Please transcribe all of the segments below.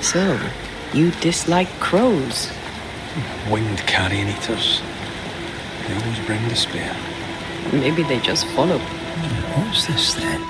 So, you dislike crows? Winged carrion eaters. They always bring despair. Maybe they just follow. What's this then?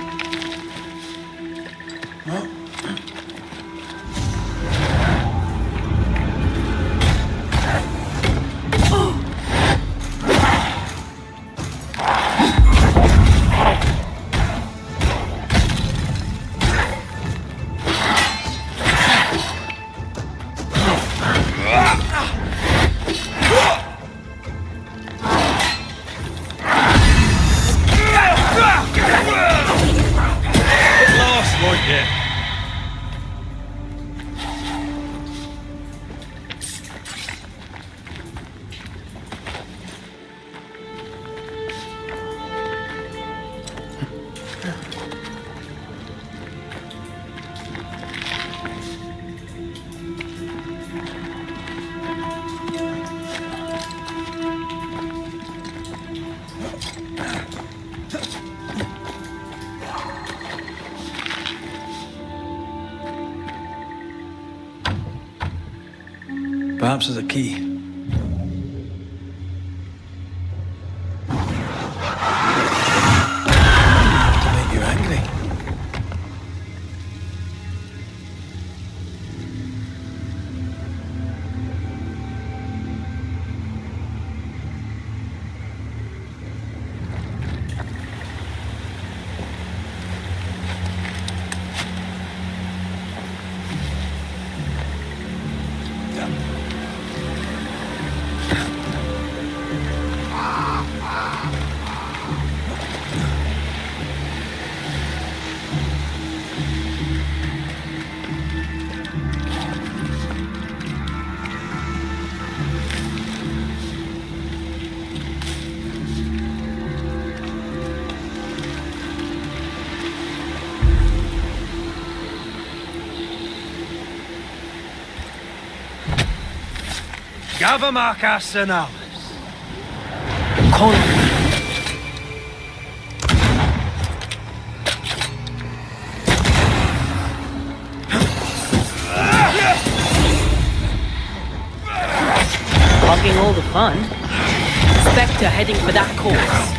Perhaps there's a key. To make you angry. Gavamaka Senalis. Logging all the fun. Spectre heading for that course.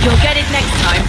You'll get it next time.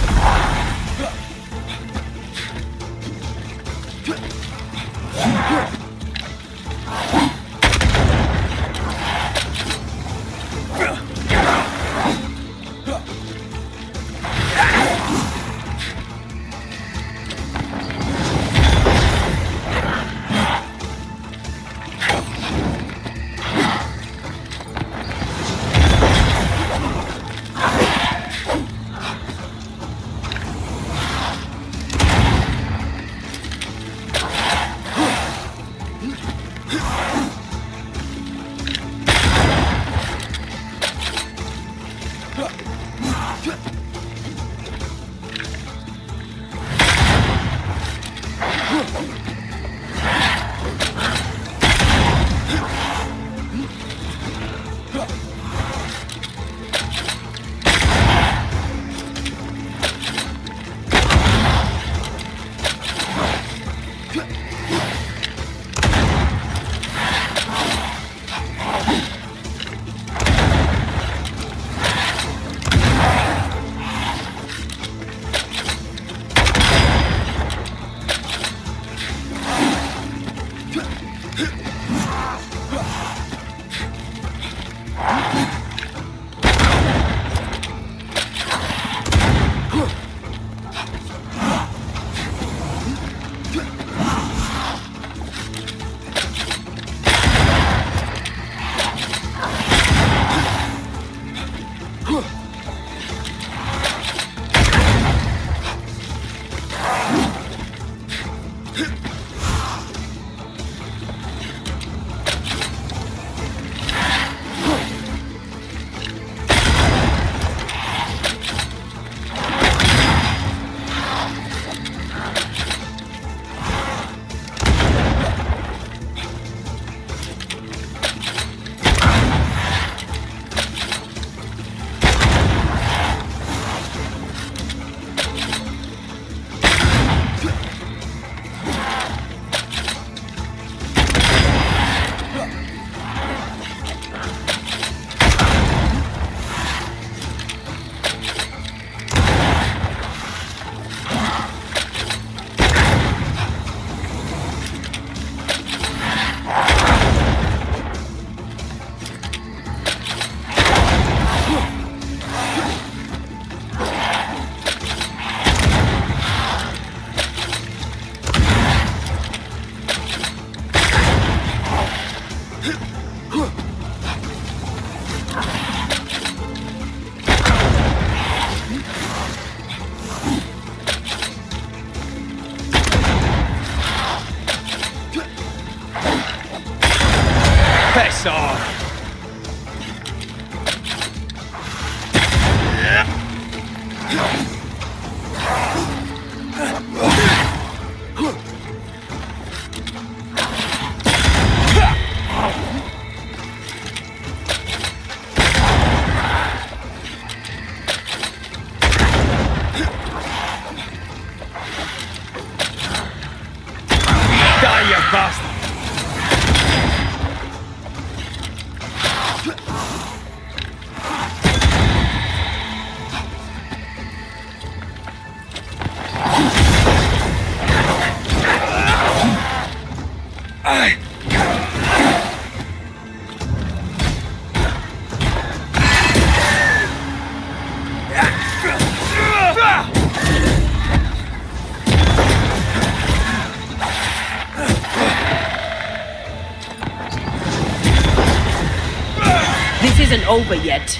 This isn't over yet.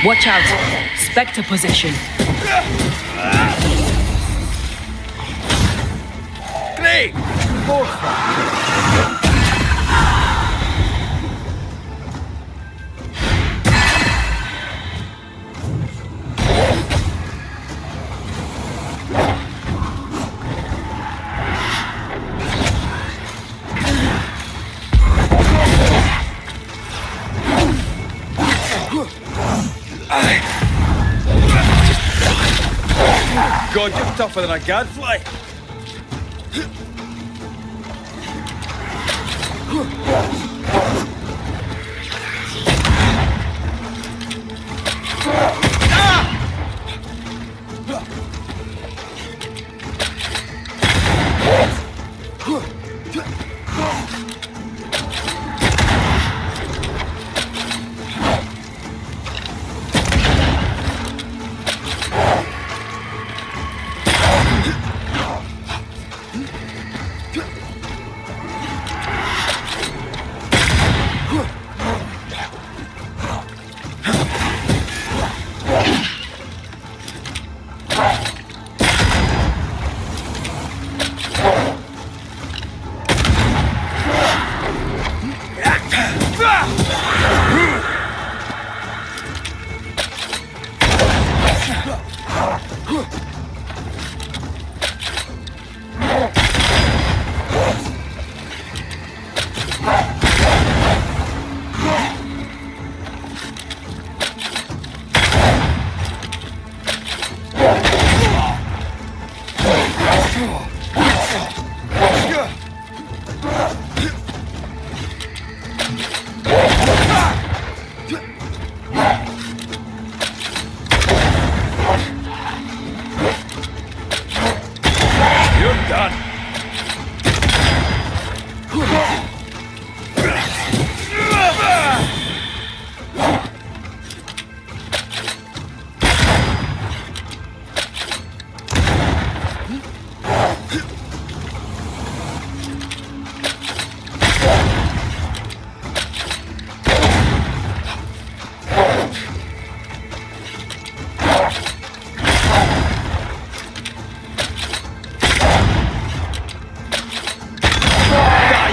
Watch out. Spectre possession. Great! God, you're tougher than a gadfly.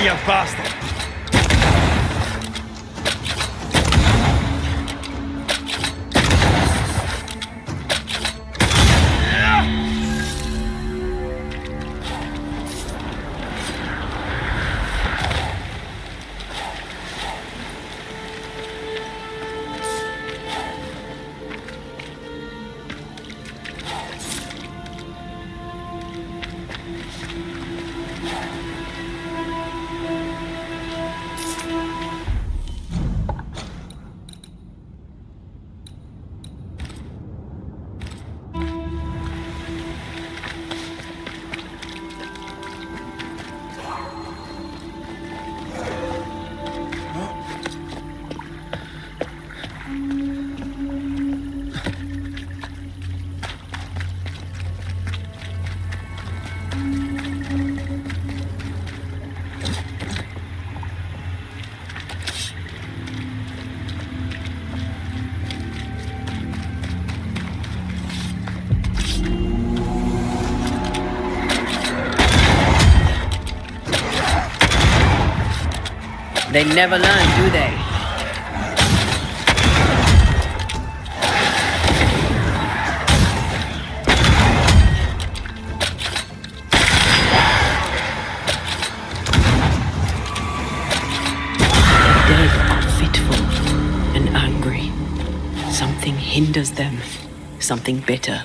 You bastard! They never learn, do they? The dead are fitful and angry. Something hinders them, something bitter.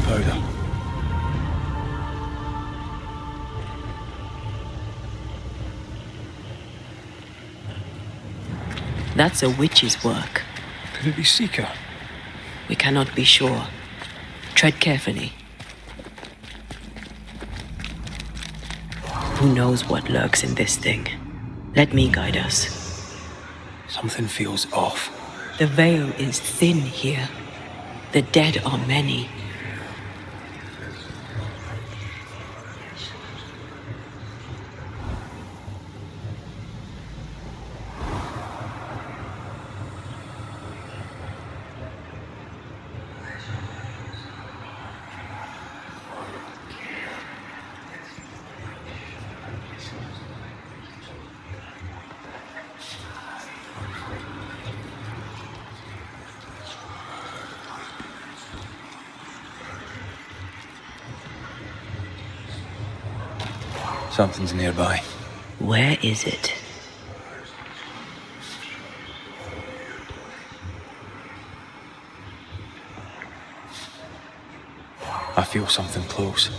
Powder. That's a witch's work. Could it be Seeker? We cannot be sure. Tread carefully. Who knows what lurks in this thing? Let me guide us. Something feels off. The veil is thin here. The dead are many. Something's nearby. Where is it? I feel something close.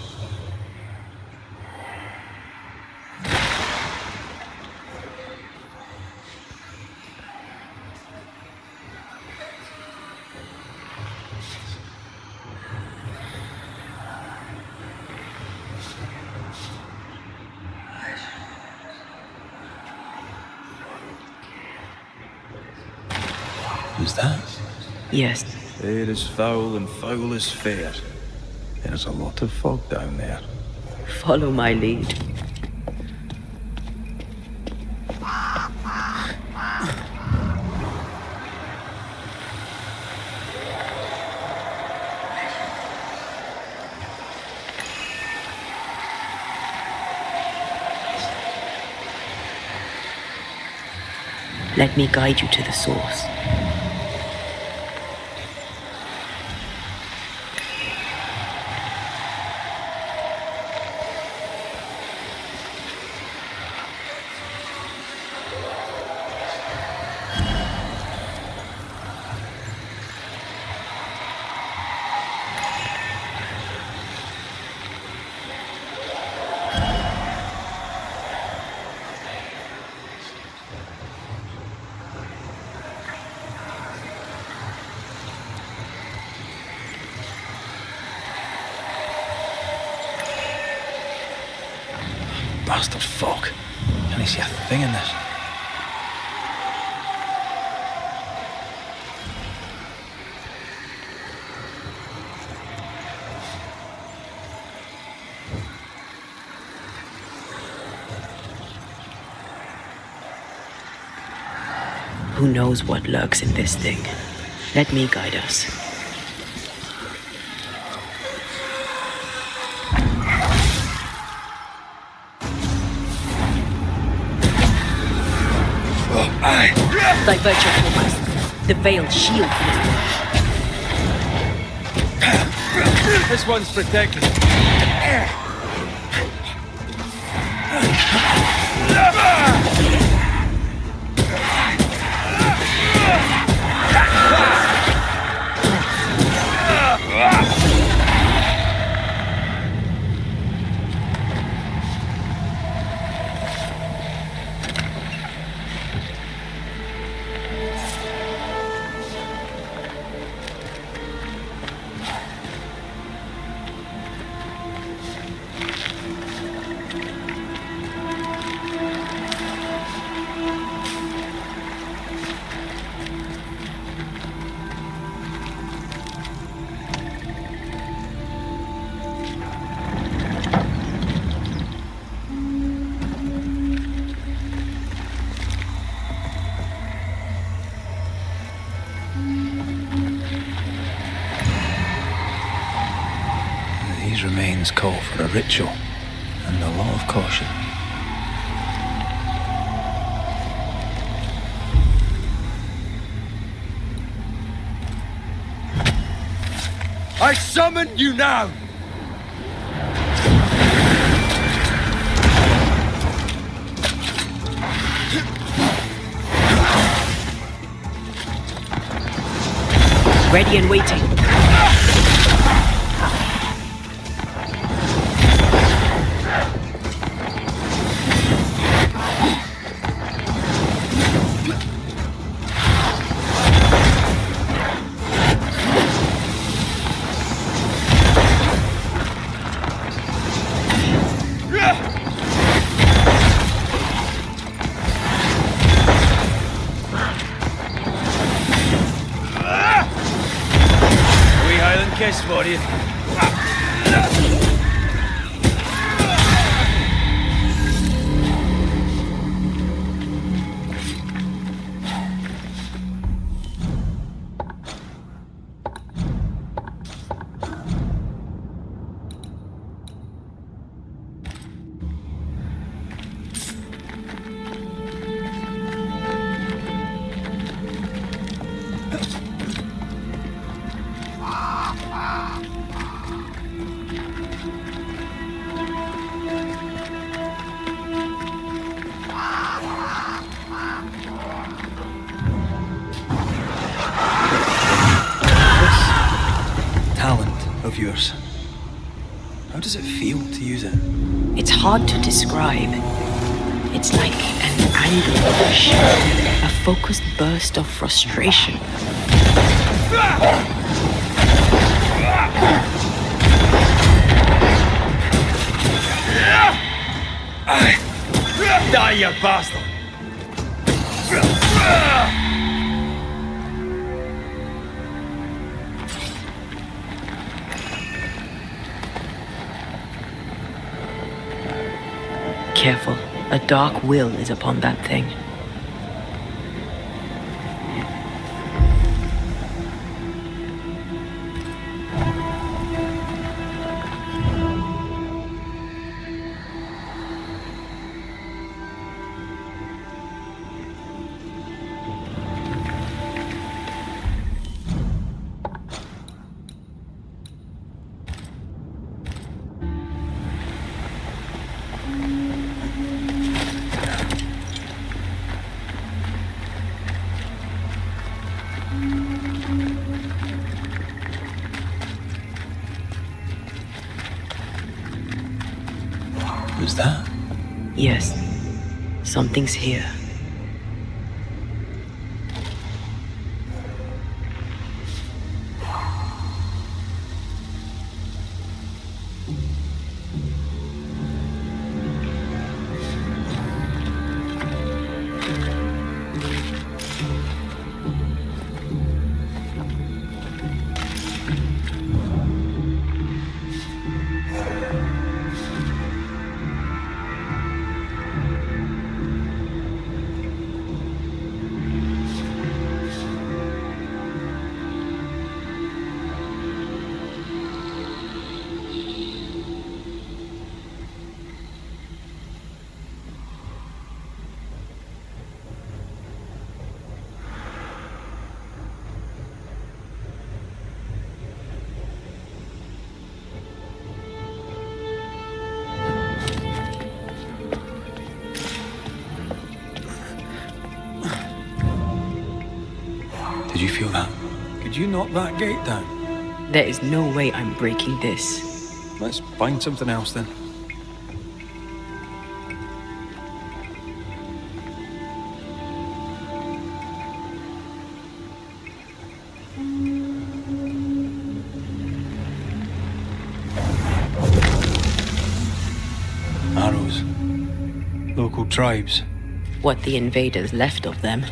Who's that? Yes. Air is foul and foul is fair. There's a lot of fog down there. Follow my lead. Let me guide you to the source. Bastard fog. Can't see a thing in this. Who knows what lurks in this thing? Let me guide us. Divert your focus. The veil shields this. This one's protected. These remains call for a ritual and a lot of caution. I summon you now! Ready and waiting. kiss for you. Of yours. How does it feel to use it? It's hard to describe. It's like an anger rush, a focused burst of frustration. Die, you bastard! Careful, a dark will is upon that thing. Who's that? Yes, something's here. Did you feel that? Could you knock that gate down? There is no way I'm breaking this. Let's find something else then. Arrows. Local tribes. What the invaders left of them.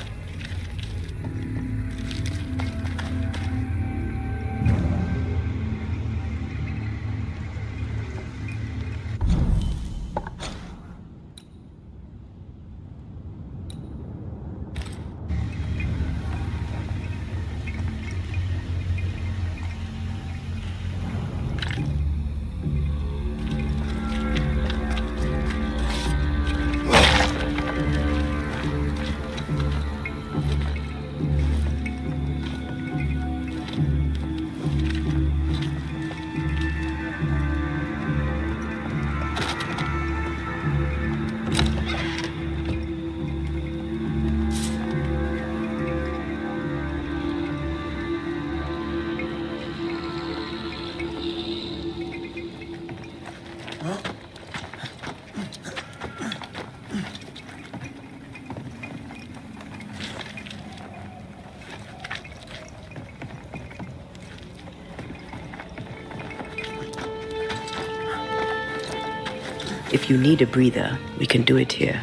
If you need a breather, we can do it here.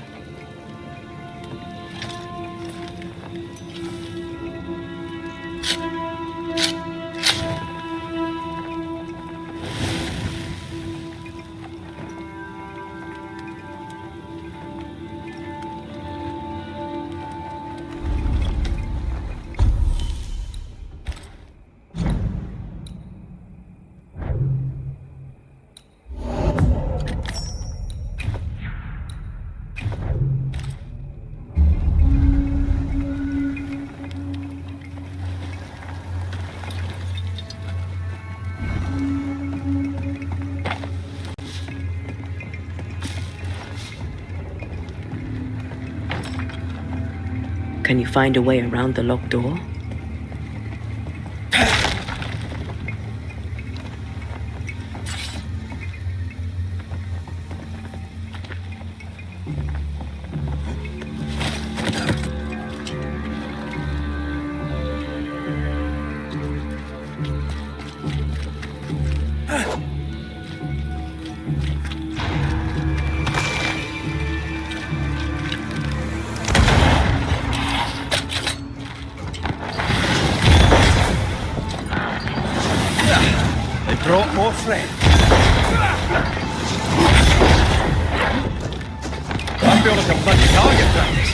Can you find a way around the locked door? Brought more friends. I feel like a bloody target practice.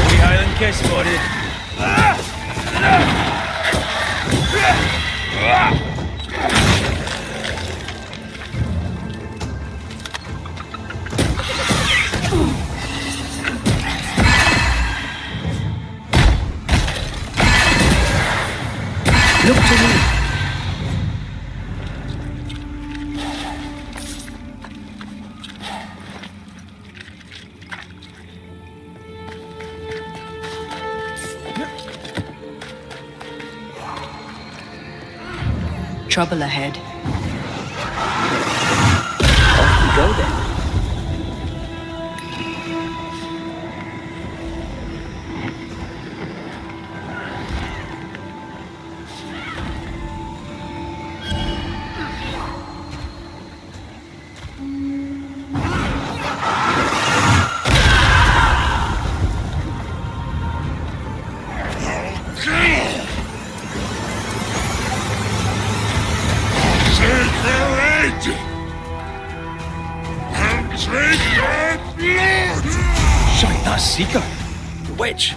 Three Highland case spotted. Look to me. Trouble ahead. Off we go then. Shite, that's Seeker. The witch.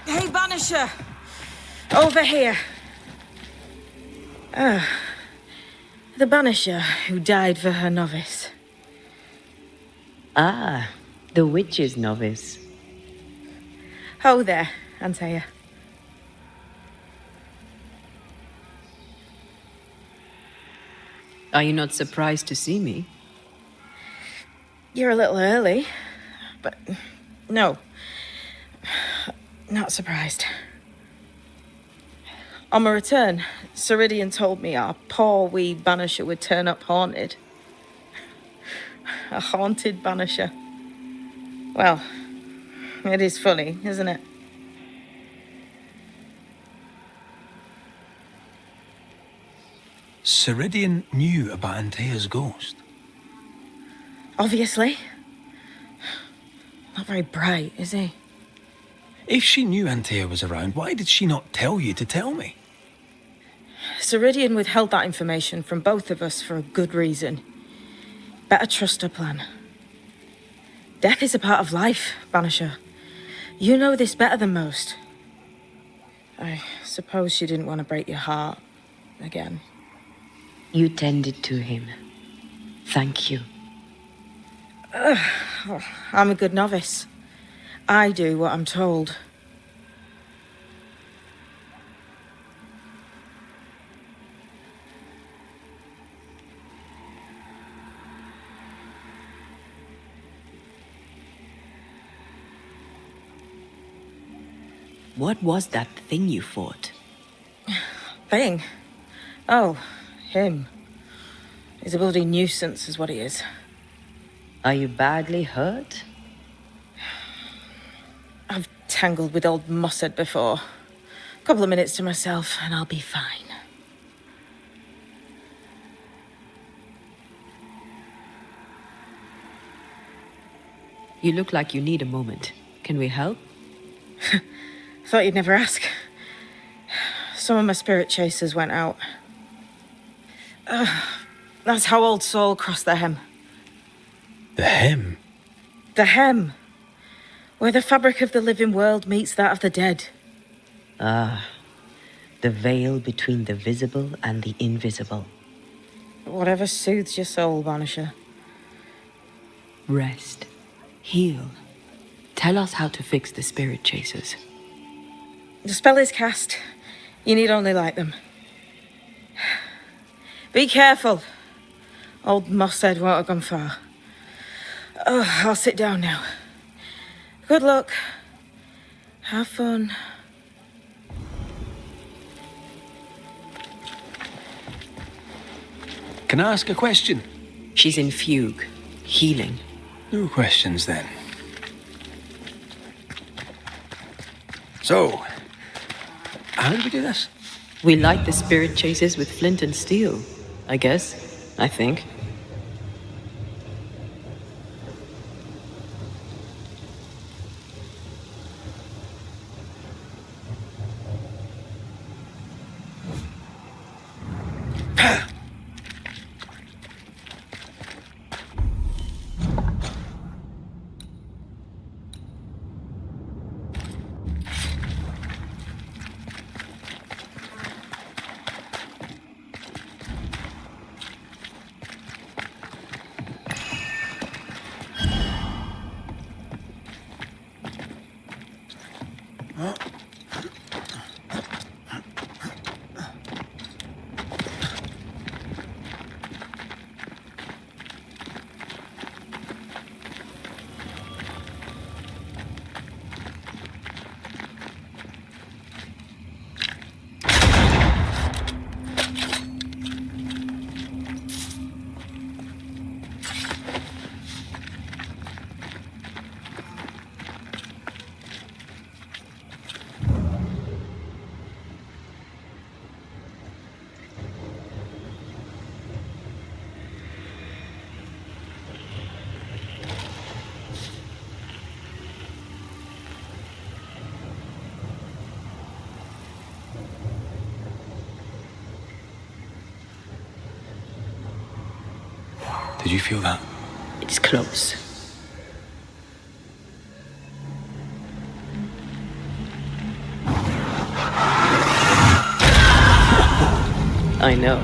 Hey, Banisher! Over here. The Banisher who died for her novice. Ah, the witch's novice. Ho there, Antea. Are you not surprised to see me? You're a little early, but no, not surprised. On my return, Ceridian told me our poor wee Banisher would turn up haunted. A haunted Banisher. Well, it is funny, isn't it? Ceridian knew about Antea's ghost. Obviously. Not very bright, is he? If she knew Antea was around, why did she not tell you to tell me? Ceridian withheld that information from both of us for a good reason. Better trust her plan. Death is a part of life, Banisher. You know this better than most. I suppose she didn't want to break your heart again. You tended to him. Thank you. I'm a good novice. I do what I'm told. What was that thing you fought? Thing? Oh, him. He's a bloody nuisance is what he is. Are you badly hurt? I've tangled with old Mossad before. A couple of minutes to myself and I'll be fine. You look like you need a moment. Can we help? Thought you'd never ask. Some of my spirit chasers went out. That's how old Saul crossed the hem. The hem? The hem. Where the fabric of the living world meets that of the dead. Ah, the veil between the visible and the invisible. Whatever soothes your soul, Banisher. Rest. Heal. Tell us how to fix the spirit chasers. The spell is cast. You need only light them. Be careful. Old Mosshead won't have gone far. Oh, I'll sit down now. Good luck. Have fun. Can I ask a question? She's in fugue. Healing. No questions then. So, how do we do this? We light the spirit chasers with flint and steel, I guess. I think. Did you feel that? It's close. I know.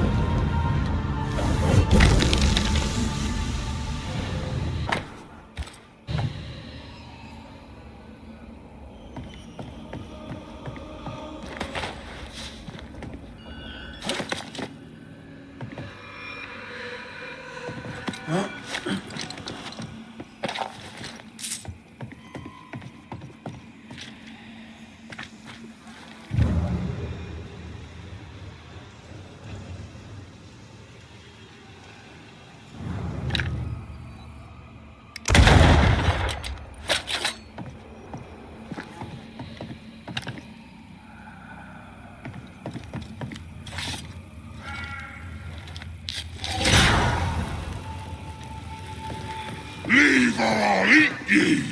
Leave or I'll eat ye!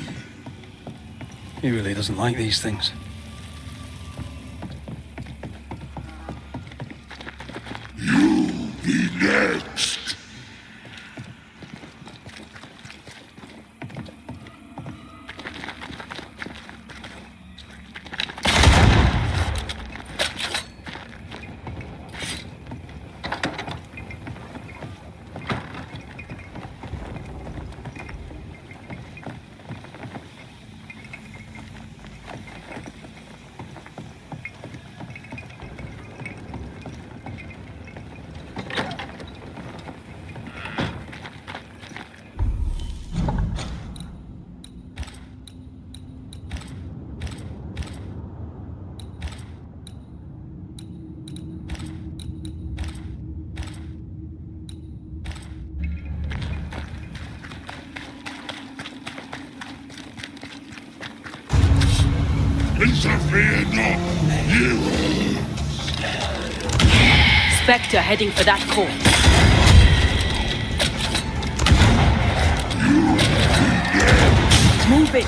He really doesn't like these things. You be next! Interfere not, you! Spectre heading for that corpse. Move it!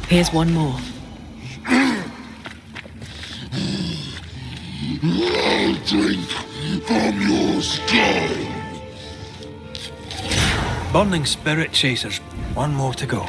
Here's one more. I'll drink from your skull. Burning spirit chasers. One more to go.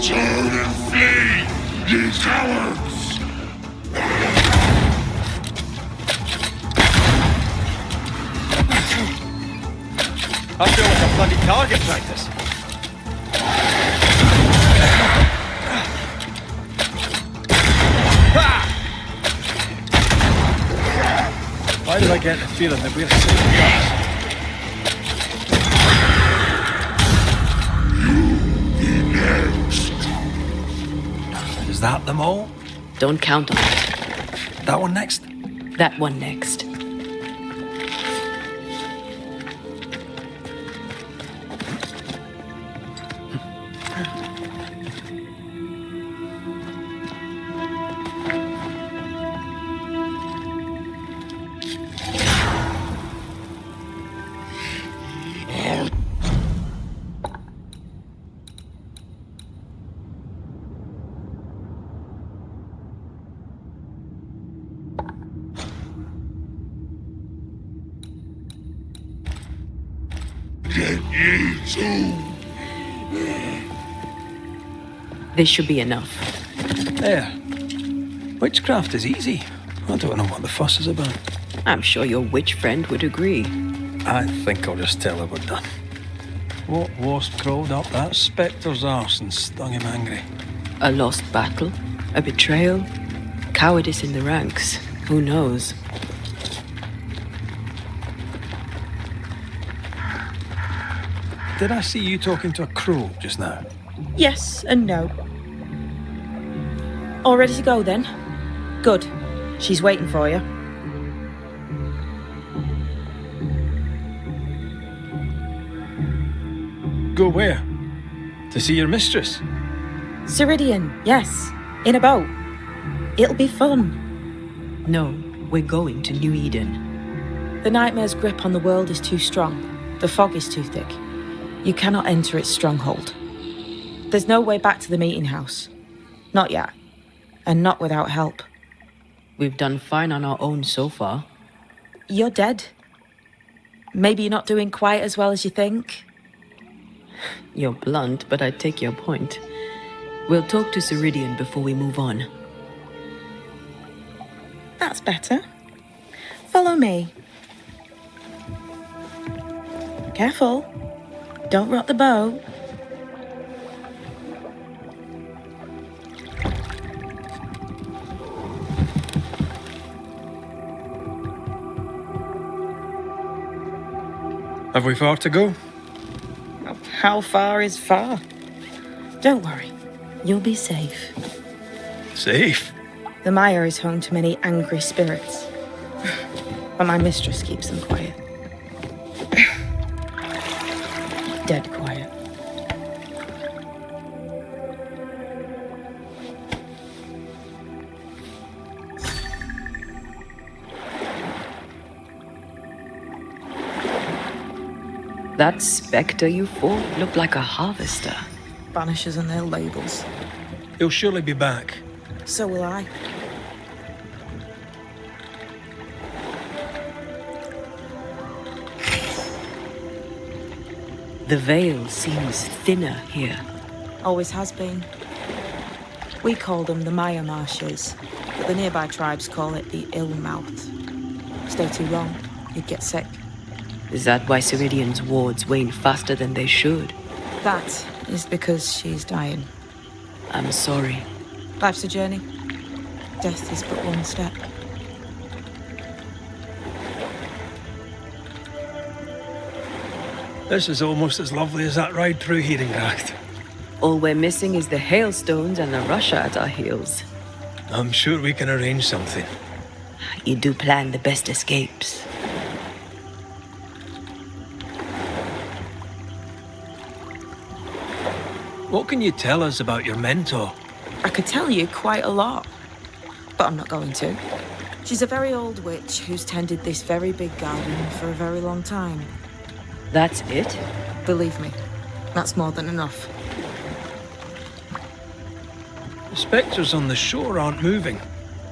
Turn and flee, ye cowards! I feel like a bloody target practice. Why did I get the feeling that we're sitting ducks? Is that them all? Don't count on it. That one next? That one next. Get ye too! This should be enough. There. Witchcraft is easy. I don't know what the fuss is about. I'm sure your witch friend would agree. I think I'll just tell her we're done. What wasp crawled up that spectre's arse and stung him angry? A lost battle? A betrayal? Cowardice in the ranks? Who knows? Did I see you talking to a crow just now? Yes and no. All ready to go then? Good. She's waiting for you. Go where? To see your mistress? Ceridian, yes. In a boat. It'll be fun. No, we're going to New Eden. The nightmare's grip on the world is too strong. The fog is too thick. You cannot enter its stronghold. There's no way back to the meeting house. Not yet. And not without help. We've done fine on our own so far. You're dead. Maybe you're not doing quite as well as you think. You're blunt, but I take your point. We'll talk to Ceridian before we move on. That's better. Follow me. Careful. Don't rock the boat. Have we far to go? How far is far? Don't worry. You'll be safe. Safe? The mire is home to many angry spirits. But my mistress keeps them quiet. Dead quiet. That spectre you fought looked like a harvester. Banishers and their labels. He'll surely be back. So will I. The veil seems thinner here. Always has been. We call them the Maya Marshes, but the nearby tribes call it the Ill Mouth. Stay too long, you'd get sick. Is that why Ceridian's wards wane faster than they should? That is because she's dying. I'm sorry. Life's a journey. Death is but one step. This is almost as lovely as that ride through Hearingracht. All we're missing is the hailstones and the Russia at our heels. I'm sure we can arrange something. You do plan the best escapes. What can you tell us about your mentor? I could tell you quite a lot, but I'm not going to. She's a very old witch who's tended this very big garden for a very long time. That's it? Believe me, that's more than enough. The spectres on the shore aren't moving.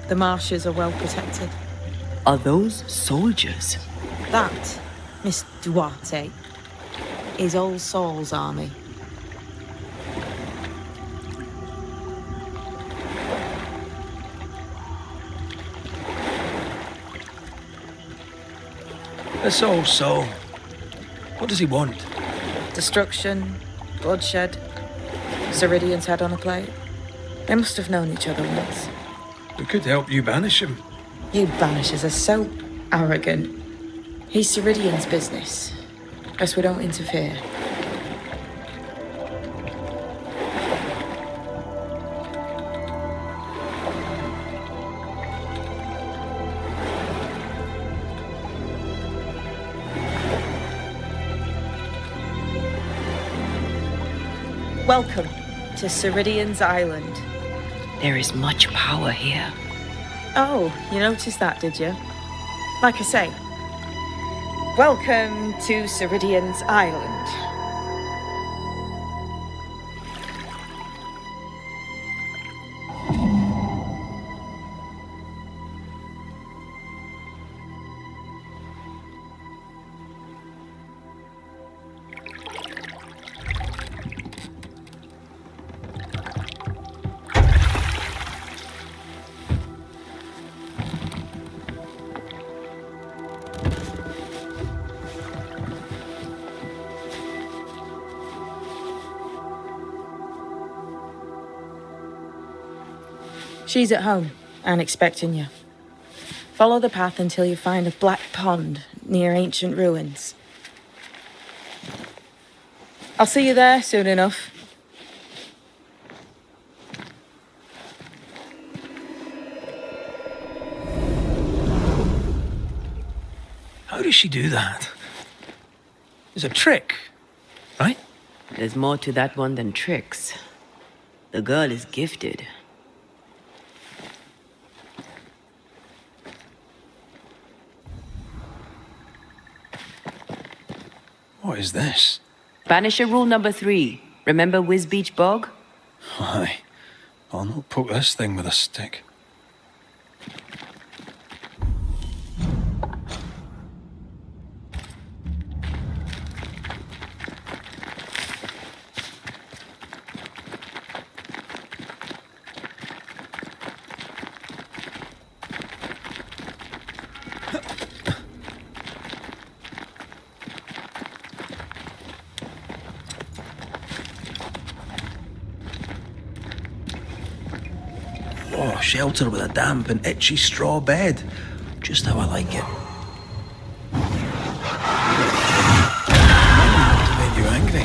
The marshes are well protected. Are those soldiers? That, Miss Duarte, is All Souls' army. This All Soul. What does he want? Destruction, bloodshed, Ceridian's head on a plate. They must have known each other once. We could help you banish him. You Banishers are so arrogant. He's Ceridian's business. Guess we don't interfere. Welcome to Ceridian's Island. There is much power here. Oh, you noticed that, did you? Like I say, welcome to Ceridian's Island. She's at home and expecting you. Follow the path until you find a black pond near ancient ruins. I'll see you there soon enough. How does she do that? It's a trick, right? There's more to that one than tricks. The girl is gifted. What is this? Banisher rule number 3. Remember Whiz Beach Bog? Aye. I'll not poke this thing with a stick. Oh, shelter with a damp and itchy straw bed. Just how I like it. To make you angry.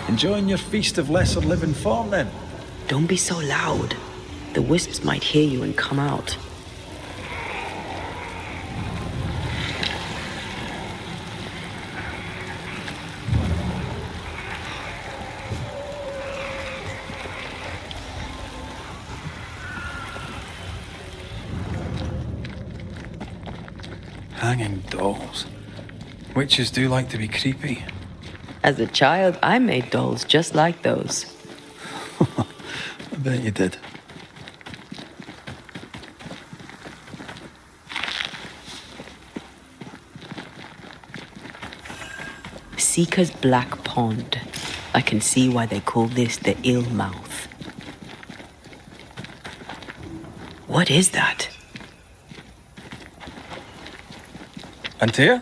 Enjoying your feast of lesser living form, then? Don't be so loud. The wisps might hear you and come out. hanging dolls. Witches do like to be creepy. As a child, I made dolls just like those. I bet you did. Seeker's Black Pond. I can see why they call this the Ill Mouth. What is that? Antea?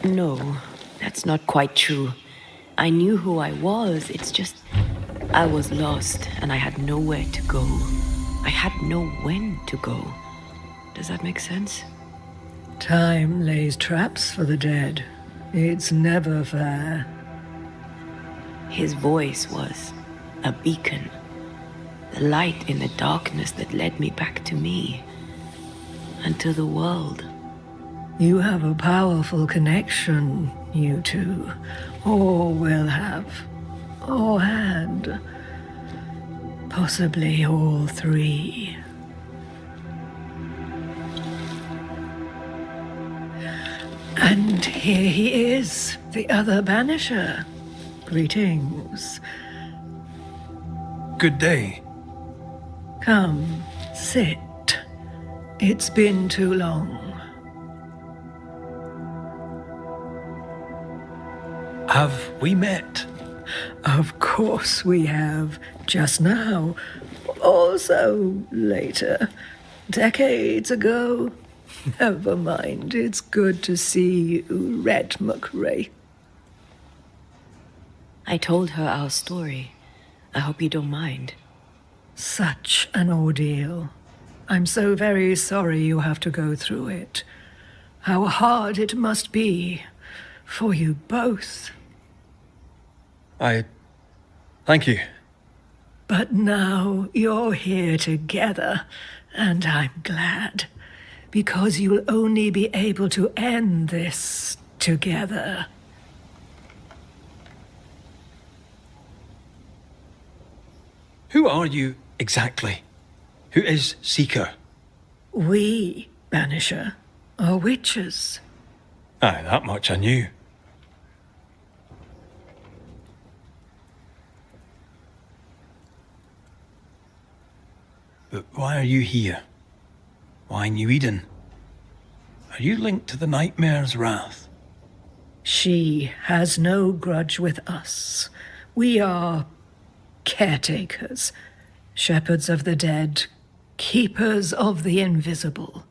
No, that's not quite true. I knew who I was, it's just I was lost and I had nowhere to go. I had no when to go. Does that make sense? Time lays traps for the dead. It's never fair. His voice was a beacon. The light in the darkness that led me back to me. And to the world. You have a powerful connection, you two. Or will have. Or had. Possibly all three. And here he is, the other Banisher. Greetings. Good day. Come, sit. It's been too long. Have we met? Of course we have. Just now. Also later. Decades ago. Never mind. It's good to see you, Red McRae. I told her our story. I hope you don't mind. Such an ordeal. I'm so very sorry you have to go through it. How hard it must be for you both. Thank you. But now you're here together, and I'm glad. Because you'll only be able to end this together. Who are you exactly? Who is Seeker? We, Banisher, are witches. Aye, that much I knew. But why are you here? Why New Eden? Are you linked to the Nightmare's wrath? She has no grudge with us. We are caretakers, shepherds of the dead, keepers of the invisible.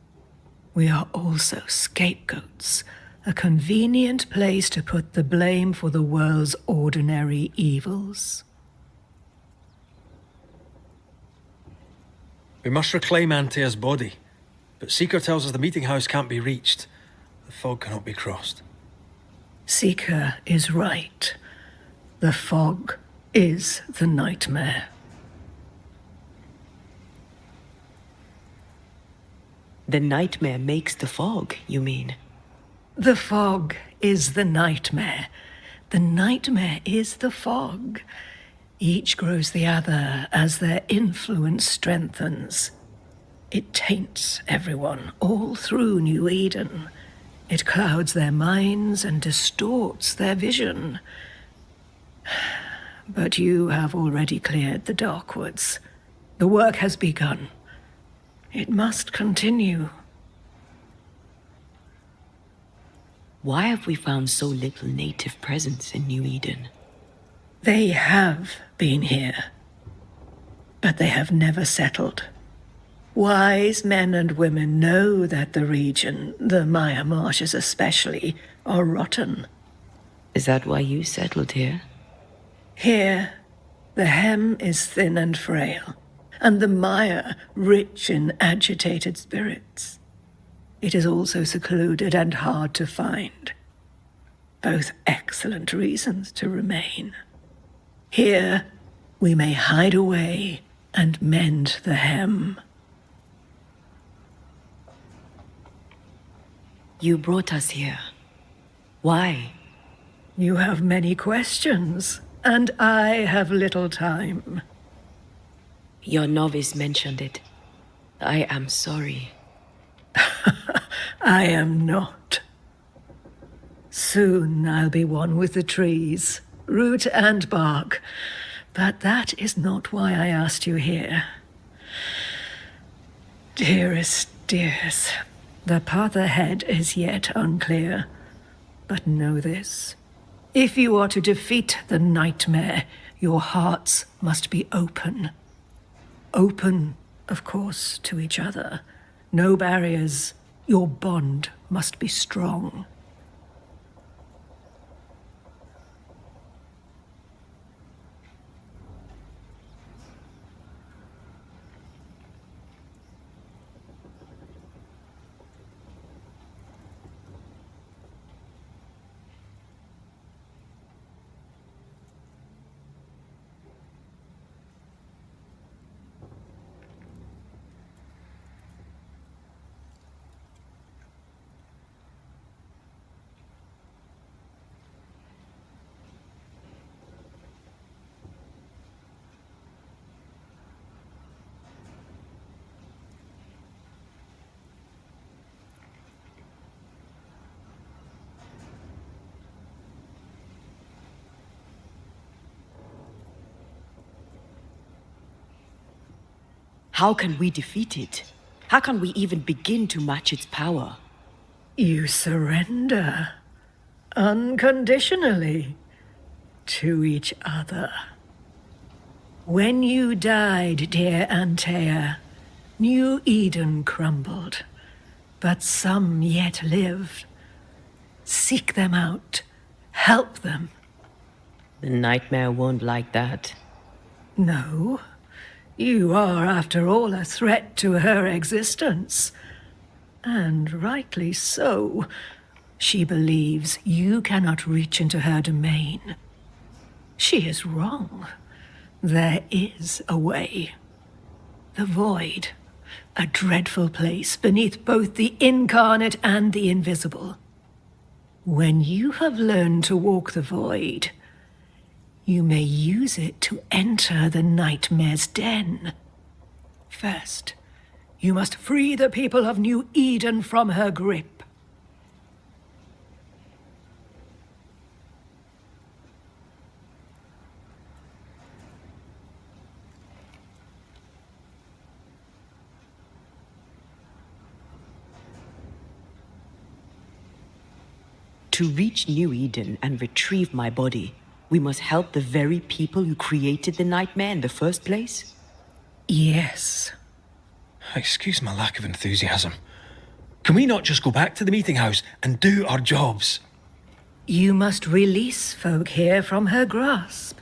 We are also scapegoats, a convenient place to put the blame for the world's ordinary evils. We must reclaim Antea's body, but Seeker tells us the meeting house can't be reached. The fog cannot be crossed. Seeker is right. The fog is the nightmare. The nightmare makes the fog, you mean? The fog is the nightmare. The nightmare is the fog. Each grows the other as their influence strengthens. It taints everyone all through New Eden. It clouds their minds and distorts their vision. But you have already cleared the Darkwoods. The work has begun. It must continue. Why have we found so little native presence in New Eden? They have been here, but they have never settled. Wise men and women know that the region, the Maya Marshes especially, are rotten. Is that why you settled here? Here, the hem is thin and frail, and the Maya rich in agitated spirits. It is also secluded and hard to find. Both excellent reasons to remain. Here, we may hide away and mend the hem. You brought us here. Why? You have many questions, and I have little time. Your novice mentioned it. I am sorry. I am not. Soon I'll be one with the trees, root and bark. But that is not why I asked you here. Dearest dears, the path ahead is yet unclear. But know this. If you are to defeat the nightmare, your hearts must be open. Open, of course, to each other. No barriers. Your bond must be strong. How can we defeat it? How can we even begin to match its power? You surrender unconditionally to each other. When you died, dear Antea, New Eden crumbled, but some yet live. Seek them out. Help them. The nightmare won't like that. No. You are, after all, a threat to her existence. And rightly so. She believes you cannot reach into her domain. She is wrong. There is a way. The void, a dreadful place beneath both the incarnate and the invisible. When you have learned to walk the void, you may use it to enter the nightmare's den. First, you must free the people of New Eden from her grip. To reach New Eden and retrieve my body, we must help the very people who created the nightmare in the first place? Yes. Excuse my lack of enthusiasm. Can we not just go back to the meeting house and do our jobs? You must release folk here from her grasp.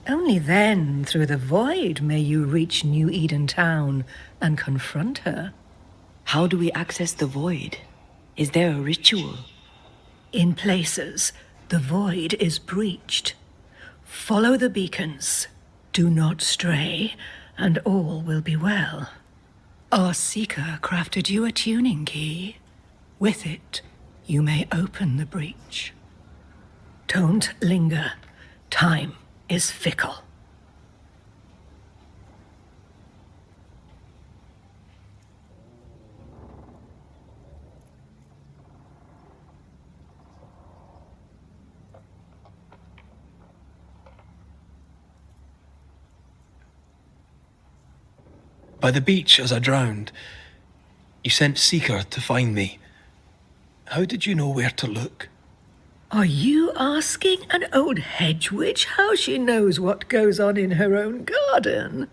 Only then, through the void, may you reach New Eden Town and confront her. How do we access the void? Is there a ritual? In places, the void is breached. Follow the beacons. Do not stray, and all will be well. Our seeker crafted you a tuning key. With it, you may open the breach. Don't linger. Time is fickle. By the beach as I drowned, you sent Seeker to find me. How did you know where to look? Are you asking an old hedge witch how she knows what goes on in her own garden?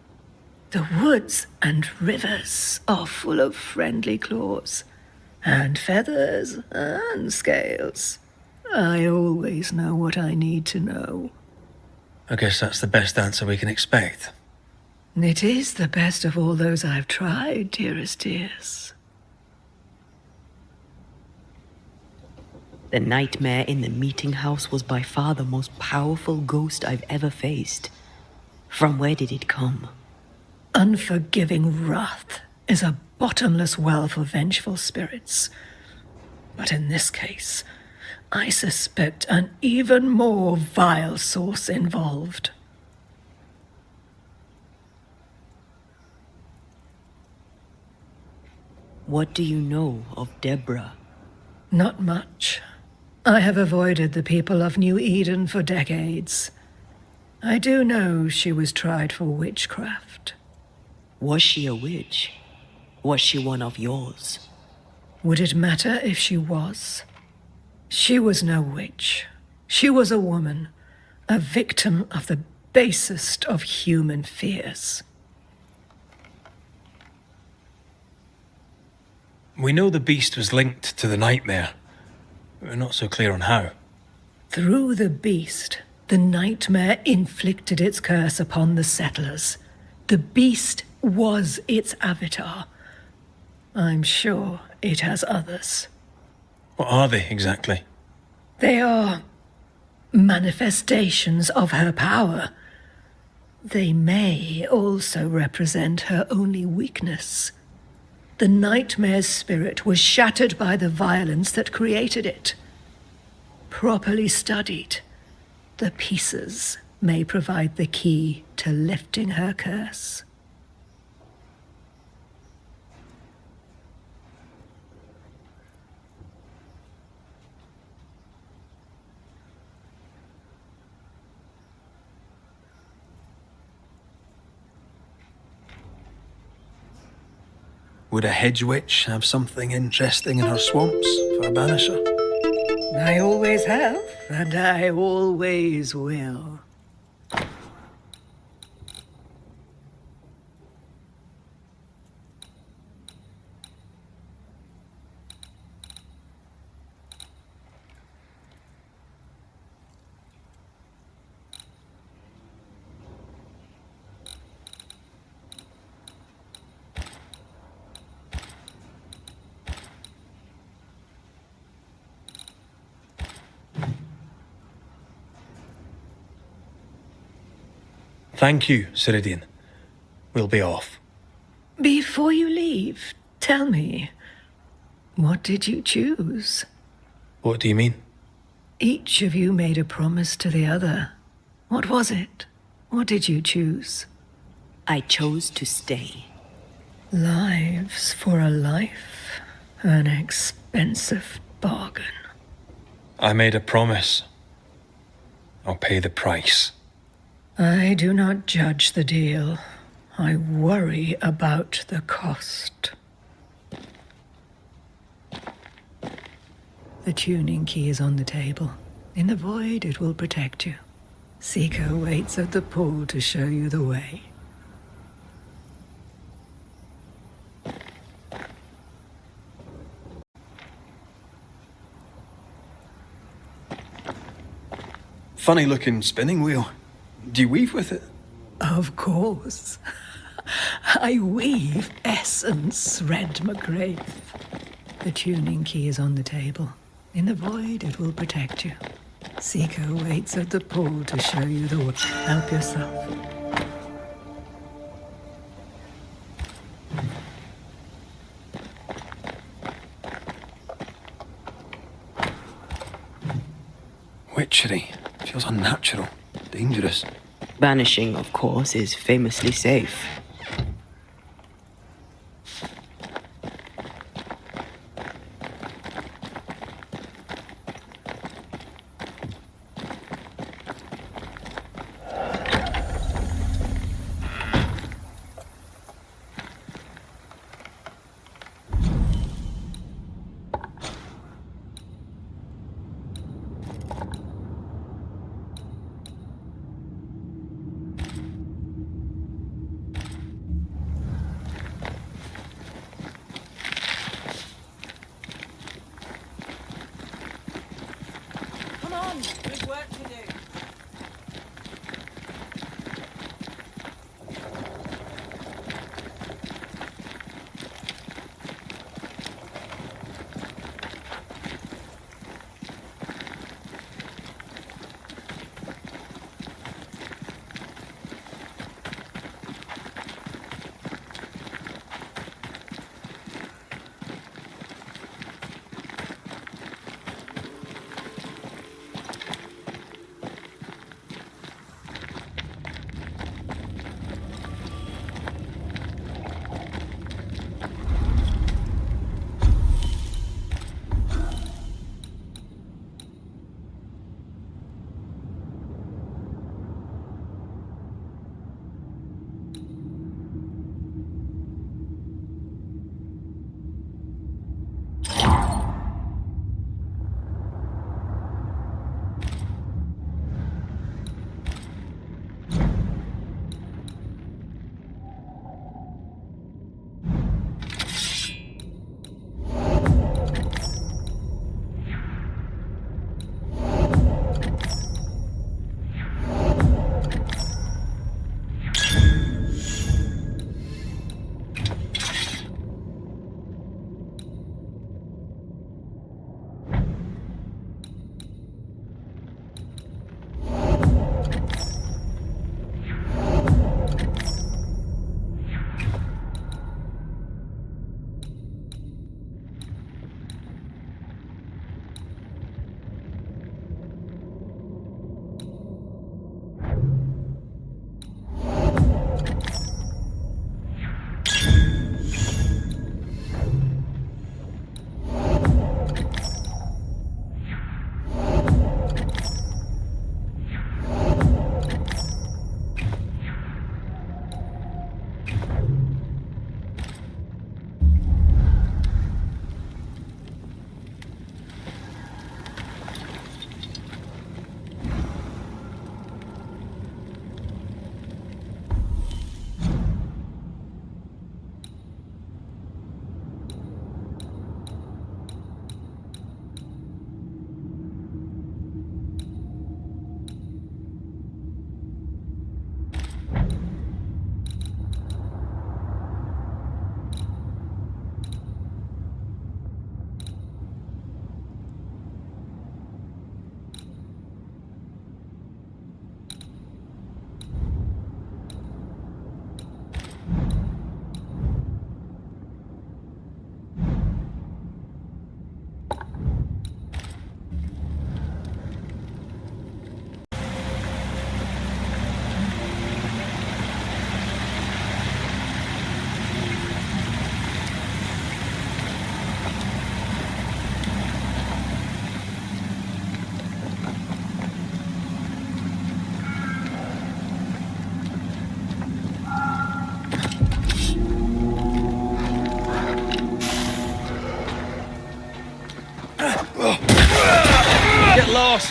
The woods and rivers are full of friendly claws, and feathers and scales. I always know what I need to know. I guess that's the best answer we can expect. It is the best of all those I've tried, dearest dears. The nightmare in the meeting house was by far the most powerful ghost I've ever faced. From where did it come? Unforgiving wrath is a bottomless well for vengeful spirits. But in this case, I suspect an even more vile source involved. What do you know of Deborah? Not much. I have avoided the people of New Eden for decades. I do know she was tried for witchcraft. Was she a witch? Was she one of yours? Would it matter if she was? She was no witch. She was a woman, a victim of the basest of human fears. We know the beast was linked to the nightmare. We're not so clear on how. Through the beast, the nightmare inflicted its curse upon the settlers. The beast was its avatar. I'm sure it has others. What are they exactly? They are manifestations of her power. They may also represent her only weakness. The nightmare's spirit was shattered by the violence that created it. Properly studied, the pieces may provide the key to lifting her curse. Would a hedge witch have something interesting in her swamps for a banisher? I always have, and I always will. Thank you, Ceridian. We'll be off. Before you leave, tell me, what did you choose? What do you mean? Each of you made a promise to the other. What was it? What did you choose? I chose to stay. Lives for a life? An expensive bargain. I made a promise. I'll pay the price. I do not judge the deal. I worry about the cost. The tuning key is on the table. In the void, it will protect you. Seeker waits at the pool to show you the way. Funny looking spinning wheel. Do you weave with it? Of course. I weave essence, Red McGrath. The tuning key is on the table. In the void, it will protect you. Seeker waits at the pool to show you the way. Help yourself. Witchery. Feels unnatural. Dangerous. Banishing, of course, is famously safe.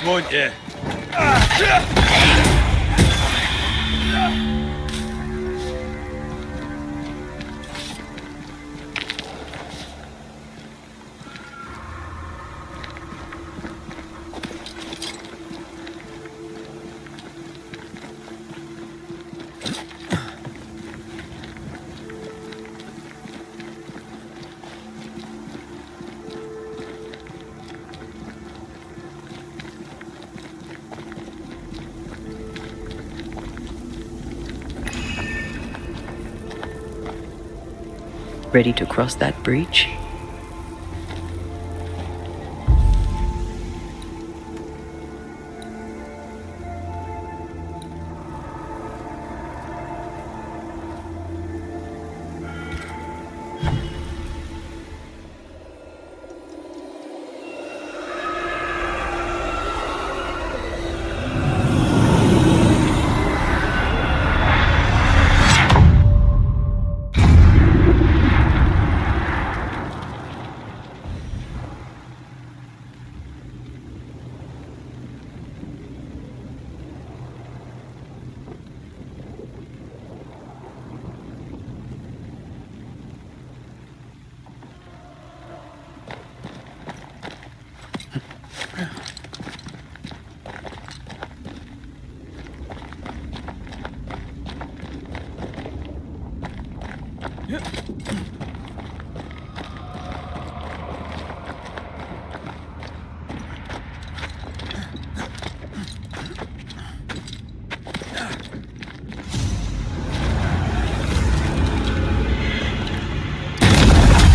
won't you? Ready to cross that breach?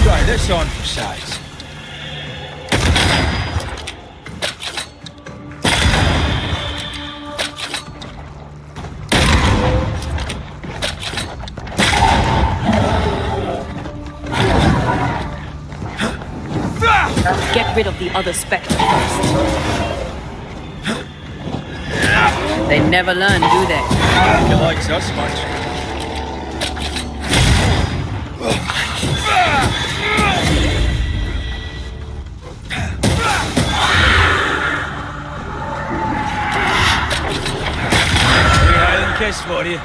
Try this on for size. Get rid of the other Spectre first. They never learn, do they? He likes us much. Highland kiss for you.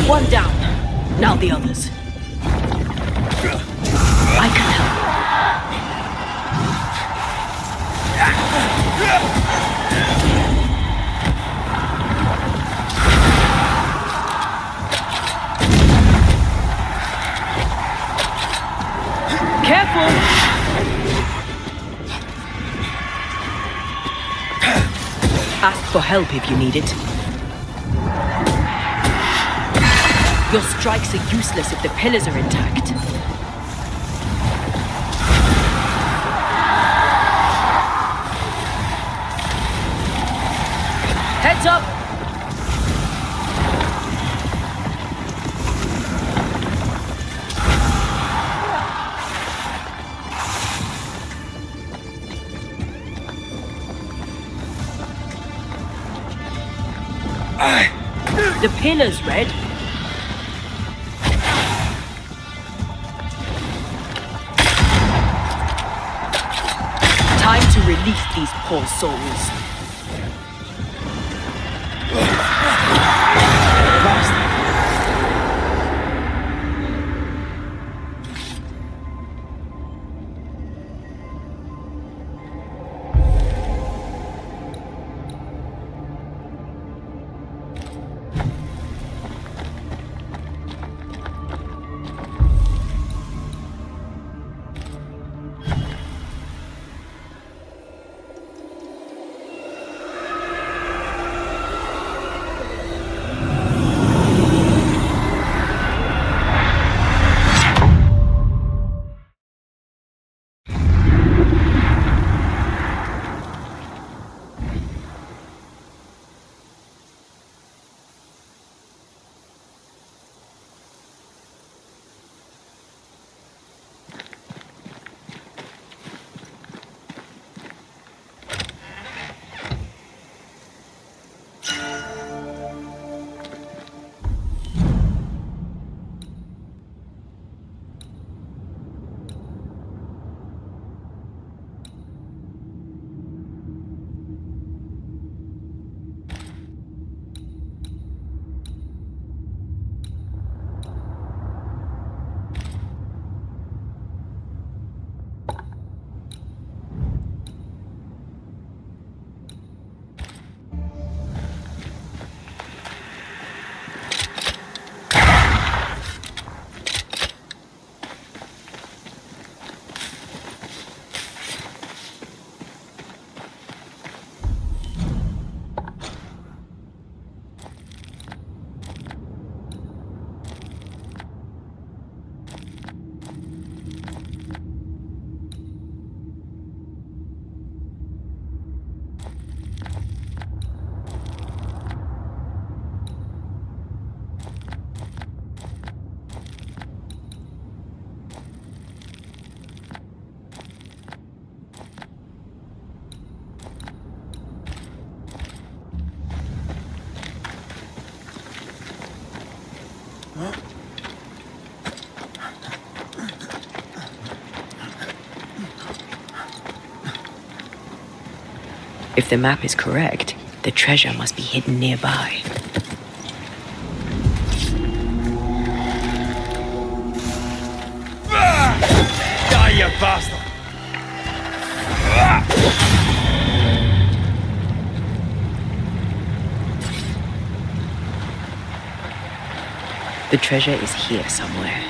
One down. Now the others. I can help. Careful! Ask for help if you need it. Your strikes are useless if the pillars are intact. Heads up! The pillars, Red. Time to release these poor souls. If the map is correct, the treasure must be hidden nearby. Die, you bastard! The treasure is here somewhere.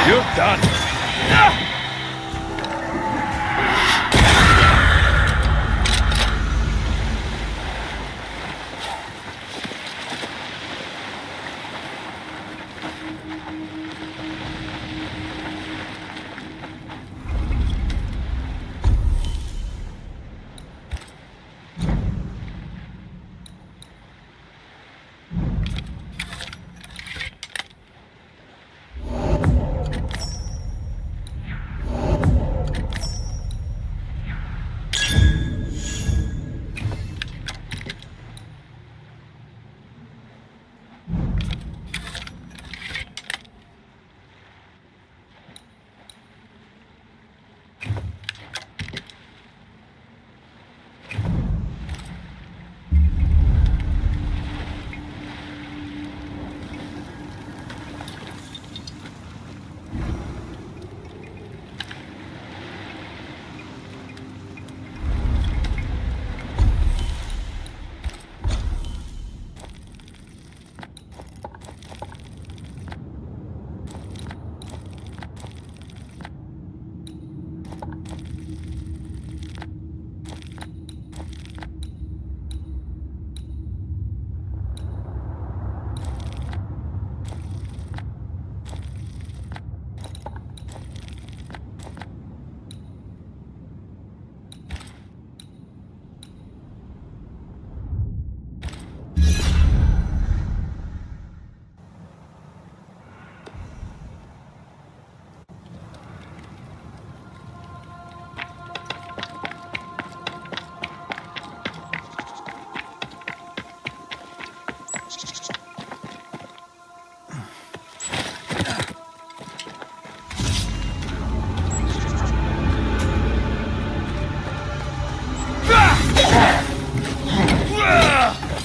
You're done!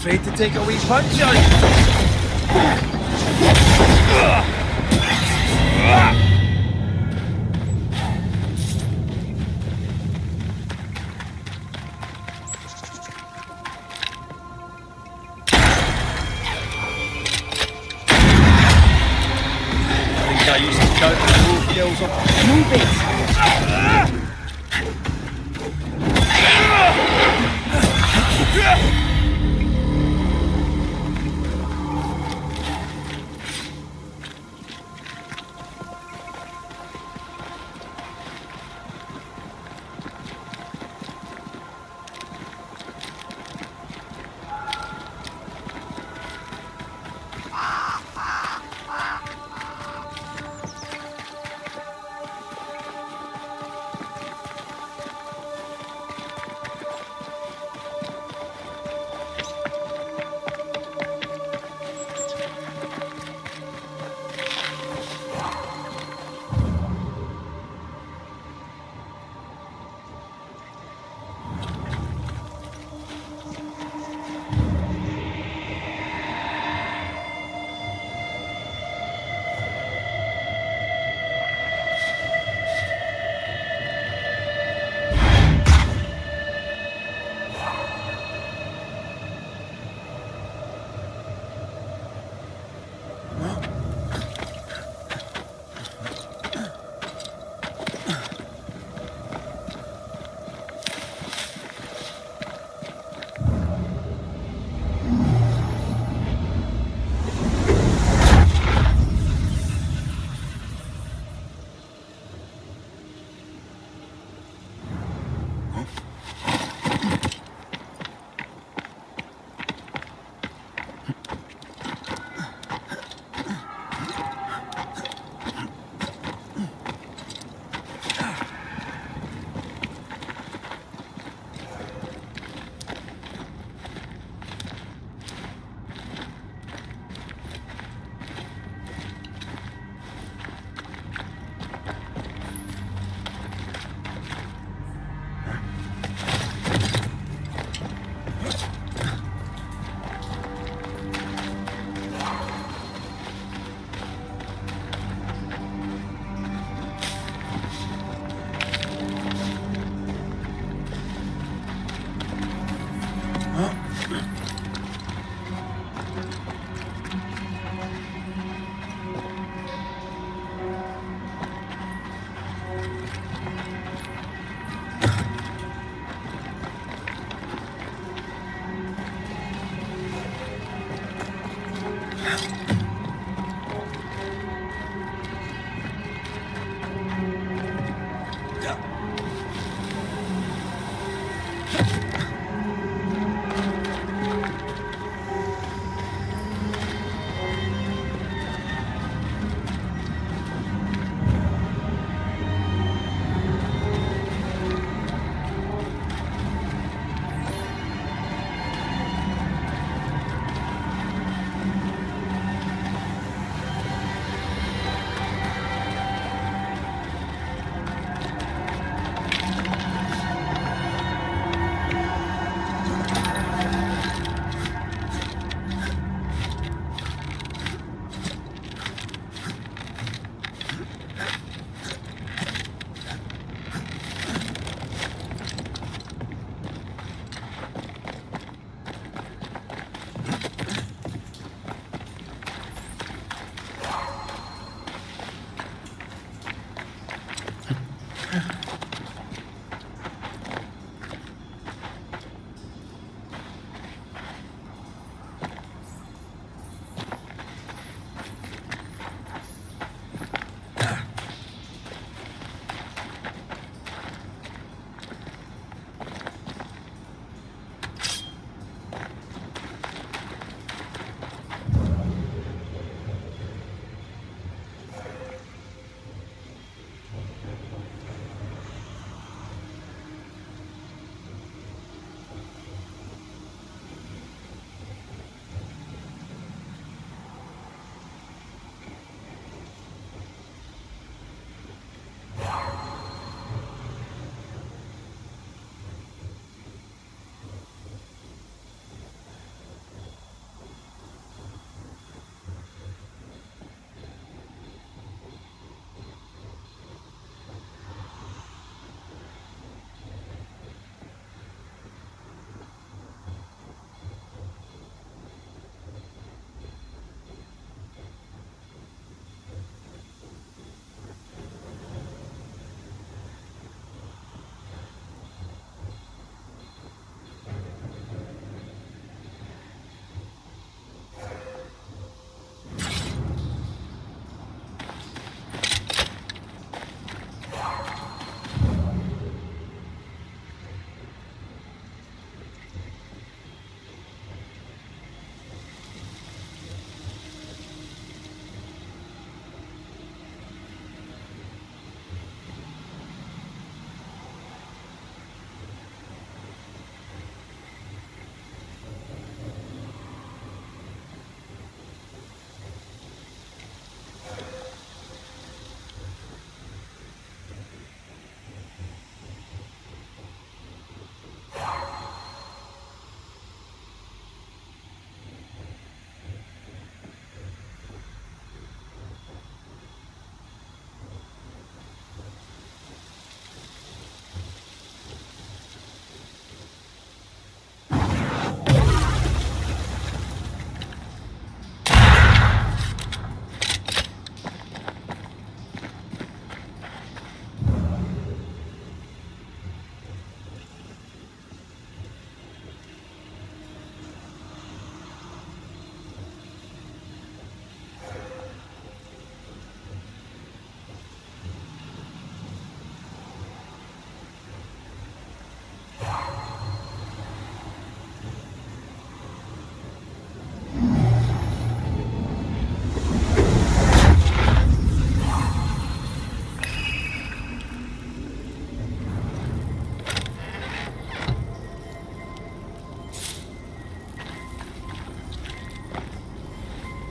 Afraid to take a wee punch, are you? I think I used to count the wolf kills on. Move it!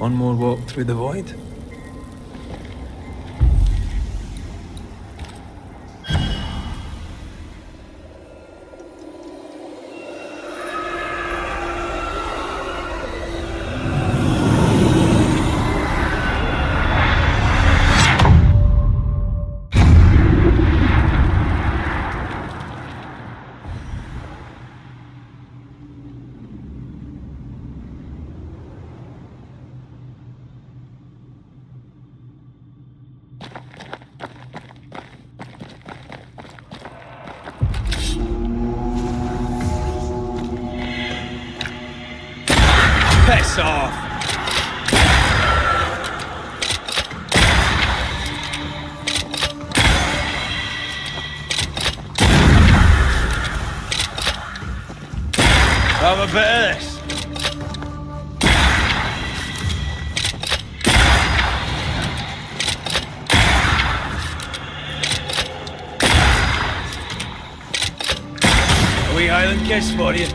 One more walk through the void? Piss off! Have a bit of this. A wee Highland kiss for you.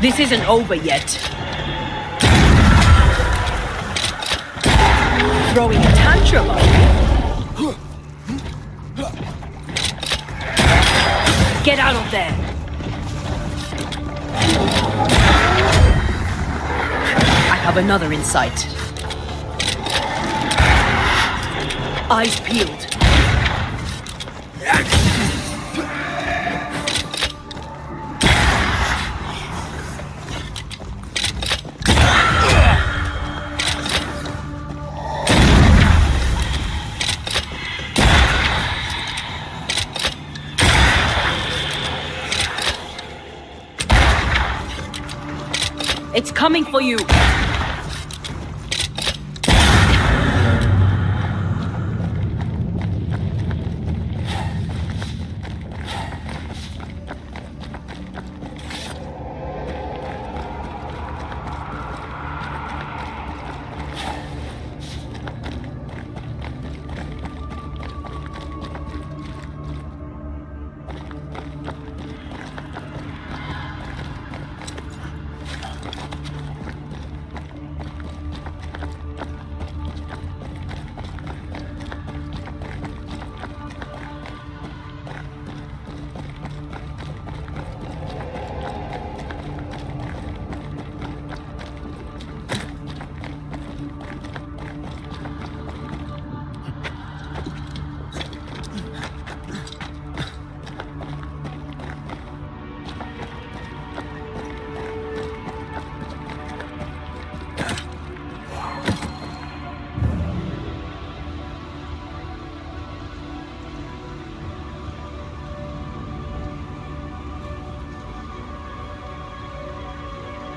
This isn't over yet. Throwing a tantrum on me? Get out of there! I have another in sight. Eyes peeled. It's coming for you!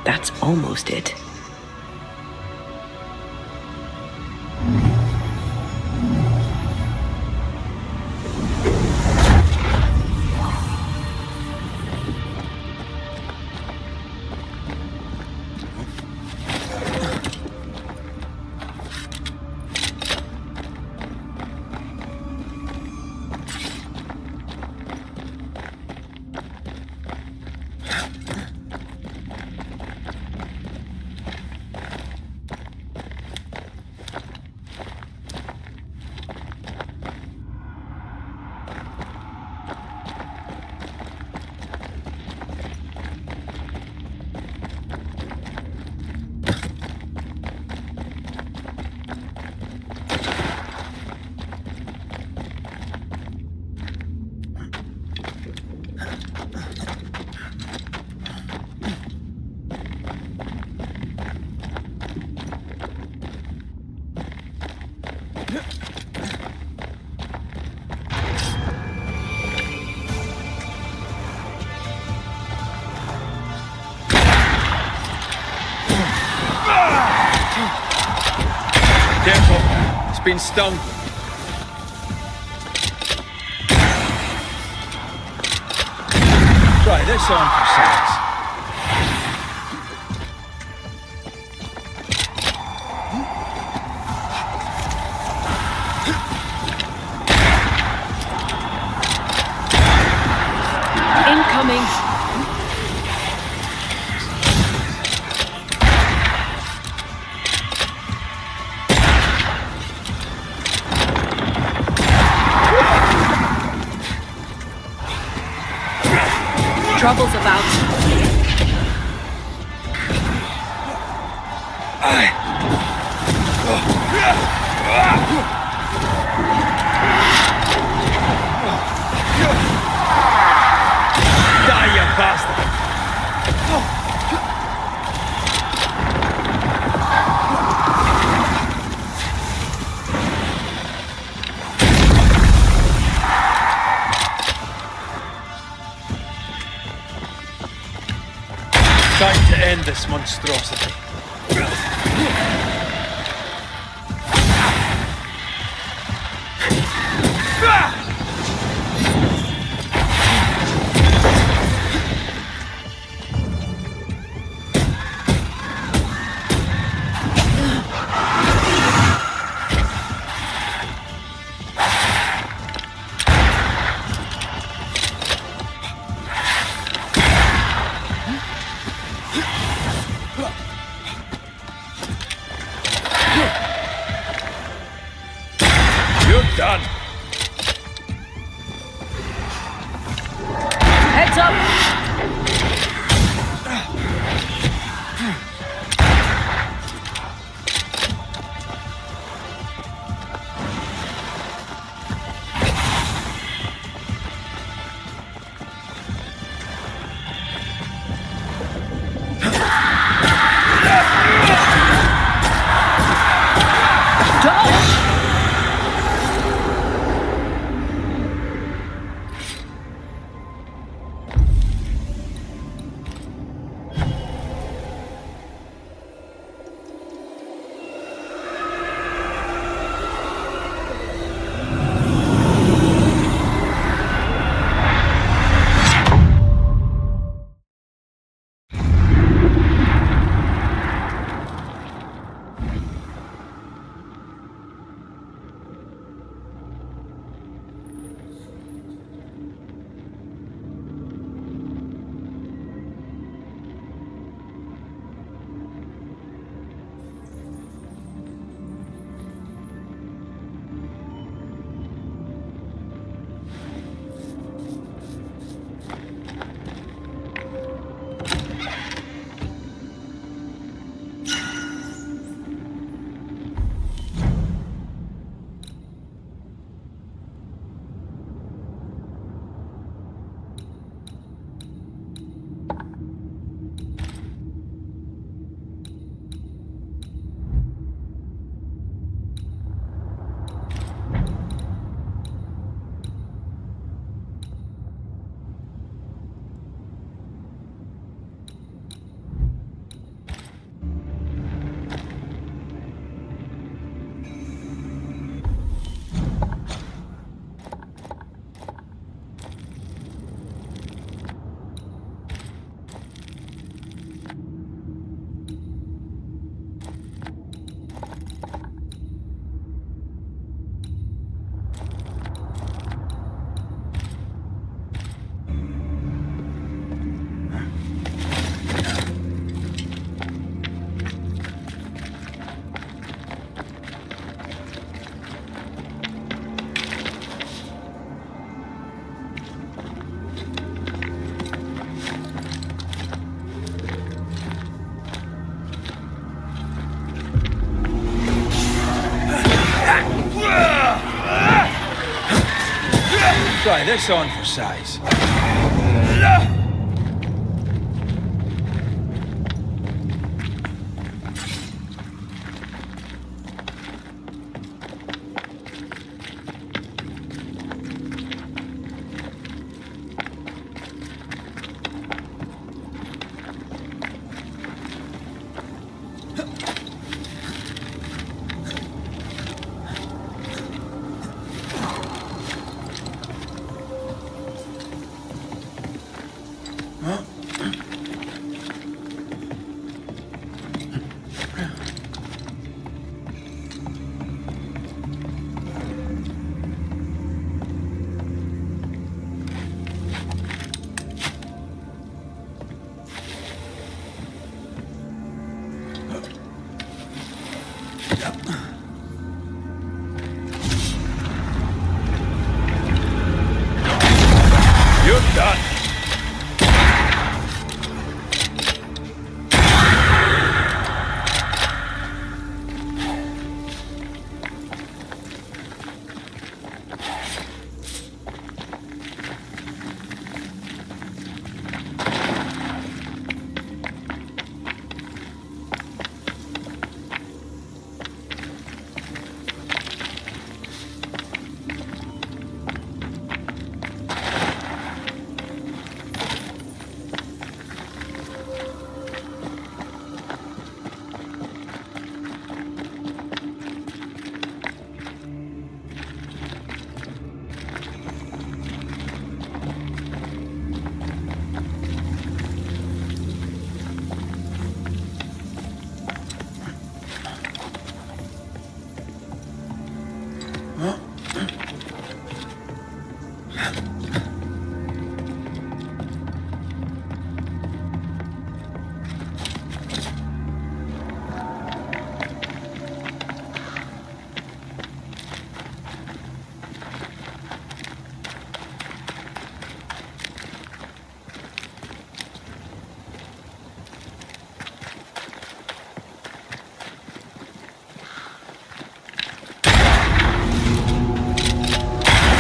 that's almost it. Careful, it's been stung. Try this on for size. Incoming! Trouble's about. Die, you bastard! Time to end this monstrosity. try this on for size. You're done.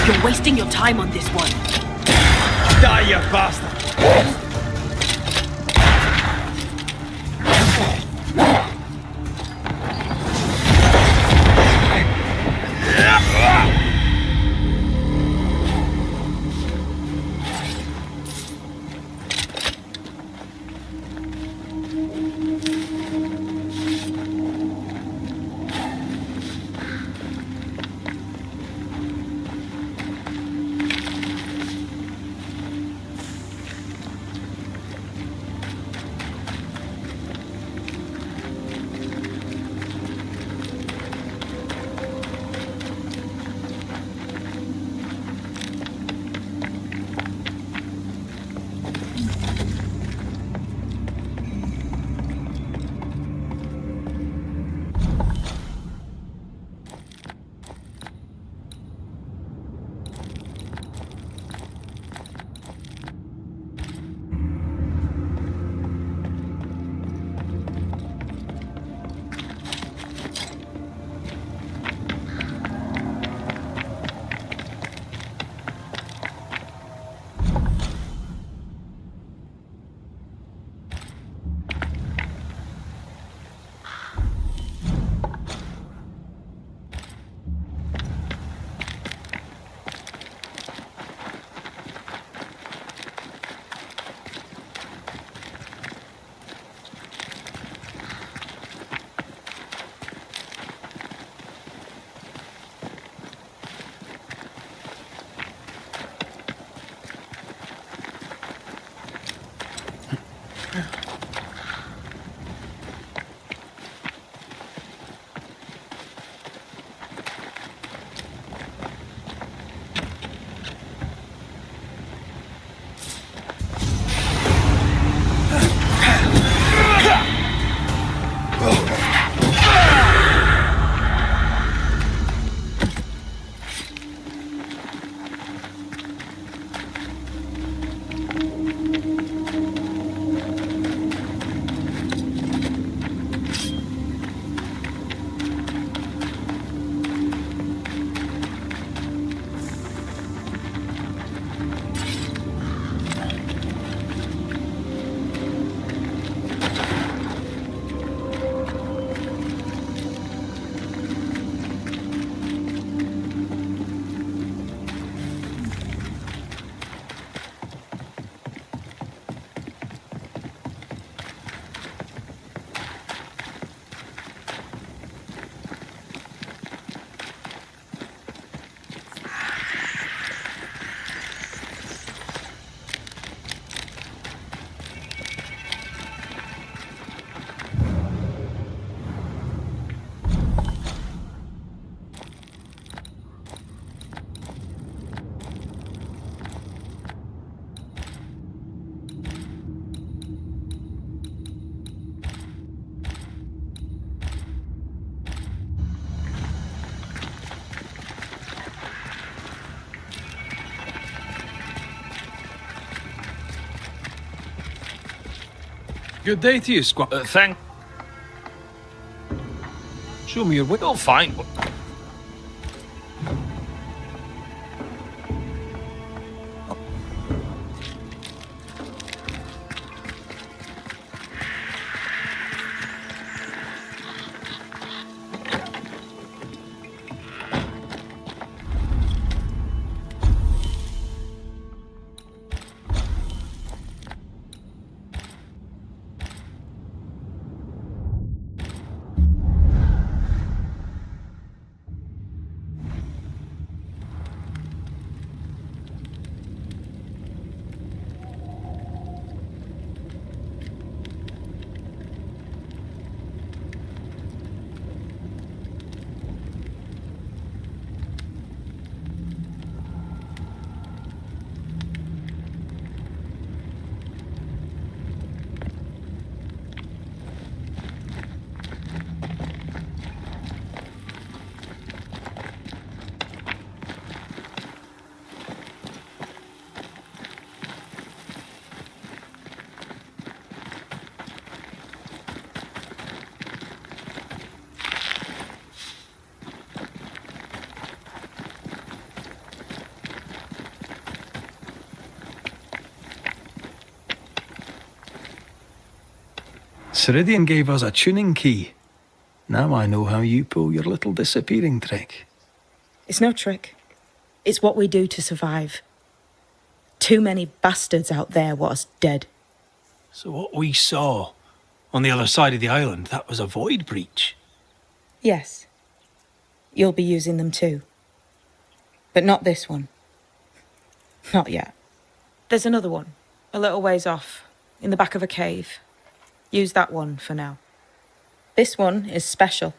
You're wasting your time on this one. Die, you bastard! Good day to you, Squire. Thank... Show me your way. Oh, fine. Ceridian gave us a tuning key. Now I know how you pull your little disappearing trick. It's no trick. It's what we do to survive. Too many bastards out there want us dead. So what we saw on the other side of the island, that was a void breach. Yes. You'll be using them too. But not this one. Not yet. There's another one, a little ways off, in the back of a cave. Use that one for now. This one is special.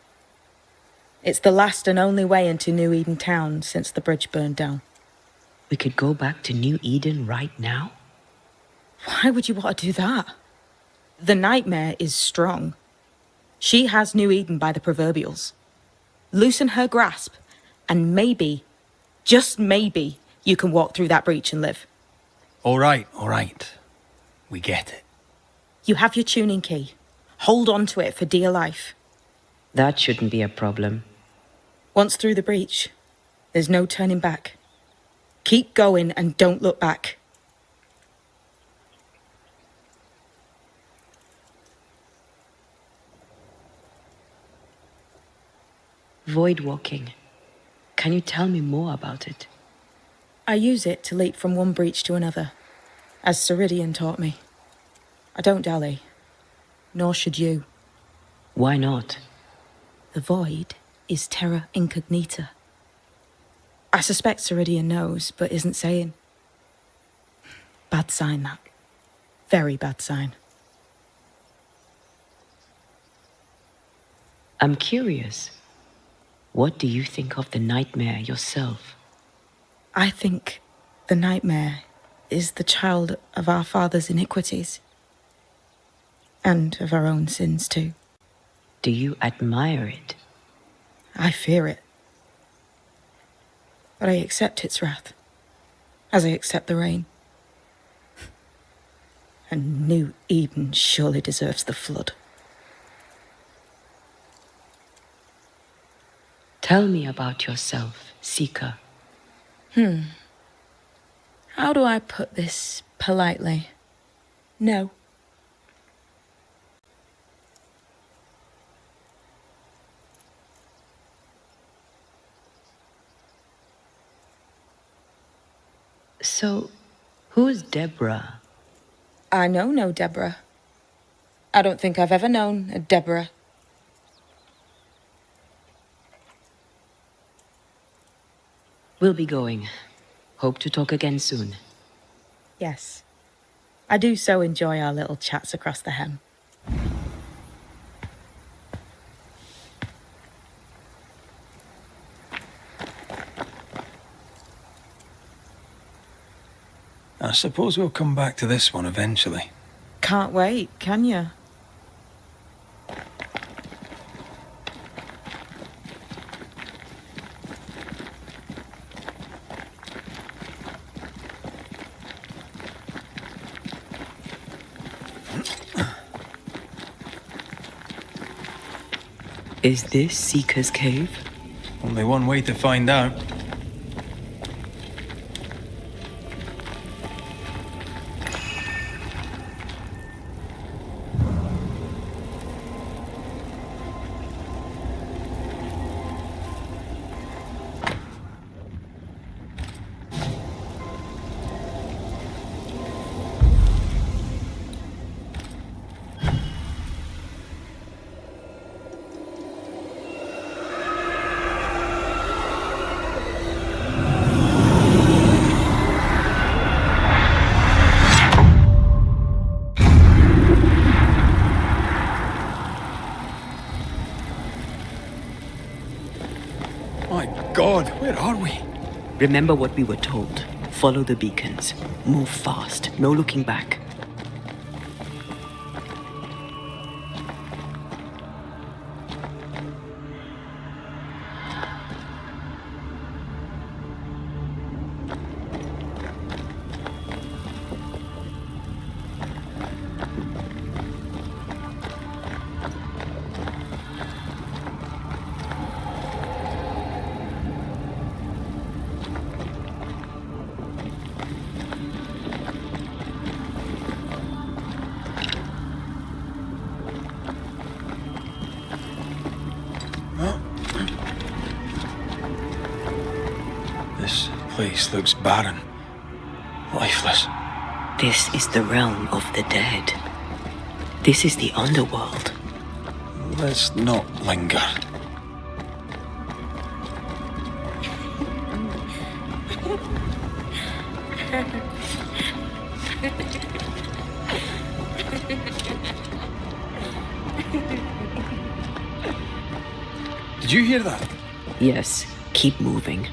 It's the last and only way into New Eden town since the bridge burned down. We could go back to New Eden right now? Why would you want to do that? The nightmare is strong. She has New Eden by the proverbials. Loosen her grasp, and maybe, just maybe, you can walk through that breach and live. All right. We get it. You have your tuning key. Hold on to it for dear life. That shouldn't be a problem. Once through the breach, there's no turning back. Keep going and don't look back. Void walking. Can you tell me more about it? I use it to leap from one breach to another, as Ceridian taught me. I don't dally, nor should you. Why not? The void is terra incognita. I suspect Ceridian knows, but isn't saying. Bad sign, that. Very bad sign. I'm curious. What do you think of the nightmare yourself? I think the nightmare is the child of our father's iniquities. And of our own sins, too. Do you admire it? I fear it. But I accept its wrath, as I accept the rain. And New Eden surely deserves the flood. Tell me about yourself, Seeker. How do I put this politely? No. So, who's Deborah? I know no Deborah. I don't think I've ever known a Deborah. We'll be going. Hope to talk again soon. Yes. I do so enjoy our little chats across the hem. I suppose we'll come back to this one eventually. Can't wait, can you? Is this Seeker's Cave? Only one way to find out. My God, where are we? Remember what we were told. Follow the beacons. Move fast. No looking back. This place looks barren. Lifeless. This is the realm of the dead. This is the underworld. Let's not linger. Did you hear that? Yes, keep moving.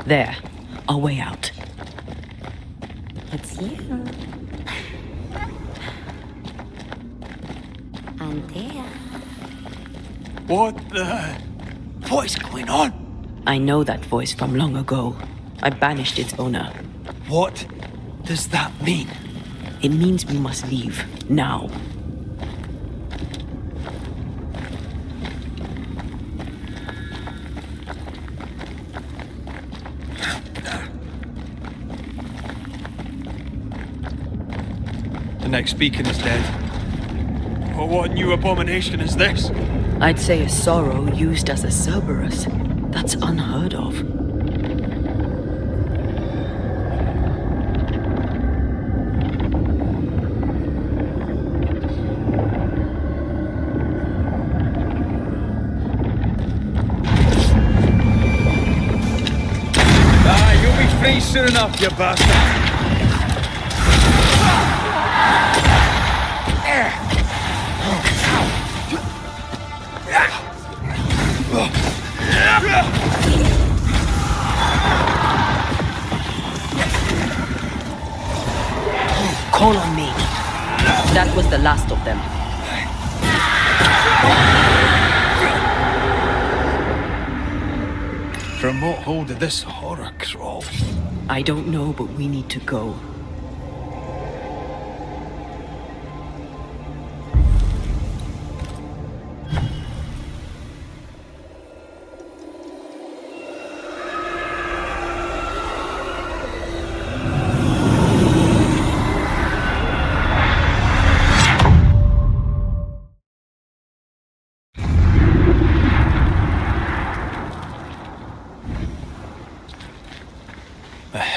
There, our way out. It's you. And there. What is going on? I know that voice from long ago. I banished its owner. What does that mean? It means we must leave, now. The next beacon is dead. Oh, what new abomination is this? I'd say a sorrow used as a Cerberus. That's unheard of. You'll be free soon enough, you bastard. Call on me. That was the last of them. From what hole did this horror crawl? I don't know, but we need to go.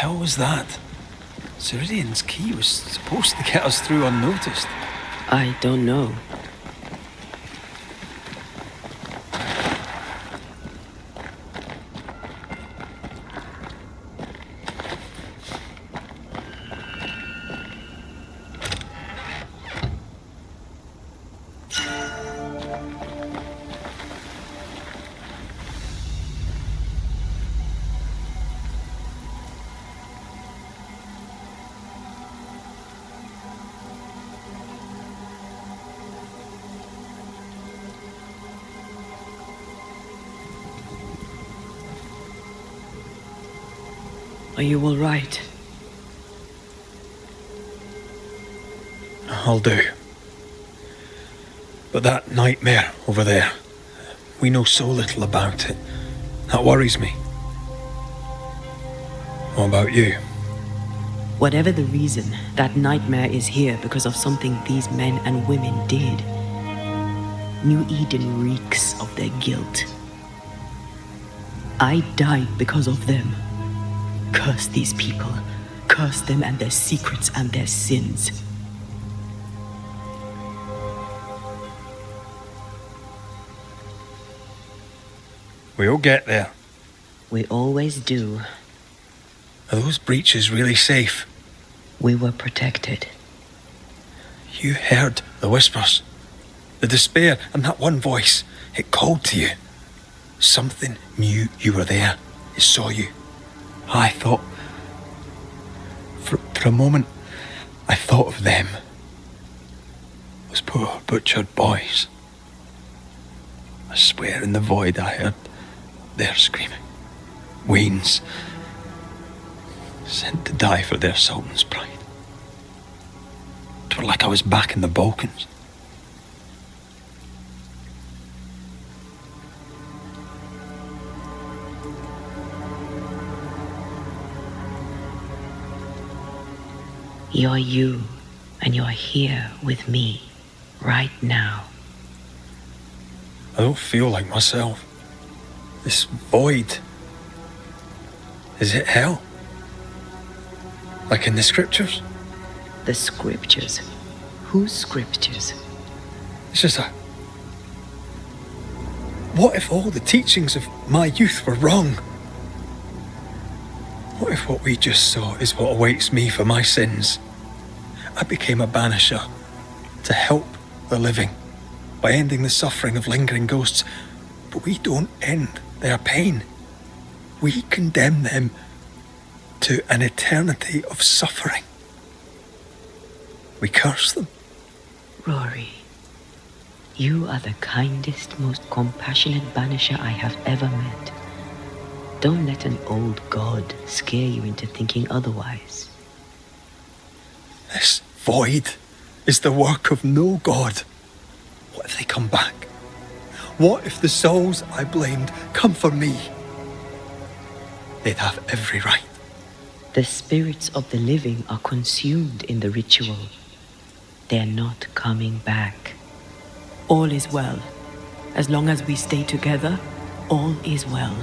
hell was that? Ceridian's key was supposed to get us through unnoticed. I don't know. Are you all right? I'll do. But that nightmare over there, we know so little about it. That worries me. What about you? Whatever the reason, that nightmare is here because of something these men and women did. New Eden reeks of their guilt. I died because of them. Curse these people. Curse them and their secrets and their sins. We'll get there. We always do. Are those breaches really safe? We were protected. You heard the whispers, the despair, and that one voice. It called to you. Something knew you were there. It saw you. I thought... For a moment, I thought of them. Those poor butchered boys. I swear in the void I heard their screaming. Wains. Sent to die for their sultan's pride. It was like I was back in the Balkans. You're you, and you're here with me, right now. I don't feel like myself. This void. Is it hell? Like in the scriptures? The scriptures? Whose scriptures? It's just a... What if all the teachings of my youth were wrong? What if what we just saw is what awaits me for my sins? I became a banisher to help the living by ending the suffering of lingering ghosts, but we don't end their pain. We condemn them to an eternity of suffering. We curse them. Rory, you are the kindest, most compassionate banisher I have ever met. Don't let an old god scare you into thinking otherwise. This void is the work of no god. What if they come back? What if the souls I blamed come for me? They'd have every right. The spirits of the living are consumed in the ritual. They're not coming back. All is well. As long as we stay together, all is well.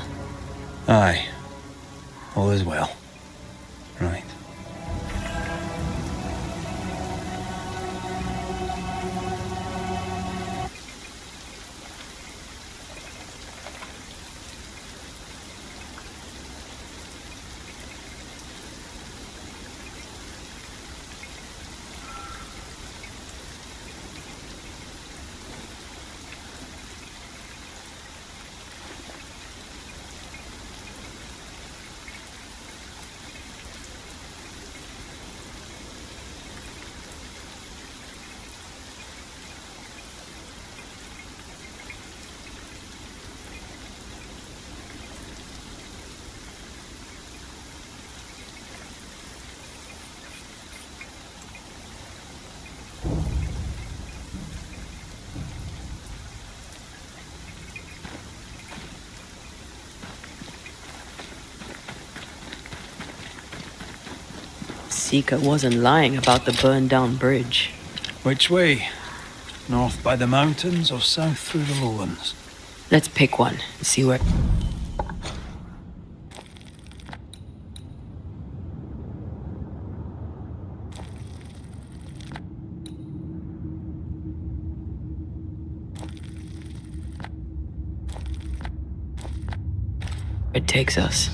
Aye. All is well. Right. Seeker wasn't lying about the burned-down bridge. Which way? North by the mountains or south through the lowlands? Let's pick one and see where... it takes us.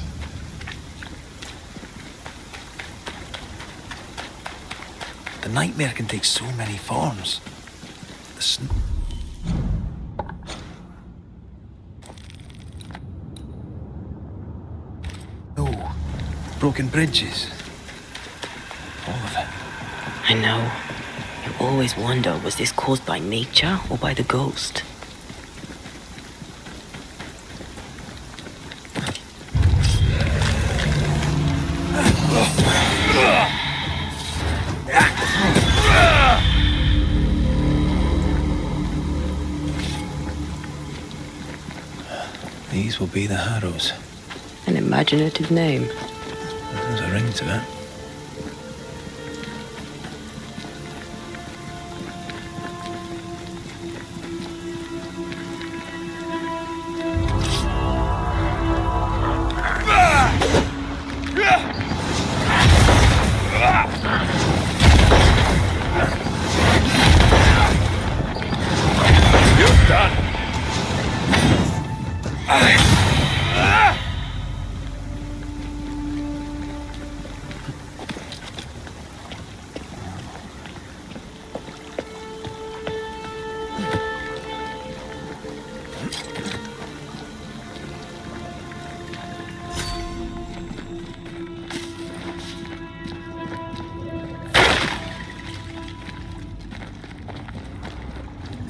The nightmare can take so many forms. No. Broken bridges. All of it. I know. You always wonder, was this caused by nature or by the ghost? These will be the Harrows. An imaginative name. There's a ring to it. You're done.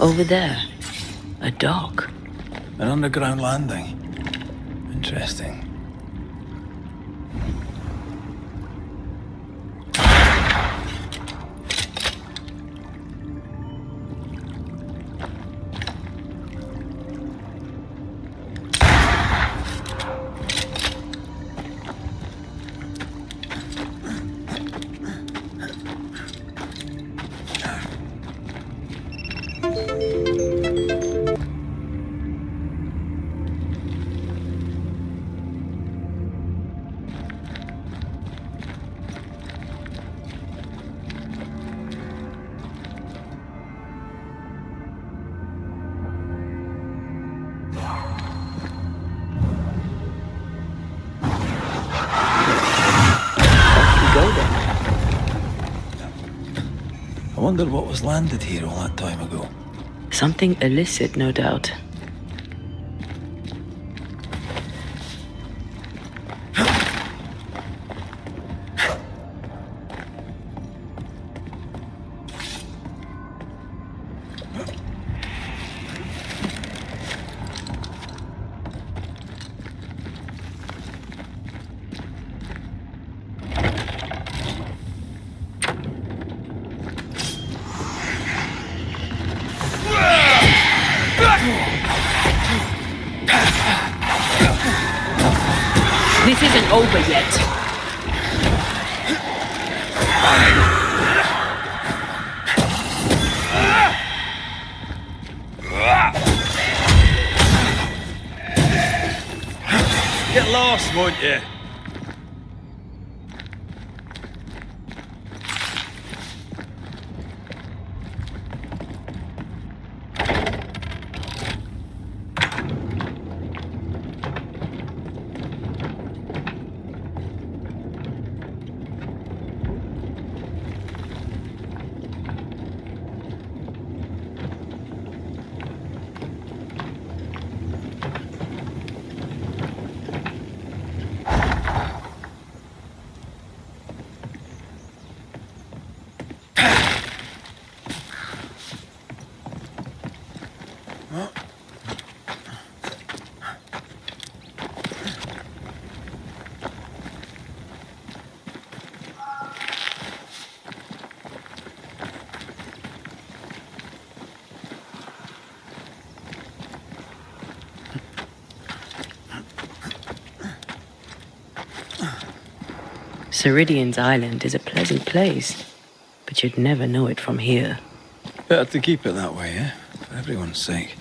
Over there, a dock. An underground landing. Interesting. I wonder what was landed here all that time ago. Something illicit, no doubt. This isn't over yet. Get lost, won't you? Ceridian's island is a pleasant place, but you'd never know it from here. Better to keep it that way, eh? For everyone's sake.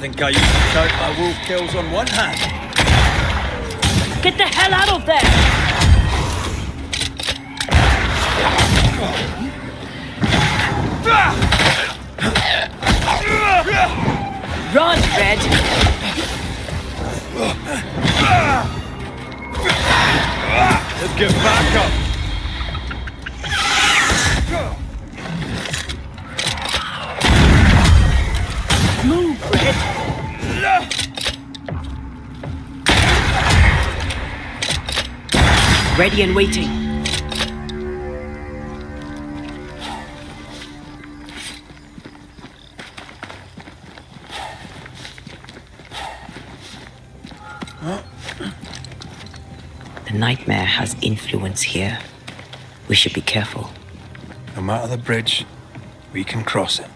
think I used to count my wolf kills on one hand. Get the hell out of there! Run, Red! Let's get back up. Move, Red! Ready and waiting. The nightmare has influence here. We should be careful. No matter the bridge, we can cross it.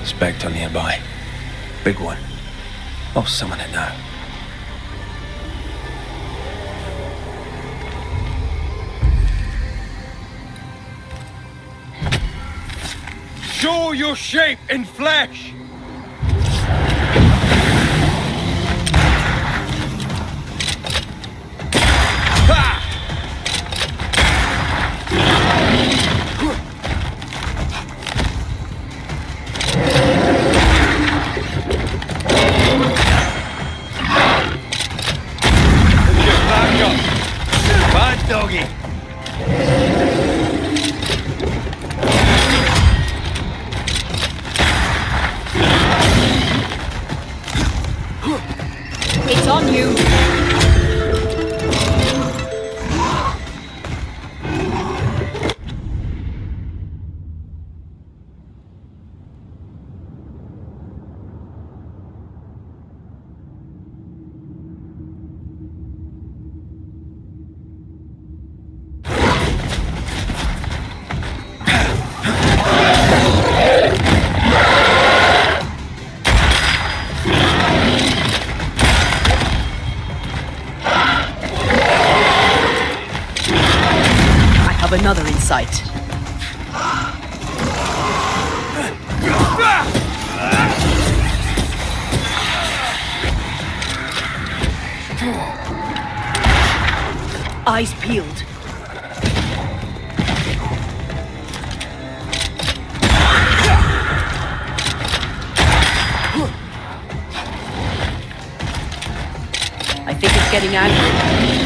Spectre nearby. Big one. I'll summon it now. Show your shape in flesh! Doggy! It's on you! Another in sight. Eyes peeled. I think it's getting angry.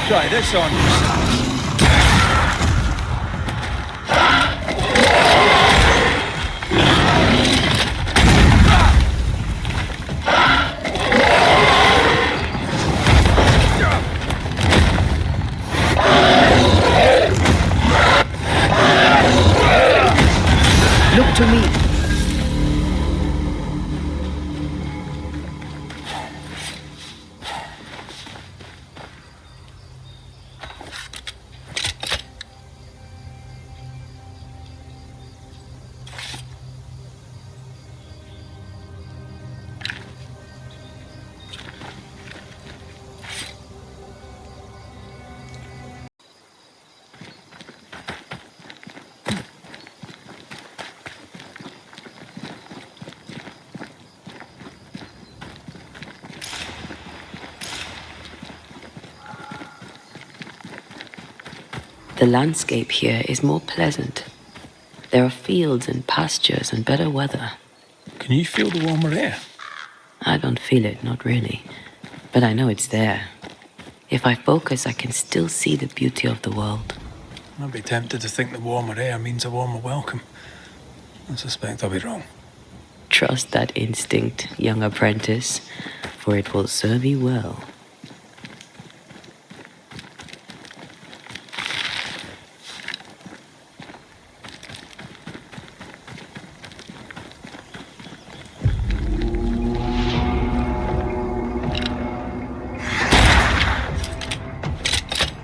Try this on. Look to me. The landscape here is more pleasant. There are fields and pastures and better weather. Can you feel the warmer air? I don't feel it, not really. But I know it's there. If I focus, I can still see the beauty of the world. I'd be tempted to think the warmer air means a warmer welcome. I suspect I'll be wrong. Trust that instinct, young apprentice, for it will serve you well.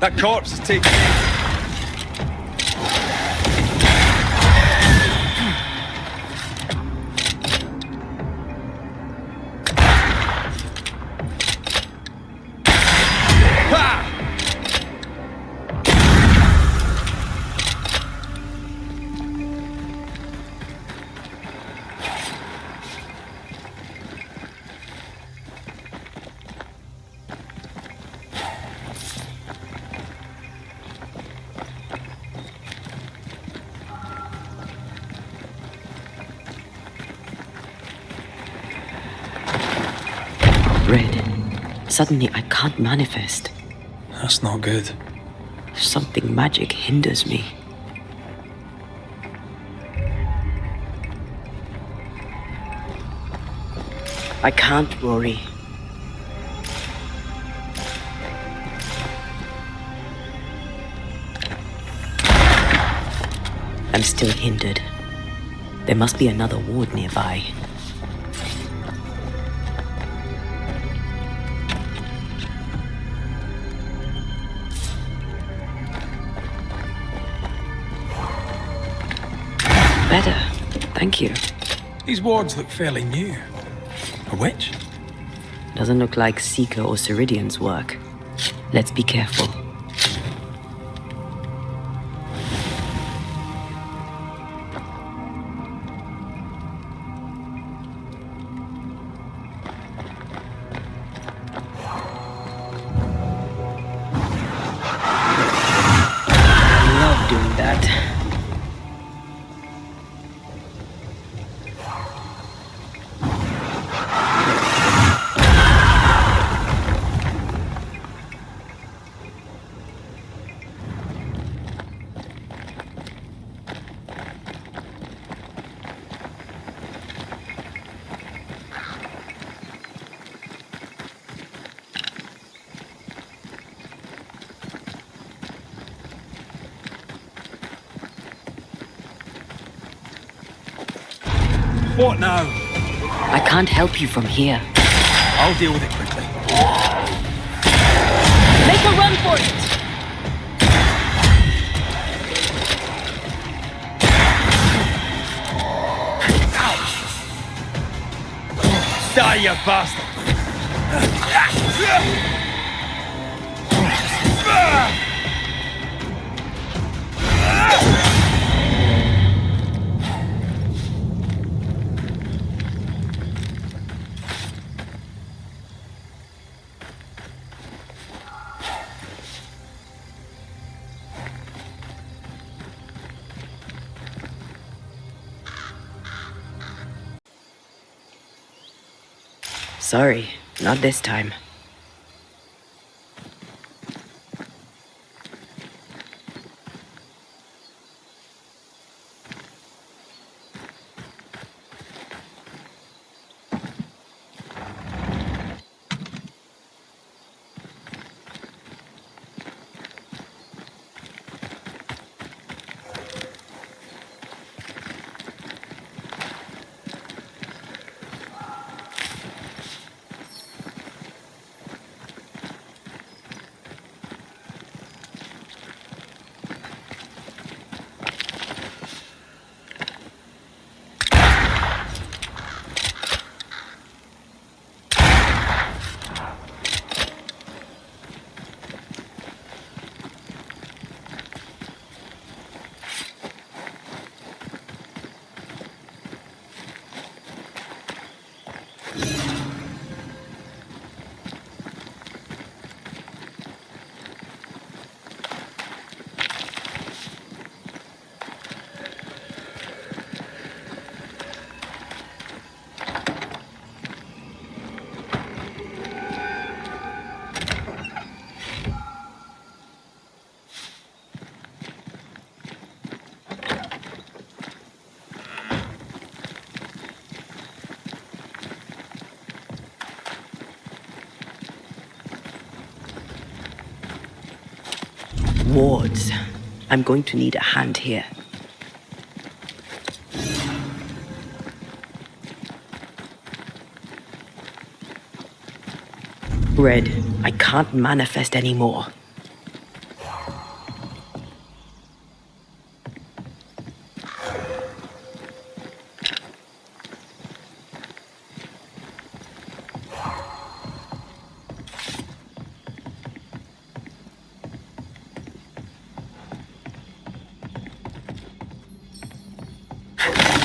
That corpse is taking aim. Red. Suddenly I can't manifest. That's not good. Something magic hinders me. I can't, Rory. I'm still hindered. There must be another ward nearby. Better. Thank you. These wards look fairly new. A witch? Doesn't look like Seeker or Ceridian's work. Let's be careful. I love doing that. What now? I can't help you from here. I'll deal with it quickly. Make a run for it! Die, you bastard! Sorry, not this time. wards. I'm going to need a hand here. Red, I can't manifest anymore.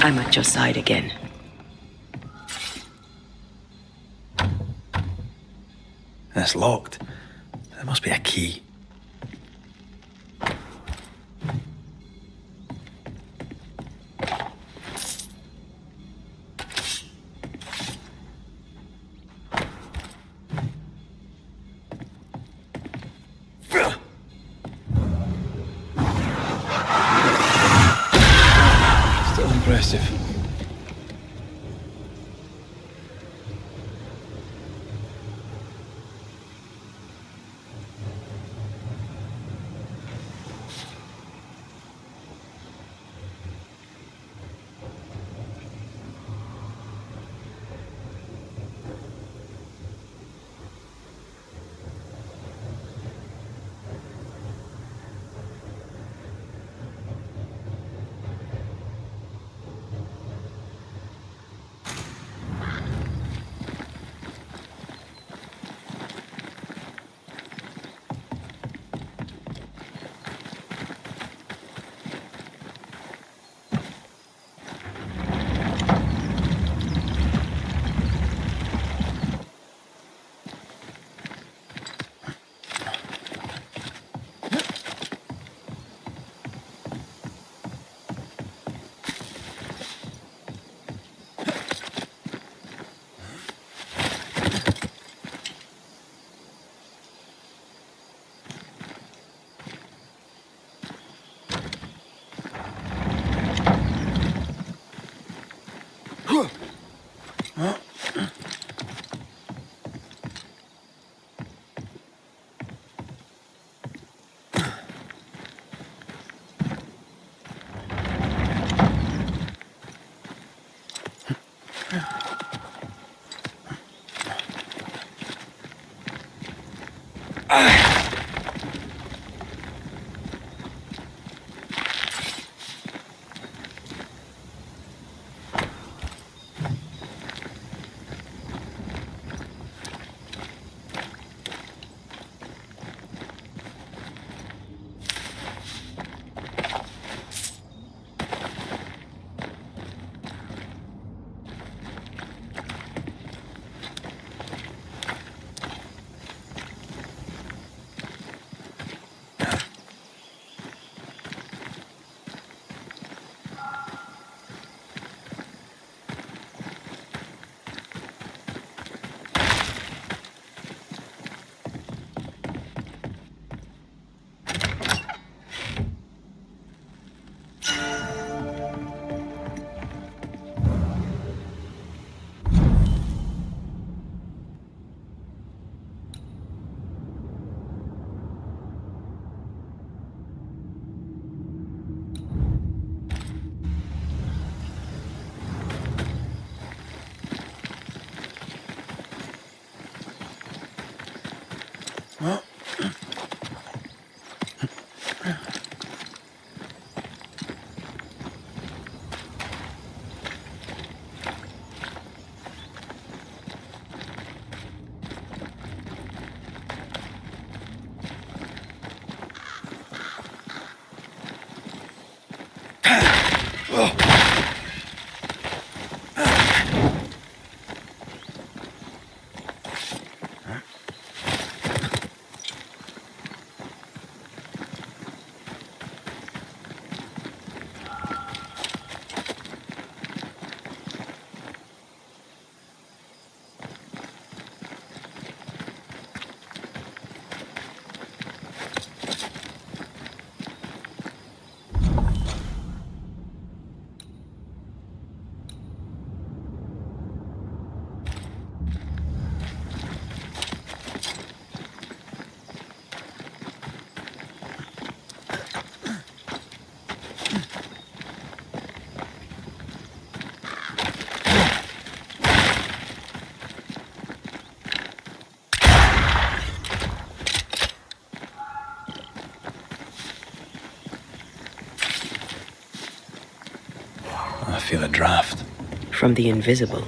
I'm at your side again. It's locked. There must be a key. Still impressive. feel a draft. From the invisible.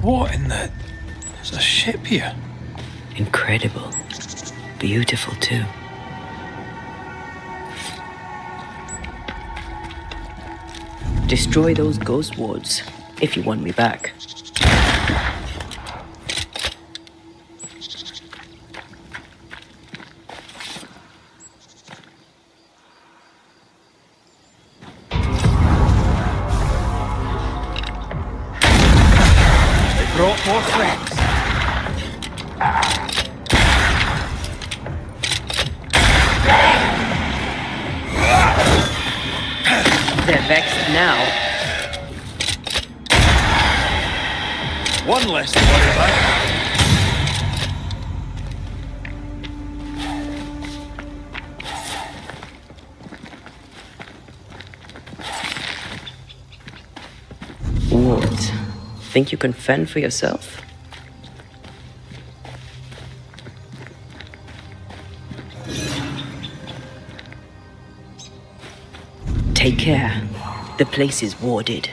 What in the... There's a ship here. Incredible. Beautiful, too. Destroy those ghost wards, if you want me back. more friends. They're vexed now. One less to worry about. What? Think you can fend for yourself? Take care. The place is warded.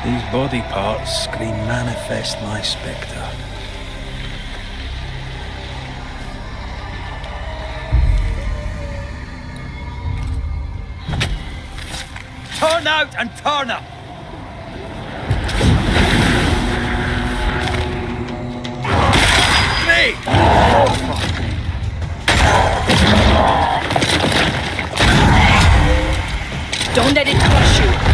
These body parts scream manifest my spectre. Turn out and turn up! Me! Don't let it crush you.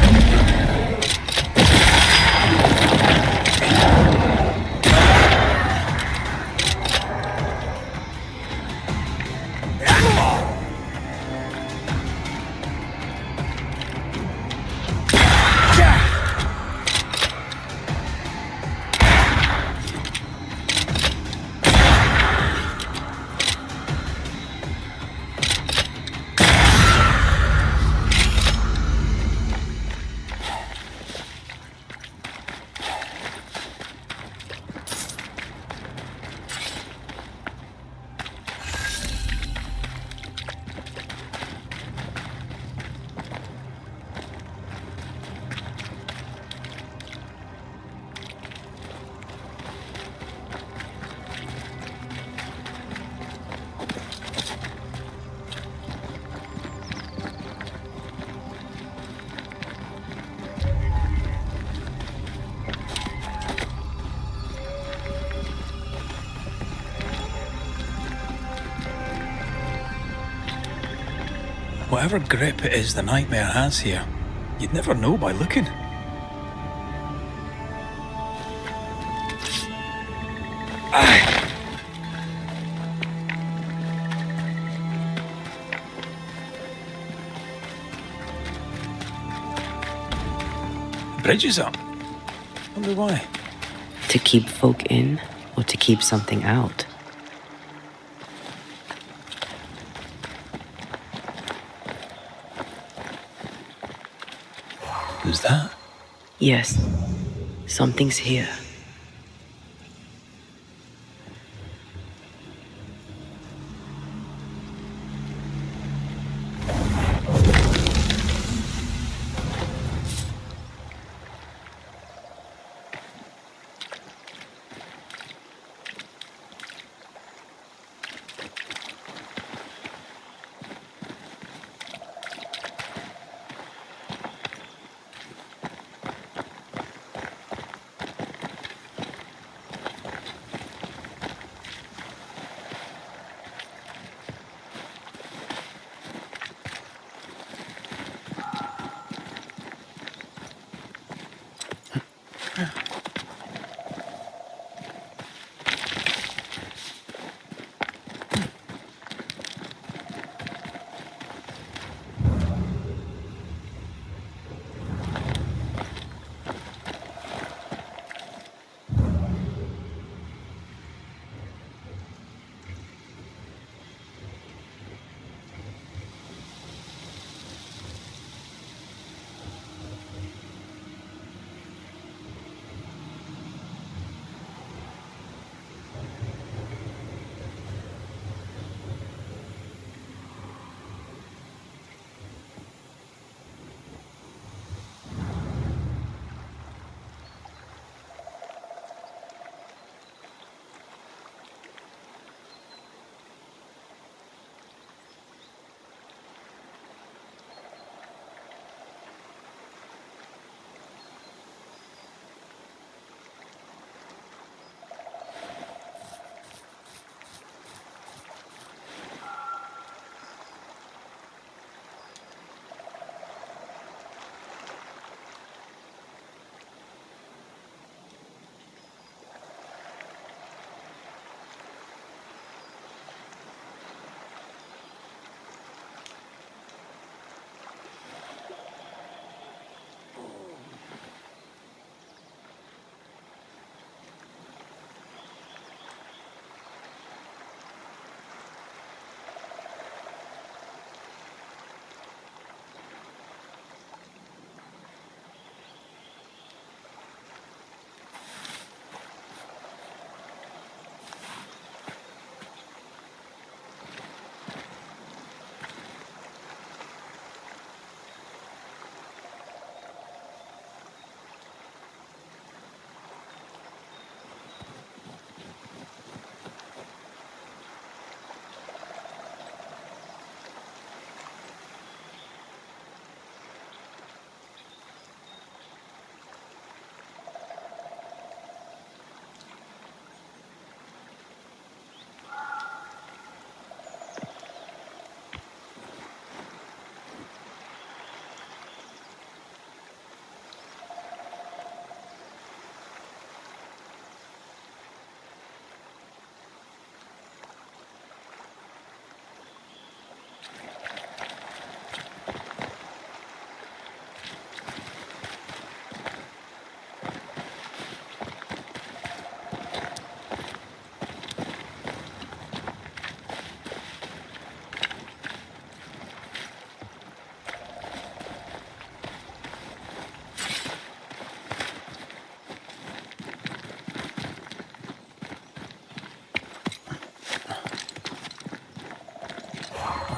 Whatever grip it is the nightmare has here, you'd never know by looking. Aye. Bridge is up. Wonder why. To keep folk in, or to keep something out? Who's that? Yes, something's here.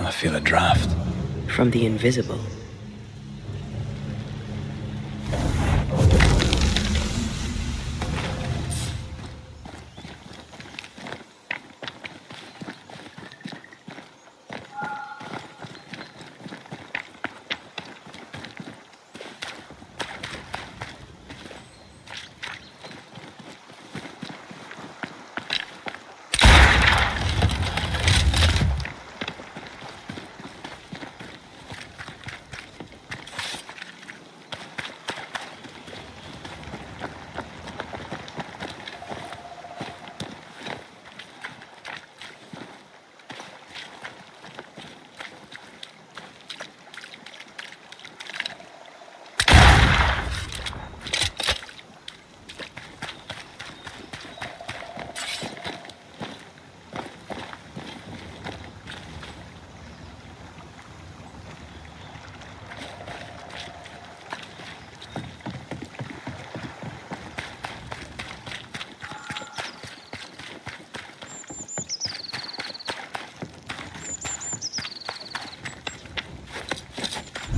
I feel a draft. From the invisible.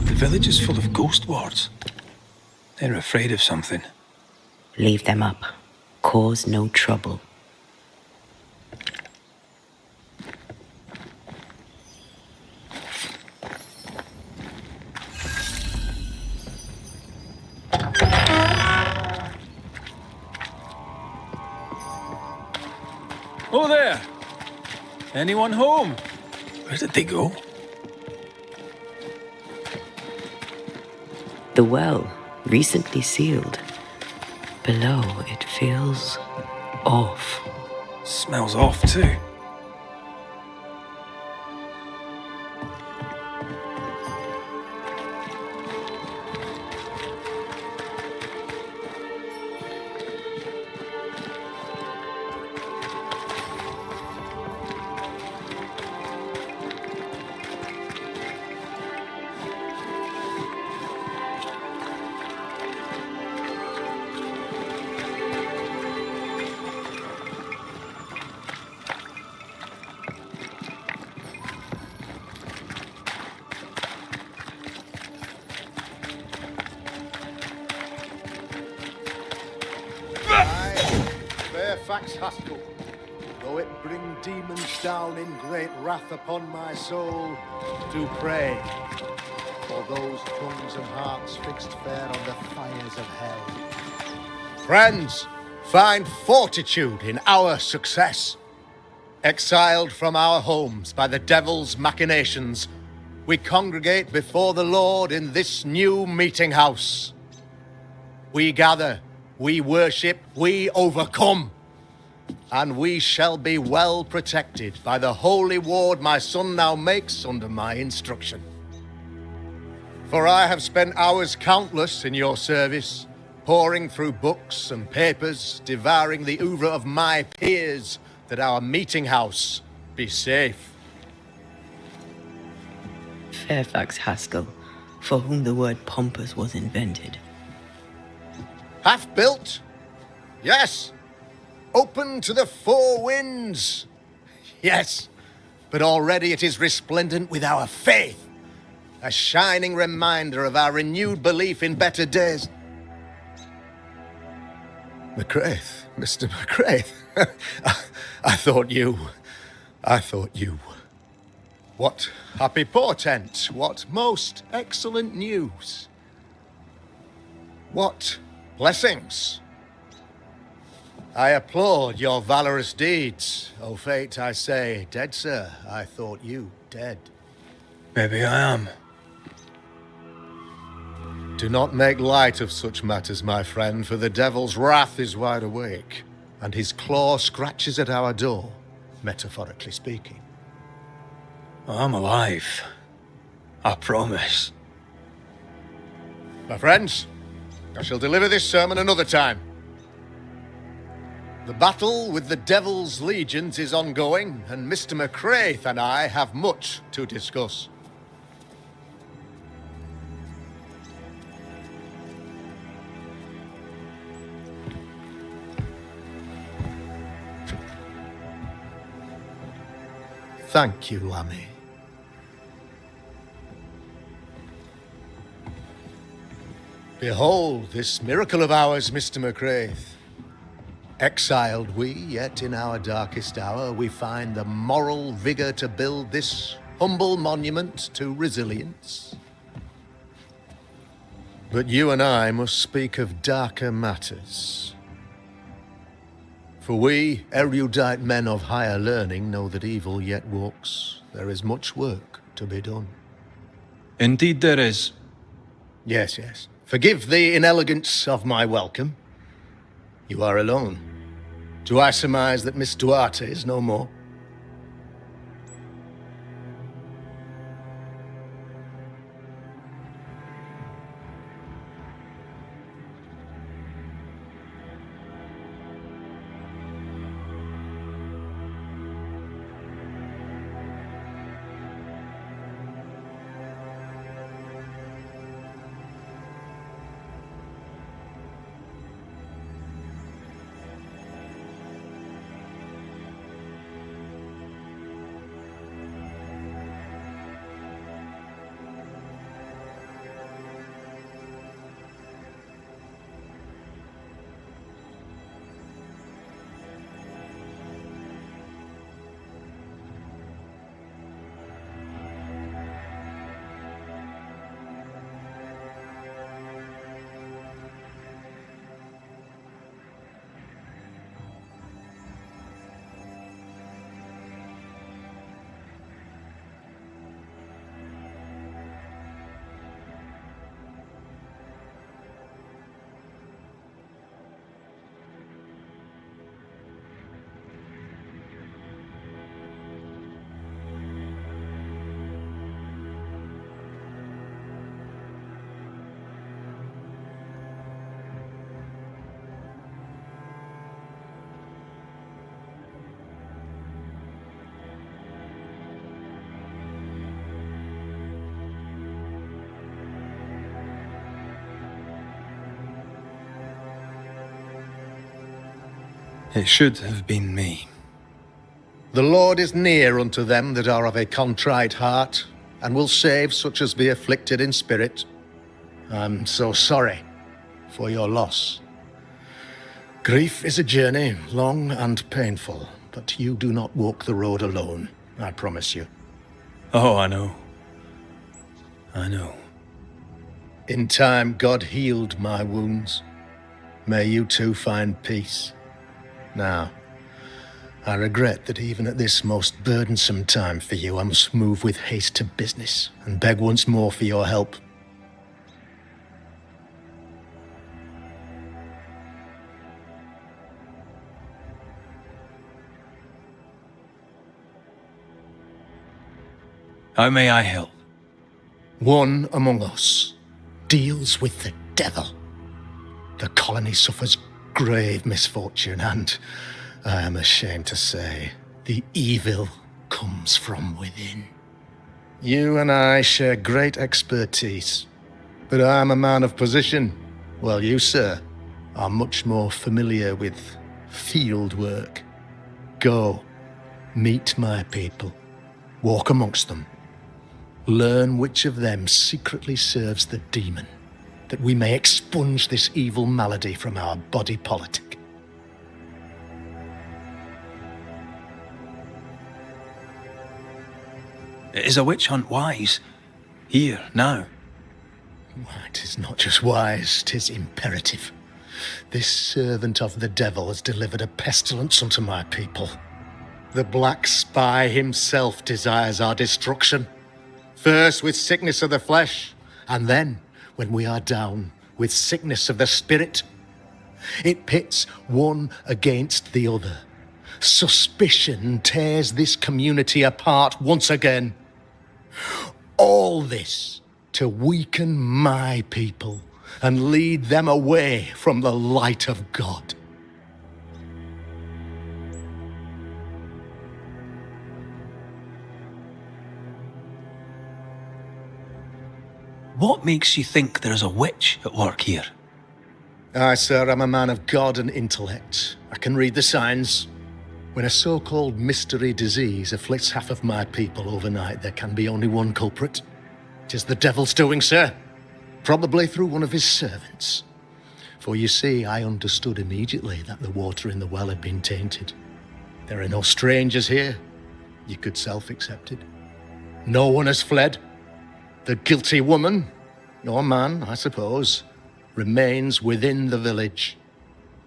The village is full of ghost wards. They're afraid of something. Leave them up. Cause no trouble. Oh there! Anyone home? Where did they go? The well, recently sealed. Below, it feels off. Smells off too. Fairfax Haskell, though it bring demons down in great wrath upon my soul, do pray for those tongues and hearts fixed fair on the fires of hell. Friends, find fortitude in our success. Exiled from our homes by the devil's machinations, we congregate before the Lord in this new meeting house. We gather, we worship, we overcome. And we shall be well protected by the holy ward my son now makes under my instruction. For I have spent hours countless in your service, poring through books and papers, devouring the oeuvre of my peers, that our meeting house be safe. Fairfax Haskell, for whom the word pompous was invented. Half-built? Yes. Open to the four winds? Yes. But already it is resplendent with our faith. A shining reminder of our renewed belief in better days. McCraith, Mr. McCraith. I thought you. What happy portent, what most excellent news. What blessings. I applaud your valorous deeds. O fate, I say, dead sir, I thought you dead. Maybe I am. Do not make light of such matters, my friend, for the devil's wrath is wide awake, and his claw scratches at our door, metaphorically speaking. I'm alive. I promise. My friends, I shall deliver this sermon another time. The battle with the devil's legions is ongoing, and Mr. McCraith and I have much to discuss. Thank you, Lammy. Behold this miracle of ours, Mr. McCraith. Exiled we, yet in our darkest hour, we find the moral vigour to build this humble monument to resilience. But you and I must speak of darker matters. For we, erudite men of higher learning, know that evil yet walks. There is much work to be done. Indeed there is. Yes, yes. Forgive the inelegance of my welcome. You are alone. Do I surmise that Miss Duarte is no more? It should have been me. The Lord is near unto them that are of a contrite heart, and will save such as be afflicted in spirit. I'm so sorry for your loss. Grief is a journey, long and painful, but you do not walk the road alone, I promise you. Oh, I know. I know. In time, God healed my wounds. May you too find peace. Now, I regret that even at this most burdensome time for you, I must move with haste to business and beg once more for your help. How may I help? One among us deals with the devil. The colony suffers grave misfortune, and I am ashamed to say, the evil comes from within. You and I share great expertise, but I am a man of position, while you, sir, are much more familiar with field work. Go, meet my people, walk amongst them, learn which of them secretly serves the demon, that we may expunge this evil malady from our body politic. Is a witch hunt wise? Here, now? It is not just wise, 'tis imperative. This servant of the devil has delivered a pestilence unto my people. The black spy himself desires our destruction. First with sickness of the flesh, and then, when we are down, with sickness of the spirit. It pits one against the other. Suspicion tears this community apart once again. All this to weaken my people and lead them away from the light of God. What makes you think there is a witch at work here? I, sir, am a man of God and intellect. I can read the signs. When a so-called mystery disease afflicts half of my people overnight, there can be only one culprit. 'Tis the devil's doing, sir. Probably through one of his servants. For you see, I understood immediately that the water in the well had been tainted. There are no strangers here. You could self-accept it. No one has fled. The guilty woman, or man, I suppose, remains within the village.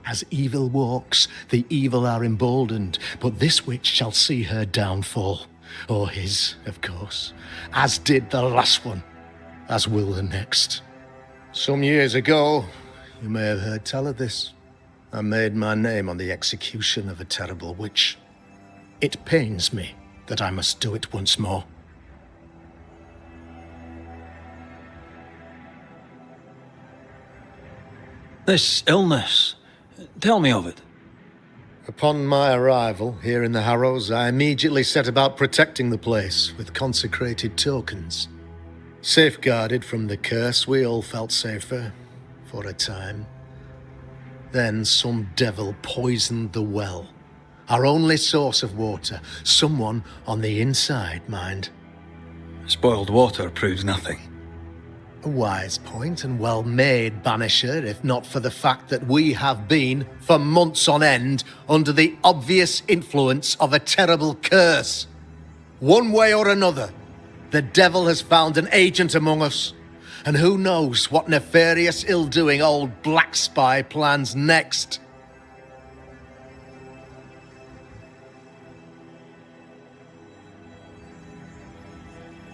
As evil walks, the evil are emboldened, but this witch shall see her downfall. Or his, of course. As did the last one. As will the next. Some years ago, you may have heard tell of this. I made my name on the execution of a terrible witch. It pains me that I must do it once more. This illness, tell me of it. Upon my arrival here in the Harrows, I immediately set about protecting the place with consecrated tokens. Safeguarded from the curse, we all felt safer, for a time. Then some devil poisoned the well, our only source of water. Someone on the inside, mind. Spoiled water proves nothing. A wise point and well made, Banisher, if not for the fact that we have been, for months on end, under the obvious influence of a terrible curse. One way or another, the devil has found an agent among us, and who knows what nefarious ill-doing old Black Spy plans next.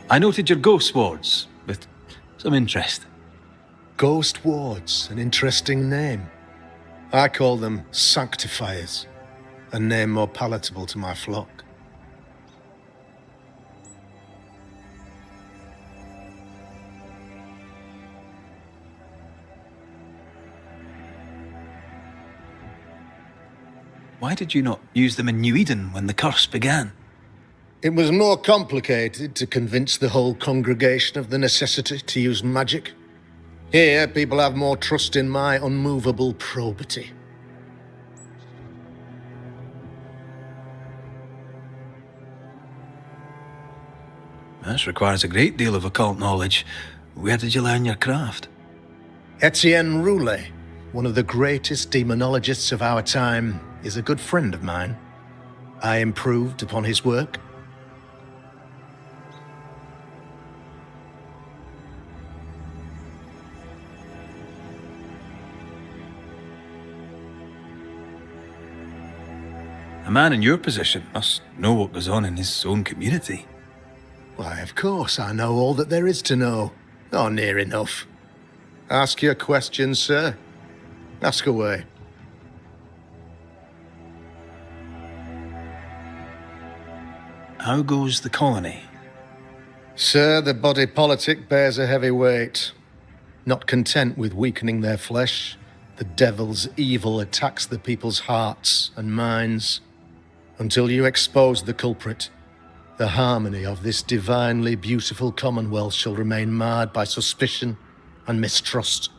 I noted your ghost wards with some interest. Ghost wards, an interesting name. I call them sanctifiers, a name more palatable to my flock. Why did you not use them in New Eden when the curse began? It was more complicated to convince the whole congregation of the necessity to use magic. Here, people have more trust in my unmovable probity. This requires a great deal of occult knowledge. Where did you learn your craft? Etienne Roulet, one of the greatest demonologists of our time, is a good friend of mine. I improved upon his work. A man in your position must know what goes on in his own community. Why, of course, I know all that there is to know. Or near enough. Ask your questions, sir. Ask away. How goes the colony? Sir, the body politic bears a heavy weight. Not content with weakening their flesh, the devil's evil attacks the people's hearts and minds. Until you expose the culprit, the harmony of this divinely beautiful commonwealth shall remain marred by suspicion and mistrust.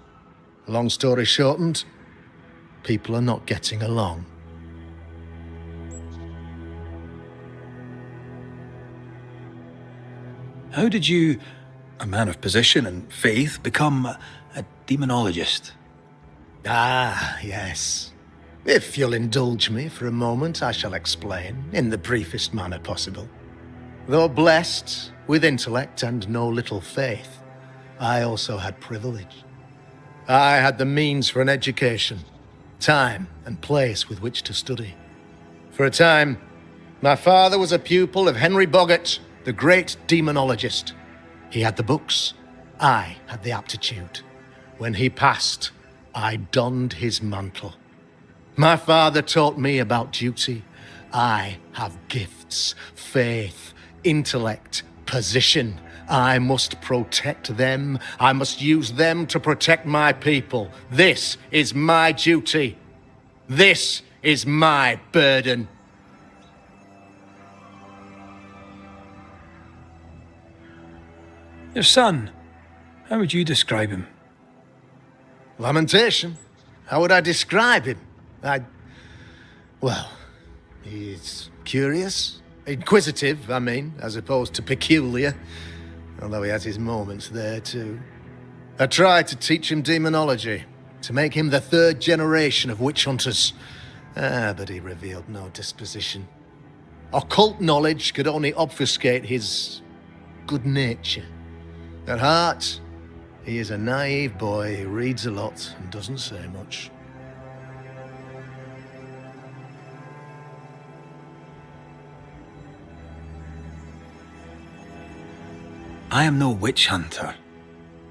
Long story shortened, people are not getting along. How did you, a man of position and faith, become a demonologist? Ah, yes. If you'll indulge me for a moment, I shall explain, in the briefest manner possible. Though blessed with intellect and no little faith, I also had privilege. I had the means for an education, time and place with which to study. For a time, my father was a pupil of Henry Boggart, the great demonologist. He had the books, I had the aptitude. When he passed, I donned his mantle. My father taught me about duty. I have gifts, faith, intellect, position. I must protect them. I must use them to protect my people. This is my duty. This is my burden. Your son, how would you describe him? Lamentation? How would I describe him? Well, he's curious. Inquisitive, I mean, as opposed to peculiar. Although he has his moments there, too. I tried to teach him demonology, to make him the third generation of witch hunters. But he revealed no disposition. Occult knowledge could only obfuscate his good nature. At heart, he is a naive boy who reads a lot and doesn't say much. I am no witch hunter.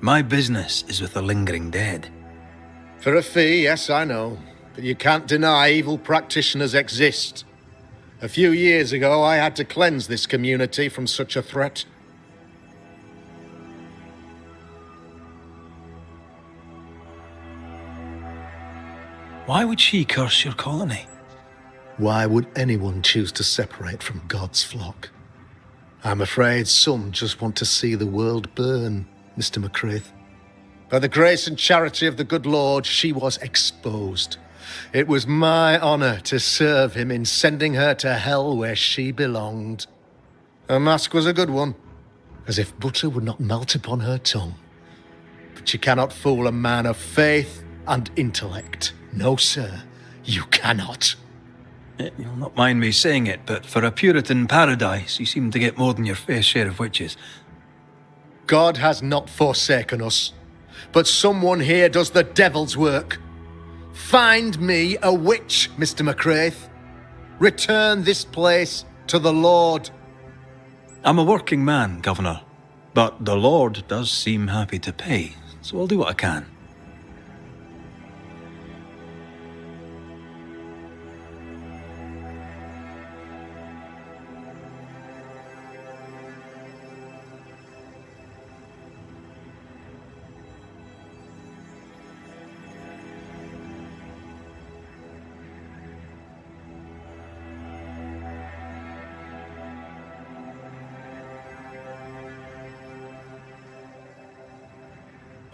My business is with the lingering dead. For a fee, yes, I know. But you can't deny evil practitioners exist. A few years ago, I had to cleanse this community from such a threat. Why would she curse your colony? Why would anyone choose to separate from God's flock? I'm afraid some just want to see the world burn, Mr. McCraith. By the grace and charity of the good Lord, she was exposed. It was my honor to serve him in sending her to hell where she belonged. Her mask was a good one, as if butter would not melt upon her tongue. But you cannot fool a man of faith and intellect. No, sir, you cannot. You'll not mind me saying it, but for a Puritan paradise, you seem to get more than your fair share of witches. God has not forsaken us, but someone here does the devil's work. Find me a witch, Mr. McCraith. Return this place to the Lord. I'm a working man, Governor, but the Lord does seem happy to pay, so I'll do what I can.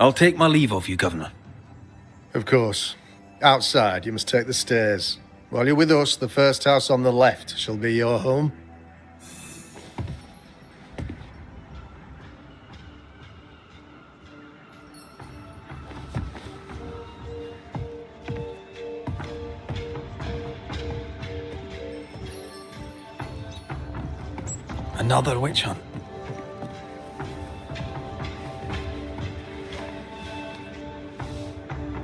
I'll take my leave of you, Governor. Of course. Outside, you must take the stairs. While you're with us, the first house on the left shall be your home. Another witch hunt.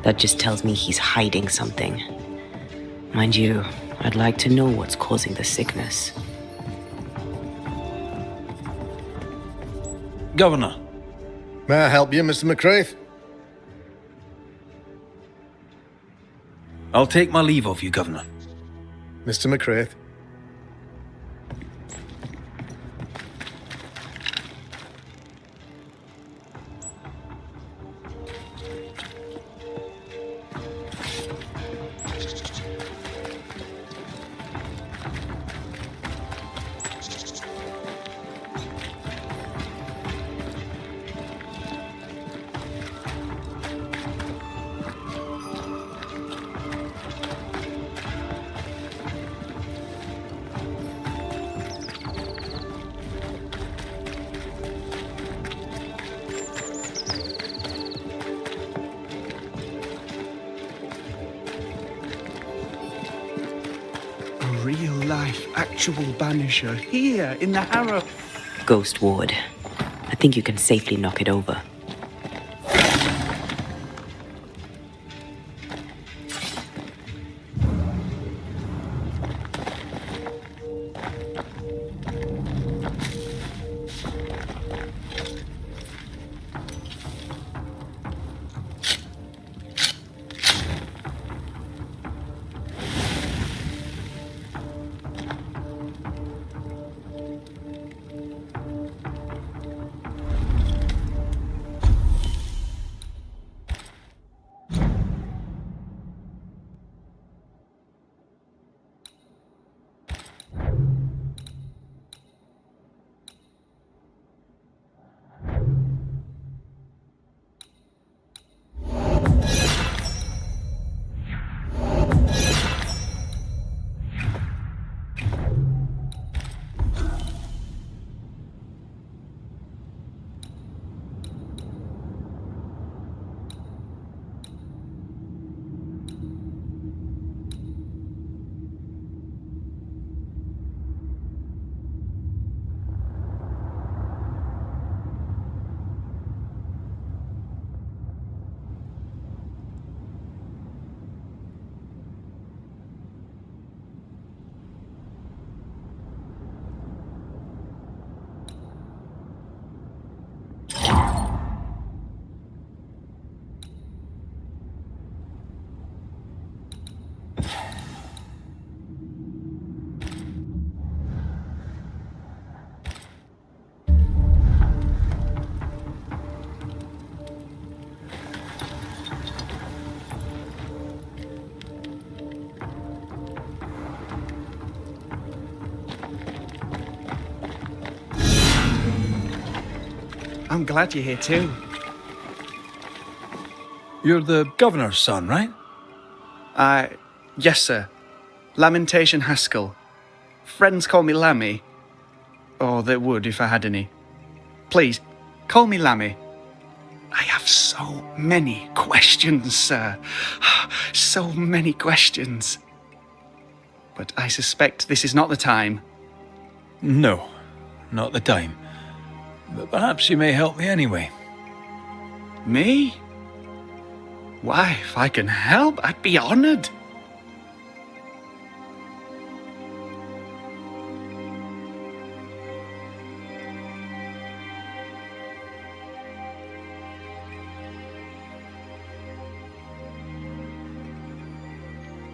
That just tells me he's hiding something. Mind you, I'd like to know what's causing the sickness. Governor. May I help you, Mr. McCraith? I'll take my leave of you, Governor. Mr. McCraith. Real-life, actual Banisher here in the Harrow. Ghost Ward. I think you can safely knock it over. I'm glad you're here too. You're the governor's son, right? Yes, sir. Lamentation Haskell. Friends call me Lammy. Or they would if I had any. Please, call me Lammy. I have so many questions, sir. So many questions. But I suspect this is not the time. No, not the time. But perhaps you may help me anyway. Me? Why, if I can help, I'd be honoured.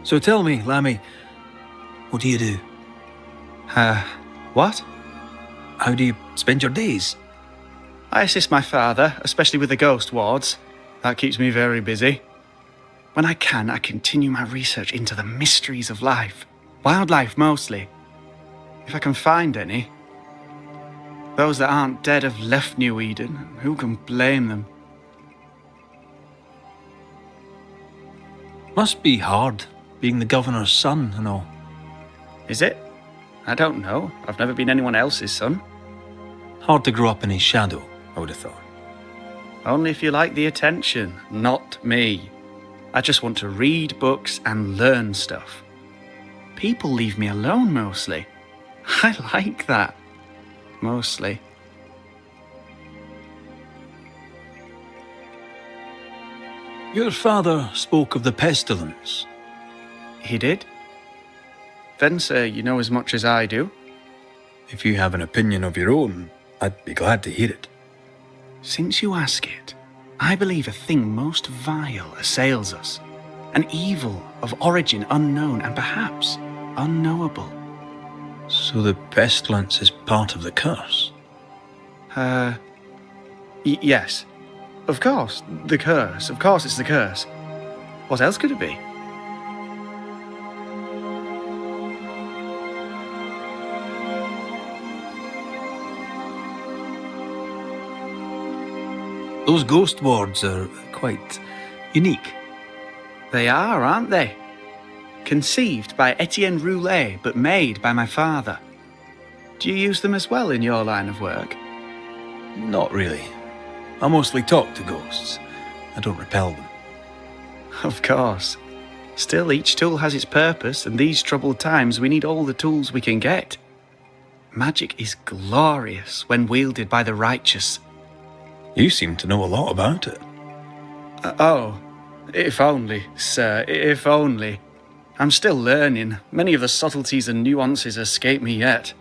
So tell me, Lammy, what do you do? What? How do you spend your days? I assist my father, especially with the ghost wards. That keeps me very busy. When I can, I continue my research into the mysteries of life. Wildlife, mostly. If I can find any. Those that aren't dead have left New Eden. Who can blame them? Must be hard, being the governor's son and all. Is it? I don't know. I've never been anyone else's son. Hard to grow up in his shadow, I would have thought. Only if you like the attention, not me. I just want to read books and learn stuff. People leave me alone mostly. I like that. Mostly. Your father spoke of the pestilence. He did? Then, sir, you know as much as I do. If you have an opinion of your own, I'd be glad to hear it. Since you ask it, I believe a thing most vile assails us. An evil of origin unknown and perhaps unknowable. So the pestilence is part of the curse? Yes. Of course, the curse. Of course it's the curse. What else could it be? Those ghost wards are quite unique. They are, aren't they? Conceived by Etienne Roulet, but made by my father. Do you use them as well in your line of work? Not really. I mostly talk to ghosts. I don't repel them. Of course. Still, each tool has its purpose, and these troubled times we need all the tools we can get. Magic is glorious when wielded by the righteous. You seem to know a lot about it. Oh, if only, sir, if only. I'm still learning. Many of the subtleties and nuances escape me yet.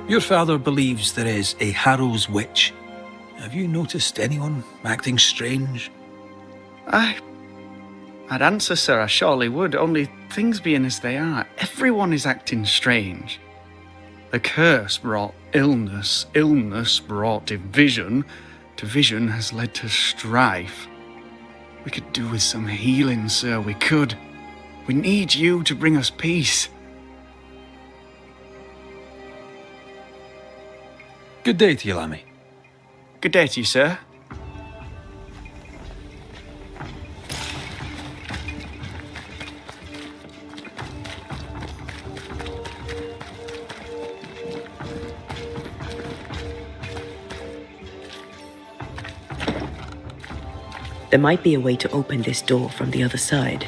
Your father believes there is a Harrow's witch. Have you noticed anyone acting strange? I'd answer, sir, I surely would, only things being as they are, everyone is acting strange. The curse brought illness, illness brought division, division has led to strife. We could do with some healing, sir, we could. We need you to bring us peace. Good day to you, Lammy. Good day to you, sir. There might be a way to open this door from the other side.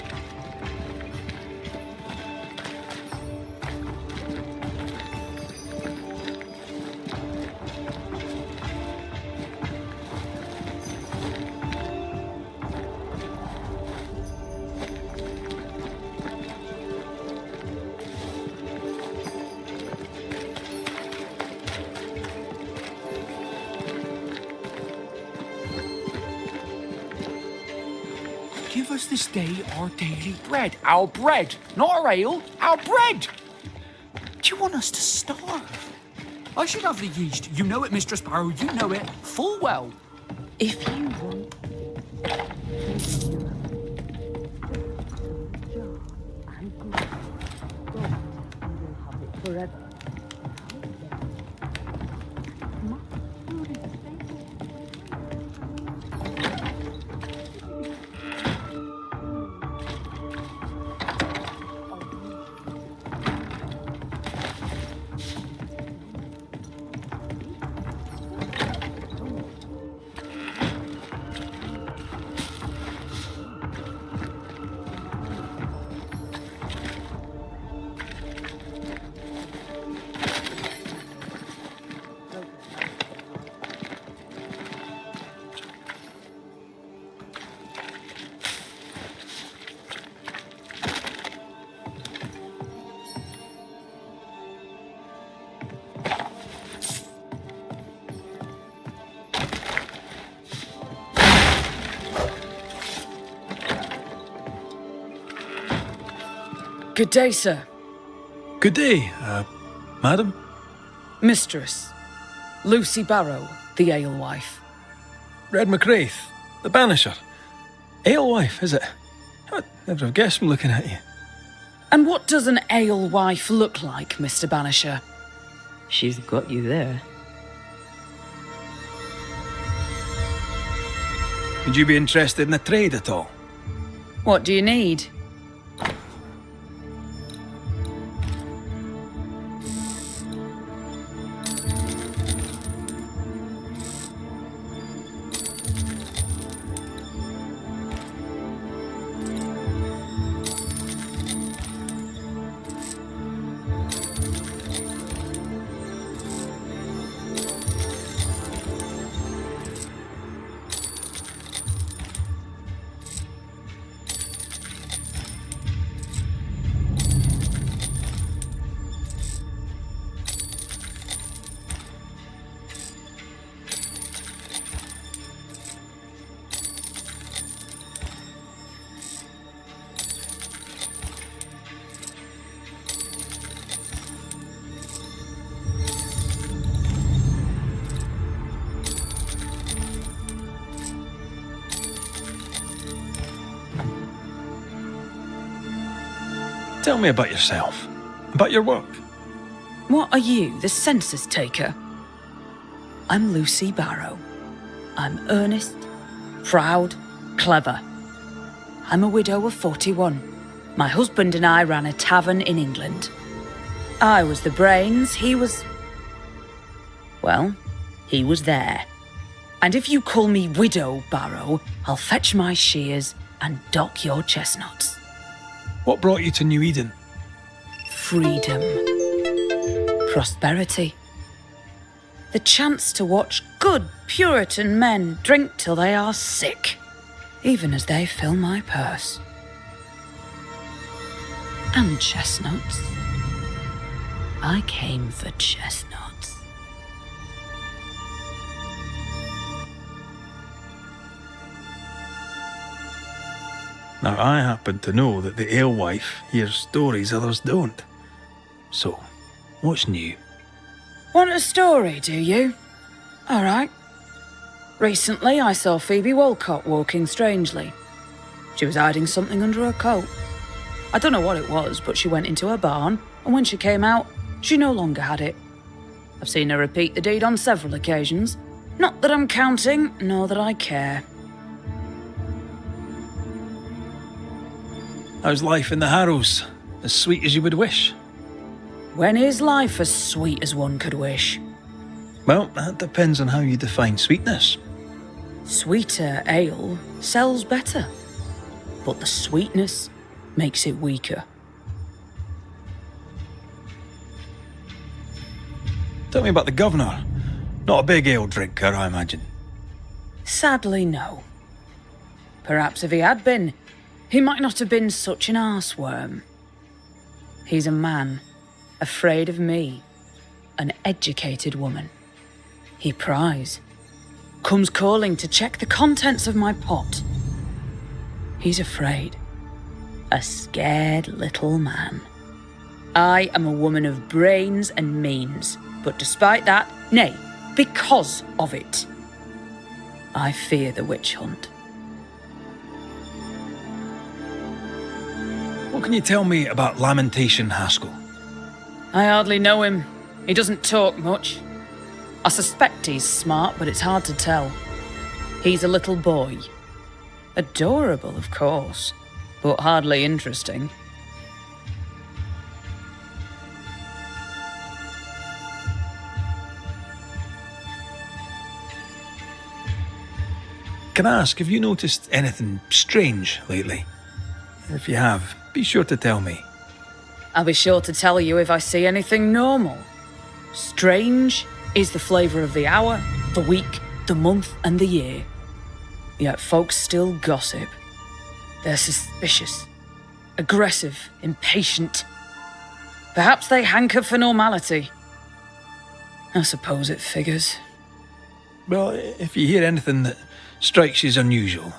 Give us this day our daily bread. Our bread, not our ale, our bread! Do you want us to starve? I should have the yeast. You know it, Mistress Barrow, you know it full well. If you want... forever. Good day, sir. Good day, madam. Mistress. Lucy Barrow, the alewife. Red McCraith, the Banisher. Alewife, is it? I'd never have guessed from looking at you. And what does an alewife look like, Mr. Banisher? She's got you there. Would you be interested in a trade at all? What do you need? Tell me about yourself, about your work. What are you, the census taker? I'm Lucy Barrow. I'm earnest, proud, clever. I'm a widow of 41. My husband and I ran a tavern in England. I was the brains, he was... well, he was there. And if you call me Widow Barrow, I'll fetch my shears and dock your chestnuts. What brought you to New Eden? Freedom. Prosperity. The chance to watch good Puritan men drink till they are sick, even as they fill my purse. And chestnuts. I came for chestnuts. Now, I happen to know that the alewife hears stories others don't. So, what's new? Want a story, do you? All right. Recently, I saw Phoebe Walcott walking strangely. She was hiding something under her coat. I don't know what it was, but she went into her barn, and when she came out, she no longer had it. I've seen her repeat the deed on several occasions. Not that I'm counting, nor that I care. How's life in the Harrows? As sweet as you would wish? When is life as sweet as one could wish? Well, that depends on how you define sweetness. Sweeter ale sells better, but the sweetness makes it weaker. Tell me about the governor. Not a big ale drinker, I imagine. Sadly, no. Perhaps if he had been, he might not have been such an arseworm. He's a man, afraid of me, an educated woman. He pries, comes calling to check the contents of my pot. He's afraid, a scared little man. I am a woman of brains and means, but despite that, nay, because of it, I fear the witch hunt. What can you tell me about Lamentation Haskell? I hardly know him. He doesn't talk much. I suspect he's smart, but it's hard to tell. He's a little boy. Adorable, of course, but hardly interesting. Can I ask, have you noticed anything strange lately? If you have, be sure to tell me. I'll be sure to tell you if I see anything normal. Strange is the flavour of the hour, the week, the month, and the year. Yet folks still gossip. They're suspicious, aggressive, impatient. Perhaps they hanker for normality. I suppose it figures. Well, if you hear anything that strikes you as unusual,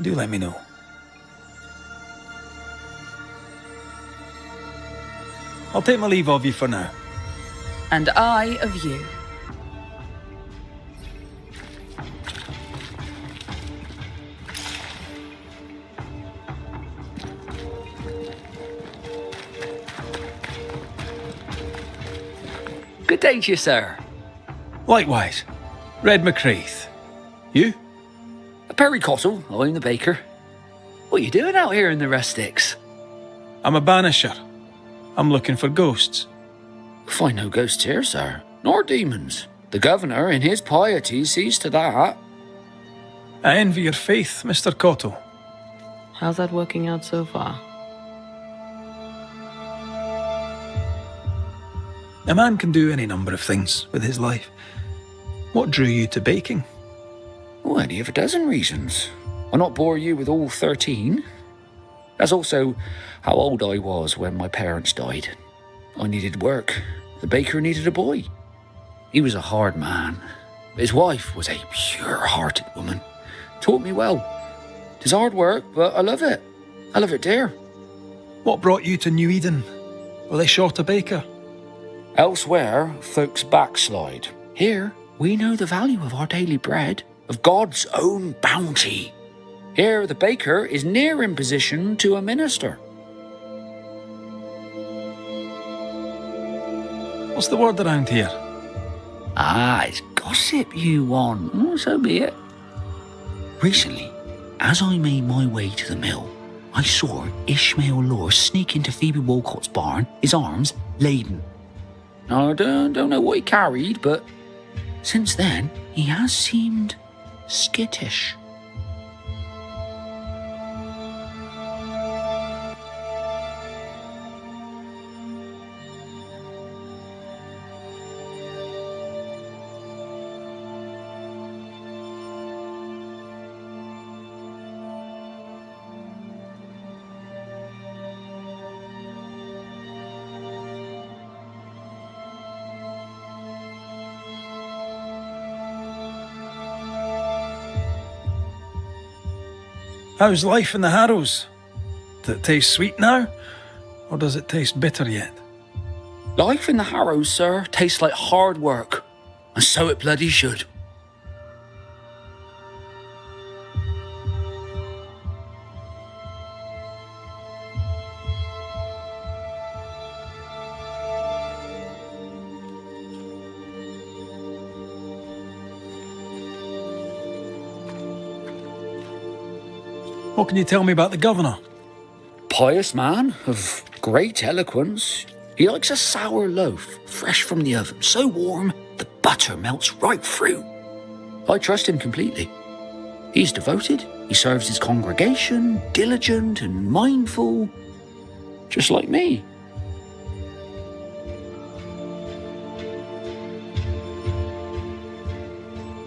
do let me know. I'll take my leave of you for now. And I of you. Good day to you, sir. Likewise, Red McCraith. You? Perry Cottle, I'm the baker. What are you doing out here in the rustics? I'm a banisher. I'm looking for ghosts. Find no ghosts here, sir, nor demons. The governor, in his piety, sees to that. I envy your faith, Mr. Cottle. How's that working out so far? A man can do any number of things with his life. What drew you to baking? Oh, any of a dozen reasons. I'll not bore you with all 13. That's also how old I was when my parents died. I needed work. The baker needed a boy. He was a hard man. His wife was a pure-hearted woman. Taught me well. 'Tis hard work, but I love it. I love it dear. What brought you to New Eden? Were they short a baker? Elsewhere, folks backslide. Here, we know the value of our daily bread, of God's own bounty. Here, the baker is near in position to a minister. What's the word around here? Ah, it's gossip you want. Oh, so be it. Recently, as I made my way to the mill, I saw Ishmael Lore sneak into Phoebe Walcott's barn, his arms laden. Now, I don't know what he carried, but since then, he has seemed skittish. How's life in the Harrows? Does it taste sweet now? Or does it taste bitter yet? Life in the Harrows, sir, tastes like hard work. And so it bloody should. What can you tell me about the governor? Pious man of great eloquence. He likes a sour loaf, fresh from the oven, so warm the butter melts right through. I trust him completely. He's devoted, he serves his congregation, diligent and mindful, just like me.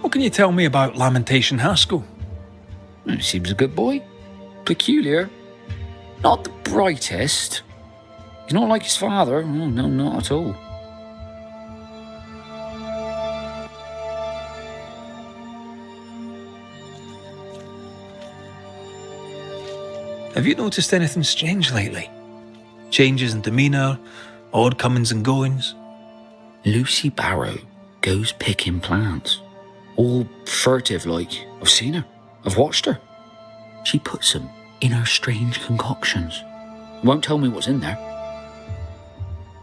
What can you tell me about Lamentation Haskell? He seems a good boy. Peculiar. Not the brightest. He's not like his father. Oh, no, not at all. Have you noticed anything strange lately? Changes in demeanour, odd comings and goings? Lucy Barrow goes picking plants. All furtive like. I've seen her. I've watched her. She puts them in her strange concoctions. Won't tell me what's in there.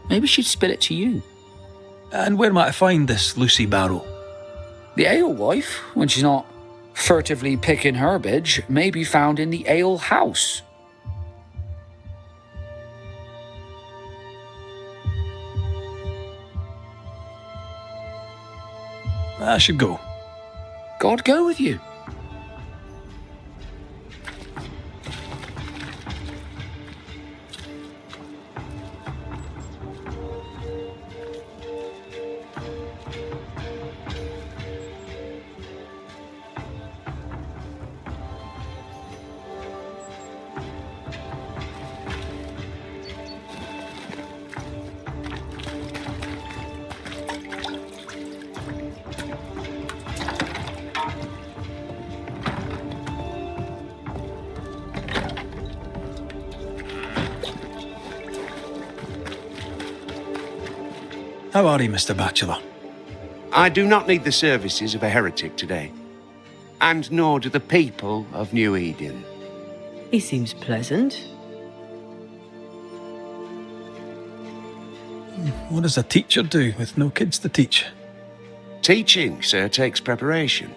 Maybe she'd spill it to you. And where might I find this Lucy Barrow? The alewife, when she's not furtively picking herbage, may be found in the ale house. I should go. God go with you. How are you, Mr. Bachelor? I do not need the services of a heretic today, and nor do the people of New Eden. He seems pleasant. What does a teacher do with no kids to teach? Teaching, sir, takes preparation.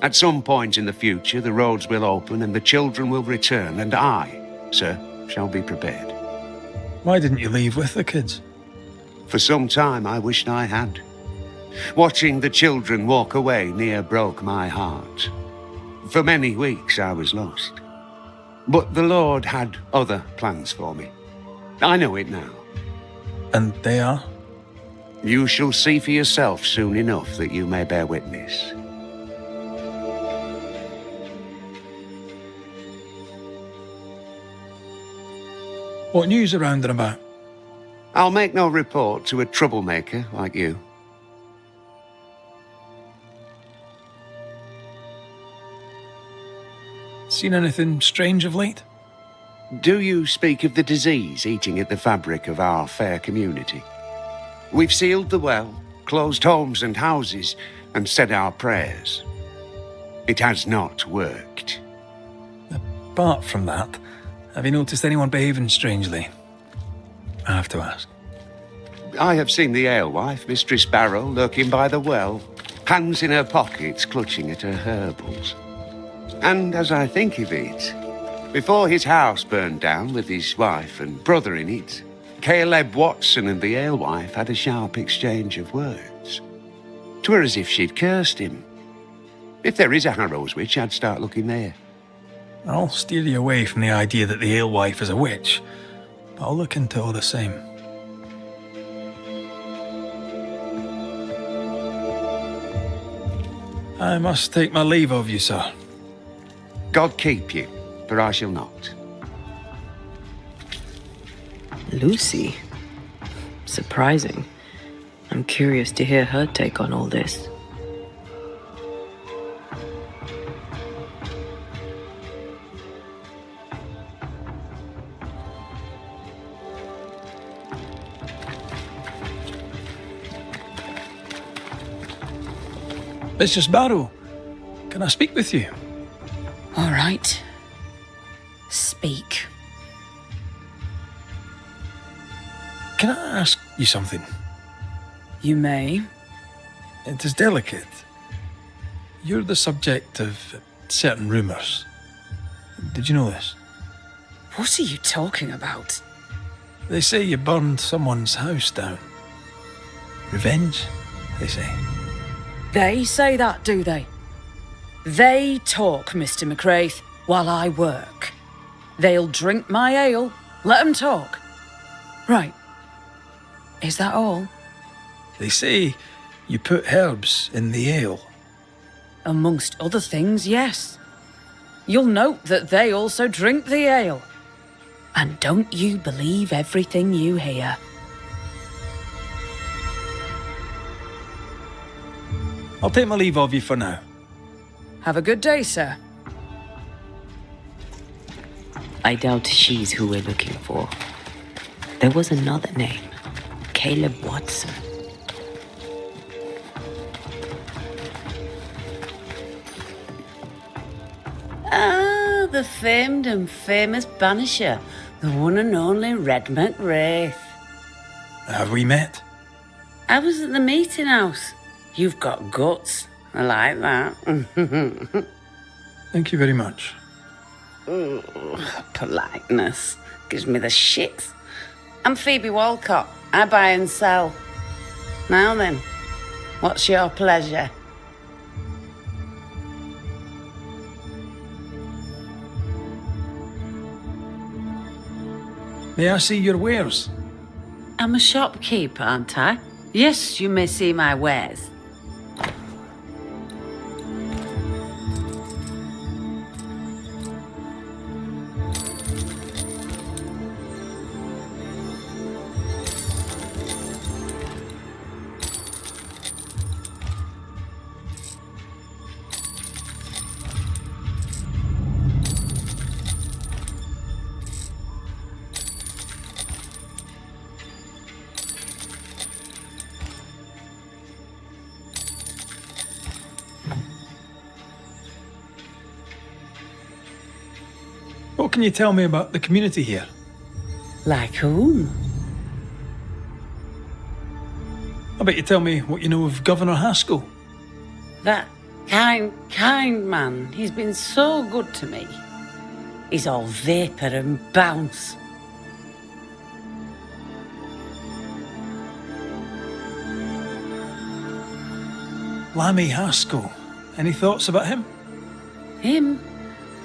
At some point in the future, the roads will open and the children will return, and I, sir, shall be prepared. Why didn't you leave with the kids? For some time, I wished I had. Watching the children walk away near broke my heart. For many weeks, I was lost. But the Lord had other plans for me. I know it now. And they are? You shall see for yourself soon enough that you may bear witness. What news around and about? I'll make no report to a troublemaker like you. Seen anything strange of late? Do you speak of the disease eating at the fabric of our fair community? We've sealed the well, closed homes and houses, and said our prayers. It has not worked. Apart from that, have you noticed anyone behaving strangely? I have to ask. I have seen the alewife, Mistress Barrow, lurking by the well, hands in her pockets, clutching at her herbals. And as I think of it, before his house burned down with his wife and brother in it, Caleb Watson and the alewife had a sharp exchange of words. 'Twere as if she'd cursed him. If there is a Harrow's witch, I'd start looking there. I'll steer you away from the idea that the alewife is a witch, but I'll look into all the same. I must take my leave of you, sir. God keep you, for I shall not. Lucy? Surprising. I'm curious to hear her take on all this. Mistress Barrow, can I speak with you? All right. Speak. Can I ask you something? You may. It is delicate. You're the subject of certain rumours. Did you know this? What are you talking about? They say you burned someone's house down. Revenge, they say. They say that, do they? They talk, Mr. McCraith, while I work. They'll drink my ale, let 'em talk. Right. Is that all? They say you put herbs in the ale. Amongst other things, yes. You'll note that they also drink the ale. And don't you believe everything you hear. I'll take my leave of you for now. Have a good day, sir. I doubt she's who we're looking for. There was another name. Caleb Watson. Ah, the famed and famous Banisher, the one and only Red McWraith. Have we met? I was at the meeting house. You've got guts. I like that. Thank you very much. Ooh, politeness gives me the shits. I'm Phoebe Walcott. I buy and sell. Now then, what's your pleasure? May I see your wares? I'm a shopkeep, aren't I? Yes, you may see my wares. What can you tell me about the community here? Like whom? I bet you tell me what you know of Governor Haskell. That kind man. He's been so good to me. He's all vapour and bounce. Lammy Haskell. Any thoughts about him? Him?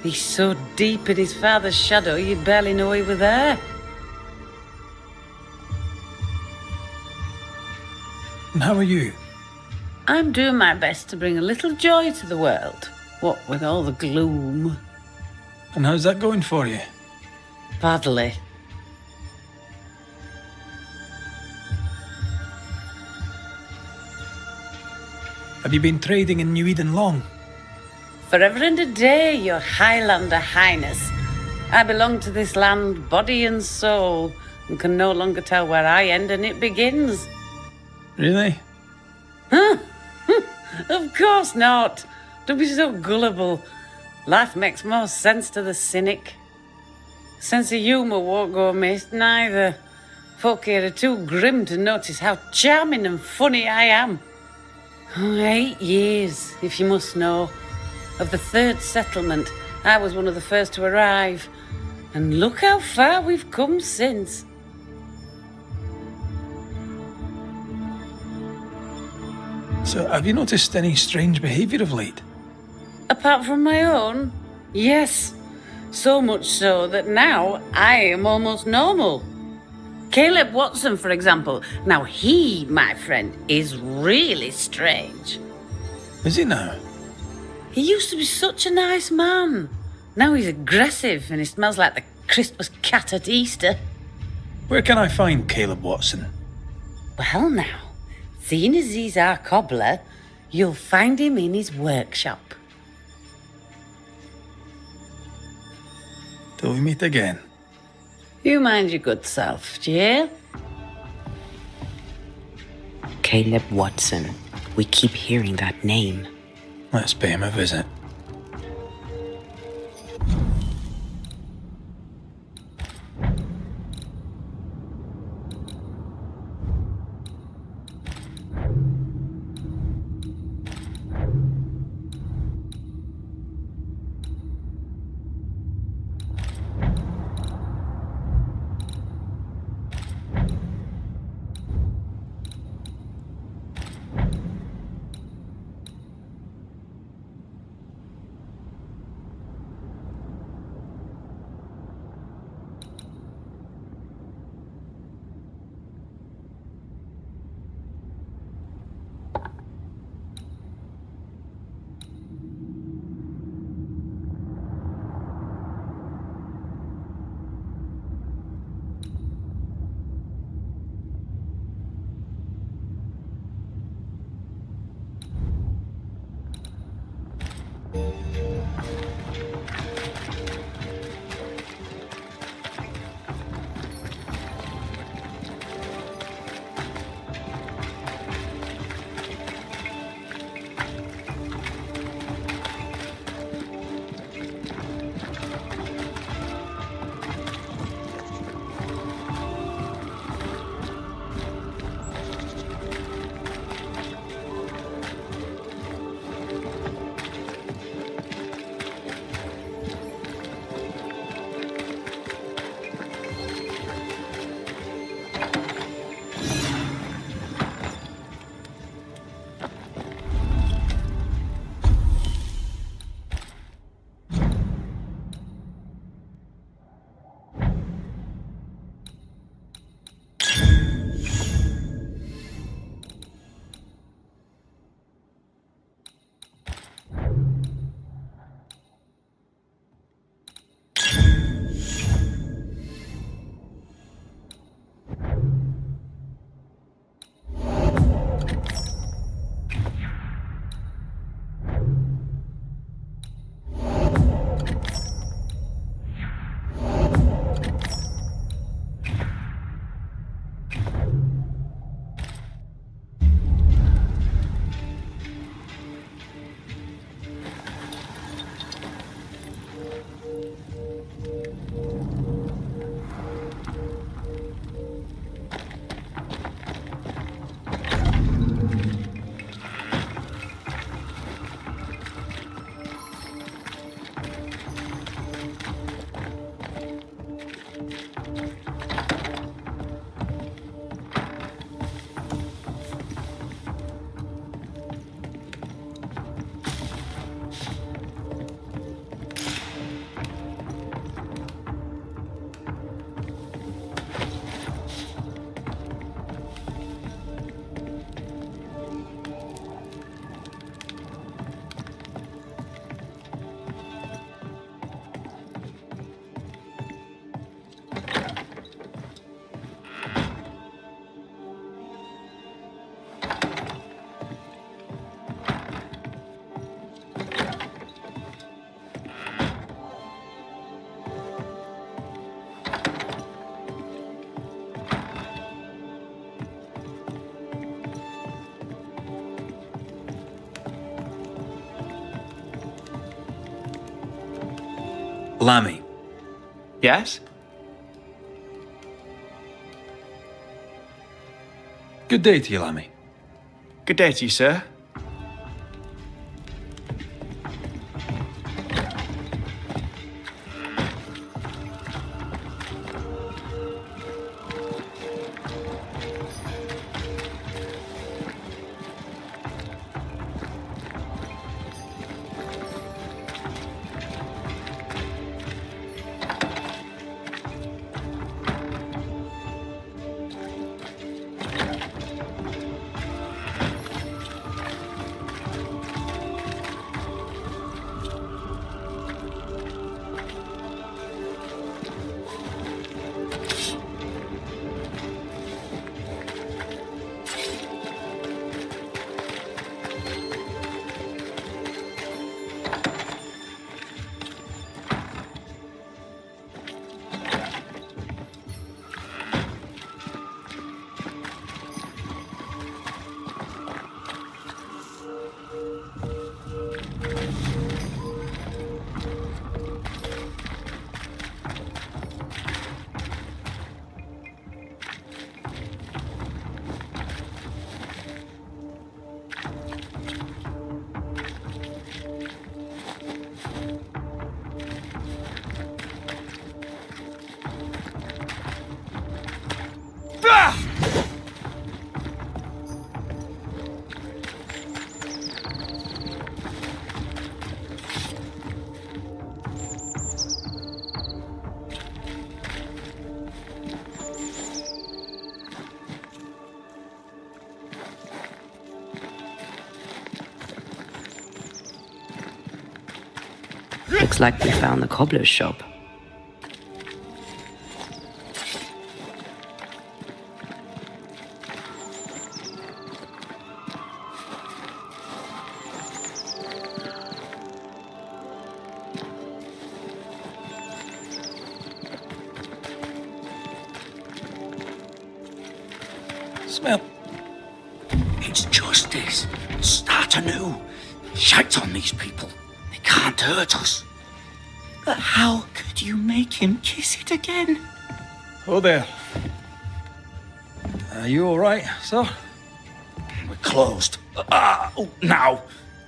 He's so deep in his father's shadow you'd barely know he were there. And how are you? I'm doing my best to bring a little joy to the world. What with all the gloom. And how's that going for you? Badly. Have you been trading in New Eden long? Forever and a day, your Highlander Highness. I belong to this land, body and soul, and can no longer tell where I end and it begins. Really? Huh? Of course not. Don't be so gullible. Life makes more sense to the cynic. Sense of humour won't go amiss, neither. Folk here are too grim to notice how charming and funny I am. 8 years, if you must know. Of the third settlement, I was one of the first to arrive. And look how far we've come since. So, have you noticed any strange behaviour of late? Apart from my own? Yes. So much so that now I am almost normal. Caleb Watson, for example. Now he, my friend, is really strange. Is he now? He used to be such a nice man. Now he's aggressive and he smells like the Christmas cat at Easter. Where can I find Caleb Watson? Well now, seeing as he's our cobbler, you'll find him in his workshop. Till we meet again. You mind your good self, do you hear? Caleb Watson. We keep hearing that name. Let's pay him a visit. Lammy. Yes? Good day to you, Lammy. Good day to you, sir. Looks like we found the cobbler's shop. Smell. It's justice. Start anew. Shite on these people. They can't hurt us. But how could you make him kiss it again? Oh there. Are you all right, sir? We're closed. Now.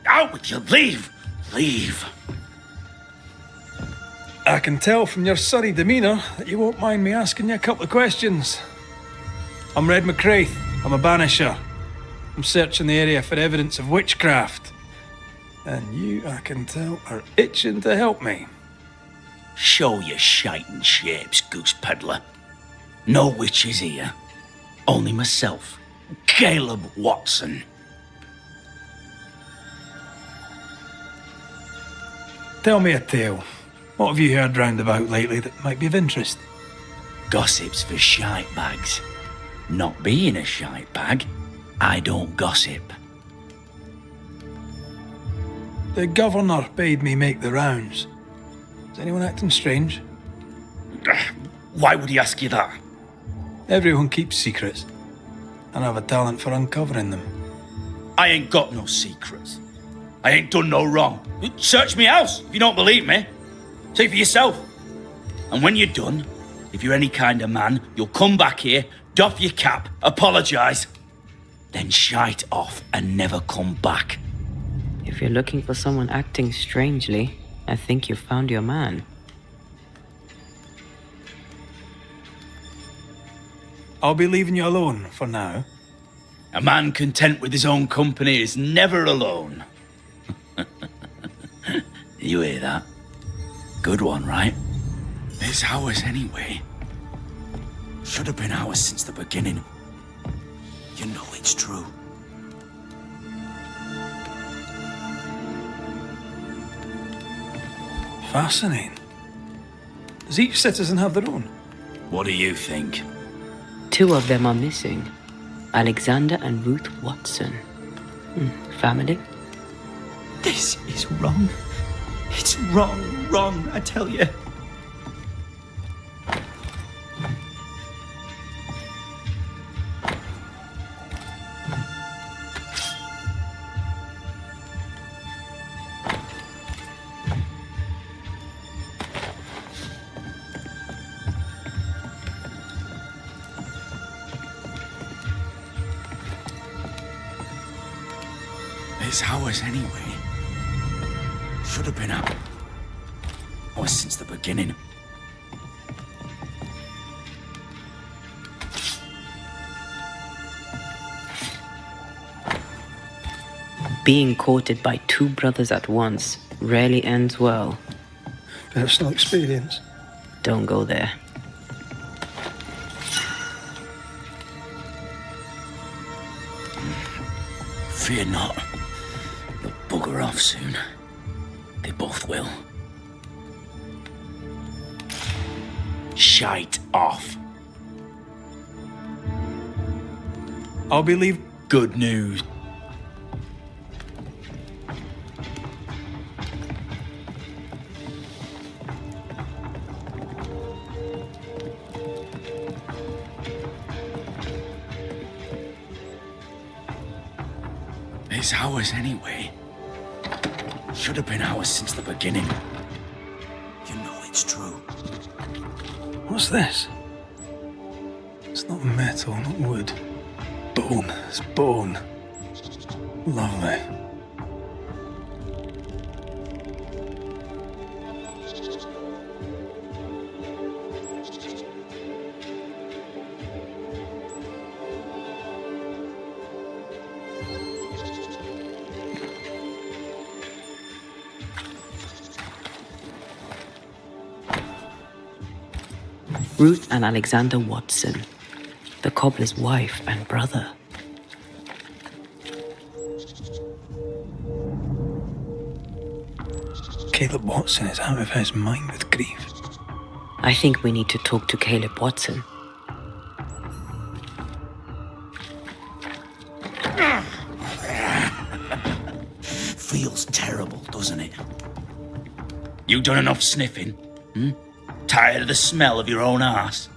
Out with you. Leave. Leave. I can tell from your sunny demeanour that you won't mind me asking you a couple of questions. I'm Red McCraith. I'm a banisher. I'm searching the area for evidence of witchcraft. And you, I can tell, are itching to help me. Show your shiting shapes, goose peddler. No witches here. Only myself, Caleb Watson. Tell me a tale. What have you heard round about lately that might be of interest? Gossip's for shite bags. Not being a shite bag, I don't gossip. The governor bade me make the rounds. Is anyone acting strange? Why would he ask you that? Everyone keeps secrets, and I have a talent for uncovering them. I ain't got no secrets. I ain't done no wrong. Search me house if you don't believe me. See for yourself. And when you're done, if you're any kind of man, you'll come back here, doff your cap, apologise, then shite off and never come back. If you're looking for someone acting strangely, I think you've found your man. I'll be leaving you alone for now. A man content with his own company is never alone. You hear that? Good one, right? It's ours anyway. Should have been ours since the beginning. You know it's true. Fascinating. Does each citizen have their own? What do you think? 2 of them are missing. Alexander and Ruth Watson. Family? This is wrong. It's wrong, I tell you. It's ours anyway. Should have been ours since the beginning. Being courted by two brothers at once rarely ends well. Personal experience. Don't go there. Fear not. They'll bugger off soon. They both will. Shite off. I'll believe good news. It's ours anyway. Should have been ours since the beginning. You know it's true. What's this? It's not metal, not wood. Bone. It's bone. Lovely. Ruth and Alexander Watson, the cobbler's wife and brother. Caleb Watson is out of his mind with grief. I think we need to talk to Caleb Watson. Feels terrible, doesn't it? You done enough sniffing? Tired of the smell of your own arse?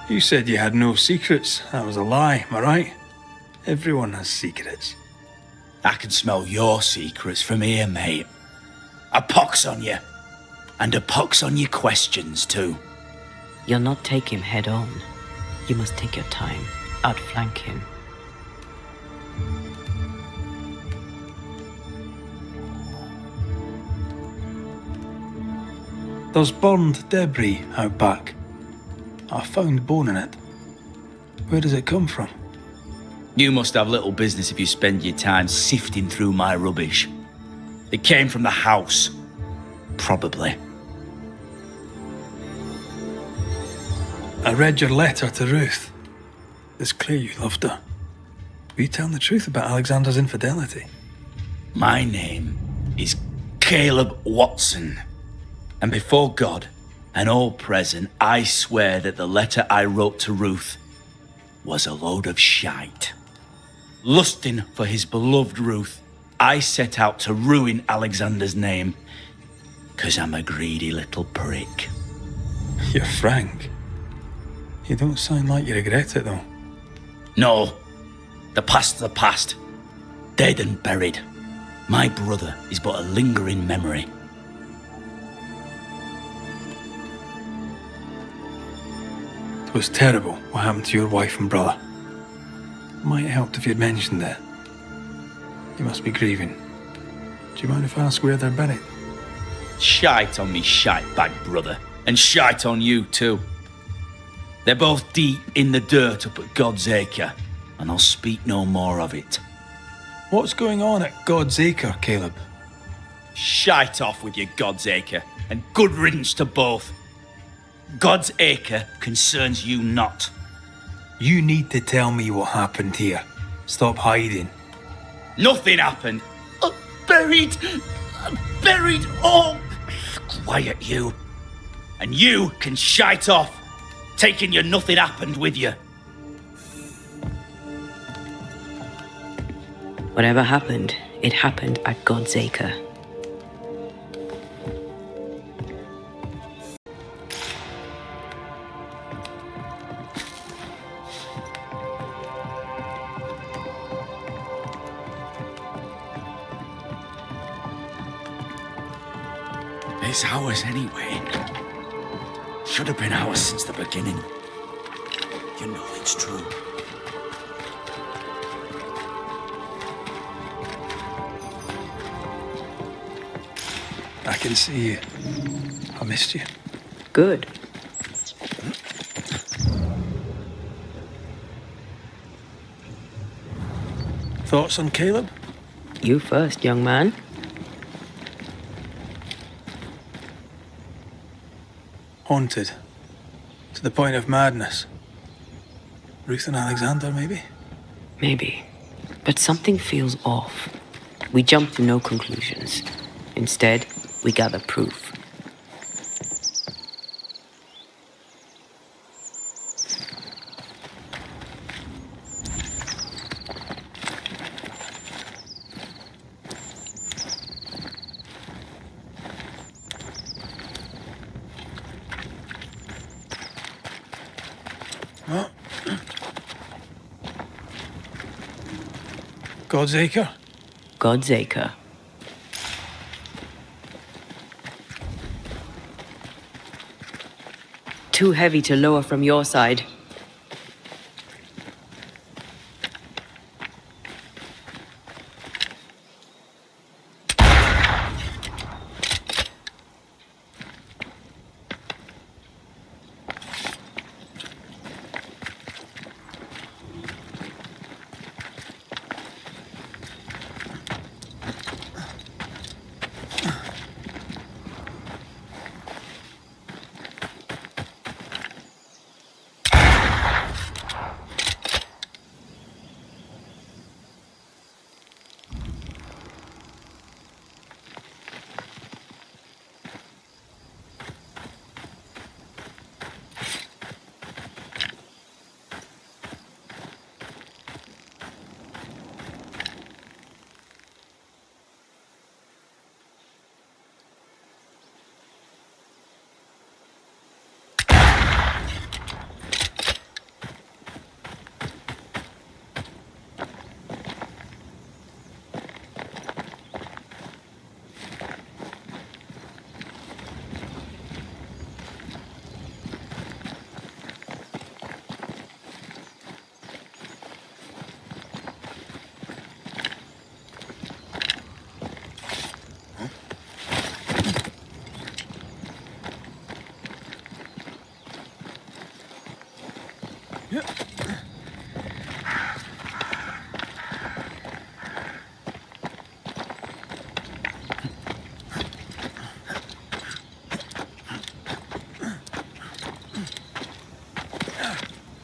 You said you had no secrets. That was a lie, am I right? Everyone has secrets. I can smell your secrets from here, mate. A pox on you. And a pox on your questions, too. You'll not take him head on. You must take your time. Outflank him. There's burned debris out back. I found bone in it. Where does it come from? You must have little business if you spend your time sifting through my rubbish. It came from the house. Probably. I read your letter to Ruth. It's clear you loved her. Were you telling the truth about Alexander's infidelity? My name is Caleb Watson. And before God and all present, I swear that the letter I wrote to Ruth was a load of shite. Lusting for his beloved Ruth, I set out to ruin Alexander's name, 'cause I'm a greedy little prick. You're frank. You don't sound like you regret it, though. No, the past's the past. Dead and buried. My brother is but a lingering memory. It was terrible what happened to your wife and brother. Might help if you'd mentioned it. You must be grieving. Do you mind if I ask where they're buried? Shite on me shite bag brother, and shite on you too. They're both deep in the dirt up at God's Acre, and I'll speak no more of it. What's going on at God's Acre, Caleb? Shite off with your God's Acre, and good riddance to both. God's Acre concerns you not. You need to tell me what happened here. Stop hiding. Nothing happened. Buried. Oh, quiet you. And you can shite off, taking your nothing happened with you. Whatever happened, it happened at God's Acre. It's ours anyway. Should have been ours since the beginning. You know it's true. I can see you. I missed you. Good. Thoughts on Caleb? You first, young man. Haunted. To the point of madness. Ruth and Alexander, maybe? Maybe. But something feels off. We jump to no conclusions. Instead, we gather proof. God's Acre? God's Acre. Too heavy to lower from your side.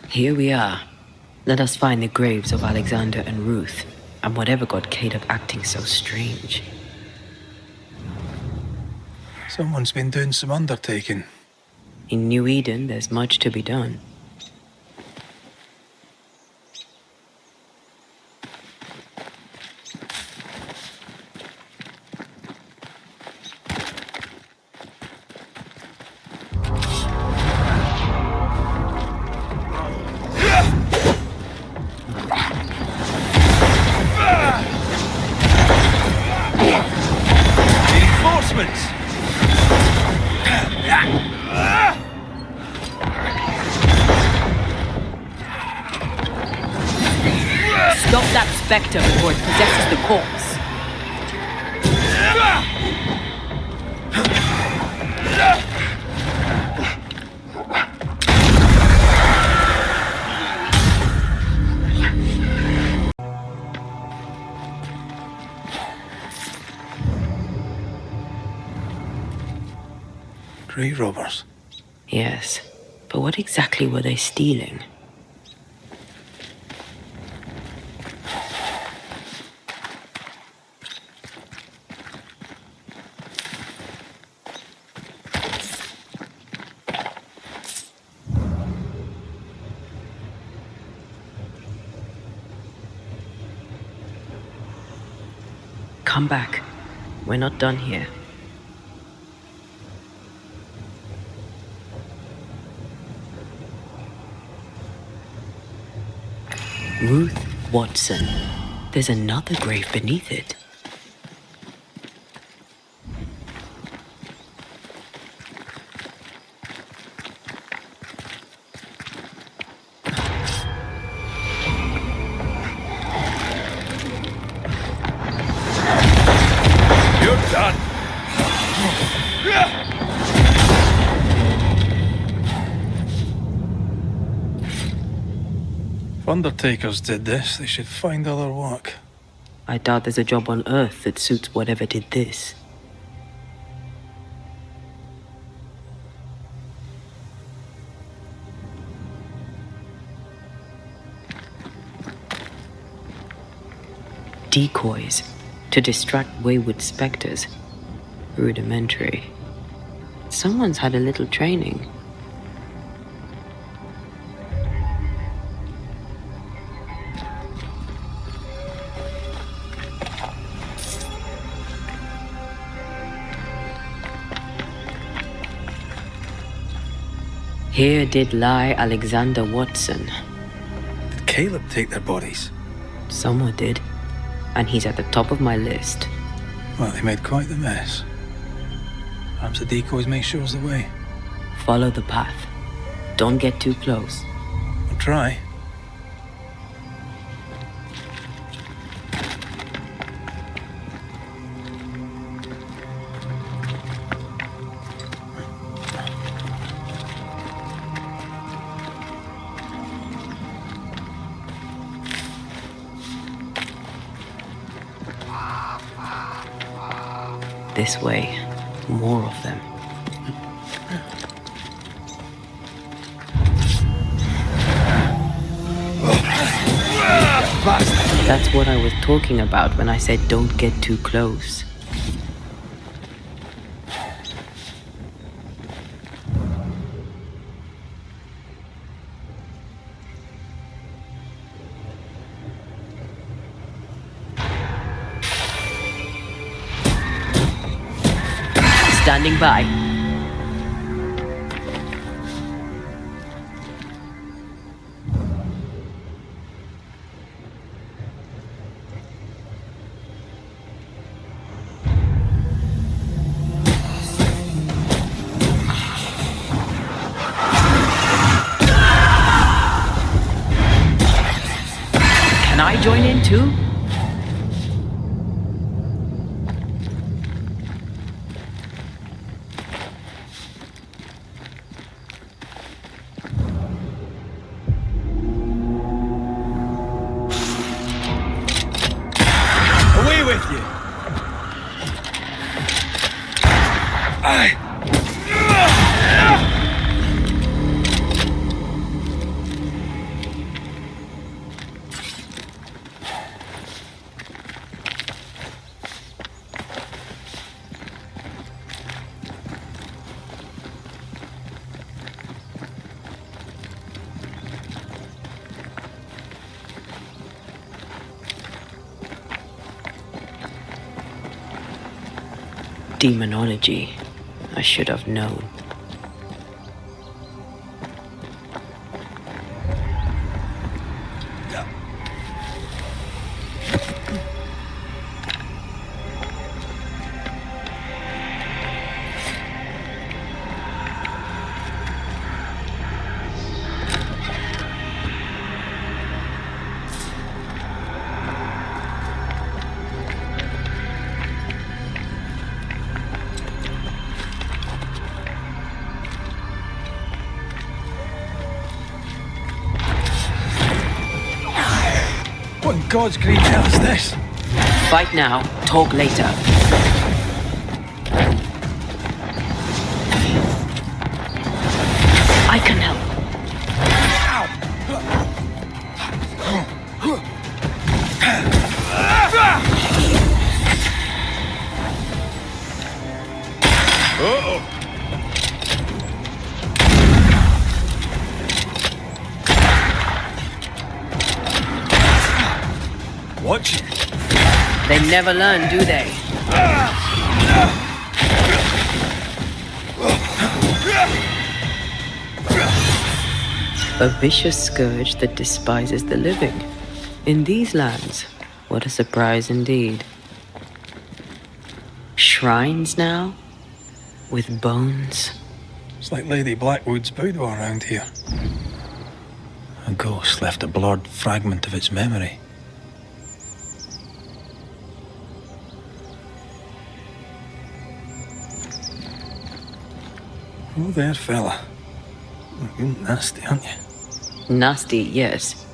Here we are. Let us find the graves of Alexander and Ruth, and whatever got Caleb acting so strange. Someone's been doing some undertaking. In New Eden, there's much to be done. Stop that spectre before it possesses the corpse. Grave robbers? Yes, but what exactly were they stealing? Come back. We're not done here. Ruth Watson. There's another grave beneath it. You're done. Undertakers did this, they should find other work. I doubt there's a job on Earth that suits whatever did this. Decoys to distract wayward specters. Rudimentary. Someone's had a little training. Here did lie Alexander Watson. Did Caleb take their bodies? Someone did. And he's at the top of my list. Well, they made quite the mess. Perhaps the decoys make sure the way. Follow the path. Don't get too close. I'll try. This way. More of them. That's what I was talking about when I said don't get too close. Standing by. Can I join in too? Demonology. I should have known. What in God's green hell is this? Fight now, talk later. I can help. Uh-oh. Watch it. They never learn, do they? A vicious scourge that despises the living. In these lands, what a surprise indeed. Shrines now? With bones? It's like Lady Blackwood's boudoir around here. A ghost left a blurred fragment of its memory. Oh, there, fella. You're nasty, aren't you? Nasty, yes.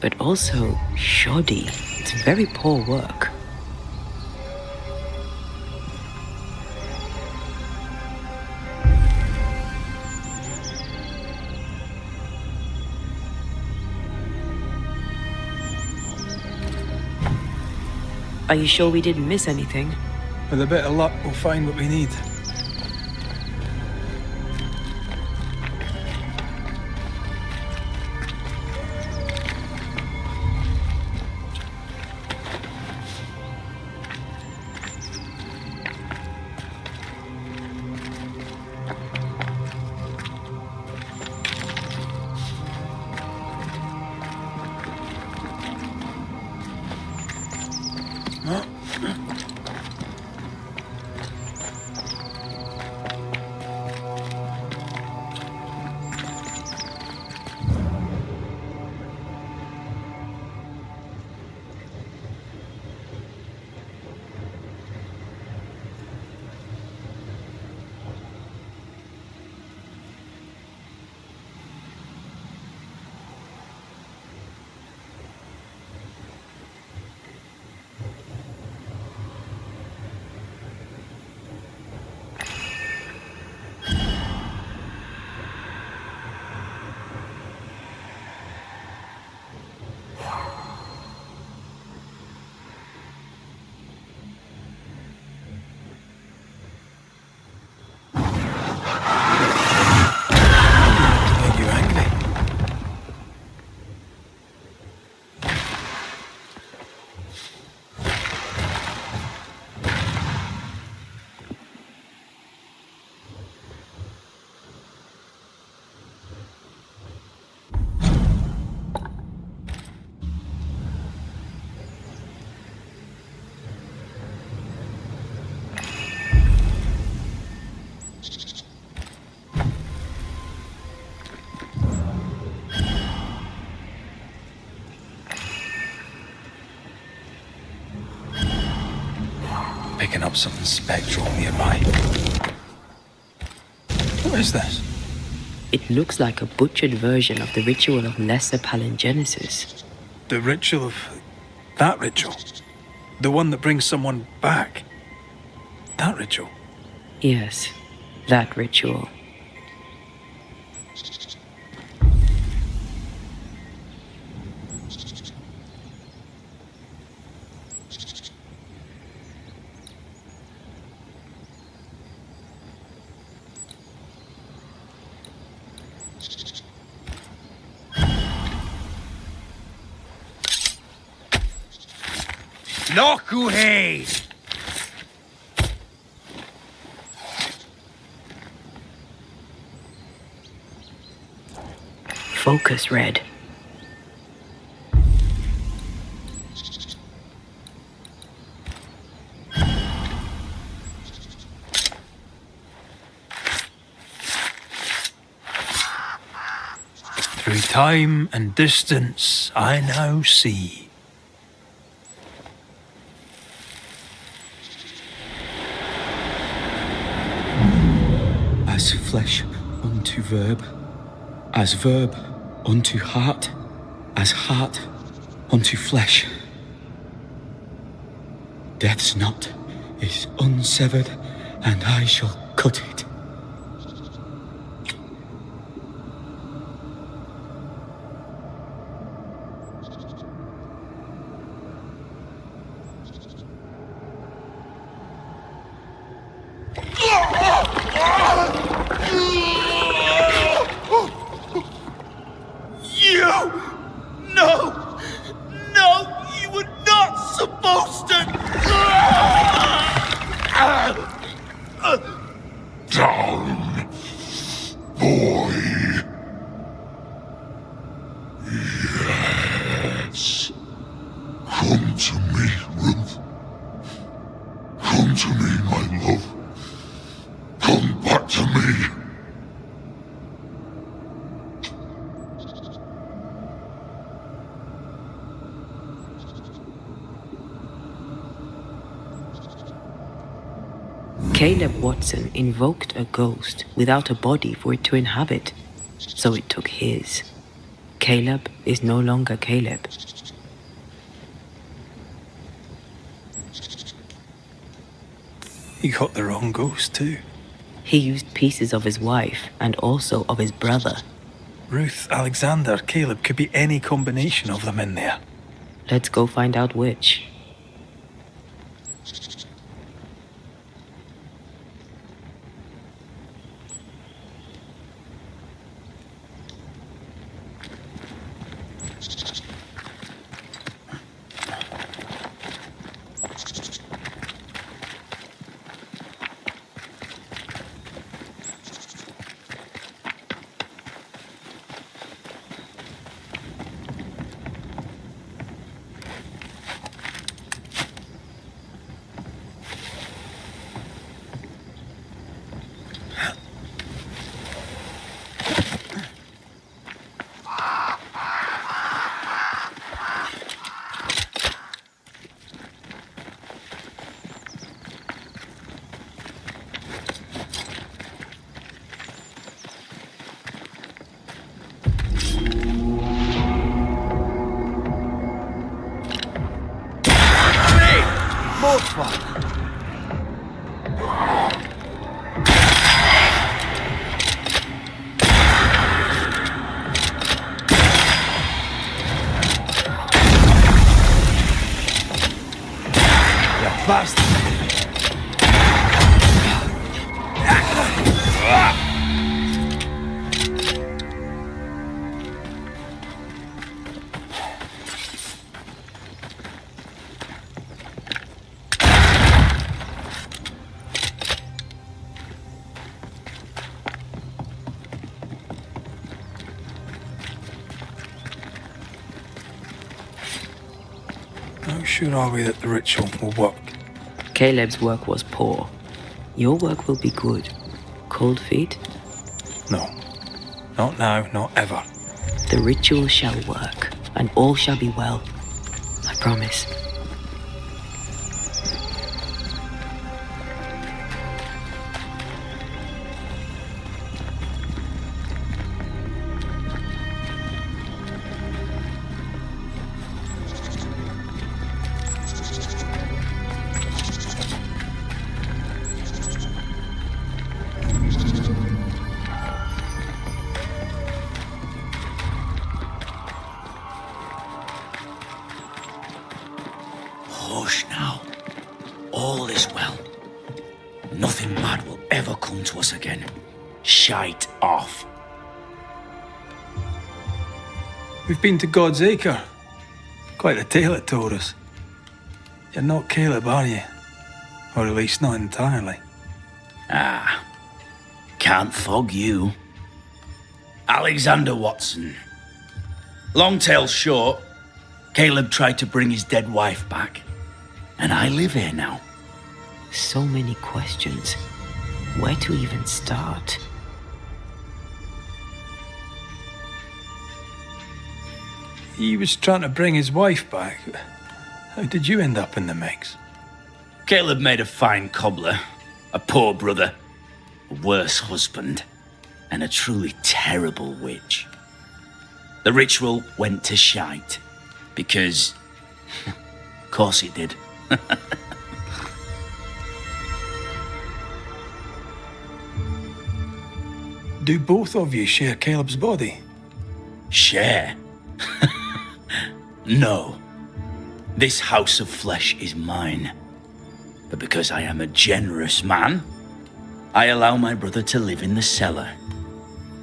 but also shoddy. It's very poor work. Are you sure we didn't miss anything? With a bit of luck, we'll find what we need. Picking up something spectral nearby. What is this? It looks like a butchered version of the ritual of Lesser Palingenesis. The ritual of... that ritual? The one that brings someone back? That ritual? Yes, that ritual. Nokuhei! Focus, Red. Through time and distance, I now see. As flesh unto verb, as verb unto heart, as heart unto flesh. Death's knot is unsevered, and I shall cut it. Down, boy. Yes. Come to me, Ruth. Come to me, my love. Come back to me. Caleb Watson invoked a ghost without a body for it to inhabit, so it took his. Caleb is no longer Caleb. He got the wrong ghost too. He used pieces of his wife and also of his brother. Ruth, Alexander, Caleb, could be any combination of them in there. Let's go find out which. How sure are we that the ritual will work? Caleb's work was poor. Your work will be good. Cold feet? No. Not now, not ever. The ritual shall work, and all shall be well. I promise. Hush now. All is well. Nothing bad will ever come to us again. Shite off. We've been to God's Acre. Quite a tale it told us. You're not Caleb, are you? Or at least not entirely. Ah. Can't fog you. Alexander Watson. Long tale short, Caleb tried to bring his dead wife back. And I live here now. So many questions. Where to even start? He was trying to bring his wife back. How did you end up in the mix? Caleb made a fine cobbler, a poor brother, a worse husband, and a truly terrible witch. The ritual went to shite, because... of course it did. Do both of you share Caleb's body? Share? No. This house of flesh is mine. But because I am a generous man, I allow my brother to live in the cellar.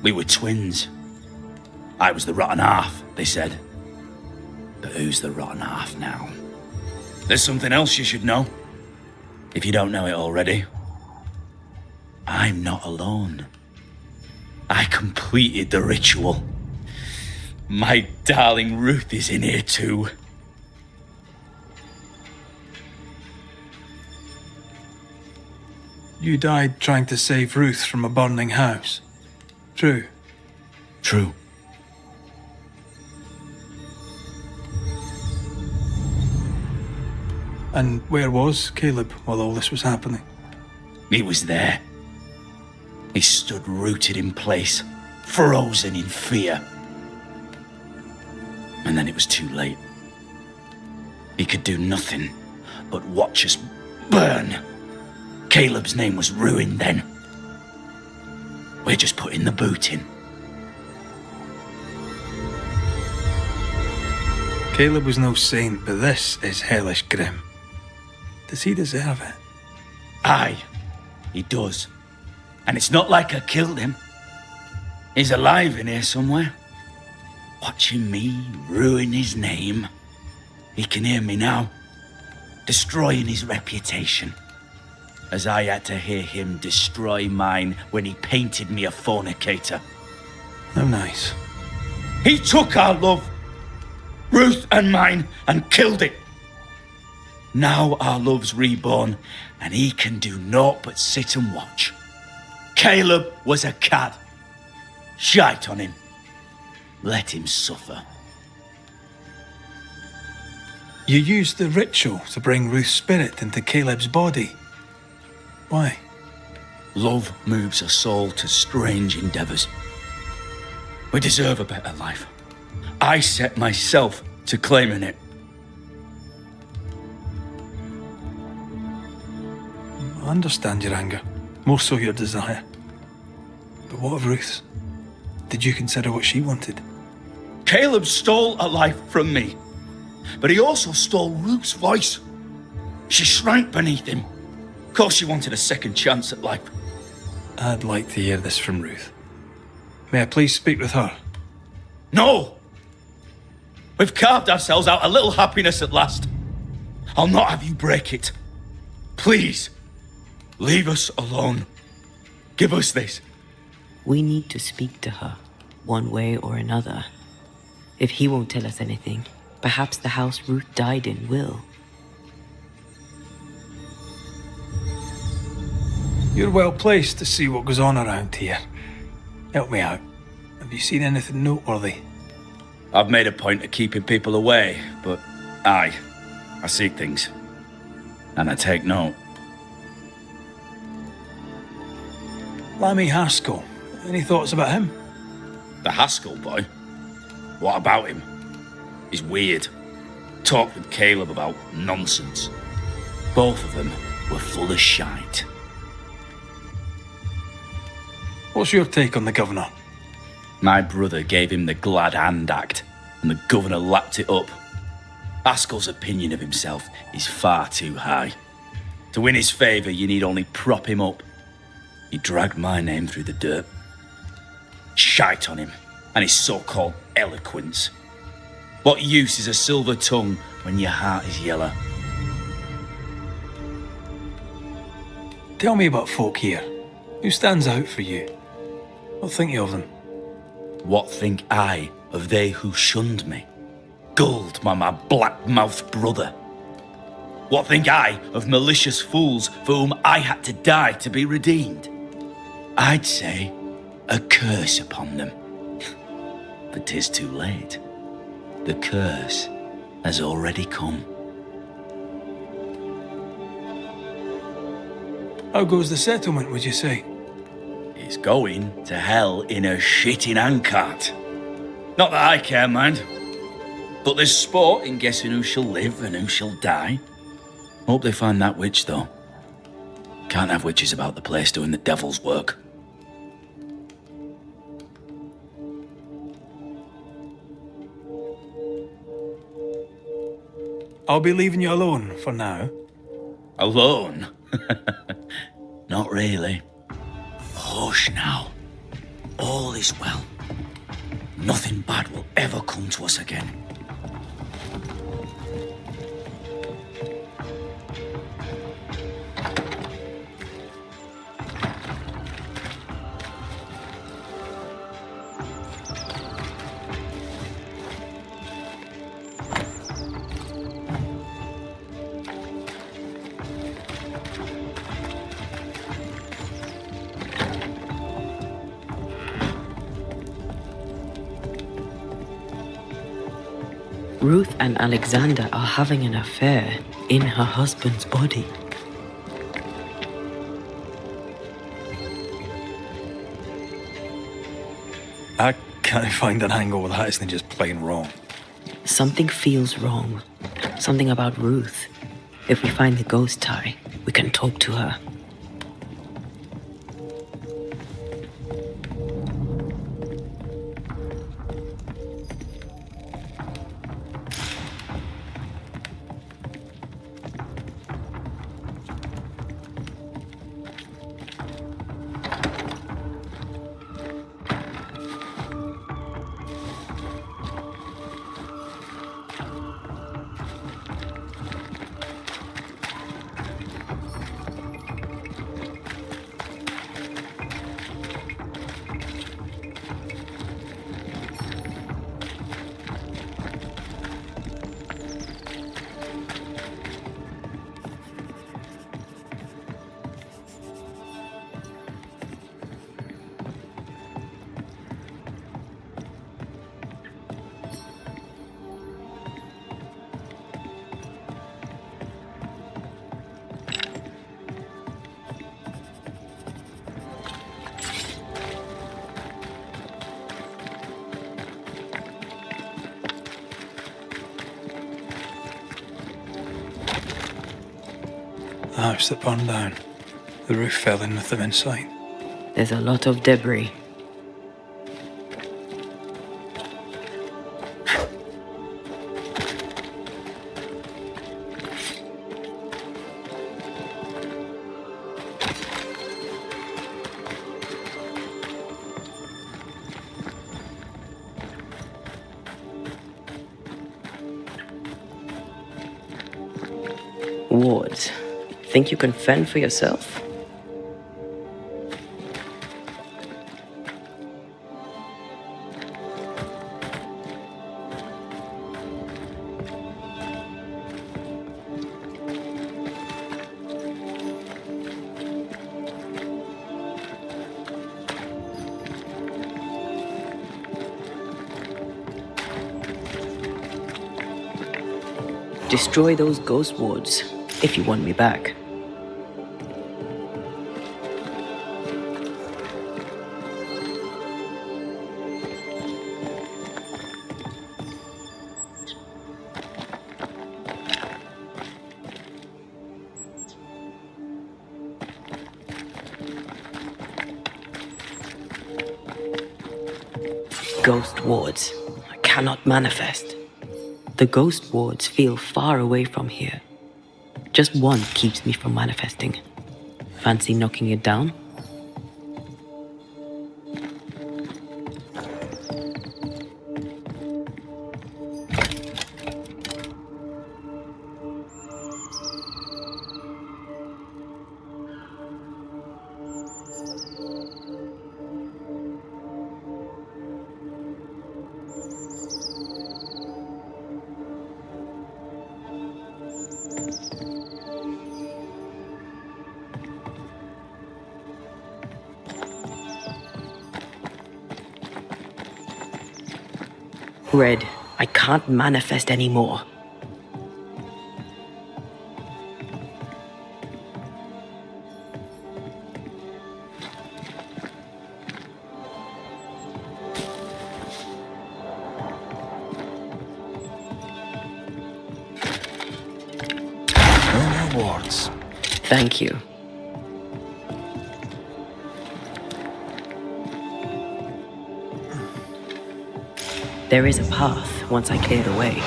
We were twins. I was the rotten half, they said. But who's the rotten half now? There's something else you should know. If you don't know it already. I'm not alone. I completed the ritual. My darling Ruth is in here too. You died trying to save Ruth from a burning house. True. True. And where was Caleb while all this was happening? He was there. He stood rooted in place, frozen in fear. And then it was too late. He could do nothing but watch us burn. Caleb's name was ruined then. We're just putting the boot in. Caleb was no saint, but this is hellish grim. Does he deserve it? Aye, he does. And it's not like I killed him. He's alive in here somewhere. Watching me ruin his name. He can hear me now. Destroying his reputation. As I had to hear him destroy mine when he painted me a fornicator. How nice. He took our love, Ruth and mine, and killed it. Now our love's reborn, and he can do naught but sit and watch. Caleb was a cad. Shite on him. Let him suffer. You used the ritual to bring Ruth's spirit into Caleb's body. Why? Love moves a soul to strange endeavours. We deserve a better life. I set myself to claiming it. I understand your anger, more so your desire. But what of Ruth's? Did you consider what she wanted? Caleb stole a life from me, but he also stole Ruth's voice. She shrank beneath him. Of course she wanted a second chance at life. I'd like to hear this from Ruth. May I please speak with her? No! We've carved ourselves out a little happiness at last. I'll not have you break it. Please, leave us alone. Give us this. We need to speak to her, one way or another. If he won't tell us anything, perhaps the house Ruth died in will. You're well placed to see what goes on around here. Help me out. Have you seen anything noteworthy? I've made a point of keeping people away, but I see things. And I take note. Lammy Haskell. Any thoughts about him? The Haskell boy? What about him? He's weird. Talked with Caleb about nonsense. Both of them were full of shite. What's your take on the governor? My brother gave him the Glad Hand Act, and the governor lapped it up. Haskell's opinion of himself is far too high. To win his favour, you need only prop him up. He dragged my name through the dirt. Shite on him, and his so-called eloquence. What use is a silver tongue when your heart is yellow? Tell me about folk here. Who stands out for you? What think you of them? What think I of they who shunned me? Gulled by my black-mouthed brother? What think I of malicious fools for whom I had to die to be redeemed? I'd say a curse upon them. But 'tis too late. The curse has already come. How goes the settlement, would you say? It's going to hell in a shitting handcart. Not that I care, mind. But there's sport in guessing who shall live and who shall die. Hope they find that witch, though. Can't have witches about the place doing the devil's work. I'll be leaving you alone for now. Alone? Not really. Hush now. All is well. Nothing bad will ever come to us again. Ruth and Alexander are having an affair in her husband's body. I can't find an angle where that isn't just plain wrong. Something feels wrong. Something about Ruth. If we find the ghost tie, we can talk to her. The house that burned down. The roof fell in with them in sight. There's a lot of debris. Wards, think you can fend for yourself? Destroy those ghost wards if you want me back. Ghost wards. I cannot manifest. The ghost wards feel far away from here. Just one keeps me from manifesting. Fancy knocking it down? Red, I can't manifest anymore. No more wards. Thank you. There is a path once I clear the way.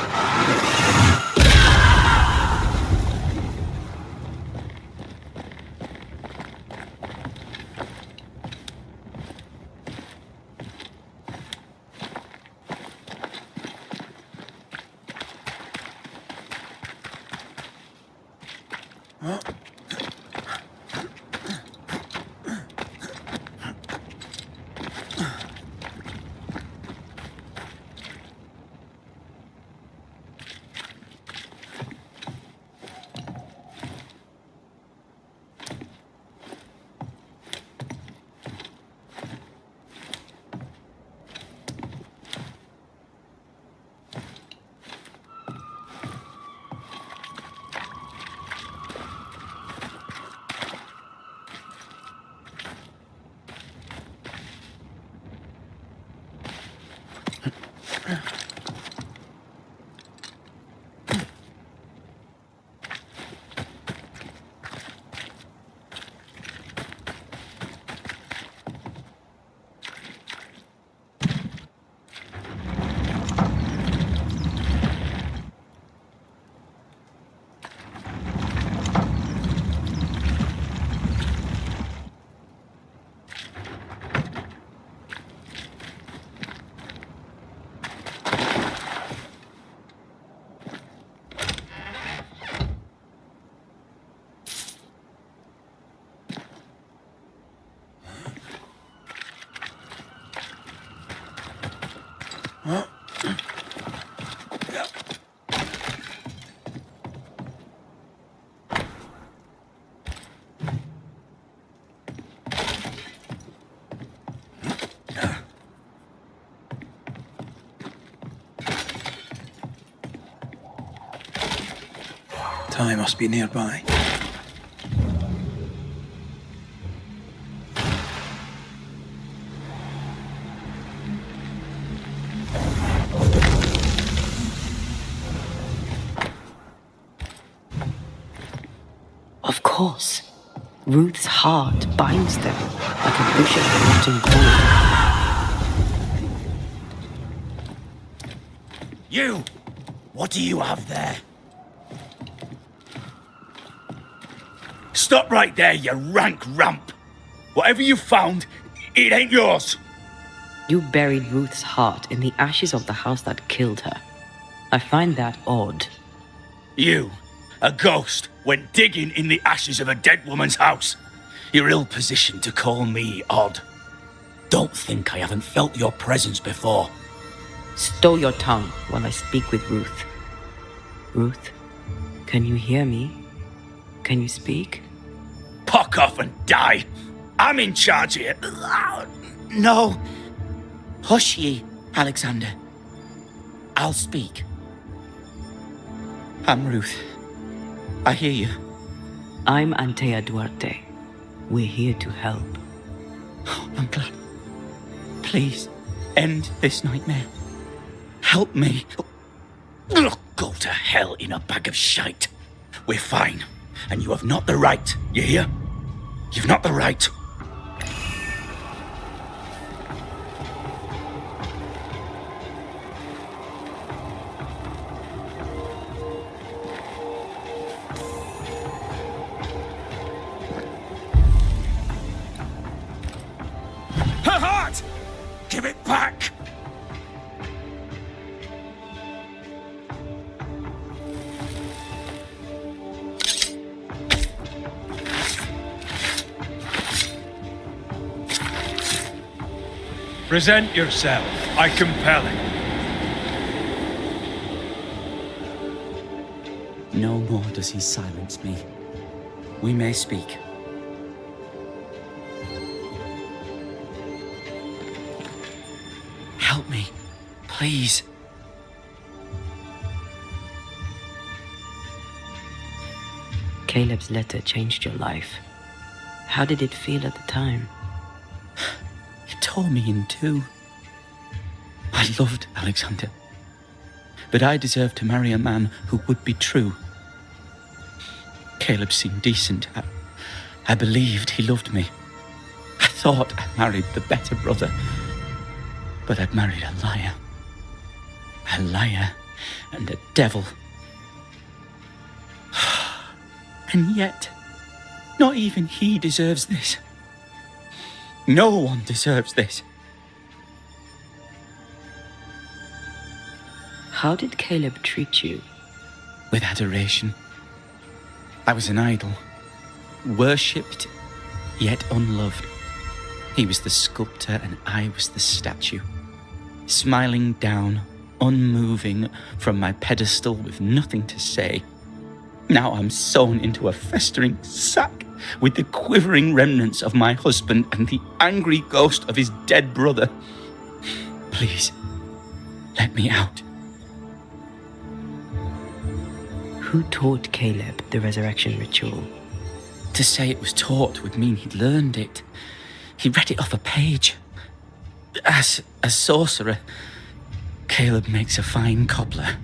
Ty must be nearby. Of course. Ruth's heart binds them like a bush of rotten gold. You! What do you have there? Stop right there, you rank ramp! Whatever you found, it ain't yours! You buried Ruth's heart in the ashes of the house that killed her. I find that odd. You, a ghost, went digging in the ashes of a dead woman's house. You're ill-positioned to call me odd. Don't think I haven't felt your presence before. Stow your tongue while I speak with Ruth. Ruth, can you hear me? Can you speak? Pock off and die! I'm in charge here. No. Hush ye, Alexander. I'll speak. I'm Ruth. I hear you. I'm Antea Duarte. We're here to help. Oh, I'm glad. Please, end this nightmare. Help me. Go to hell in a bag of shite. We're fine, and you have not the right, you hear? You've not the right. Her heart! Give it back! Present yourself. I compel it. No more does he silence me. We may speak. Help me, please. Caleb's letter changed your life. How did it feel at the time? It tore me in two. I loved Alexander, but I deserved to marry a man who would be true. Caleb seemed decent. I believed he loved me. I thought I married the better brother, but I'd married a liar. A liar and a devil. And yet, not even he deserves this. No one deserves this. How did Caleb treat you? With adoration. I was an idol, worshipped, yet unloved. He was the sculptor and I was the statue, smiling down, unmoving from my pedestal with nothing to say. Now I'm sewn into a festering sack with the quivering remnants of my husband and the angry ghost of his dead brother. Please, let me out. Who taught Caleb the resurrection ritual? To say it was taught would mean he'd learned it. He read it off a page. As a sorcerer, Caleb makes a fine cobbler.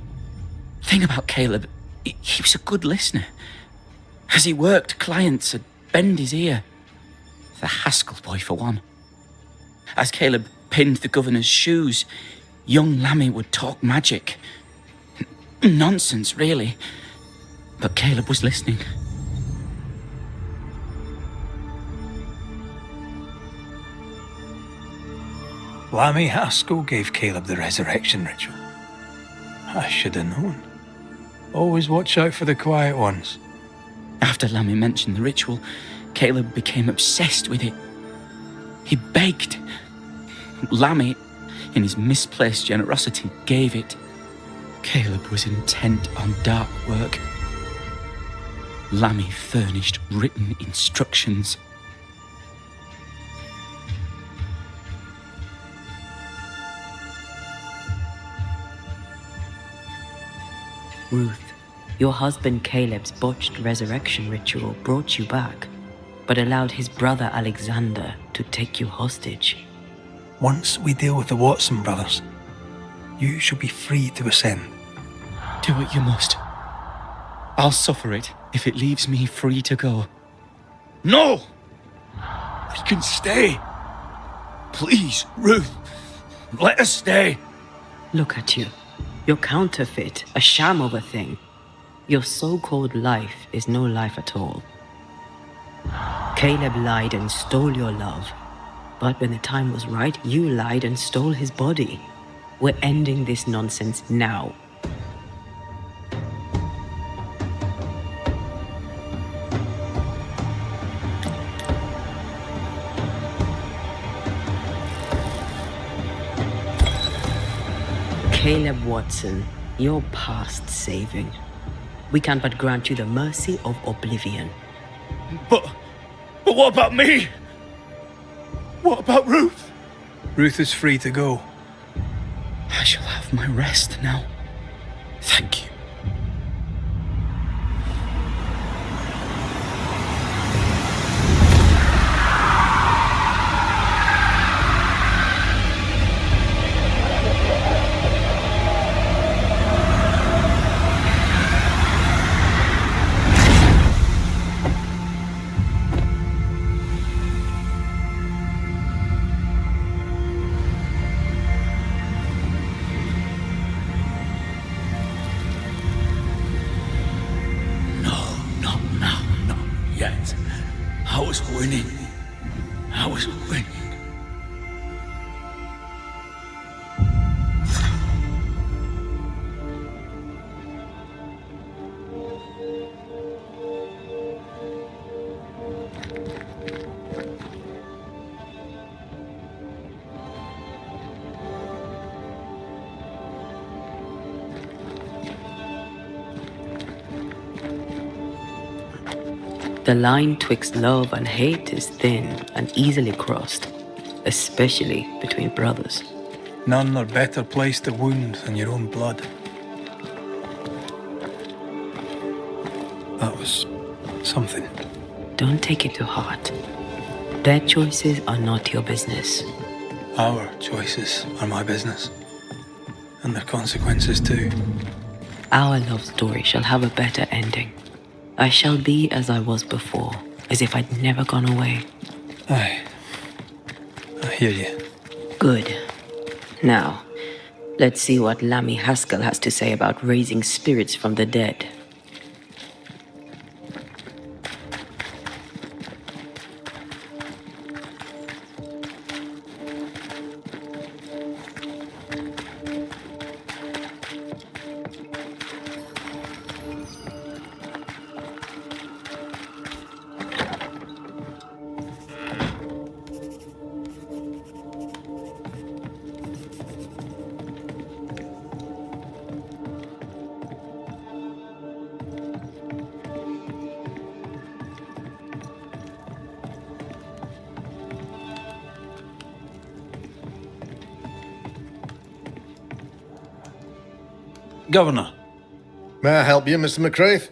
Thing about Caleb, he was a good listener. As he worked, clients would bend his ear. The Haskell boy, for one. As Caleb pinned the governor's shoes, young Lammy would talk magic. Nonsense, really. But Caleb was listening. Lammy Haskell gave Caleb the resurrection ritual. I should have known. Always watch out for the quiet ones. After Lammy mentioned the ritual, Caleb became obsessed with it. He begged. Lammy, in his misplaced generosity, gave it. Caleb was intent on dark work. Lammy furnished written instructions. Ruth, your husband Caleb's botched resurrection ritual brought you back, but allowed his brother Alexander to take you hostage. Once we deal with the Watson brothers, you shall be free to ascend. Do what you must. I'll suffer it if it leaves me free to go. No! We can stay. Please, Ruth, let us stay. Look at you. You're counterfeit, a sham of a thing. Your so-called life is no life at all. Caleb lied and stole your love. But when the time was right, you lied and stole his body. We're ending this nonsense now. Caleb Watson, you're past saving. We can but grant you the mercy of oblivion. But what about me? What about Ruth? Ruth is free to go. I shall have my rest now. Thank you. I was winning. The line twixt love and hate is thin and easily crossed, especially between brothers. None are better placed to wound than your own blood. That was something. Don't take it to heart. Their choices are not your business. Our choices are my business. And their consequences too. Our love story shall have a better ending. I shall be as I was before, as if I'd never gone away. Aye. I hear you. Good. Now, let's see what Lammy Haskell has to say about raising spirits from the dead. Governor. May I help you, Mr. McCraith?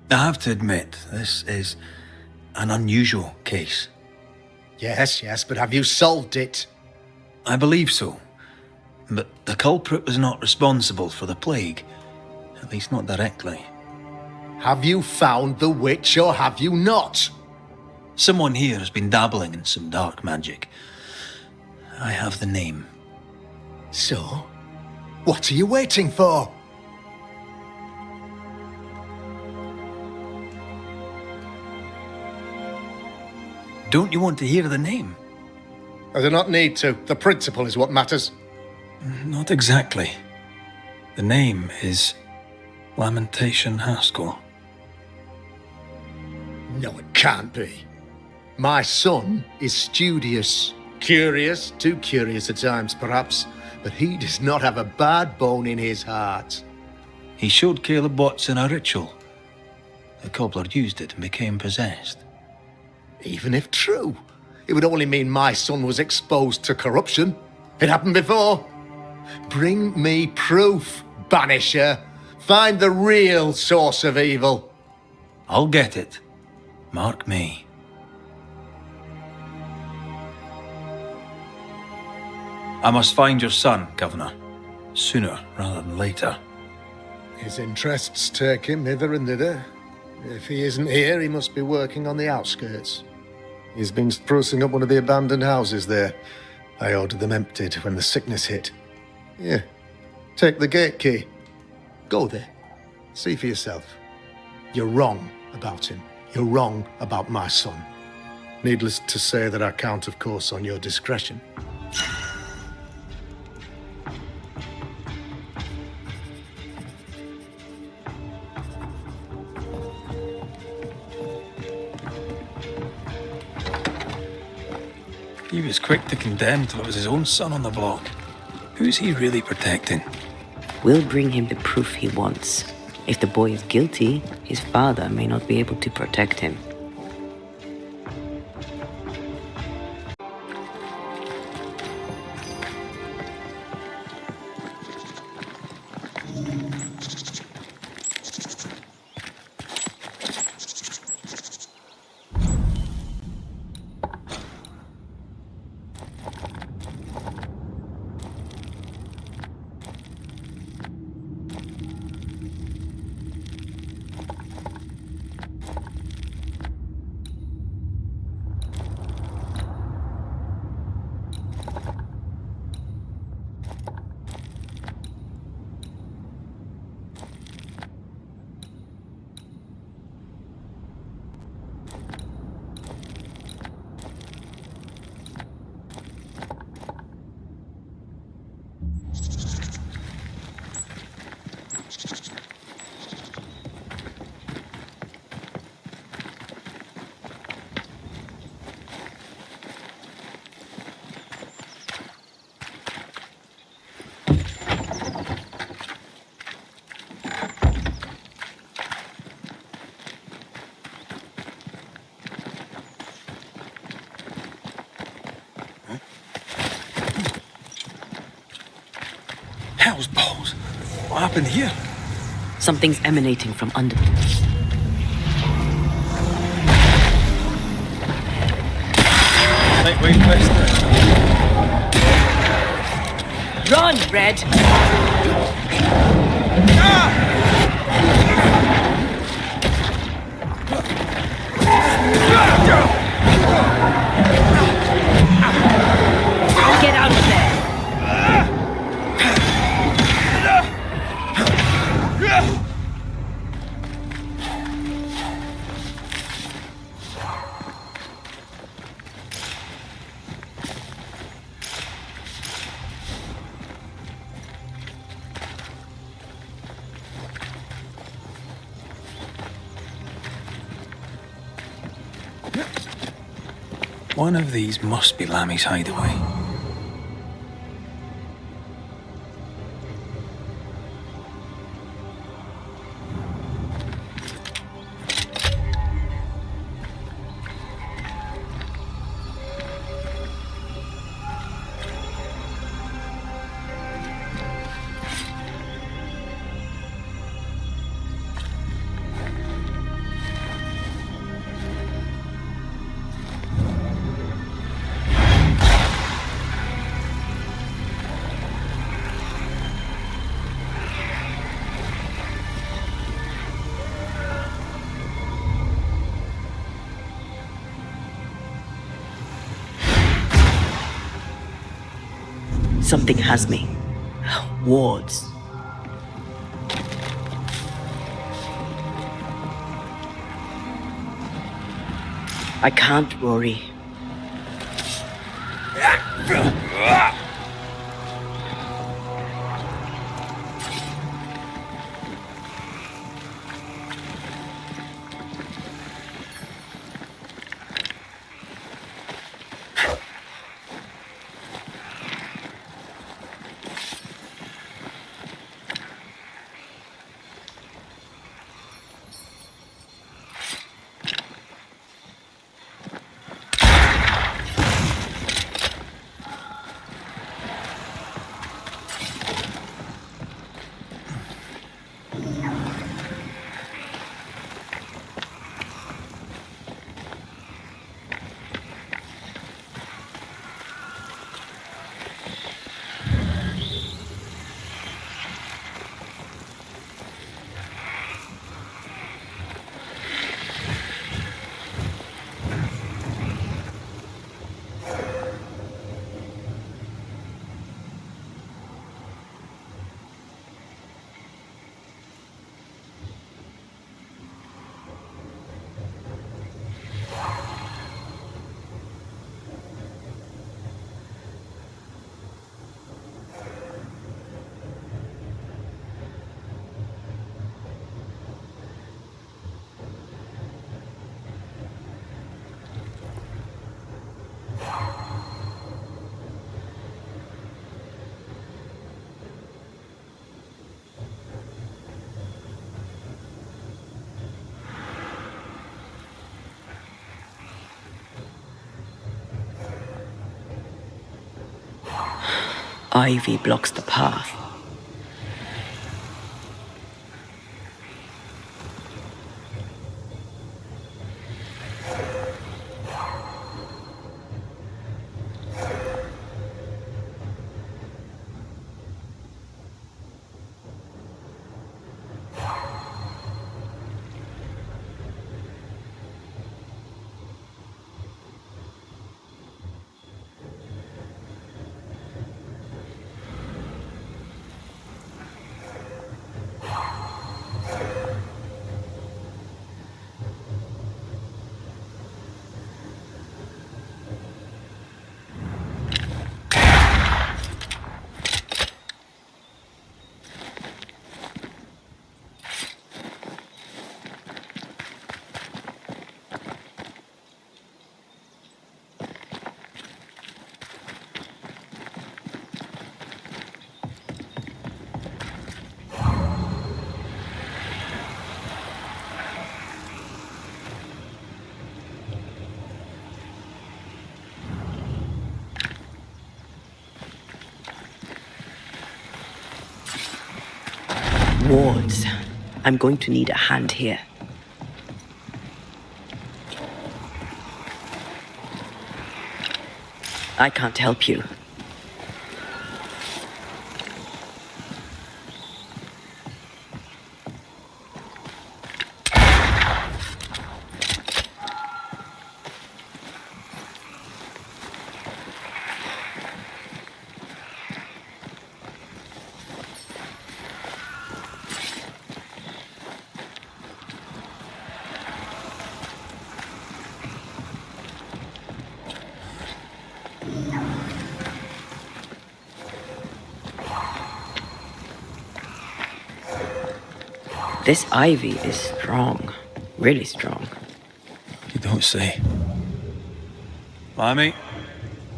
I have to admit, this is an unusual case. Yes, but have you solved it? I believe so. But the culprit was not responsible for the plague. At least not directly. Have you found the witch or have you not? Someone here has been dabbling in some dark magic. I have the name. So, what are you waiting for? Don't you want to hear the name? I do not need to. The principle is what matters. Not exactly. The name is Lamentation Haskell. No, it can't be. My son is studious. Curious, too curious at times perhaps, but he does not have a bad bone in his heart. He showed Caleb Watson a ritual. The cobbler used it and became possessed. Even if true, it would only mean my son was exposed to corruption. It happened before. Bring me proof, Banisher. Find the real source of evil. I'll get it. Mark me. I must find your son, Governor. Sooner rather than later. His interests take him hither and thither. If he isn't here, he must be working on the outskirts. He's been sprucing up one of the abandoned houses there. I ordered them emptied when the sickness hit. Here, take the gate key. Go there. See for yourself. You're wrong about him. You're wrong about my son. Needless to say that I count, of course, on your discretion. He was quick to condemn till it was his own son on the block. Who's he really protecting? We'll bring him the proof he wants. If the boy is guilty, his father may not be able to protect him. Hell's balls. What happened here? Something's emanating from under. Lightweight Western. Run, Red! Get out of there! One of these must be Lammy's hideaway. Something has me. Wards. I can't, Rory. ivy blocks the path. Wards. I'm going to need a hand here. I can't help you. This ivy is strong. Really strong. You don't say. Lammy,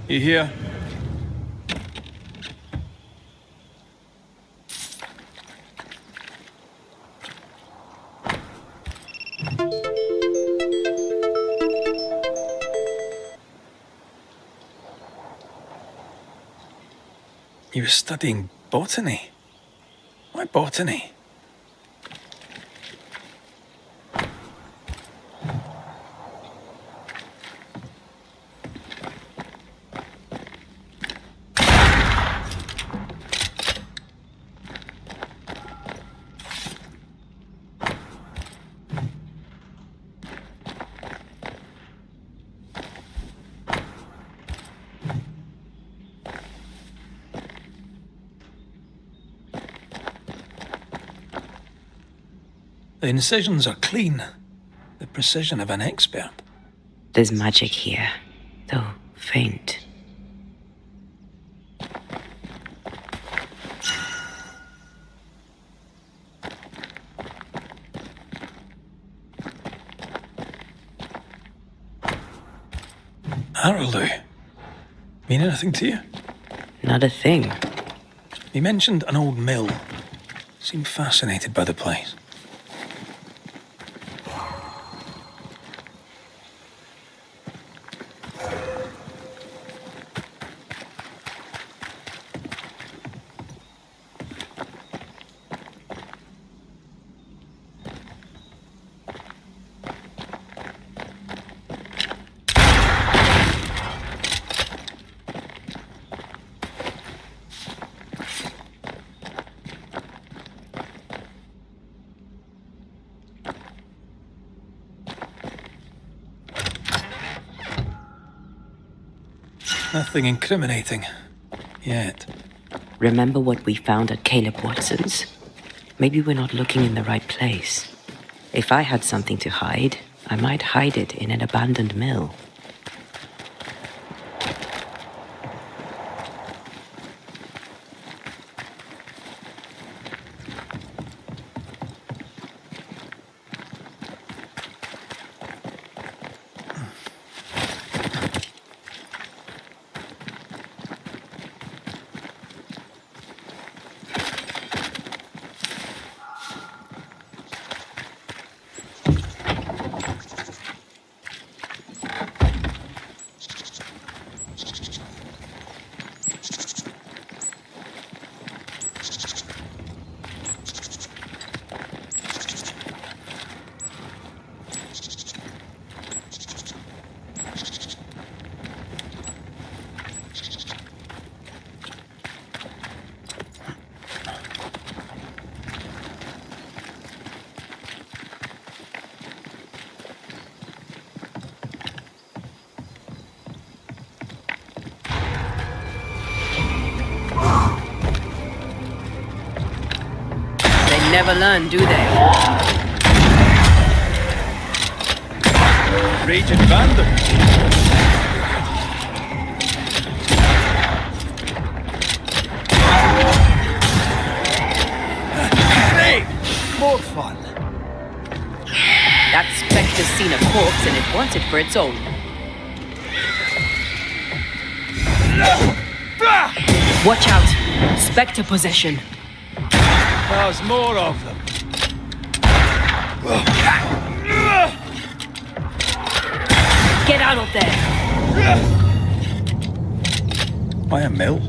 you here? You were studying botany? Why botany? The incisions are clean. The precision of an expert. There's magic here, though faint. Arrowloo. Mean anything to you? Not a thing. He mentioned an old mill. Seemed fascinated by the place. Nothing incriminating. Yet. Remember what we found at Caleb Watson's? Maybe we're not looking in the right place. If I had something to hide, I might hide it in an abandoned mill. never learn, do they? Raging Vandal. Hey! More fun. That spectre's seen a corpse and it wants it for its own. Watch out! Spectre possession. There's more of them. Get out of there! Why a mill?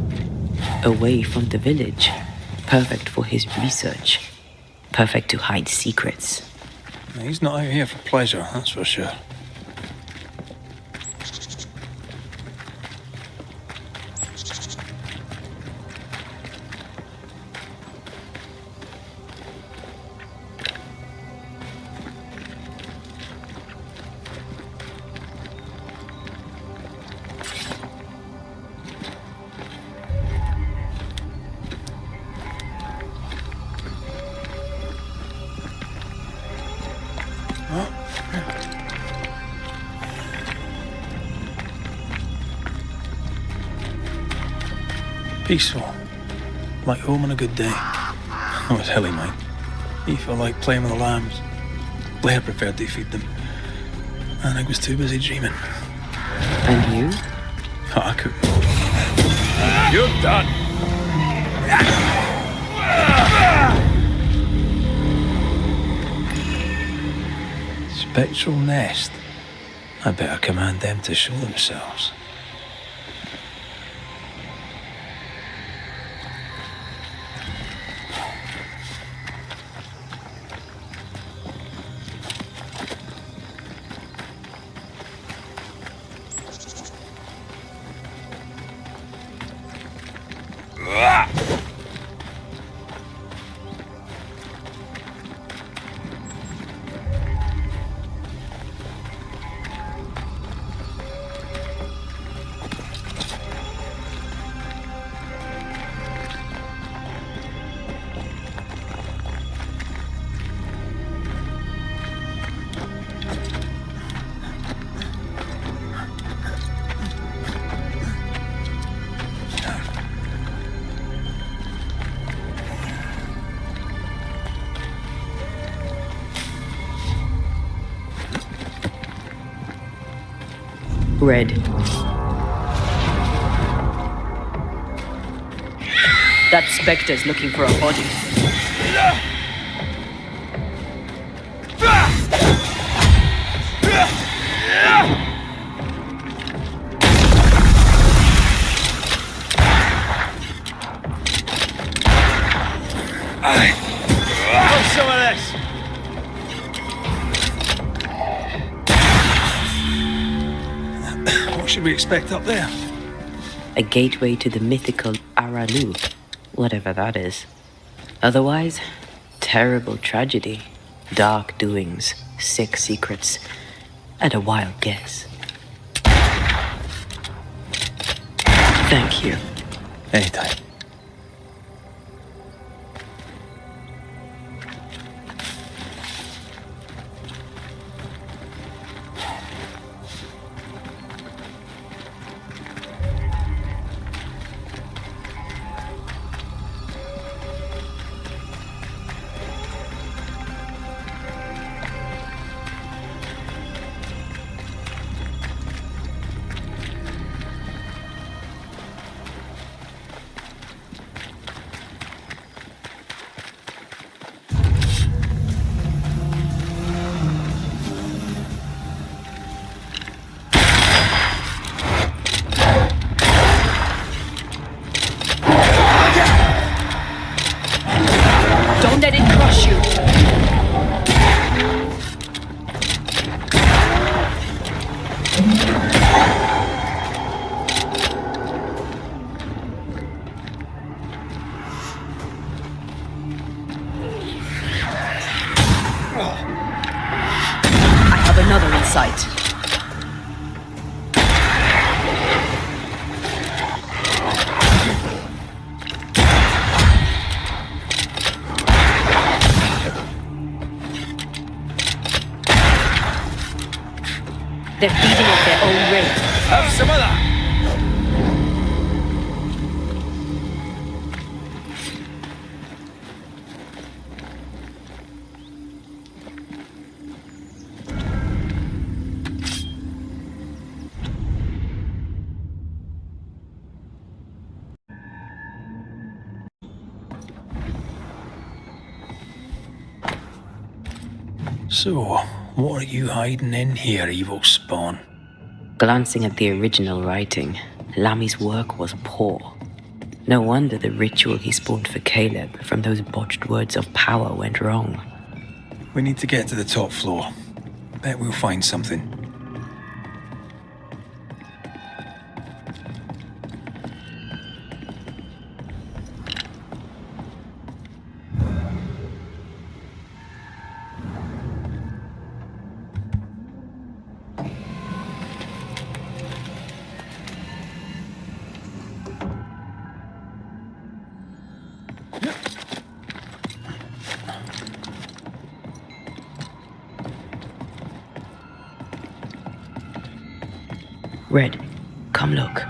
Away from the village. Perfect for his research. Perfect to hide secrets. He's not out here for pleasure, that's for sure. Peaceful. Like home on a good day. Oh, it's hilly, mate. He felt like playing with the lambs. Blair preferred to feed them. And I was too busy dreaming. And you? Oh, I couldn't. You're done. Spectral nest. I better command them to show themselves. Red. That spectre's looking for a body. Have some of this. What should we expect up there? A gateway to the mythical Aralu, whatever that is. Otherwise, terrible tragedy, dark doings, sick secrets, and a wild guess. Thank you. Anytime. Don't let it crush you. I have another in sight. They're feeding off their own race. Have some of that! So, what are you hiding in here, evil spawn? Glancing at the original writing, Lammy's work was poor. No wonder the ritual he spawned for Caleb from those botched words of power went wrong. We need to get to the top floor. Bet we'll find something. Red, come look.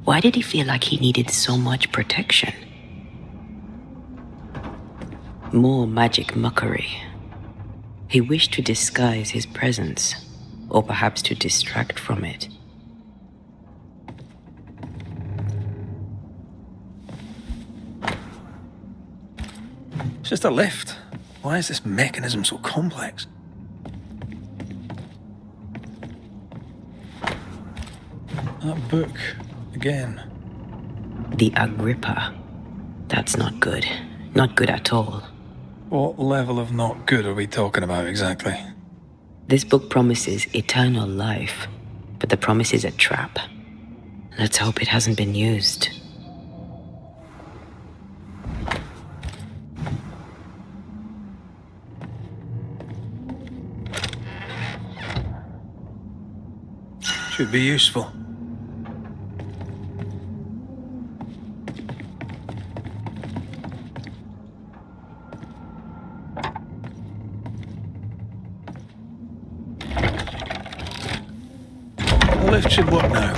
Why did he feel like he needed so much protection? More magic muckery. He wished to disguise his presence, or perhaps to distract from it. It's just a lift. Why is this mechanism so complex? That book, again. The Agrippa. That's not good. Not good at all. What level of not good are we talking about exactly? This book promises eternal life, but the promise is a trap. Let's hope it hasn't been used. Should be useful. The lift should work now.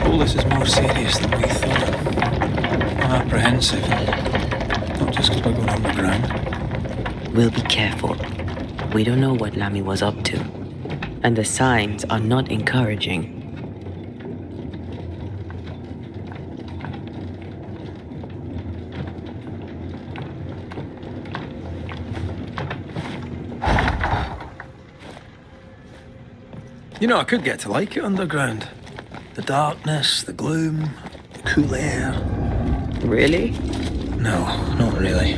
All this is more serious than we thought. I'm apprehensive. Not just because we're going underground. We'll be careful. We don't know what Lammy was up to. And the signs are not encouraging. You know, I could get to like it underground. The darkness, the gloom, the cool air. Really? No, not really.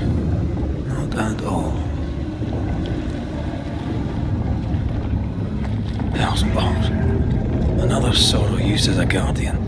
Not at all. Hellspawn. Another sorrow used as a guardian.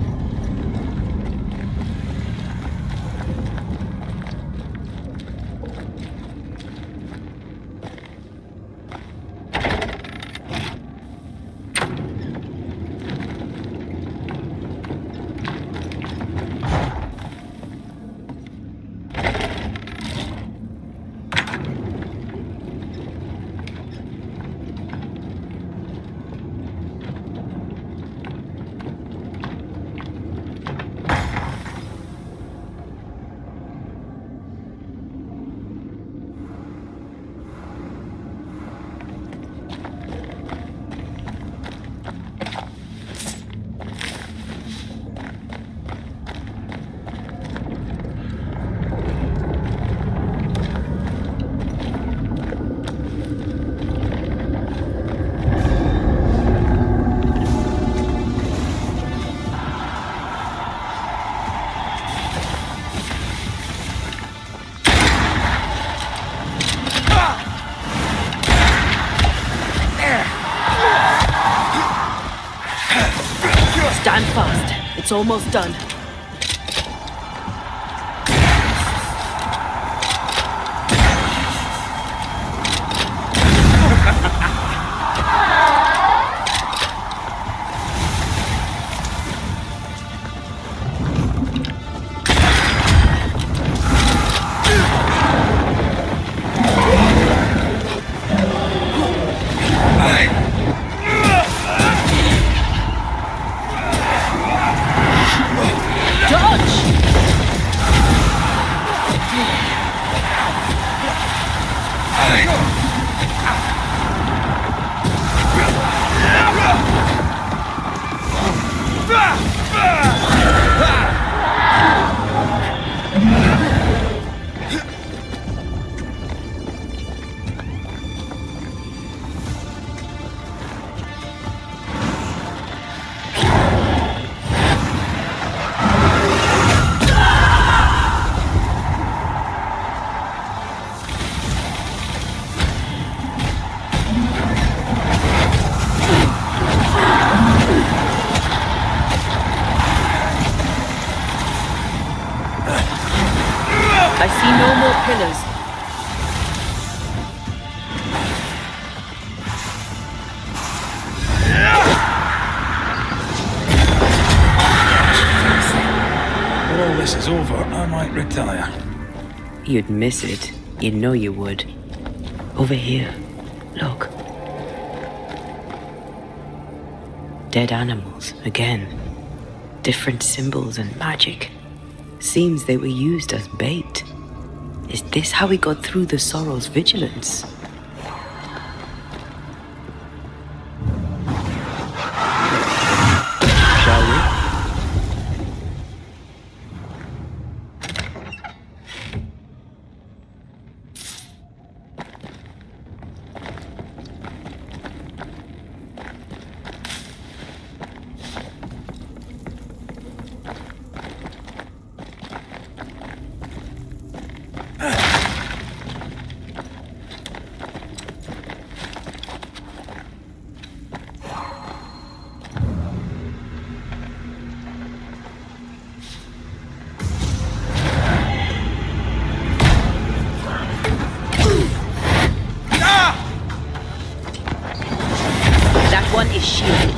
Stand fast. It's almost done. I see no more pillars. When all this is over, I might retire. You'd miss it. You know you would. Over here. Look. Dead animals, again. Different symbols and magic. Seems they were used as bait. Is this how we got through the Sorrow's vigilance? Shall we? That one is shielded.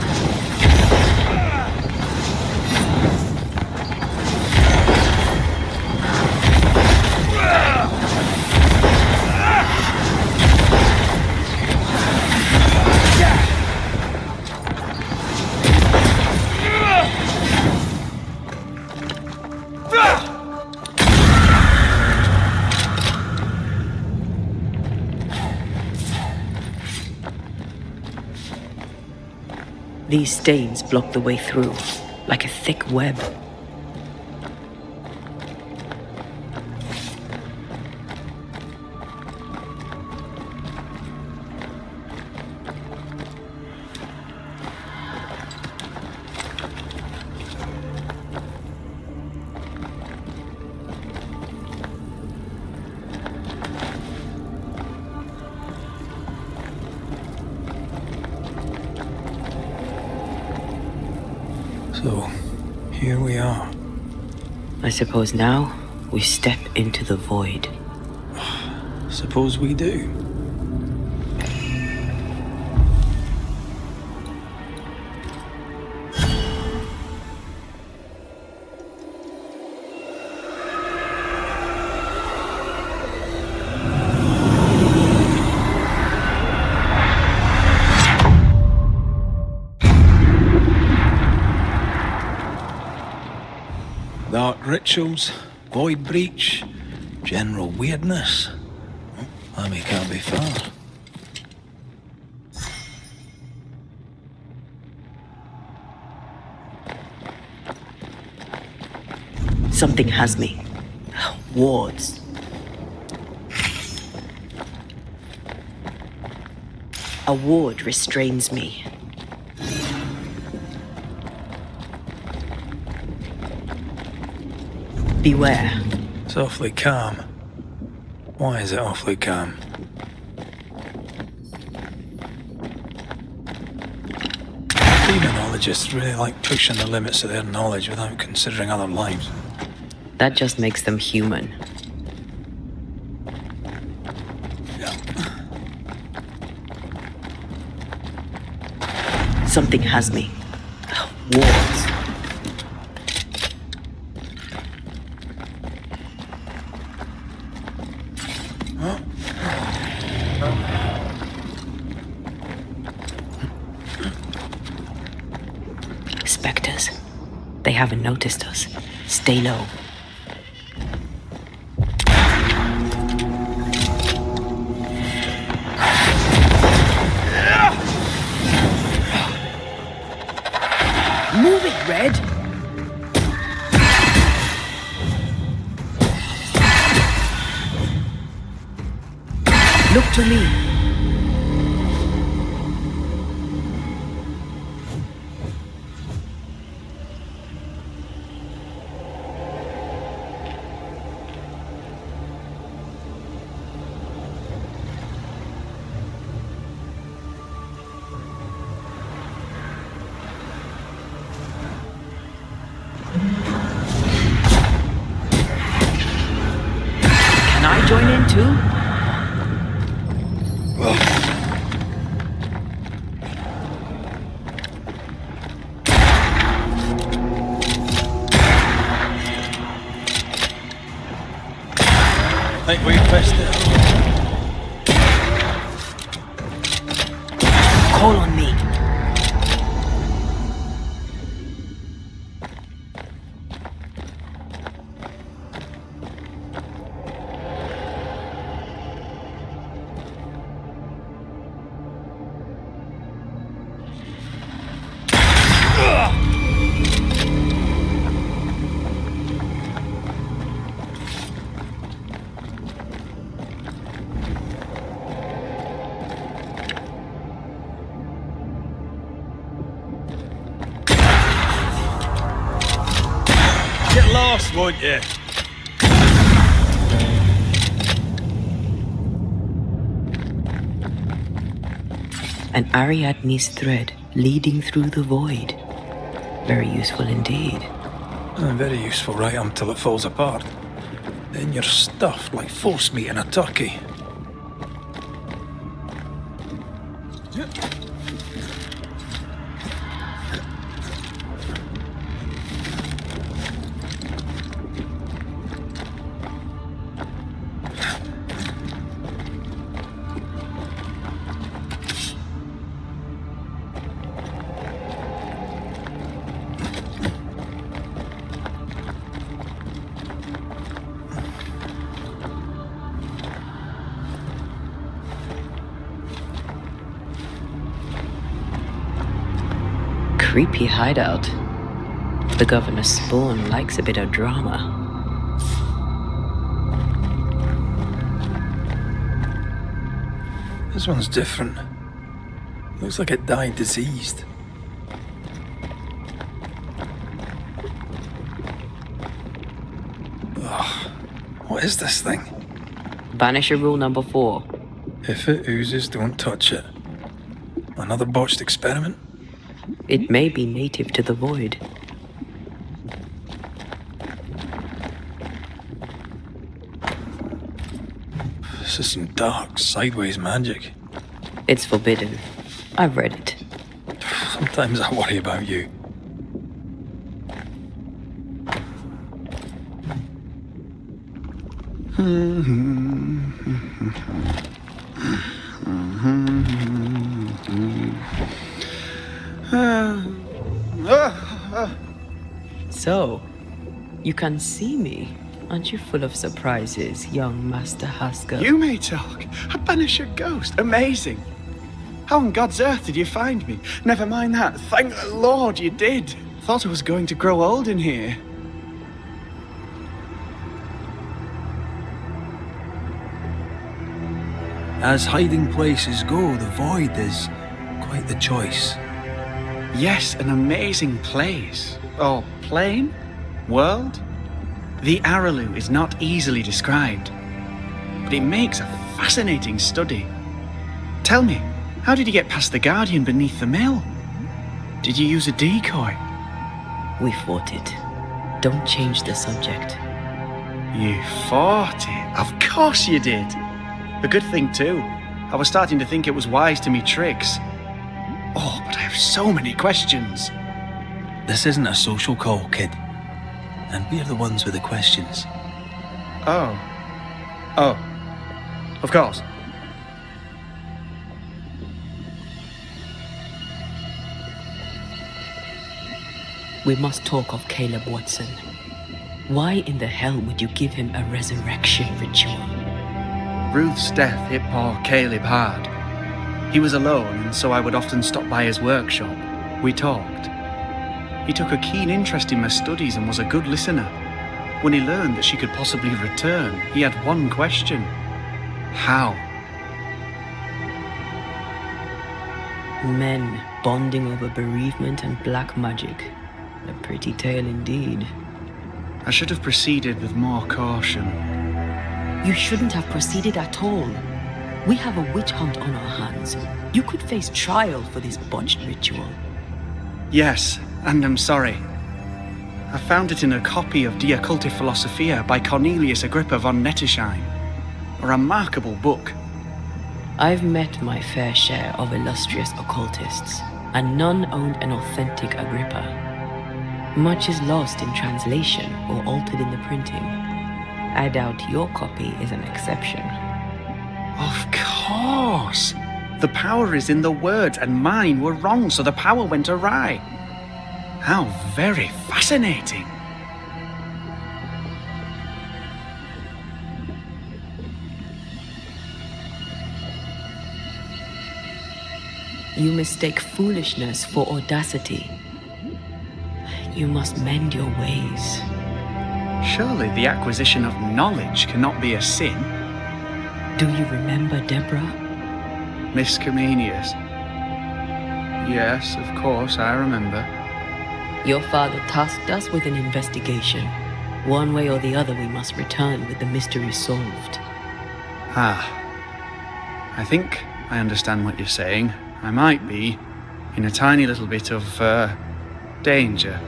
These stains block the way through, like a thick web. So, here we are. I suppose now we step into the void. Suppose we do. Dark rituals, void breach, general weirdness. I mean, can't be far. Something has me. Wards. A ward restrains me. Beware. It's awfully calm. Why is it awfully calm? Demonologists really like pushing the limits of their knowledge without considering other lives. That just makes them human. Something has me. Walls. Spectres. They haven't noticed us. Stay low. Move it, Red! Look to me. Can I join in too? I think we've missed it. Call on me. Get lost, won't you? An Ariadne's thread leading through the void. Very useful indeed. Very useful right until it falls apart. Then you're stuffed like force meat in a turkey. Creepy hideout. The governor's spawn likes a bit of drama. This one's different. Looks like it died diseased. Ugh. What is this thing? Banisher rule number 4. If it oozes, don't touch it. Another botched experiment? It may be native to the void. This is some dark, sideways magic. It's forbidden. I've read it. Sometimes I worry about you. So, you can see me. Aren't you full of surprises, young Master Haskell? You may talk. A Banisher ghost. Amazing. How on God's earth did you find me? Never mind that. Thank the Lord you did. Thought I was going to grow old in here. As hiding places go, the void is quite the choice. Yes, an amazing place. Or plane? World? The Araloo is not easily described, but it makes a fascinating study. Tell me, how did you get past the Guardian beneath the mill? Did you use a decoy? We fought it. Don't change the subject. You fought it? Of course you did. A good thing too. I was starting to think it was wise to me tricks. Oh, but I have so many questions. This isn't a social call, kid. And we're the ones with the questions. Oh. Oh. Of course. We must talk of Caleb Watson. Why in the hell would you give him a resurrection ritual? Ruth's death hit poor Caleb hard. He was alone, and so I would often stop by his workshop. We talked. He took a keen interest in my studies and was a good listener. When he learned that she could possibly return, he had one question. How? Men bonding over bereavement and black magic. A pretty tale indeed. I should have proceeded with more caution. You shouldn't have proceeded at all. We have a witch hunt on our hands. You could face trial for this botched ritual. Yes, and I'm sorry. I found it in a copy of De Occulti Philosophia by Cornelius Agrippa von Nettesheim. A remarkable book. I've met my fair share of illustrious occultists, and none owned an authentic Agrippa. Much is lost in translation or altered in the printing. I doubt your copy is an exception. Of course! The power is in the words, and mine were wrong, so the power went awry. How very fascinating! You mistake foolishness for audacity. You must mend your ways. Surely the acquisition of knowledge cannot be a sin. Do you remember Deborah? Miss Comenius. Yes, of course, I remember. Your father tasked us with an investigation. One way or the other, we must return with the mystery solved. Ah. I think I understand what you're saying. I might be in a tiny little bit of, danger.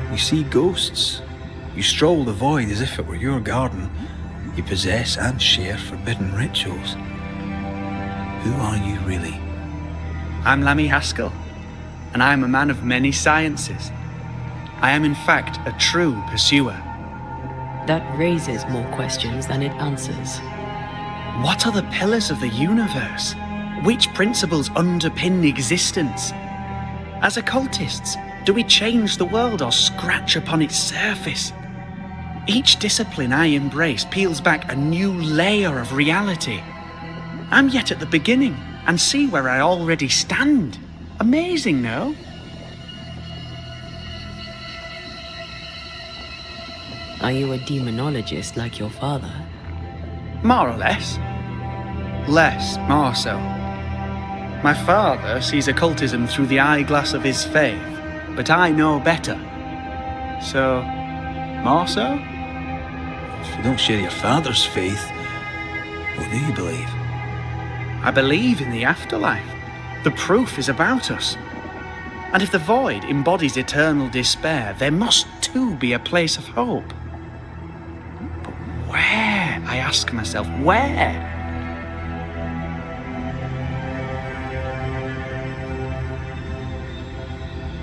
You see ghosts. You stroll the void as if it were your garden. You possess and share forbidden rituals. Who are you really? I'm Lammy Haskell, and I am a man of many sciences. I am in fact a true pursuer. That raises more questions than it answers. What are the pillars of the universe? Which principles underpin existence? As occultists, do we change the world or scratch upon its surface? Each discipline I embrace peels back a new layer of reality. I'm yet at the beginning and see where I already stand. Amazing, no? Are you a demonologist like your father? More or less. Less, more so. My father sees occultism through the eyeglass of his faith, but I know better. So, more so? If you don't share your father's faith, what do you believe? I believe in the afterlife. The proof is about us. And if the void embodies eternal despair, there must too be a place of hope. But where? I ask myself, where?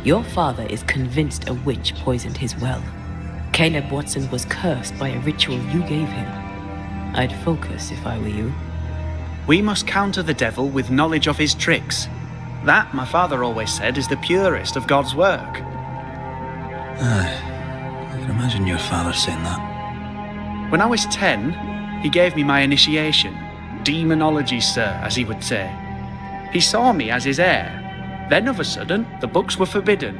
Your father is convinced a witch poisoned his well. Caleb Watson was cursed by a ritual you gave him. I'd focus if I were you. We must counter the devil with knowledge of his tricks. That, my father always said, is the purest of God's work. Aye, I can imagine your father saying that. When I was 10, he gave me my initiation. Demonology, sir, as he would say. He saw me as his heir. Then, of a sudden, the books were forbidden.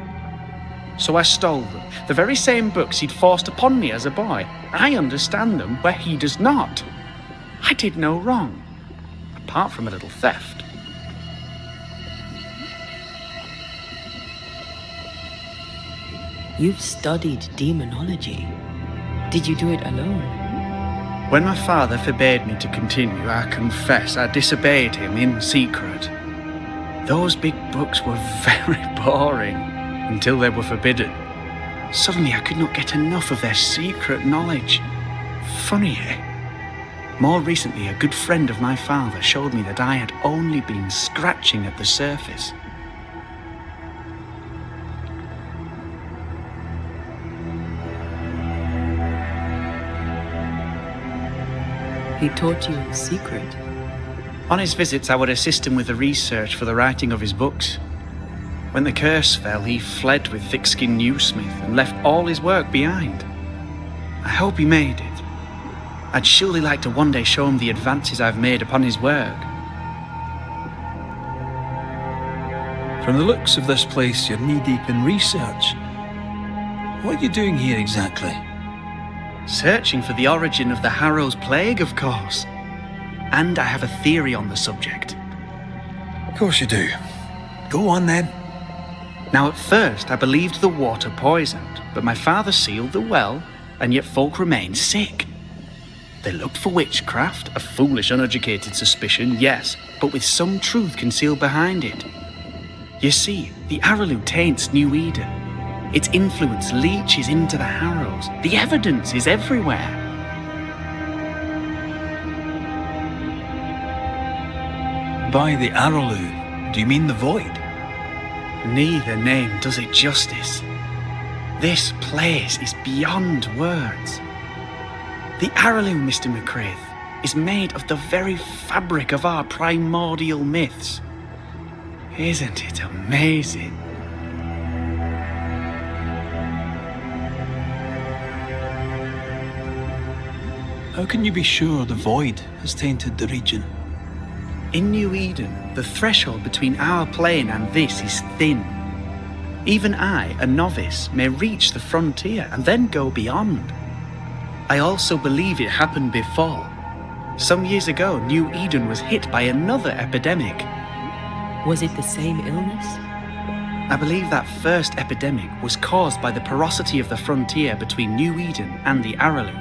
So I stole them, the very same books he'd forced upon me as a boy. I understand them where he does not. I did no wrong, apart from a little theft. You've studied demonology. Did you do it alone? When my father forbade me to continue, I confess I disobeyed him in secret. Those big books were very boring until they were forbidden. Suddenly I could not get enough of their secret knowledge. Funny, eh? More recently, a good friend of my father showed me that I had only been scratching at the surface. He taught you a secret. On his visits, I would assist him with the research for the writing of his books. When the curse fell, he fled with thick-skinned Newsmith and left all his work behind. I hope he made it. I'd surely like to one day show him the advances I've made upon his work. From the looks of this place, you're knee-deep in research. What are you doing here exactly? Searching for the origin of the Harrow's Plague, of course. And I have a theory on the subject. Of course you do. Go on then. Now at first I believed the water poisoned, but my father sealed the well, and yet folk remained sick. They looked for witchcraft, a foolish, uneducated suspicion, yes, but with some truth concealed behind it. You see, the Araloo taints New Eden. Its influence leaches into the Harrows. The evidence is everywhere. By the Araloo, do you mean the Void? Neither name does it justice. This place is beyond words. The Araloo, Mr. McCraith, is made of the very fabric of our primordial myths. Isn't it amazing? How can you be sure the Void has tainted the region? In New Eden, the threshold between our plane and this is thin. Even I, a novice, may reach the frontier and then go beyond. I also believe it happened before. Some years ago, New Eden was hit by another epidemic. Was it the same illness? I believe that first epidemic was caused by the porosity of the frontier between New Eden and the Araloo.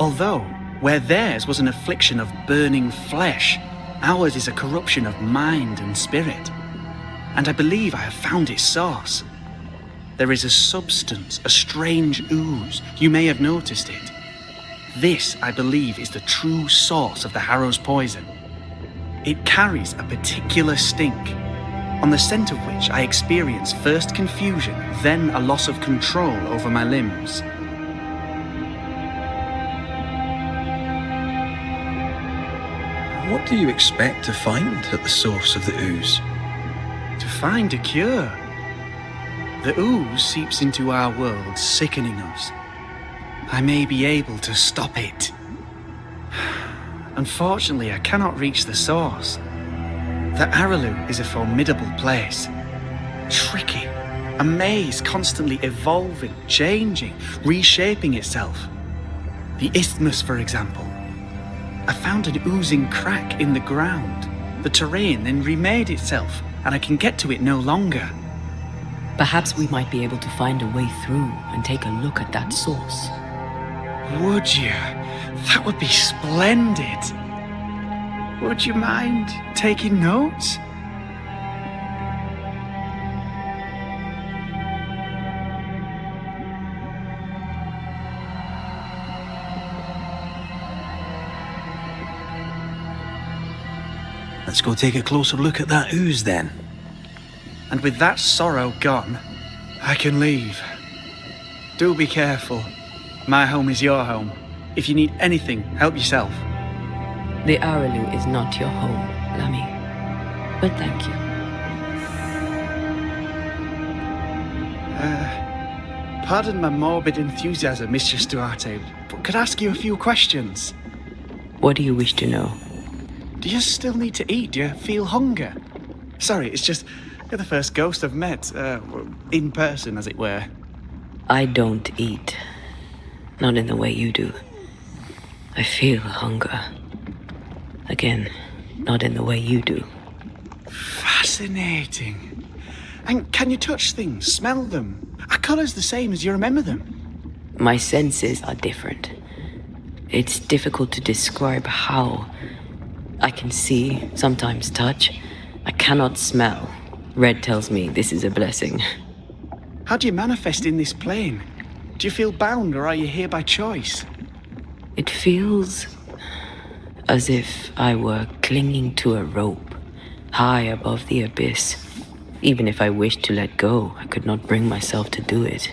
Although, where theirs was an affliction of burning flesh, ours is a corruption of mind and spirit. And I believe I have found its source. There is a substance, a strange ooze. You may have noticed it. This, I believe, is the true source of the Harrow's poison. It carries a particular stink, on the scent of which I experience first confusion, then a loss of control over my limbs. What do you expect to find at the source of the ooze? To find a cure. The ooze seeps into our world, sickening us. I may be able to stop it. Unfortunately, I cannot reach the source. The Araloo is a formidable place. Tricky. A maze constantly evolving, changing, reshaping itself. The isthmus, for example. I found an oozing crack in the ground. The terrain then remade itself, and I can get to it no longer. Perhaps we might be able to find a way through and take a look at that source. Would you? That would be splendid. Would you mind taking notes? Let's go take a closer look at that ooze then. And with that sorrow gone, I can leave. Do be careful. My home is your home. If you need anything, help yourself. The Araloo is not your home, Lammy. But thank you. Pardon my morbid enthusiasm, Mistress Duarte, but could I ask you a few questions? What do you wish to know? Do you still need to eat? Do you feel hunger? Sorry, it's just, you're the first ghost I've met, in person, as it were. I don't eat. Not in the way you do. I feel hunger. Again, not in the way you do. Fascinating. And can you touch things, smell them? Are colours the same as you remember them? My senses are different. It's difficult to describe how. I can see, sometimes touch. I cannot smell. Red tells me this is a blessing. How do you manifest in this plane? Do you feel bound, or are you here by choice? It feels as if I were clinging to a rope, high above the abyss. Even if I wished to let go, I could not bring myself to do it.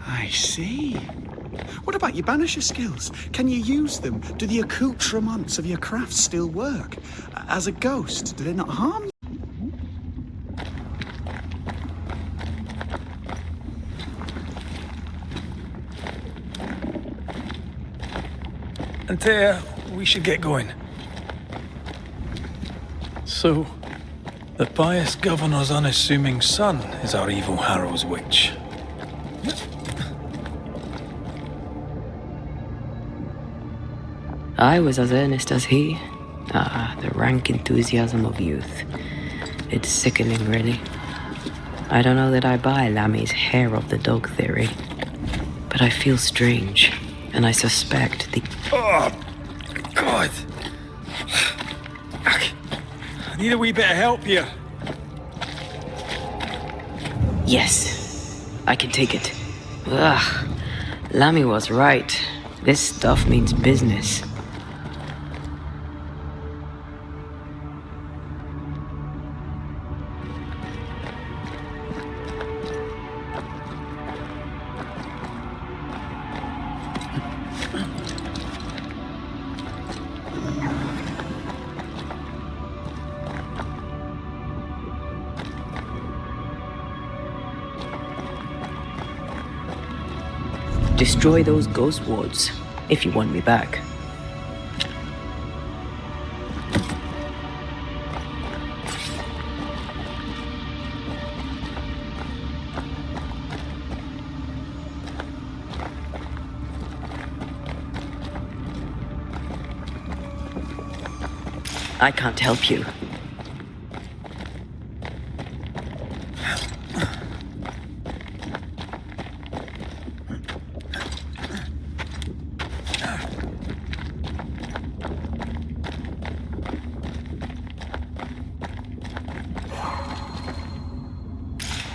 I see. What about your Banisher skills? Can you use them? Do the accoutrements of your craft still work? As a ghost, do they not harm you? Antea, we should get going. So, the pious governor's unassuming son is our evil Harrow's witch. I was as earnest as he. Ah, the rank enthusiasm of youth. It's sickening, really. I don't know that I buy Lammy's hair of the dog theory, but I feel strange, and I suspect the... Oh, God! I need a wee bit of help here. Yes, I can take it. Ugh, Lammy was right. This stuff means business. Destroy those ghost wards, if you want me back. I can't help you.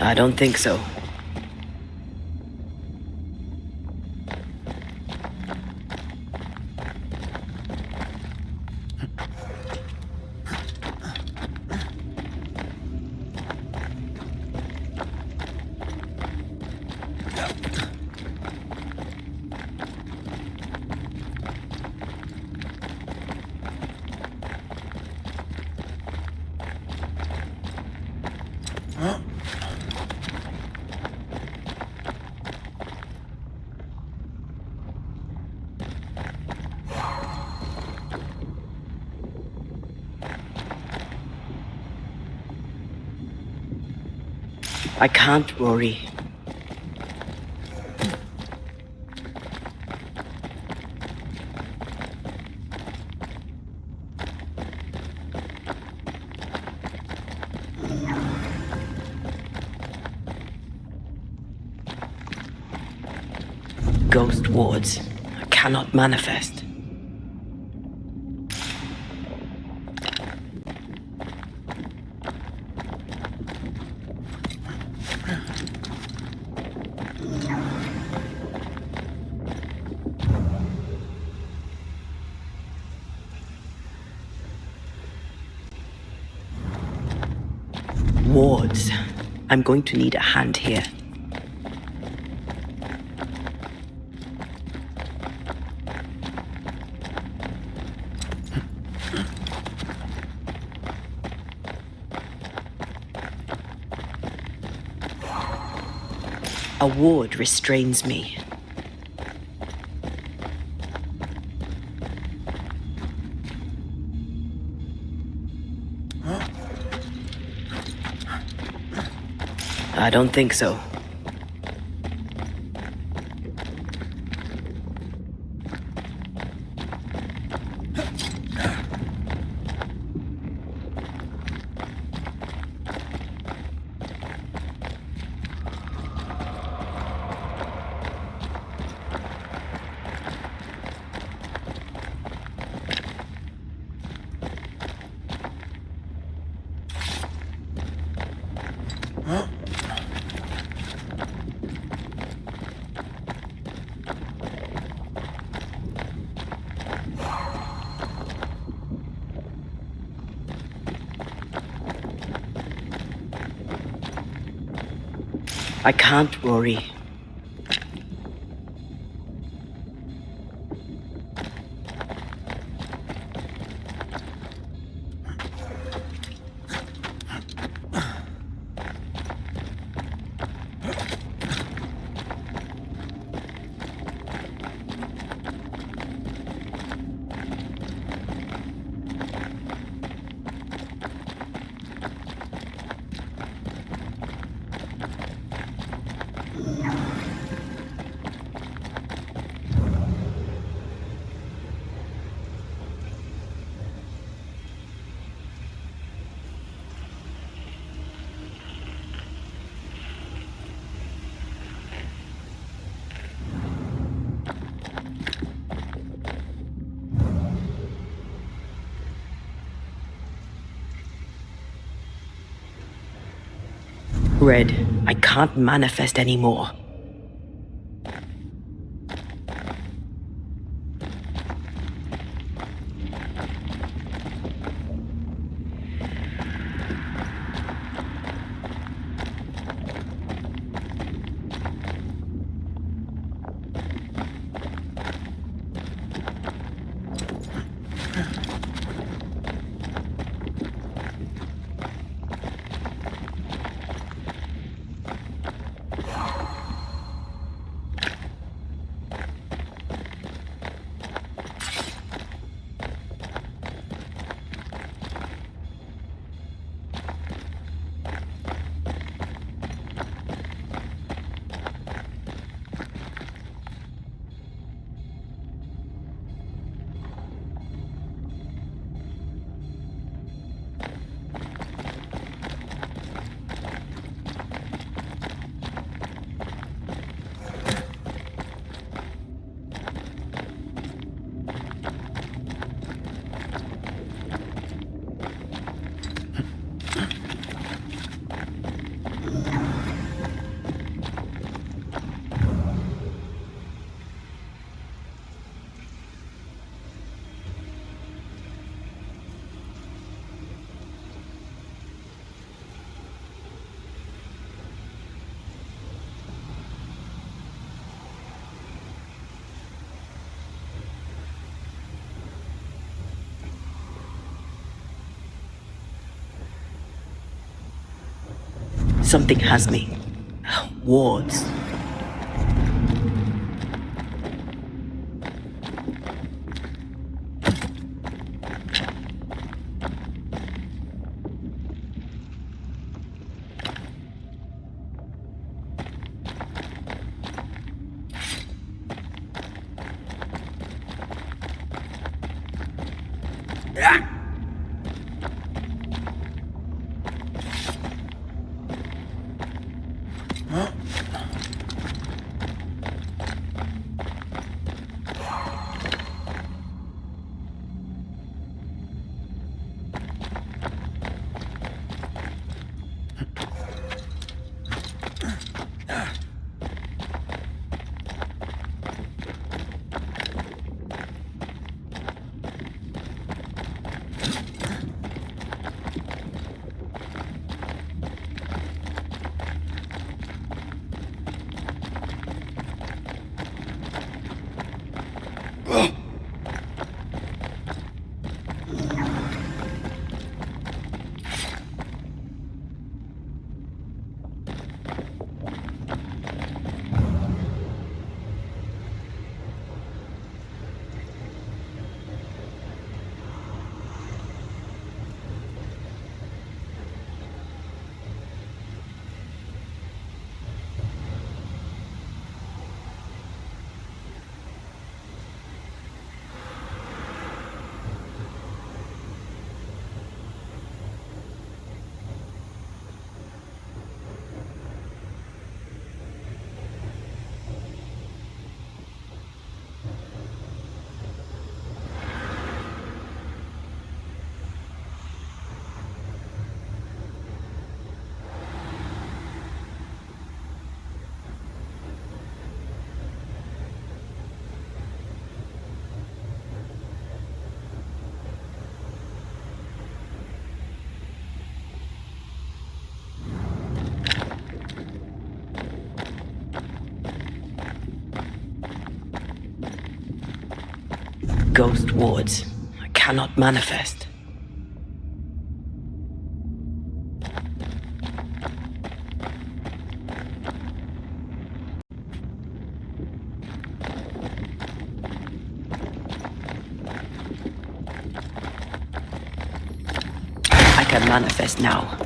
I don't think so. I can't, Rory. Ghost wards. I cannot manifest. Wards. I'm going to need a hand here. A ward restrains me. I don't think so. I can't, Rory. Red, I can't manifest anymore. Something has me. Wards. Ghost wards. I cannot manifest. I can manifest now.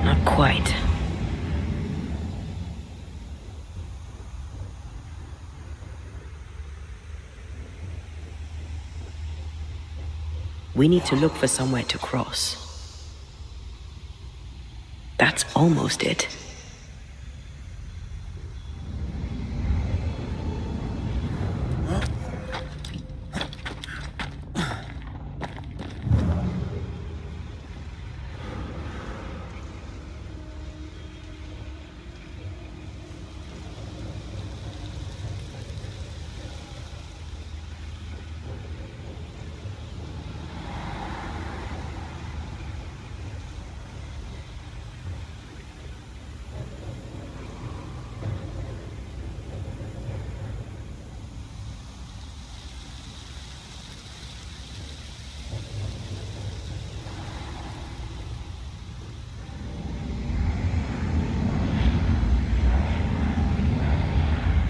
Not quite. We need to look for somewhere to cross. That's almost it.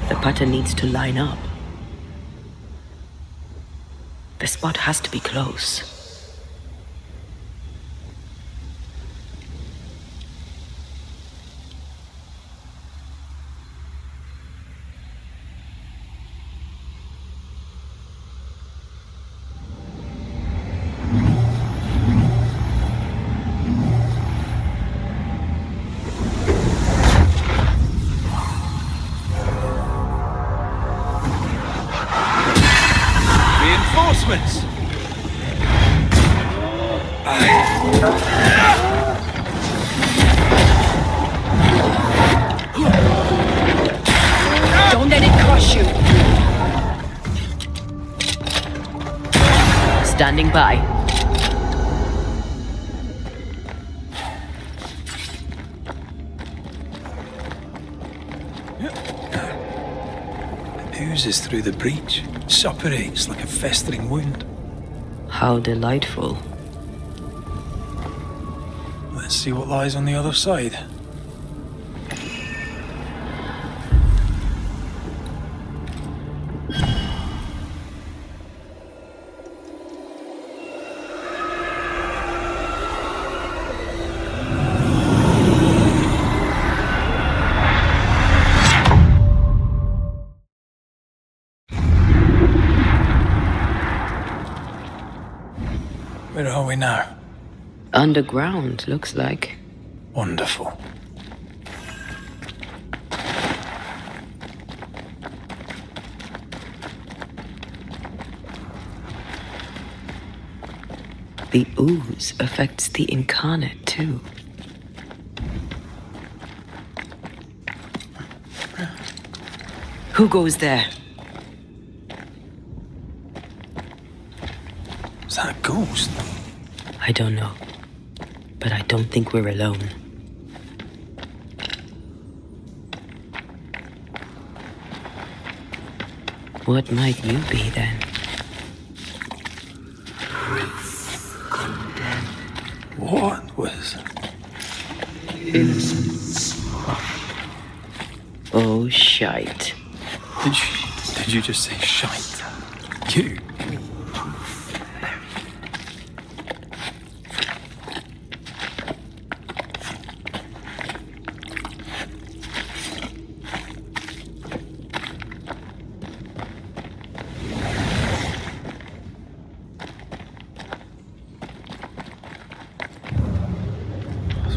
The pattern needs to line up. The spot has to be close. Reinforcements! Don't let it crush you. Standing by. It oozes through the breach, suppurates like a festering wound. How delightful. Let's see what lies on the other side. Where are we now? Underground, looks like. Wonderful. The ooze affects the incarnate, too. Who goes there? Is that a ghost? I don't know. But I don't think we're alone. What might you be then? What was... Innocence. Oh, shite. Did you just say shite? You?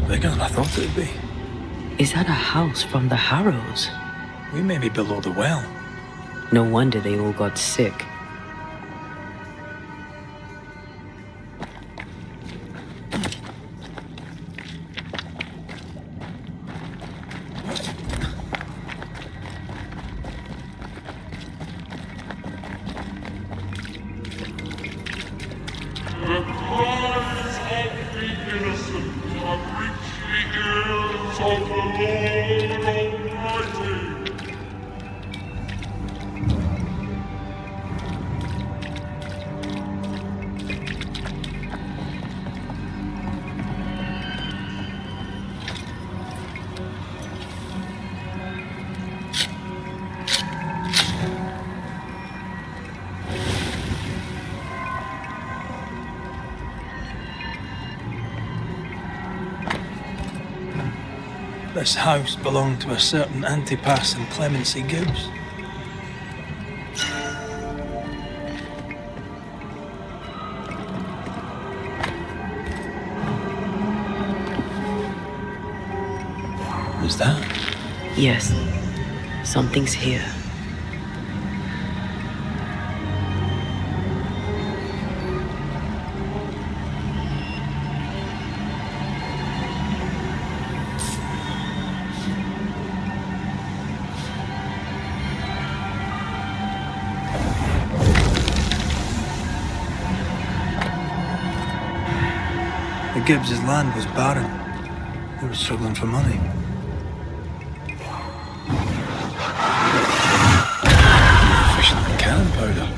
Bigger than I thought it'd be. Is that a house from the Harrows? We may be below the well. No wonder they all got sick. This house belonged to a certain Antipas and Clemency Gibbs. Is that? Yes. Something's here. The Gibbs' land was barren. They were struggling for money. Efficient than cannon powder.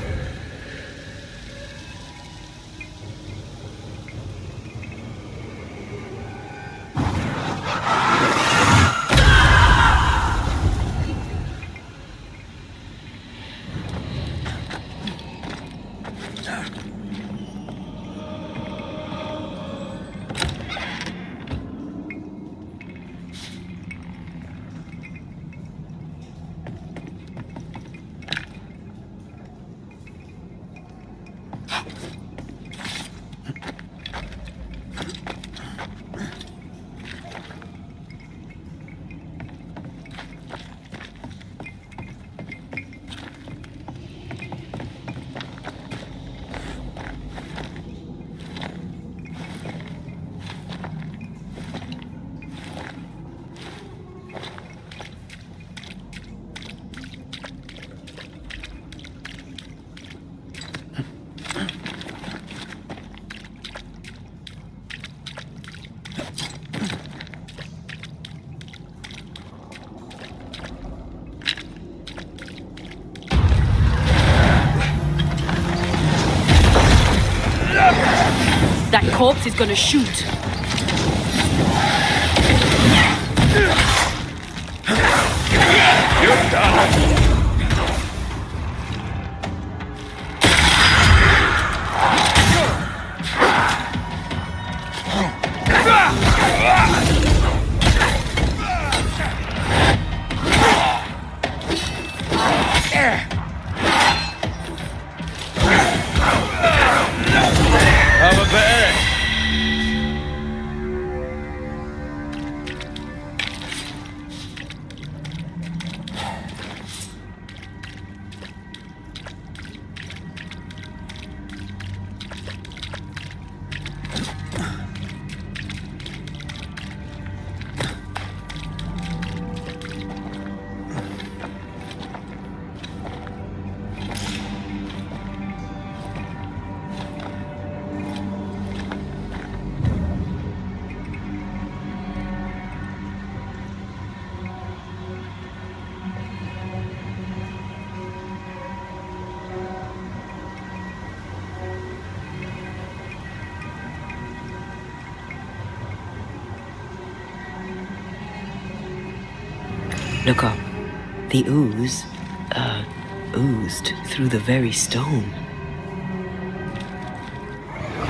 That corpse is gonna shoot. You're done. Look up. The ooze, oozed through the very stone.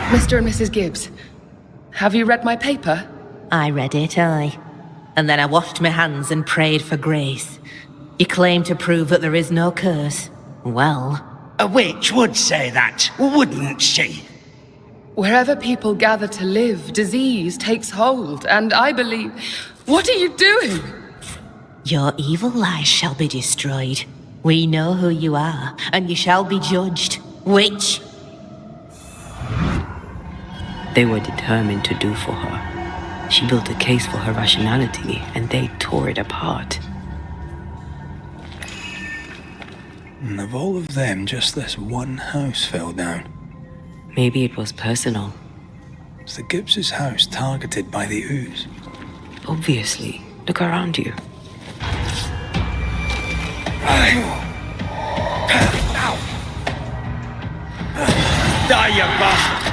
Mr. and Mrs. Gibbs, have you read my paper? I read it, aye. And then I washed my hands and prayed for grace. You claim to prove that there is no curse. Well... A witch would say that, wouldn't she? Wherever people gather to live, disease takes hold, and I believe... What are you doing? Your evil lies shall be destroyed. We know who you are, and you shall be judged. Witch! They were determined to do for her. She built a case for her rationality, and they tore it apart. And of all of them, just this one house fell down. Maybe it was personal. Was the Gibbs' house targeted by the ooze? Obviously. Look around you. Die, you bastard!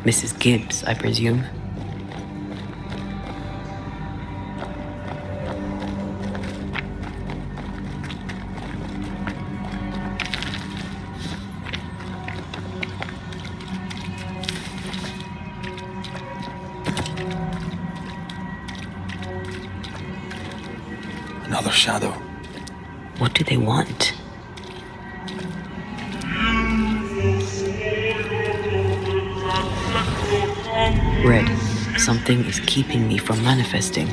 Mrs. Gibbs, I presume. Another shadow. What do they want? Red, something is keeping me from manifesting.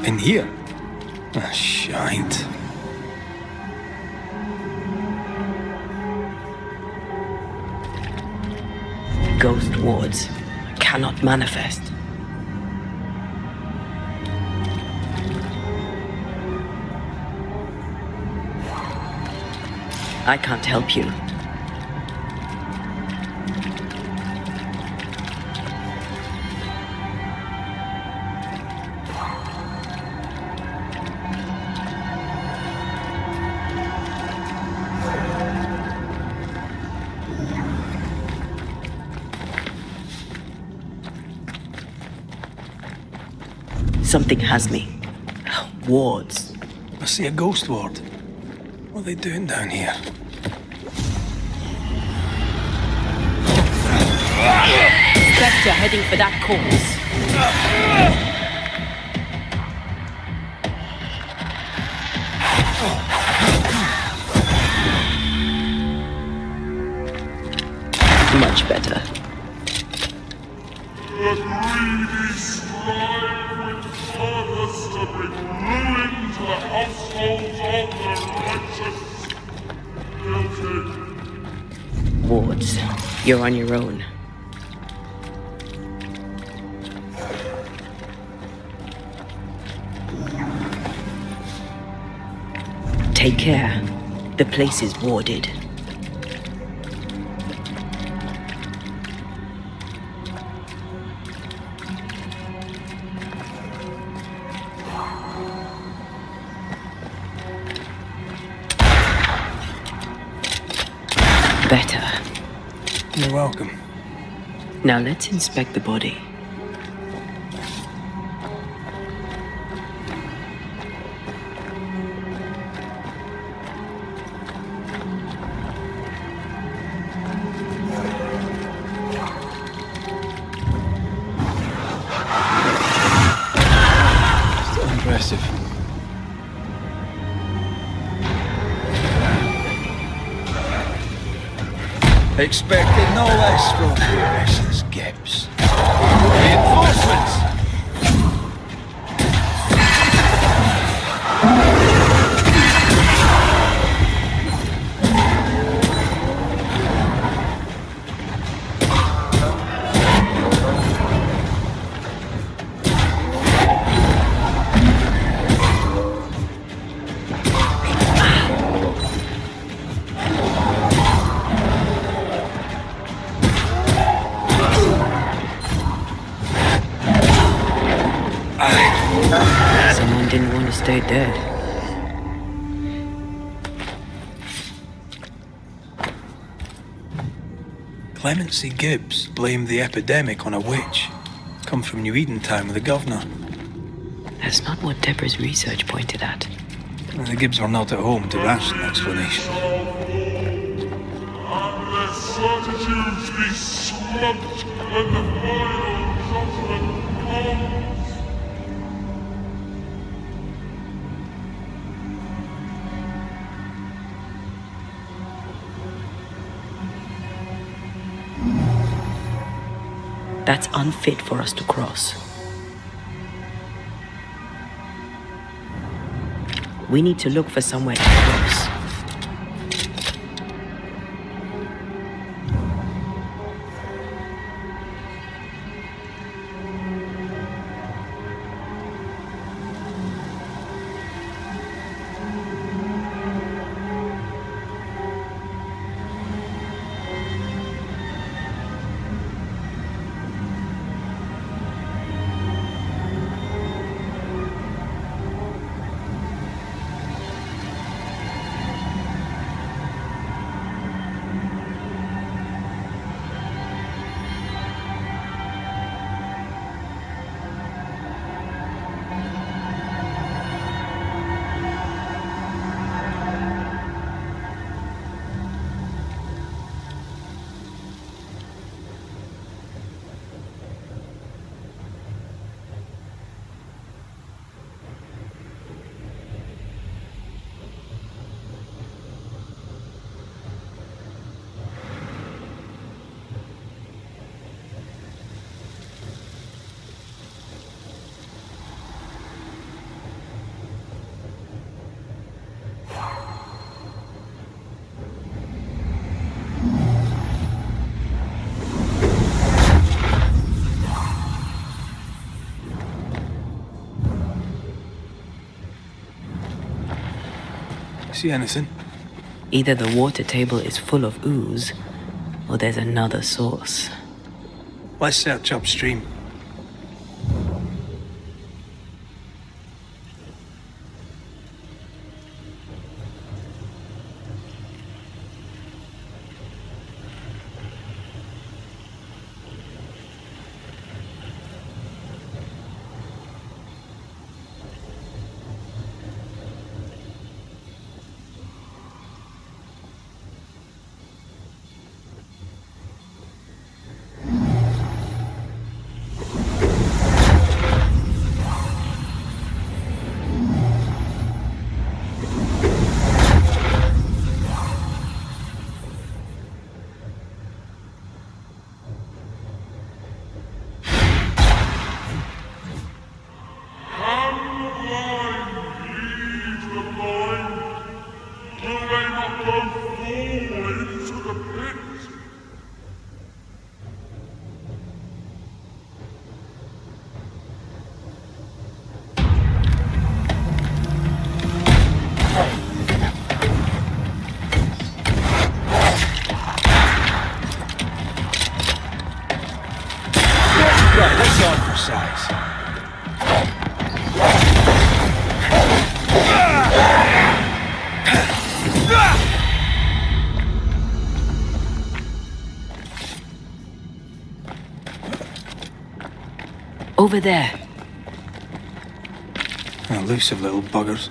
In here? Ah, shite. Ghost wards. I cannot manifest. I can't help you. Something has me. Wards. I see a ghost ward. What are they doing down here? Spectre heading for that corpse. Much better. The greedy strive with purpose to bring ruin to the households of the righteous. Guilty. Wards, you're on your own. Take care. The place is warded. Better. You're welcome. Now let's inspect the body. Still impressive. Expected no less from you, Mrs. Gibbs. Reinforcements! Someone didn't want to stay dead. Clemency Gibbs blamed the epidemic on a witch. Come from New Eden Town with the governor. That's not what Deborah's research pointed at. Well, the Gibbs were not at home to ration explanation. And their certitudes be swamped when the final judgment comes. That's unfit for us to cross. We need to look for somewhere to cross. See anything? Either the water table is full of ooze, or there's another source. Let's search upstream. Right, let's on for size. Over there. Elusive little buggers.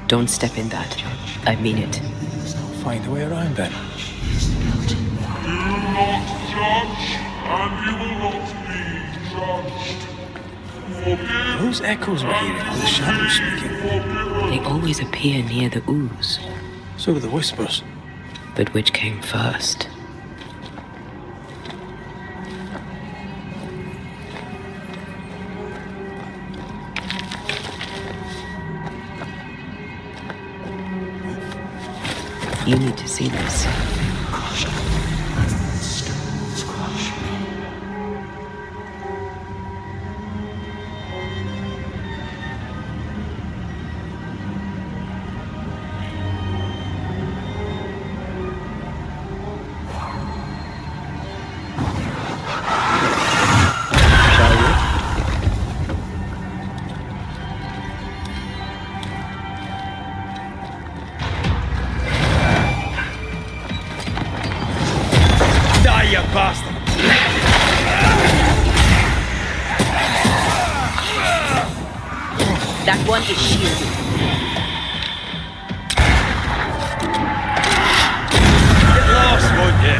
Don't step in that. I mean it. I'll find a way around then. Do not judge, and you will not be judged. Forgive. Those echoes we're hearing are the shadows speaking. They always appear near the ooze. So do the whispers. But which came first? You need to see this. Bastard! That one is shielded. Get lost, won't you?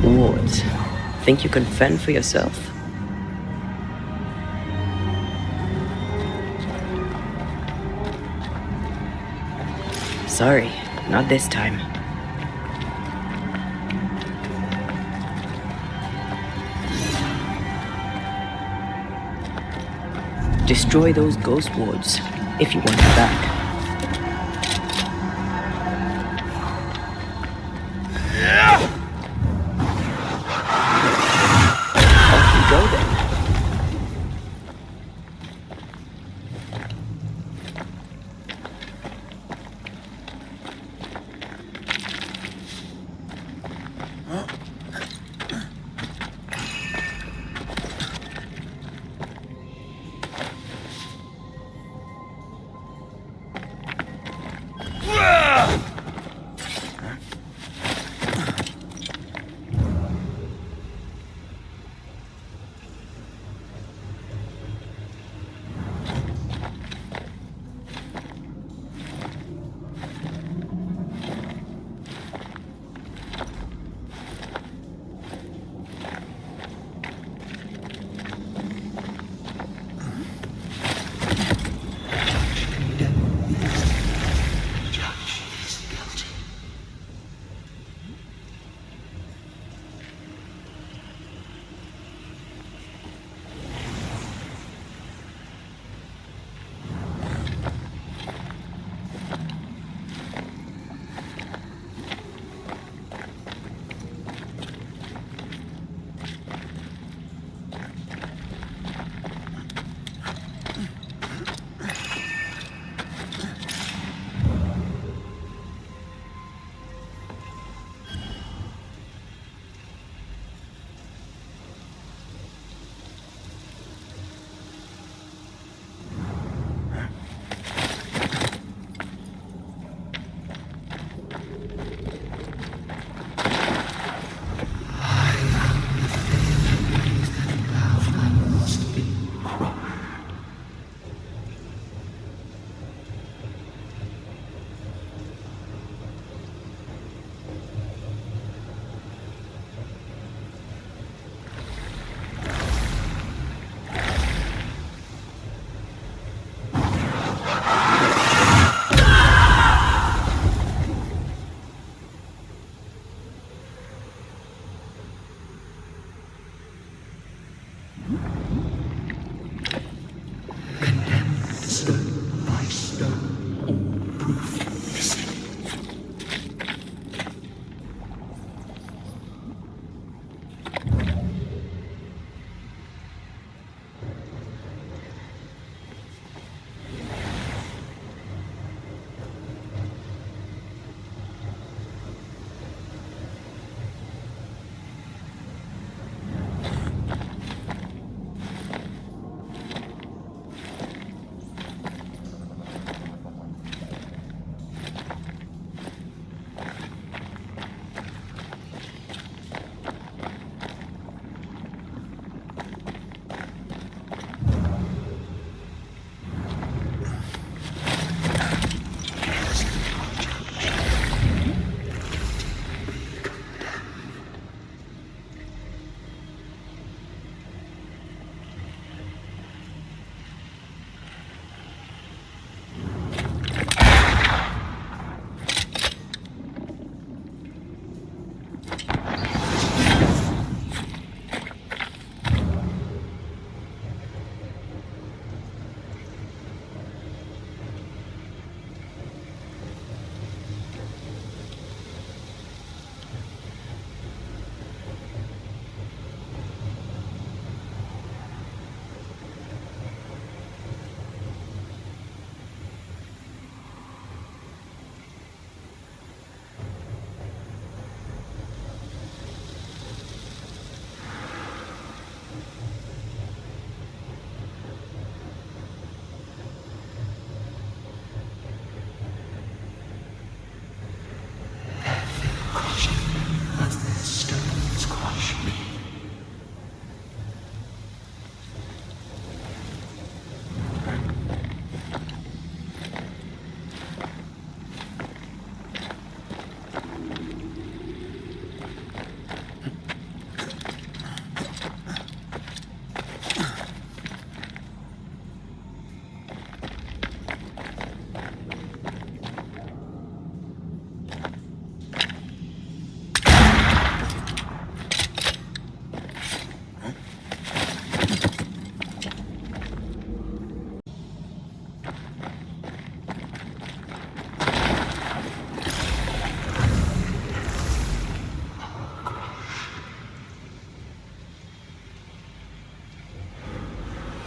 What? Think you can fend for yourself? Sorry, not this time. Destroy those ghost wards if you want them back. Off you go then.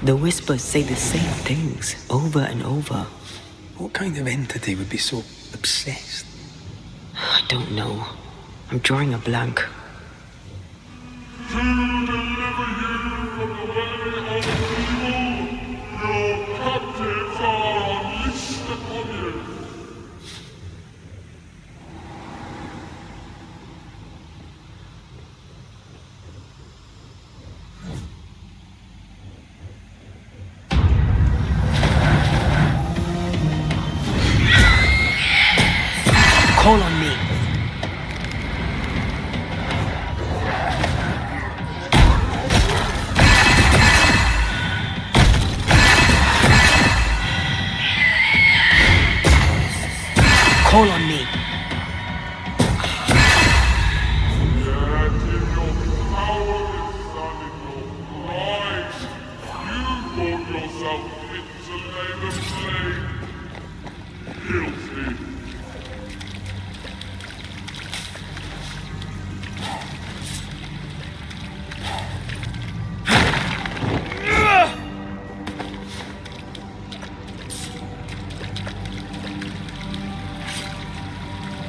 The whispers say the same things over and over. What kind of entity would be so obsessed? I don't know. I'm drawing a blank. To deliver you from the way of evil, your captives are unleashed upon you. Call on me. Call on me. Yet in your cowardice and in your pride, you thought yourself fit to lay the blame. Guilty.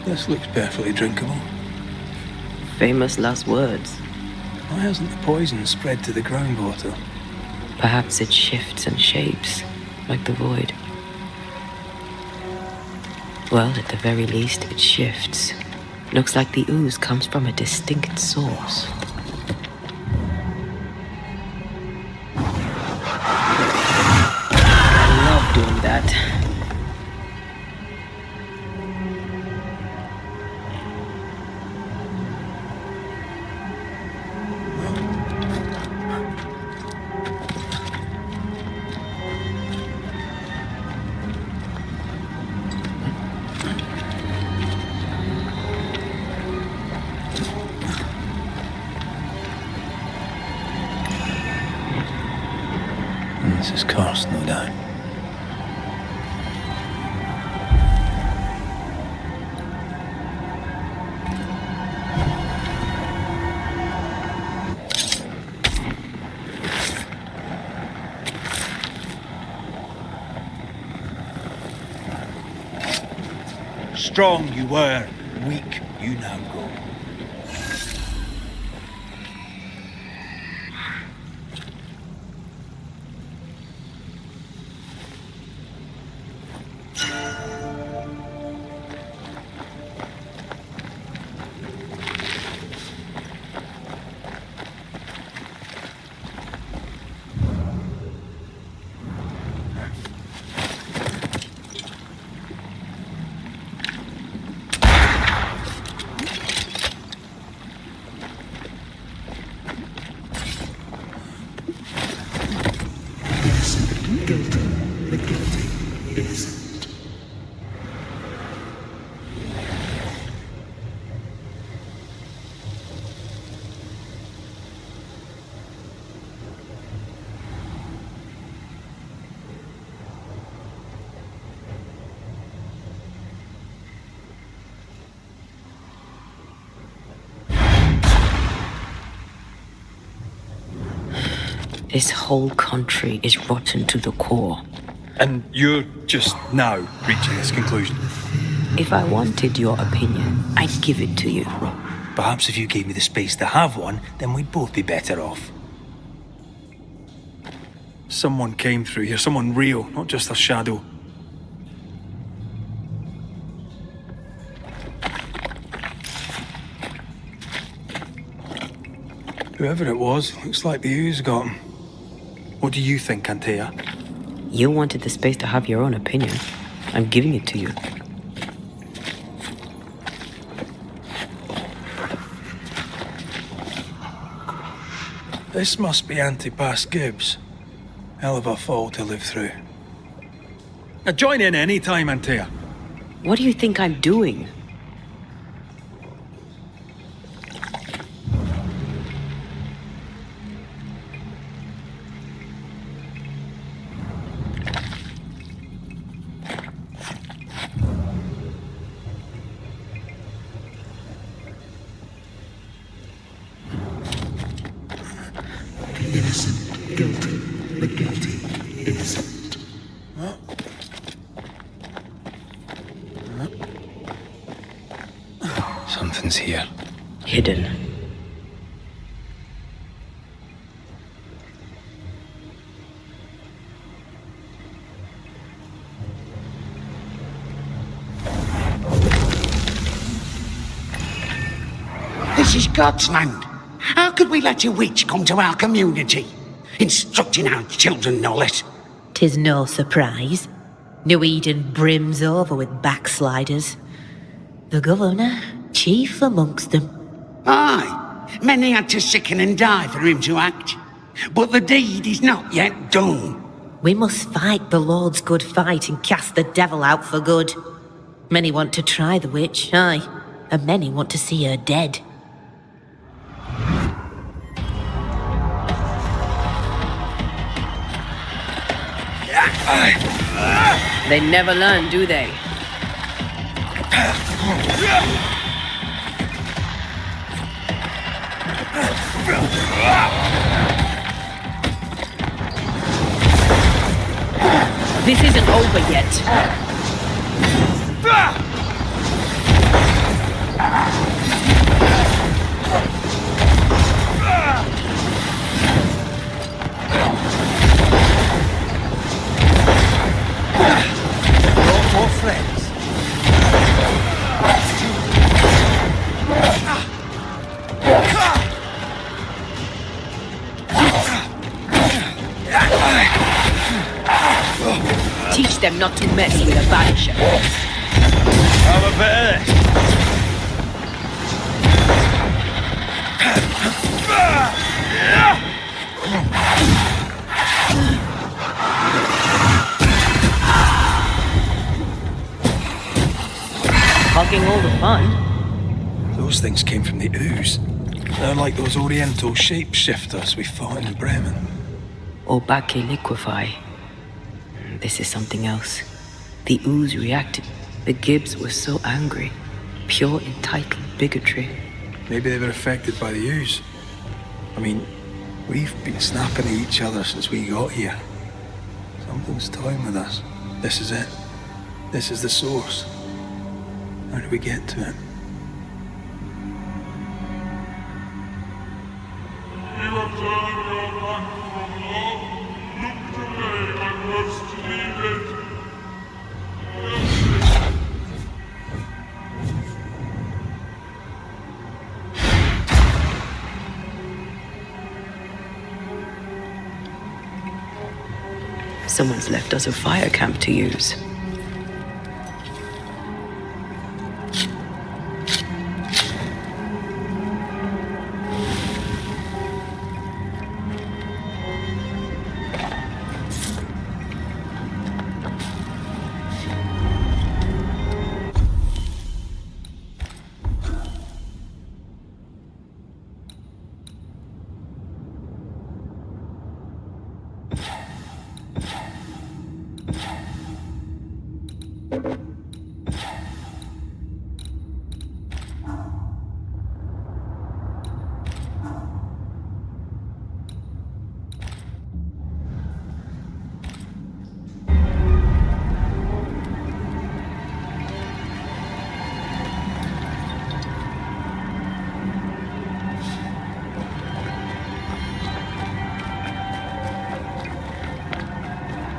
This looks perfectly drinkable. Famous last words. Why hasn't the poison spread to the groundwater? Perhaps it shifts and shapes, like the void. Well, at the very least, it shifts. Looks like the ooze comes from a distinct source. I love doing that. This is cursed, no doubt. Strong you were, weak you now go. This whole country is rotten to the core. And you're just now reaching this conclusion? If I wanted your opinion, I'd give it to you. Perhaps if you gave me the space to have one, then we'd both be better off. Someone came through here, someone real, not just a shadow. Whoever it was, looks like the ooze got him. What do you think, Antea? You wanted the space to have your own opinion. I'm giving it to you. This must be Antipas Gibbs. Hell of a fall to live through. Now join in any time, Antea. What do you think I'm doing? Innocent, guilty, the guilty. here? Hidden. This is God's land. How could we let a witch come to our community? Instructing our children, no less. 'Tis no surprise. New Eden brims over with backsliders. The governor, chief amongst them. Aye, many had to sicken and die for him to act. But the deed is not yet done. We must fight the Lord's good fight and cast the devil out for good. Many want to try the witch, aye, and many want to see her dead. They never learn, do they? This isn't over yet. More friends. Teach them not to mess with a Banisher. Have a bit of this. Hogging all the fun. Those things came from the ooze. They're like those oriental shapeshifters we fought in Bremen. Obake liquefy. This is something else. The ooze reacted. The Gibbs were so angry. Pure entitled bigotry. Maybe they were affected by the ooze. I mean, we've been snapping at each other since we got here. Something's toying with us. This is it. This is the source. How do we get to it? You have turned your back from love, looked away when most needed. Someone's left us a fire camp to use.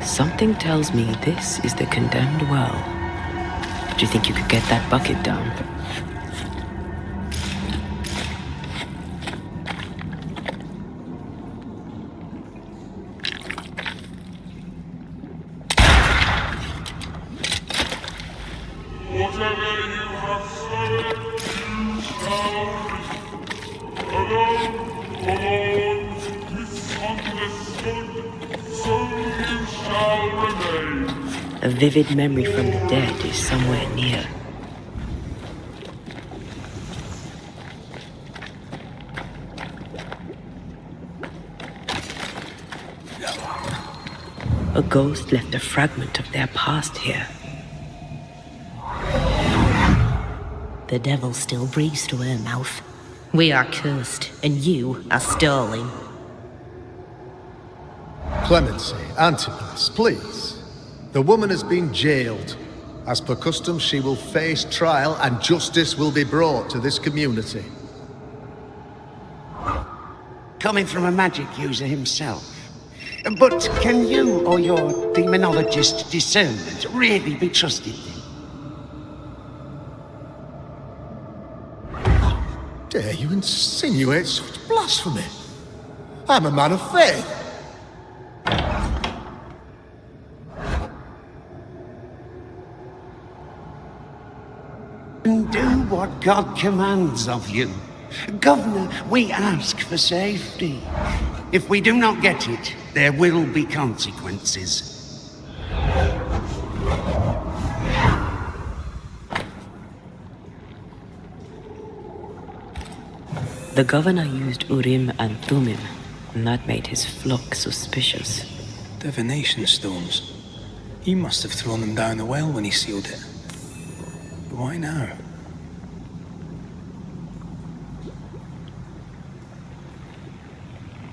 Something tells me this is the condemned well. Do you think you could get that bucket down? Whatever you have sown, you shall reap. Alone, forlorn, misunderstood, so you shall remain. A vivid memory from the dead is somewhere near. A ghost left a fragment of their past here. The devil still breathes through her mouth. We are cursed, and you are stolen. Clemency, Antipas, please. The woman has been jailed. As per custom, she will face trial and justice will be brought to this community. Coming from a magic user himself. But can you or your demonologist discernment really be trusted then? Dare you insinuate such blasphemy? I'm a man of faith. And do what God commands of you. Governor, we ask for safety. If we do not get it, there will be consequences. The governor used Urim and Thummim, and that made his flock suspicious. Divination stones. He must have thrown them down the well when he sealed it. But why now?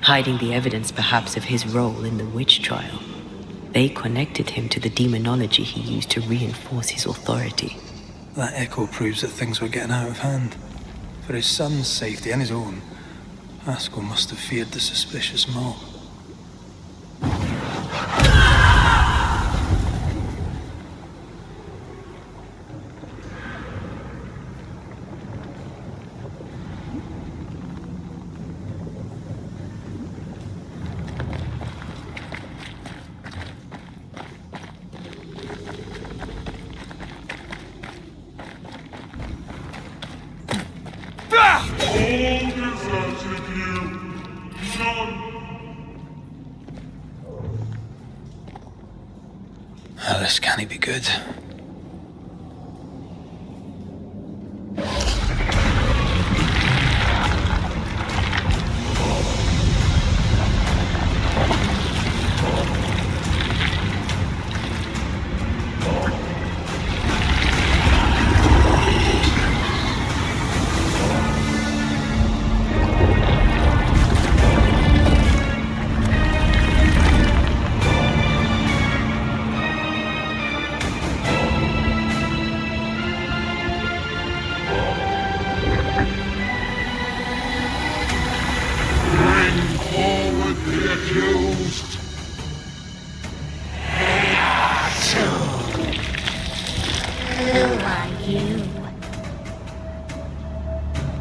Hiding the evidence perhaps of his role in the witch trial. They connected him to the demonology he used to reinforce his authority. That echo proves that things were getting out of hand. For his son's safety and his own, Haskell must have feared the suspicious mob. This can't be good.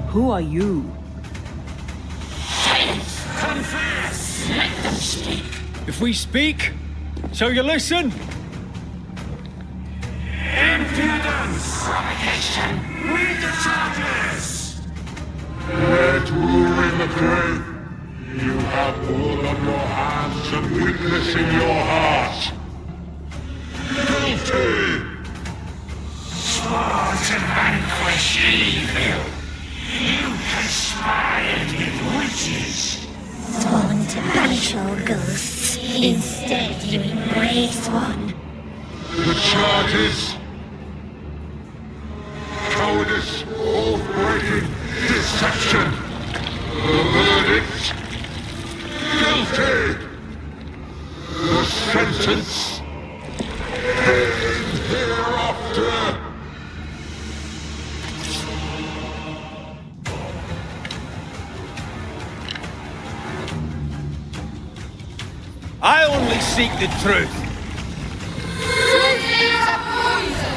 Who are you? Confess! Let them speak! If we speak, shall you listen? Impudence! Provocation! Read the charges! Let Urim agree. You have blood on your hands and weakness in your heart. Guilty! Sworn to vanquish evil. You conspired with witches. Sworn to banish all ghosts. Instead, you embrace one. The charges. Cowardice, oath-breaking, deception. The verdict. Guilty. The sentence. Pain hereafter. I only seek the truth. Truth is a poison.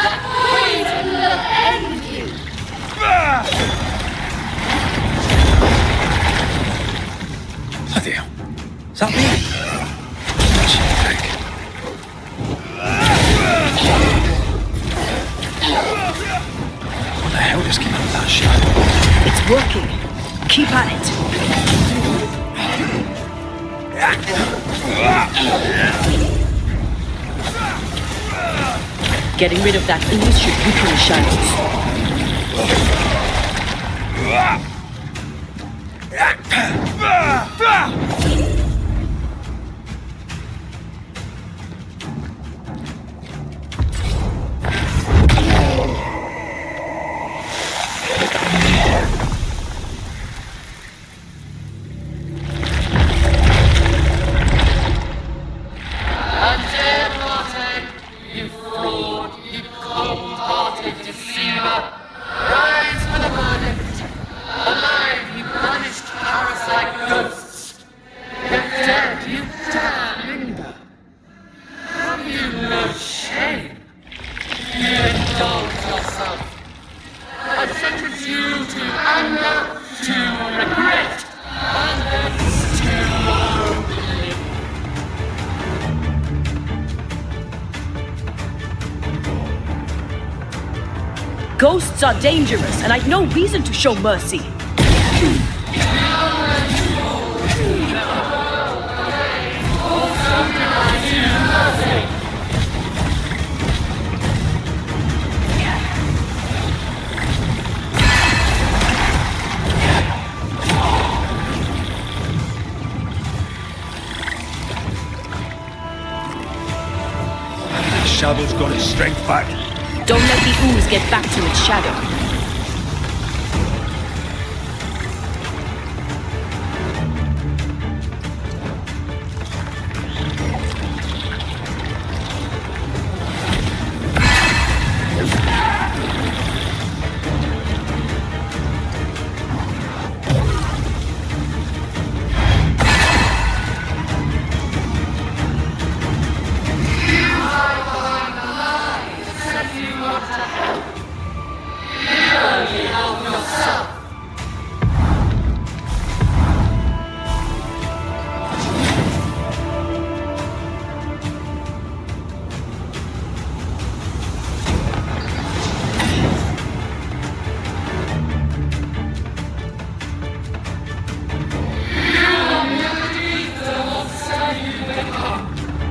The poison will end you. Bloody hell. Is that me? What the hell just came out of that shadow? It's working. Keep at it. Getting rid of that ooze should weaken the shadows. Underwater Ghosts are dangerous, and I'd no reason to show mercy. Shadow's got its strength back. Don't let the ooze get back to its shadow.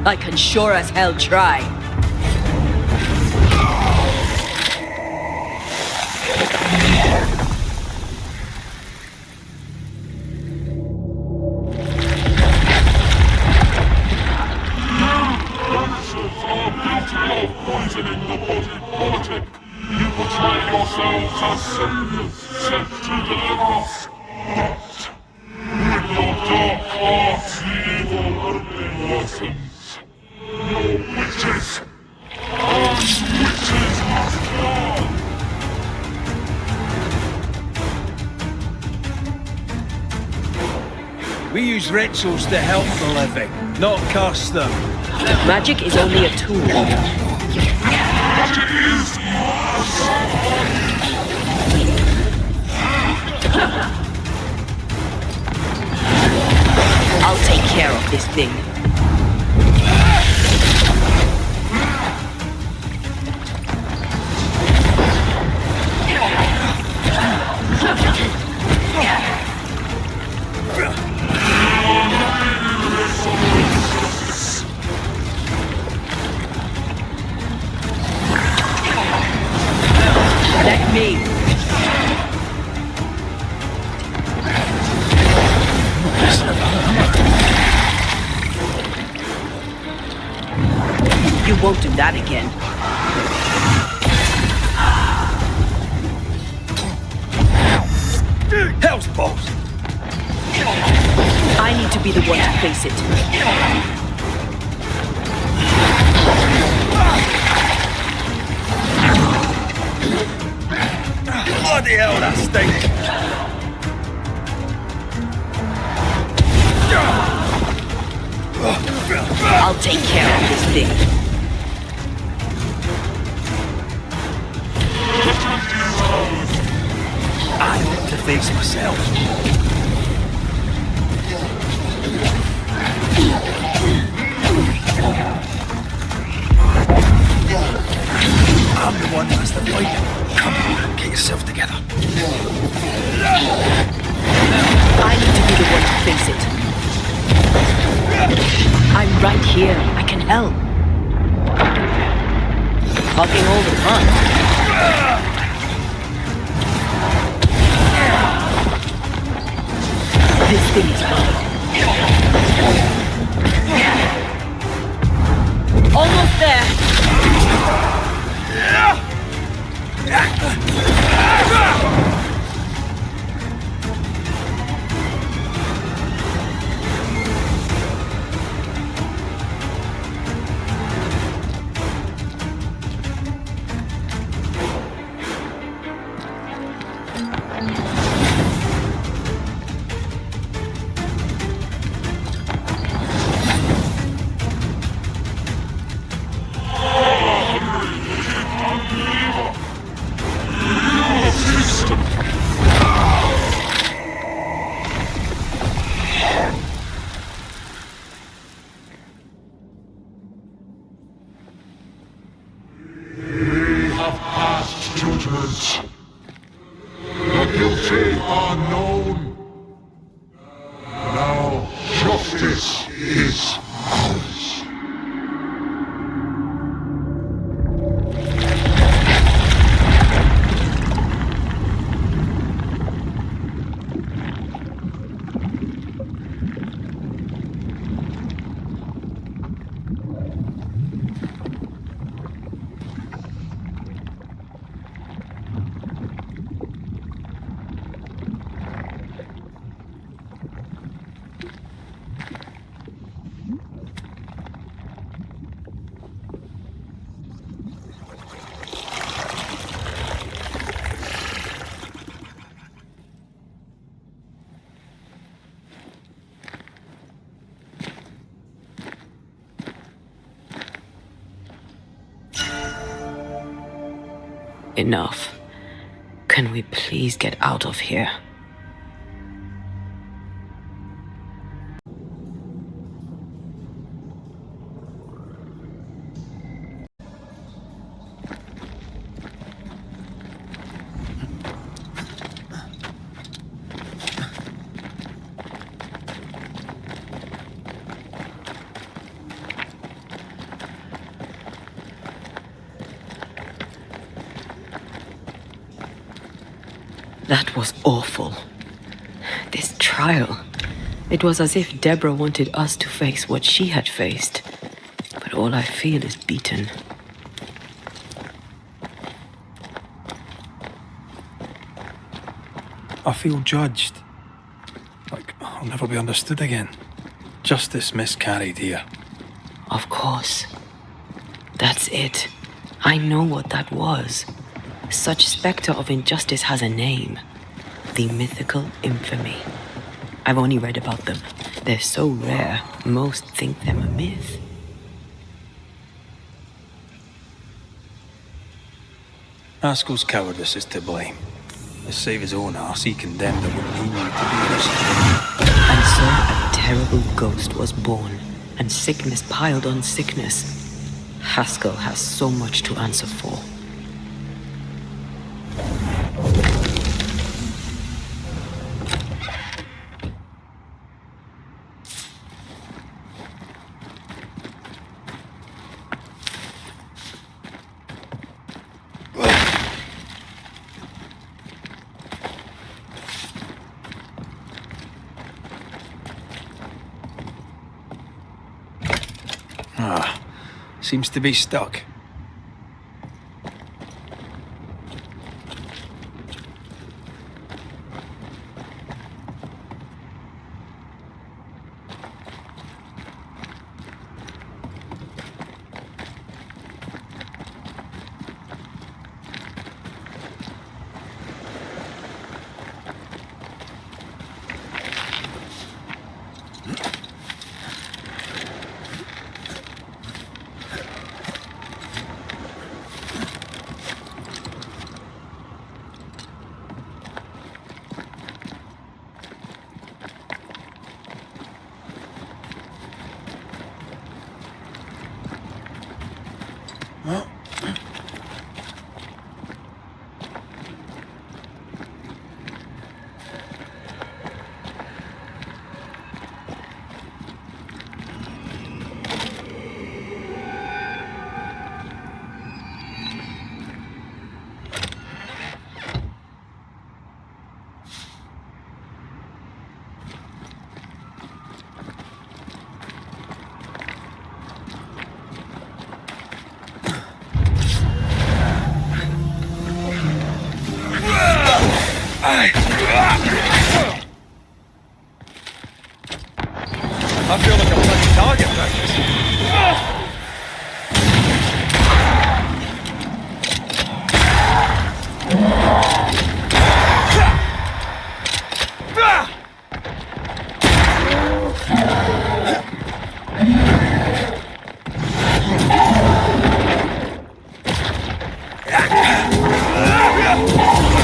I can sure as hell try. Poisoning the body politic. You portray yourselves as saviors sent to deliver us. But with your dark hearts, the evil only worsens. Your witches and witches must burn. We use rituals to help the living, not curse them. Magic is only a tool. Magic is I'll take care of this thing. Let me. You won't do that again. Hell's balls! I need to be the one to face it. Bloody hell, that stinks! I'll take care of this thing. I want to face myself. I'm the one that's the fighter. Come on, get yourself together. I need to be the one to face it. I'm right here. I can help. Talking all the time. This thing is mine. Almost there. We have passed judgment fate are known. Now justice is ours. Enough. Can we please get out of here? That was awful. This trial. It was as if Deborah wanted us to face what she had faced. But all I feel is beaten. I feel judged. Like I'll never be understood again. Justice miscarried here. Of course. That's it. I know what that was. Such spectre of injustice has a name. The mythical infamy. I've only read about them. They're so rare, most think them a myth. Haskell's cowardice is to blame. To save his own arse, he condemned a woman he knew to be innocent. And so a terrible ghost was born, and sickness piled on sickness. Haskell has so much to answer for. Seems to be stuck. I feel like a bloody target practice.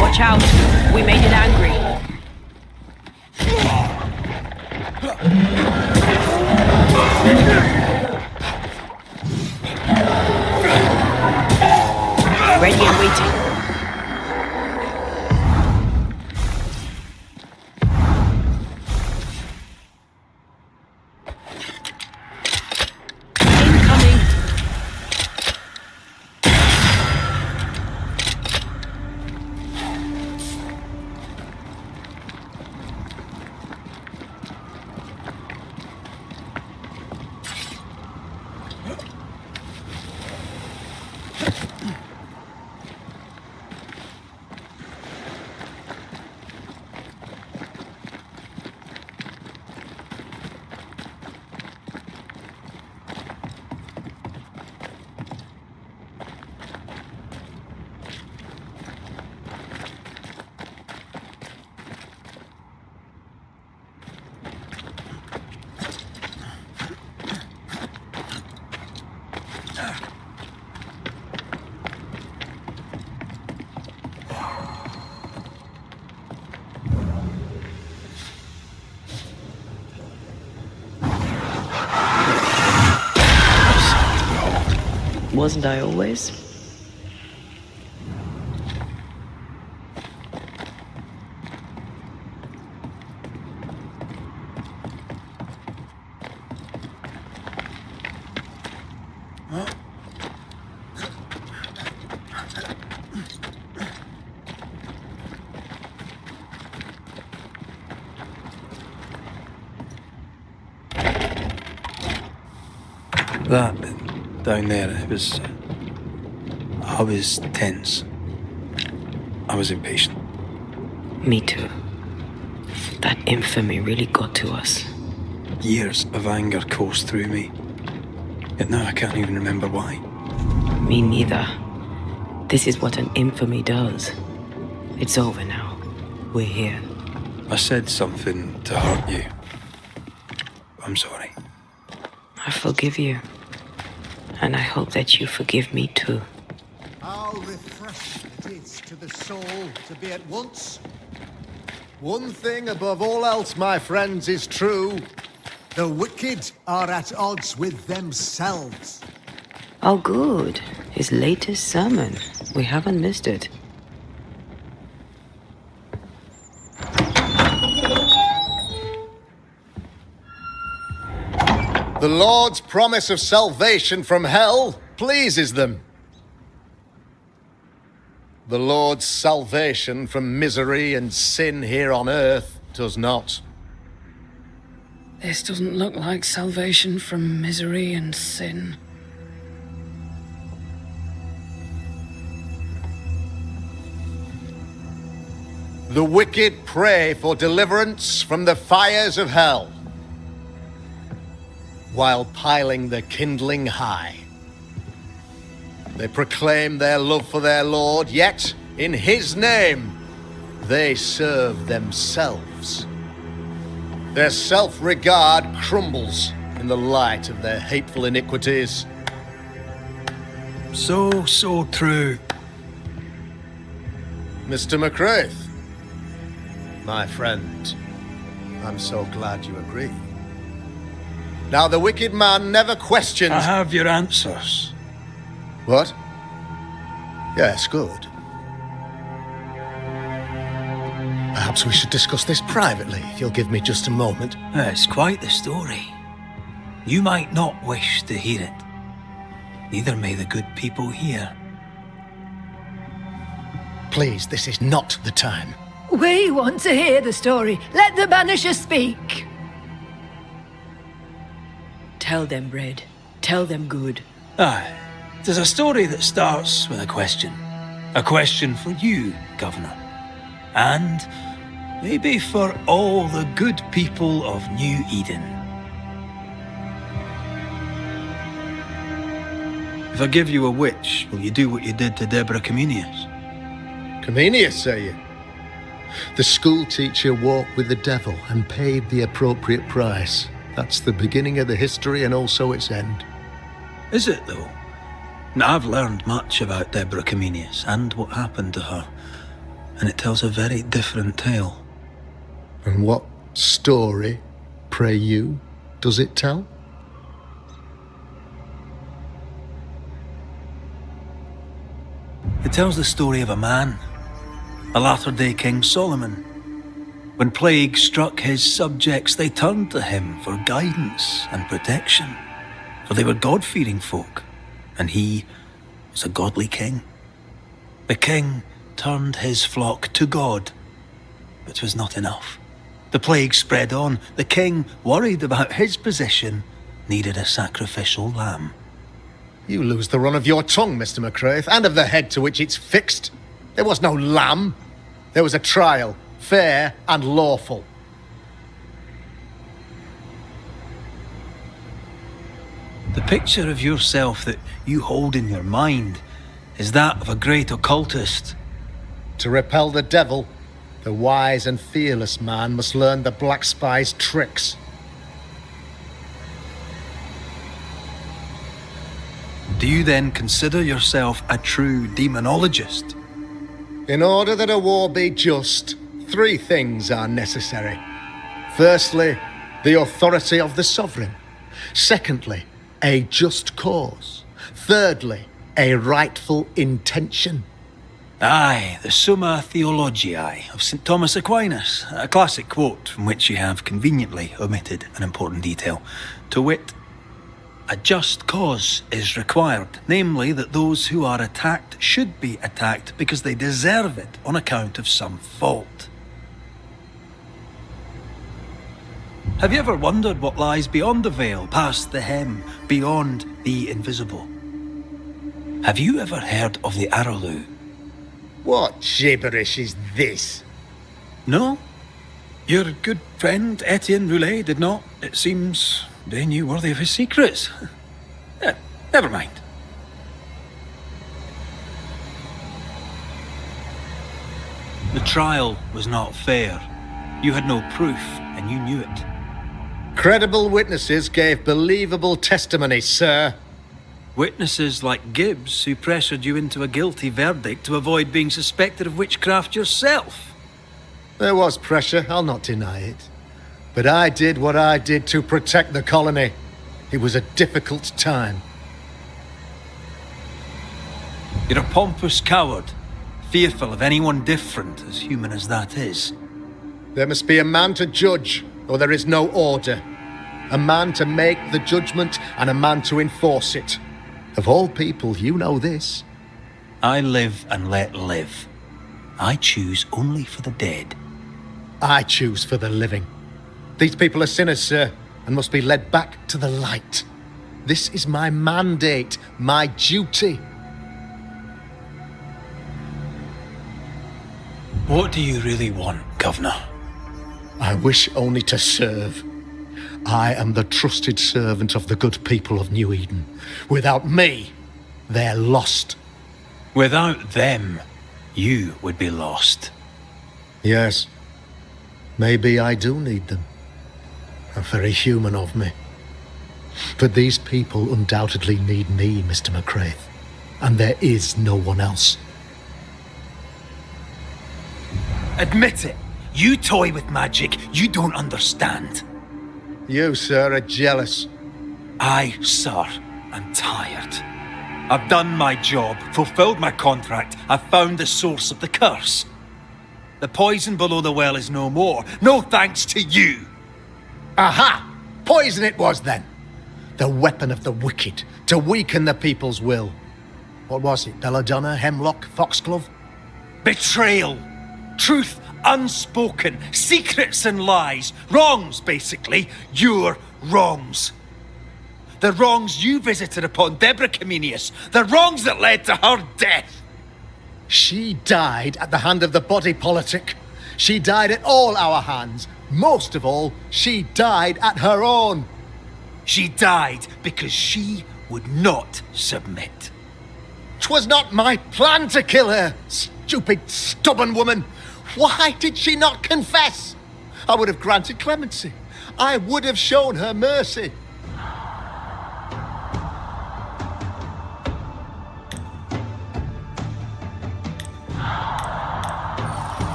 Watch out. We made it angry. Ready and waiting. Wasn't I always? That down there, I was tense. I was impatient. Me too. That infamy really got to us. Years of anger coursed through me. Yet now I can't even remember why. Me neither. This is what an infamy does. It's over now. We're here. I said something to hurt you. I'm sorry. I forgive you. And I hope that you forgive me too. How refreshing it is to the soul to be at once. One thing above all else, my friends, is true. The wicked are at odds with themselves. Oh, good. His latest sermon. We haven't missed it. The Lord's promise of salvation from hell pleases them. The Lord's salvation from misery and sin here on earth does not. This doesn't look like salvation from misery and sin. The wicked pray for deliverance from the fires of hell, while piling the kindling high. They proclaim their love for their Lord, yet, in his name, they serve themselves. Their self-regard crumbles in the light of their hateful iniquities. So true. Mr. McCraith, my friend, I'm so glad you agree. Now, the wicked man never questions... I have your answers. What? Yes, good. Perhaps we should discuss this privately, if you'll give me just a moment. It's quite the story. You might not wish to hear it. Neither may the good people here. Please, this is not the time. We want to hear the story. Let the Banishers speak. Tell them, Red. Tell them good. Aye. There's a story that starts with a question. A question for you, Governor. And maybe for all the good people of New Eden. If I give you a witch, will you do what you did to Deborah Comenius? Comenius, say you? The school teacher walked with the devil and paid the appropriate price. That's the beginning of the history and also its end. Is it, though? Now, I've learned much about Deborah Comenius and what happened to her, and it tells a very different tale. And what story, pray you, does it tell? It tells the story of a man, a latter-day King Solomon. When plague struck his subjects, they turned to him for guidance and protection, for they were God-fearing folk, and he was a godly king. The king turned his flock to God, but it was not enough. The plague spread on. The king, worried about his position, needed a sacrificial lamb. You lose the run of your tongue, Mr. McCraith, and of the head to which it's fixed. There was no lamb. There was a trial, fair and lawful. The picture of yourself that you hold in your mind is that of a great occultist. To repel the devil, the wise and fearless man must learn the Black Spy's tricks. Do you then consider yourself a true demonologist? In order that a war be just, 3 things are necessary. Firstly, the authority of the sovereign. Secondly, a just cause. Thirdly, a rightful intention. Aye, the Summa Theologiae of St. Thomas Aquinas, a classic quote from which you have conveniently omitted an important detail, to wit, a just cause is required, namely that those who are attacked should be attacked because they deserve it on account of some fault. Have you ever wondered what lies beyond the veil, past the hem, beyond the invisible? Have you ever heard of the Araloo? What gibberish is this? No? Your good friend Etienne Roulet did not, it seems, deign you worthy of his secrets. Never mind. The trial was not fair. You had no proof, and you knew it. Credible witnesses gave believable testimony, sir. Witnesses like Gibbs, who pressured you into a guilty verdict to avoid being suspected of witchcraft yourself. There was pressure, I'll not deny it. But I did what I did to protect the colony. It was a difficult time. You're a pompous coward, fearful of anyone different, as human as that is. There must be a man to judge, or there is no order. A man to make the judgment, and a man to enforce it. Of all people, you know this. I live and let live. I choose only for the dead. I choose for the living. These people are sinners, sir, and must be led back to the light. This is my mandate, my duty. What do you really want, Governor? I wish only to serve. I am the trusted servant of the good people of New Eden. Without me, they're lost. Without them, you would be lost. Yes. Maybe I do need them. Very human of me. But these people undoubtedly need me, Mr. McCraith. And there is no one else. Admit it. You toy with magic you don't understand. You, sir, are jealous. I, sir, am tired. I've done my job, fulfilled my contract, I've found the source of the curse. The poison below the well is no more, no thanks to you. Aha! Poison it was then. The weapon of the wicked, to weaken the people's will. What was it, belladonna, hemlock, foxglove? Betrayal. Truth unspoken, secrets and lies, wrongs basically, your wrongs. The wrongs you visited upon Deborah Comenius, the wrongs that led to her death. She died at the hand of the body politic. She died at all our hands. Most of all, she died at her own. She died because she would not submit. 'Twas not my plan to kill her, stupid, stubborn woman. Why did she not confess? I would have granted clemency. I would have shown her mercy.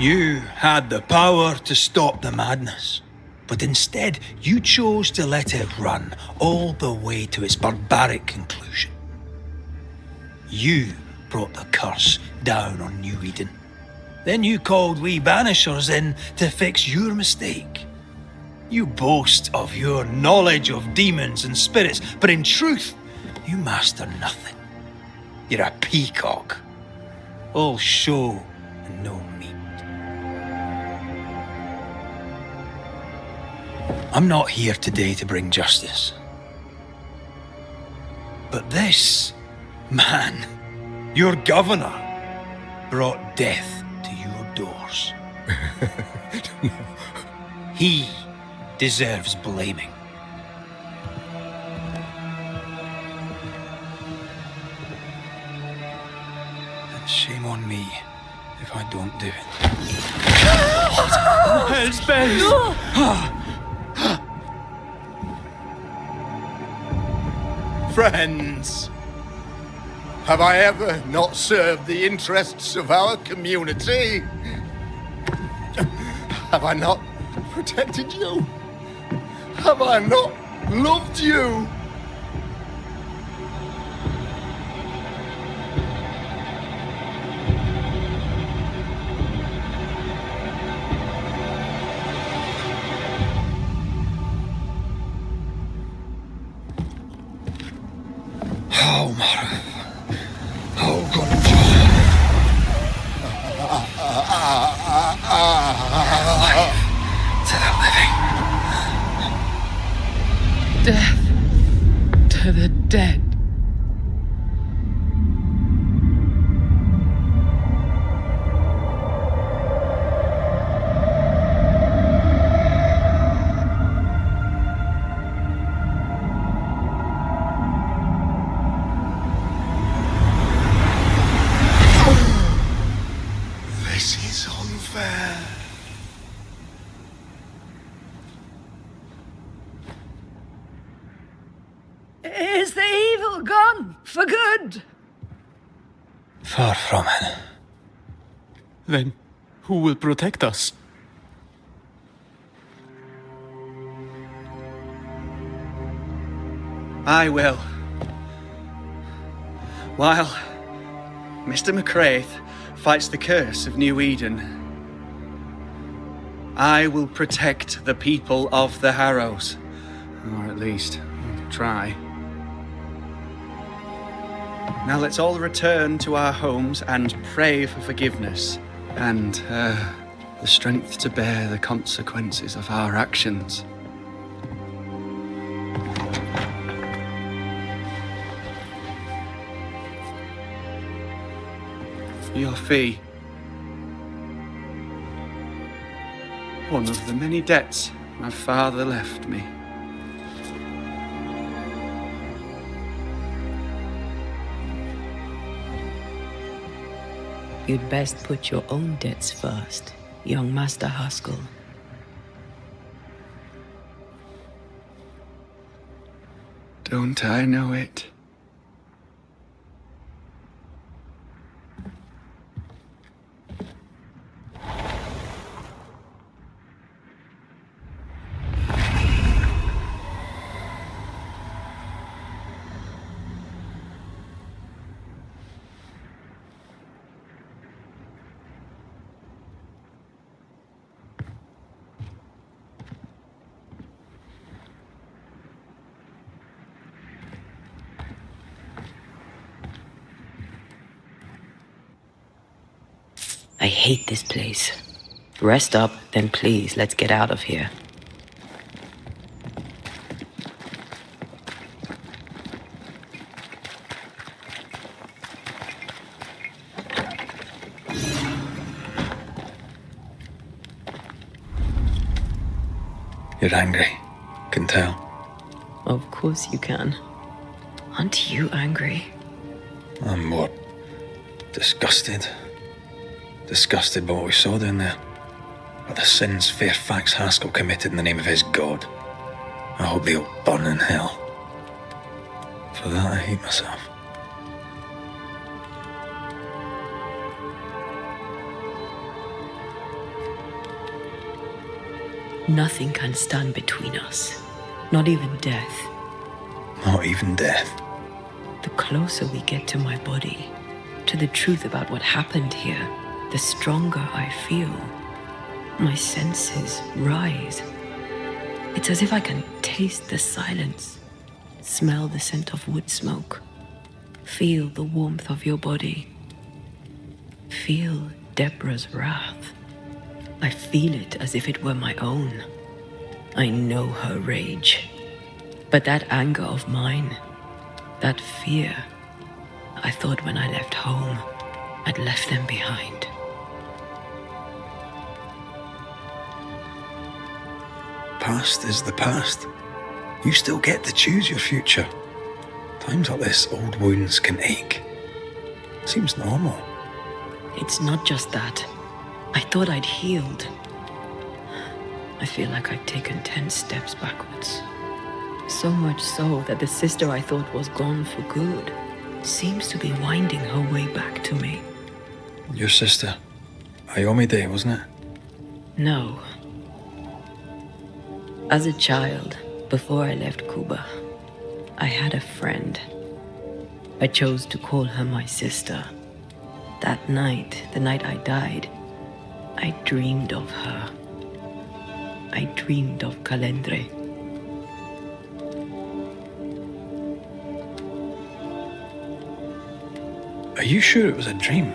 You had the power to stop the madness, but instead you chose to let it run all the way to its barbaric conclusion. You brought the curse down on New Eden. Then you called we Banishers in to fix your mistake. You boast of your knowledge of demons and spirits, but in truth, you master nothing. You're a peacock. All show and no meat. I'm not here today to bring justice. But this man, your governor, brought death to your doors. He deserves blaming. And shame on me if I don't do it. Elspeth! Friends, have I ever not served the interests of our community? Have I not protected you? Have I not loved you? Oh, Mara. Oh, God. Life to the living. Death to the dead. This is unfair. Is the evil gone for good? Far from it. Then who will protect us? I will. While Mr. McCraith fights the curse of New Eden, I will protect the people of the Harrows. Or at least, try. Now let's all return to our homes and pray for forgiveness and the strength to bear the consequences of our actions. Your fee. One of the many debts my father left me. You'd best put your own debts first, young Master Haskell. Don't I know it? I hate this place. Rest up, then please, let's get out of here. You're angry. Can tell. Of course you can. Aren't you angry? I'm more disgusted. Disgusted by what we saw down there. By the sins Fairfax Haskell committed in the name of his god. I hope they'll burn in hell. For that I hate myself. Nothing can stand between us. Not even death. Not even death. The closer we get to my body, to the truth about what happened here, the stronger I feel. My senses rise. It's as if I can taste the silence, smell the scent of wood smoke, feel the warmth of your body, feel Deborah's wrath. I feel it as if it were my own. I know her rage. But that anger of mine, that fear, I thought when I left home, I'd left them behind. Past is the past. You still get to choose your future. Times like this, old wounds can ache. Seems normal. It's not just that. I thought I'd healed. I feel like I've taken 10 steps backwards. So much so that the sister I thought was gone for good seems to be winding her way back to me. Your sister. Ayomide, wasn't it? No. As a child, Before I left Cuba, I had a friend. I chose to call her my sister. That night, the night I died, I dreamed of her. I dreamed of Calendre. Are you sure it was a dream?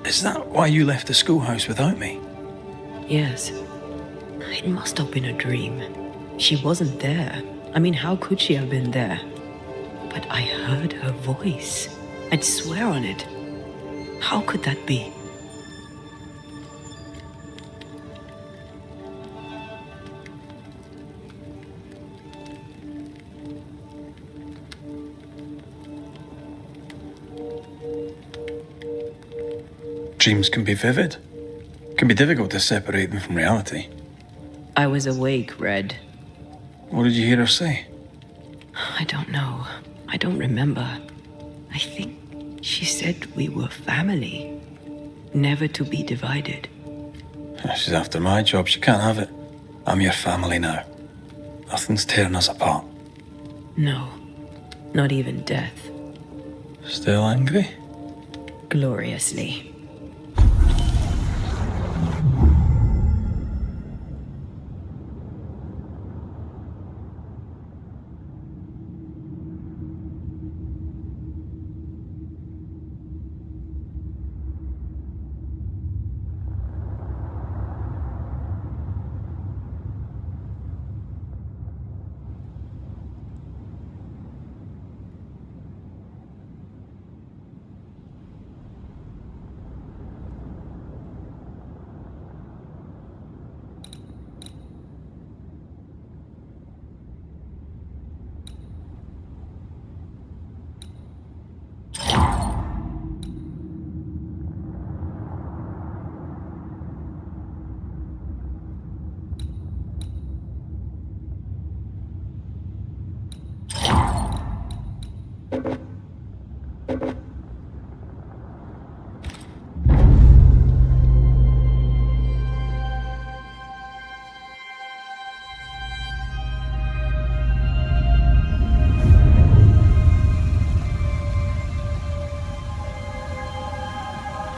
Is that why you left the schoolhouse without me? Yes. It must have been a dream. She wasn't there. I mean, how could she have been there? But I heard her voice. I'd swear on it. How could that be? Dreams can be vivid. Can be difficult to separate them from reality. I was awake, Red. What did you hear her say? I don't know. I don't remember. I think she said we were family. Never to be divided. She's after my job. She can't have it. I'm your family now. Nothing's tearing us apart. No. Not even death. Still angry? Gloriously.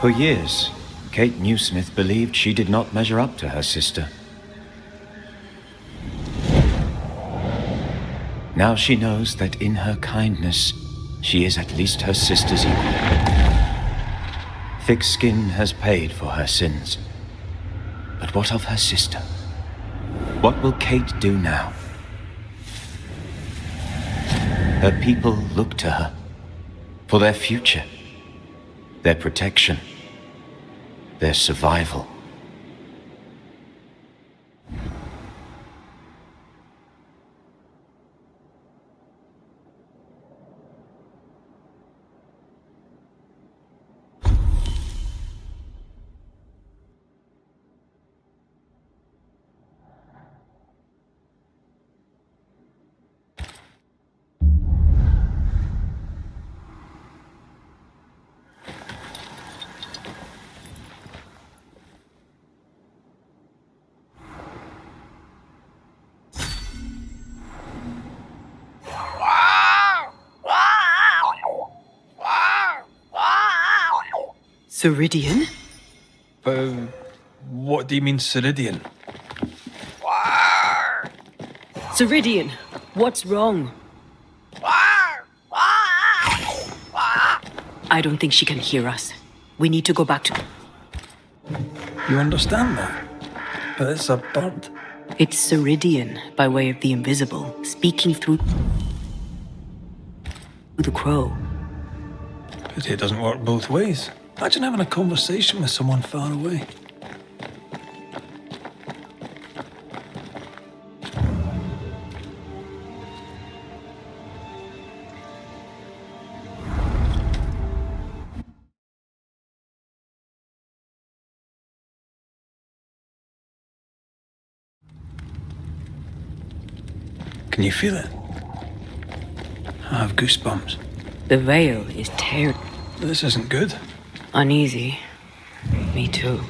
For years, Kate Newsmith believed she did not measure up to her sister. Now she knows that in her kindness, she is at least her sister's equal. Thick skin has paid for her sins. But what of her sister? What will Kate do now? Her people look to her for their future, their protection, their survival. Ceridian? What do you mean, Ceridian? Ceridian, what's wrong? I don't think she can hear us. We need to go back to... You understand that? But it's a bird. It's Ceridian, by way of the invisible, speaking through the crow. But it doesn't work both ways. Imagine having a conversation with someone far away. Can you feel it? I have goosebumps. The veil is tearing. This isn't good. Uneasy. Me too.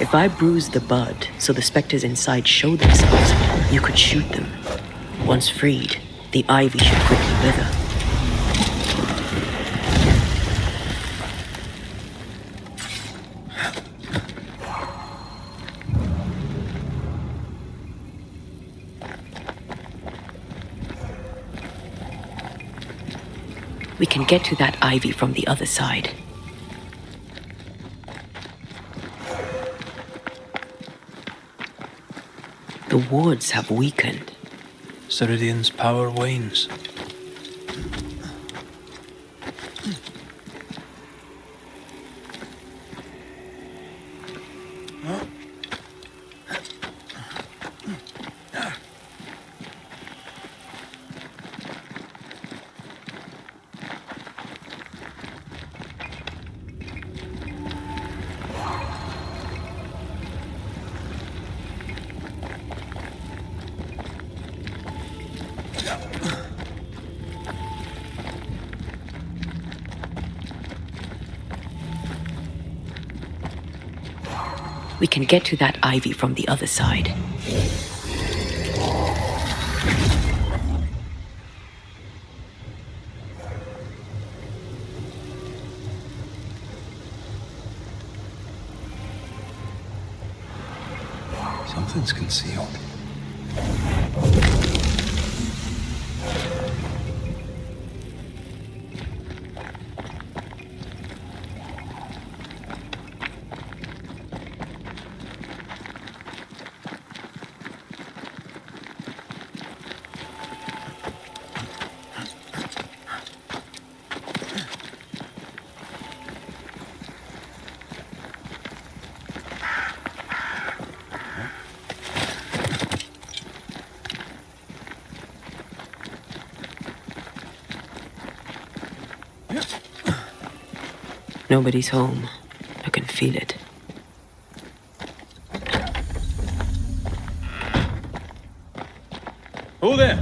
If I bruise the bud so the spectres inside show themselves, you could shoot them. Once freed, the ivy should quickly wither. We can get to that ivy from the other side. The wards have weakened. Ceridian's power wanes. We can get to that ivy from the other side. Something's concealed. Nobody's home. I can feel it. Oh there!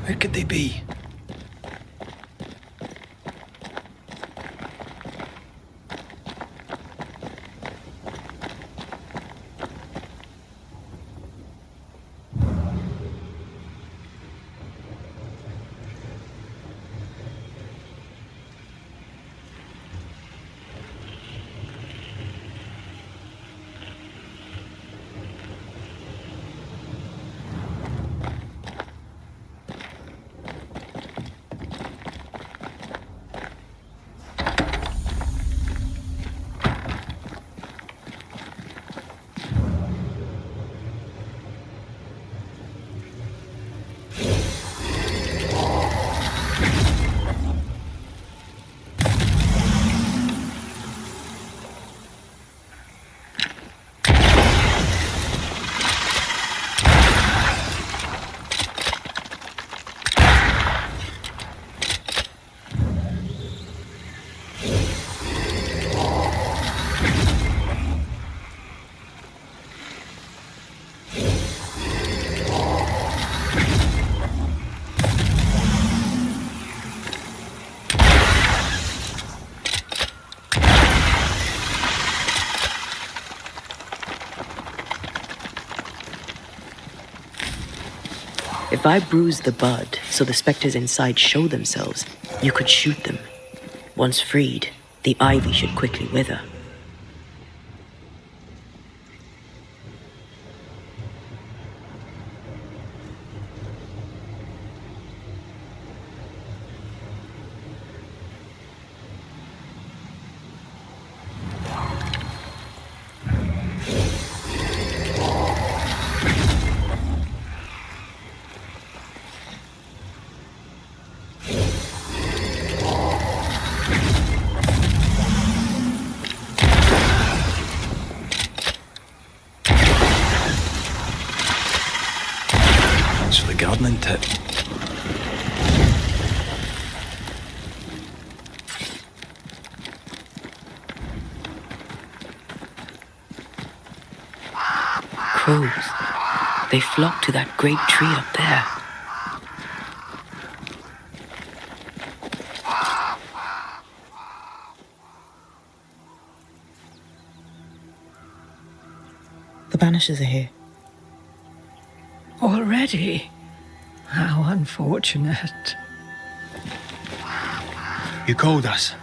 Where could they be? If I bruise the bud so the spectres inside show themselves, you could shoot them. Once freed, the ivy should quickly wither. Gardening tip. Crows. They flock to that great tree up there. Banishers are here. Already? How unfortunate. You called us.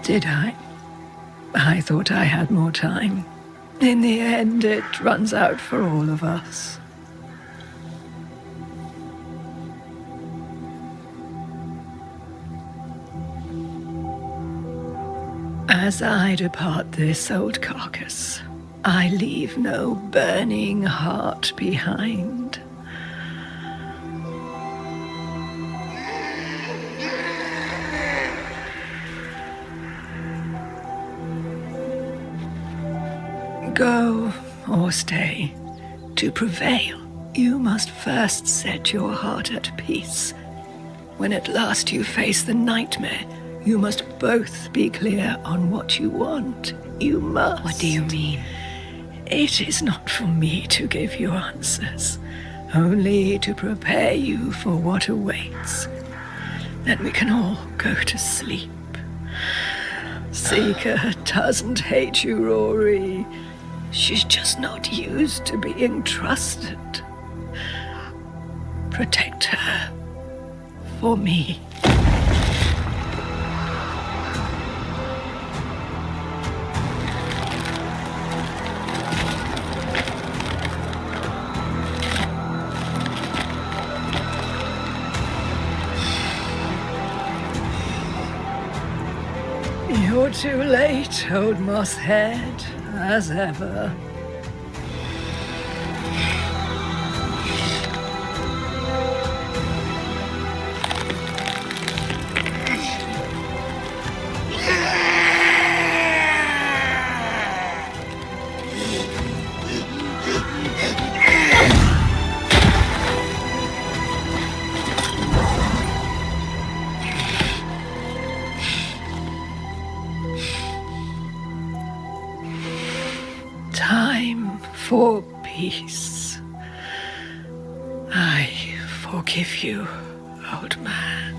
Did I? I thought I had more time. In the end, it runs out for all of us. As I depart this old carcass, I leave no burning heart behind. Go or stay. To prevail, you must first set your heart at peace. When at last you face the nightmare, you must both be clear on what you want. You must. What do you mean? It is not for me to give you answers, only to prepare you for what awaits. Then we can all go to sleep. Seeker doesn't hate you, Rory. She's just not used to being trusted. Protect her. For me. You're too late, old mosshead, as ever. Time for peace. I forgive you, old man.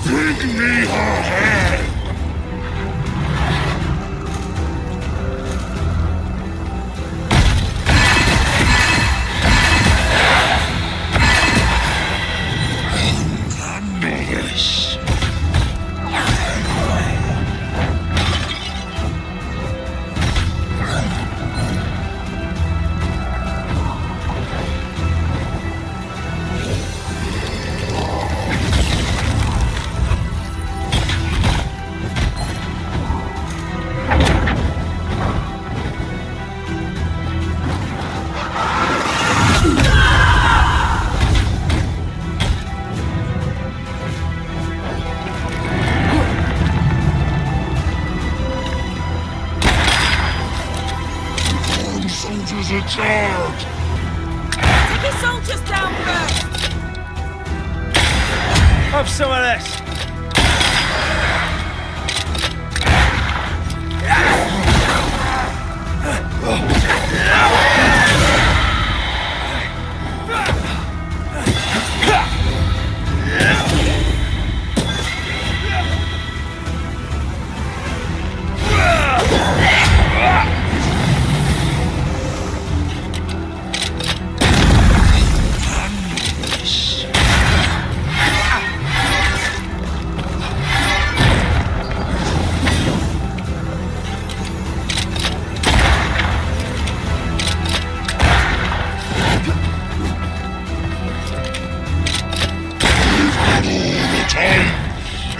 Bring me her head! Yes. Soldiers are charged! Take your soldiers down first! Have some of this!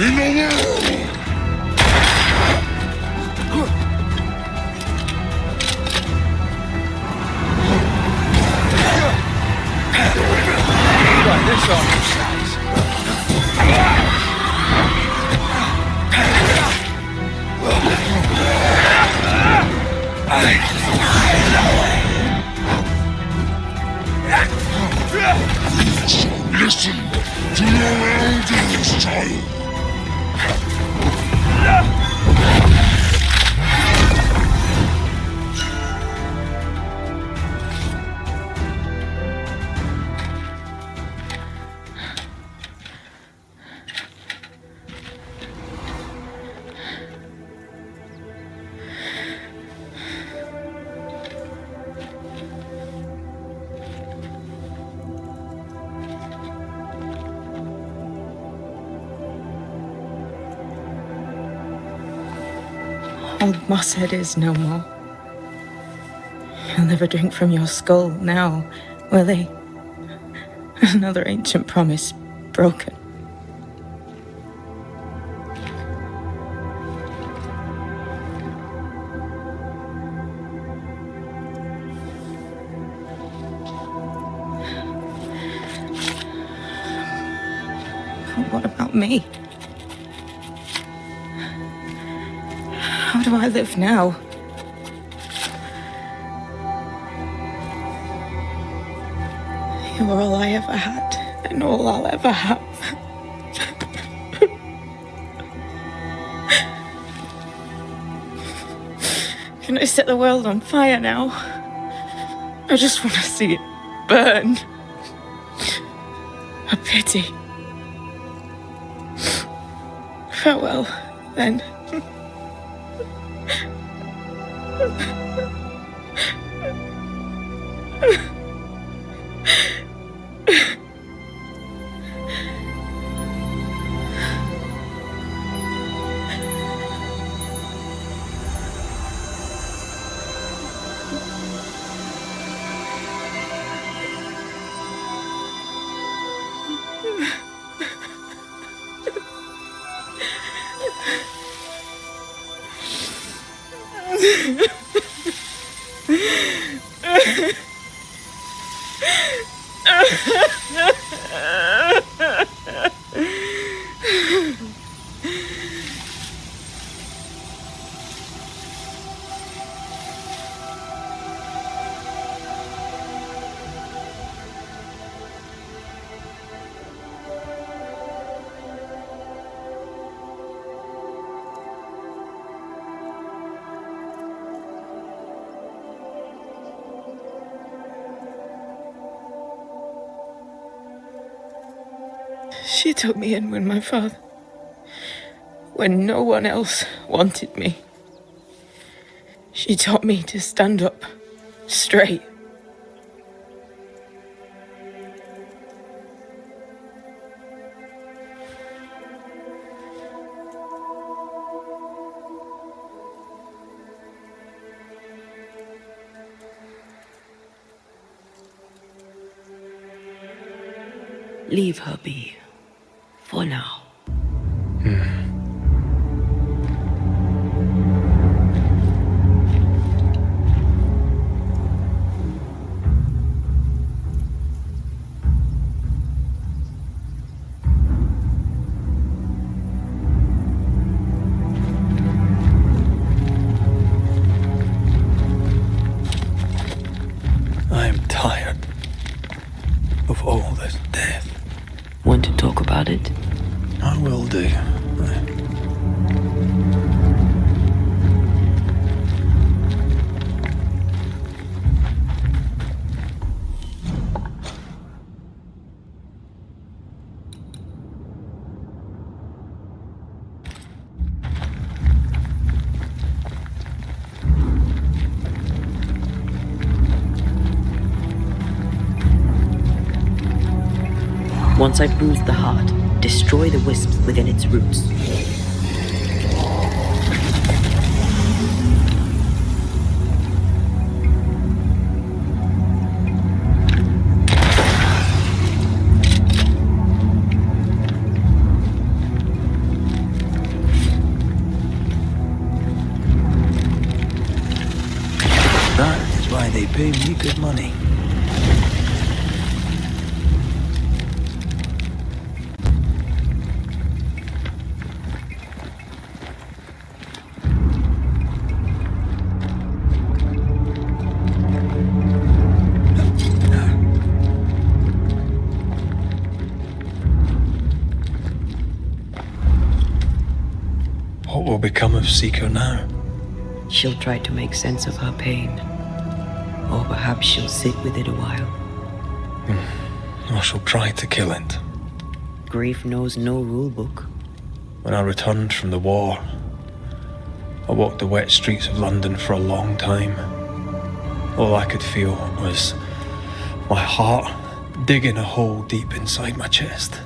in the world! Right, this almost sounds. Listen to your elders, child. Old Mosshead is no more. He'll never drink from your skull now, will he? Another ancient promise broken. But what about me? How do I live now? You were all I ever had, and all I'll ever have. Can I set the world on fire now? I just want to see it burn. A pity. Farewell, then. She took me in when no one else wanted me. She taught me to stand up straight. Leave her be. For now. I am tired of all this death. Want to talk about it? I will do. Once I bruise the heart, destroy the wisps within its roots. pay me good money. What will become of Seeker now? She'll try to make sense of her pain. Or perhaps she'll sit with it a while. Or she'll try to kill it. Grief knows no rule book. When I returned from the war, I walked the wet streets of London for a long time. All I could feel was my heart digging a hole deep inside my chest.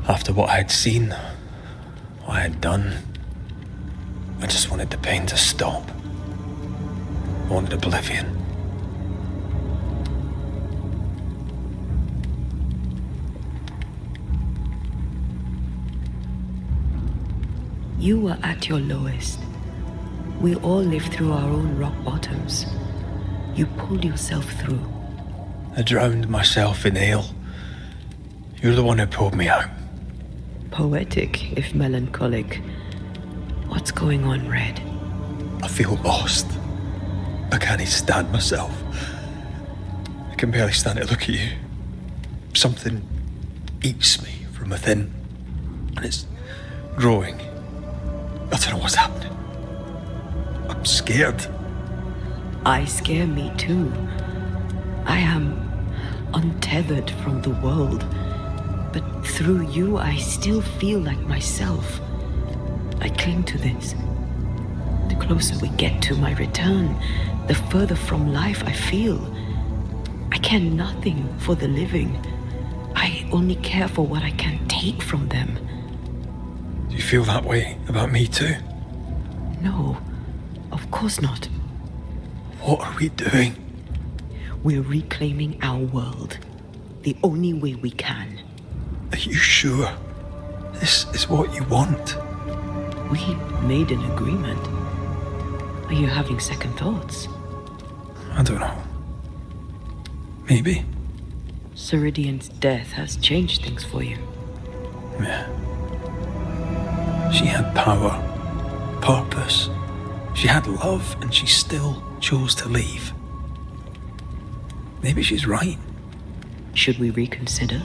After what I had seen, what I had done, I just wanted the pain to stop. I wanted oblivion. You were at your lowest. We all live through our own rock bottoms. You pulled yourself through. I drowned myself in ale. You're the one who pulled me out. Poetic, if melancholic. What's going on, Red? I feel lost. I can't even stand myself. I can barely stand to look at you. Something eats me from within, and it's growing. I don't know what's happening. I'm scared. I scare me too. I am untethered from the world, but through you I still feel like myself. I cling to this. The closer we get to my return, the further from life I feel. I care nothing for the living. I only care for what I can take from them. Do you feel that way about me too? No, of course not. What are we doing? We're reclaiming our world. The only way we can. Are you sure? This is what you want? We made an agreement. Are you having second thoughts? I don't know. Maybe. Ceridian's death has changed things for you. Yeah. She had power, purpose. She had love, and she still chose to leave. Maybe she's right. Should we reconsider?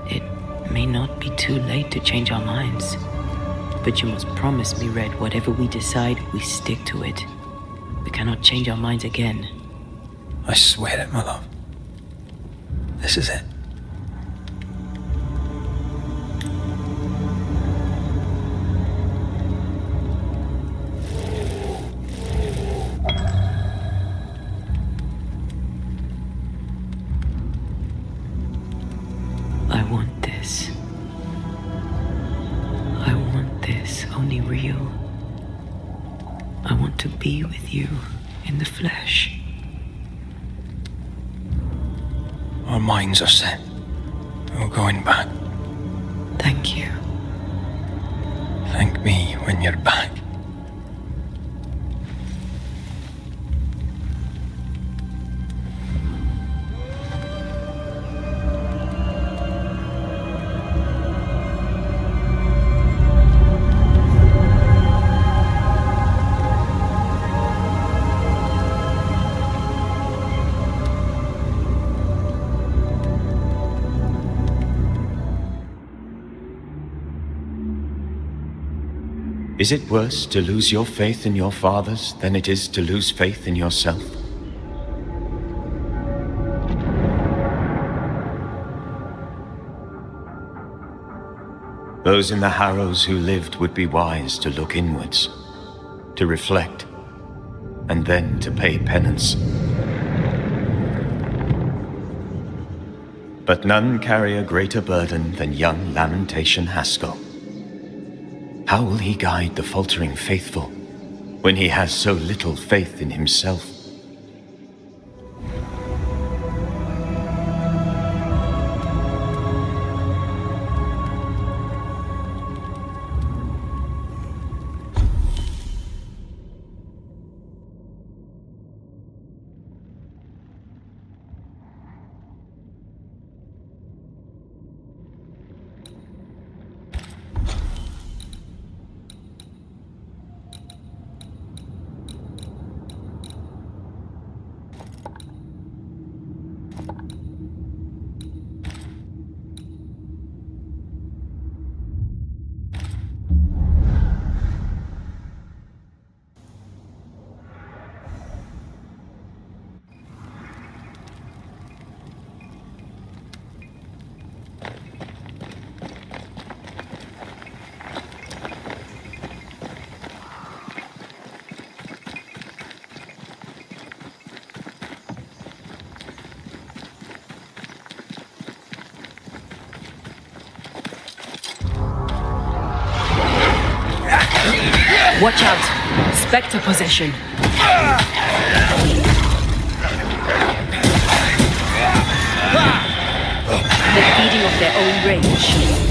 It may not be too late to change our minds. But you must promise me, Red, whatever we decide, we stick to it. We cannot change our minds again. I swear it, my love. This is it. I want this. I want this only real. I want to be with you in the flesh. Our minds are set. We're going back. Thank you. Thank me when you're back. Is it worse to lose your faith in your fathers than it is to lose faith in yourself? Those in the Harrows who lived would be wise to look inwards, to reflect, and then to pay penance. But none carry a greater burden than young Lamentation Haskell. How will he guide the faltering faithful when he has so little faith in himself? Watch out! Spectre possession! They're feeding off their own rage.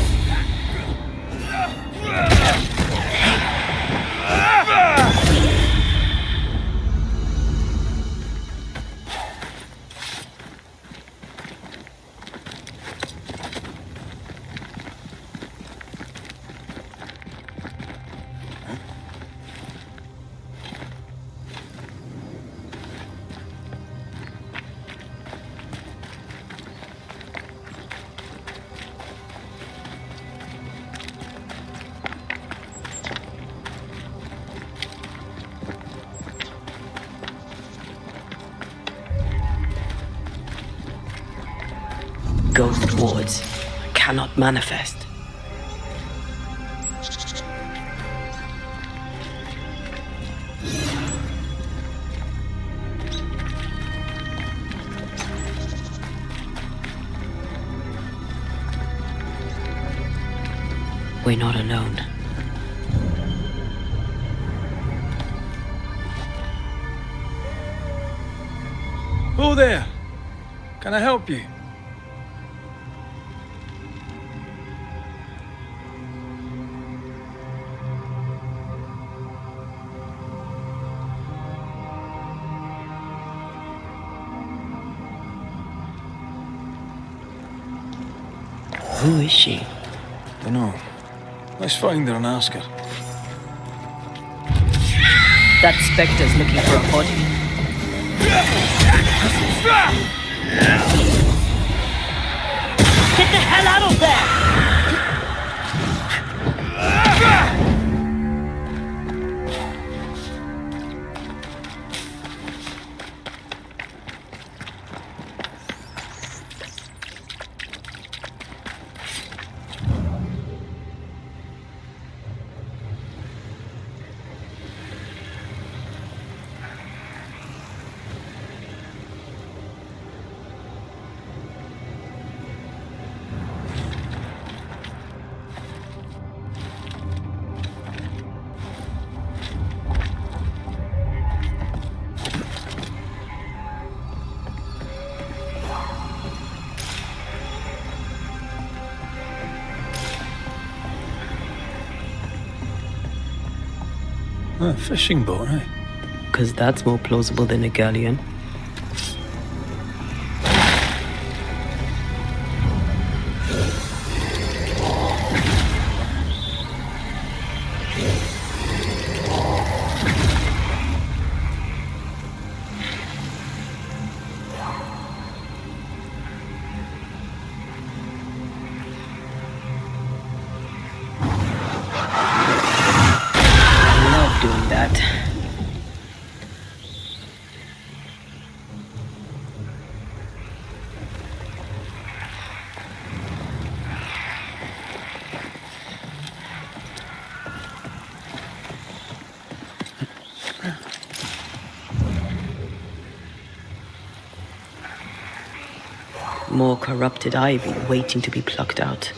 Ghost wards cannot manifest. We're not alone. Oh there! Can I help you? Who is she? Dunno. Let's find her and ask her. That Spectre's looking for a body. Get the hell out of there! A fishing boat, eh? 'Cause that's more plausible than a galleon. Doing that. More corrupted ivy waiting to be plucked out.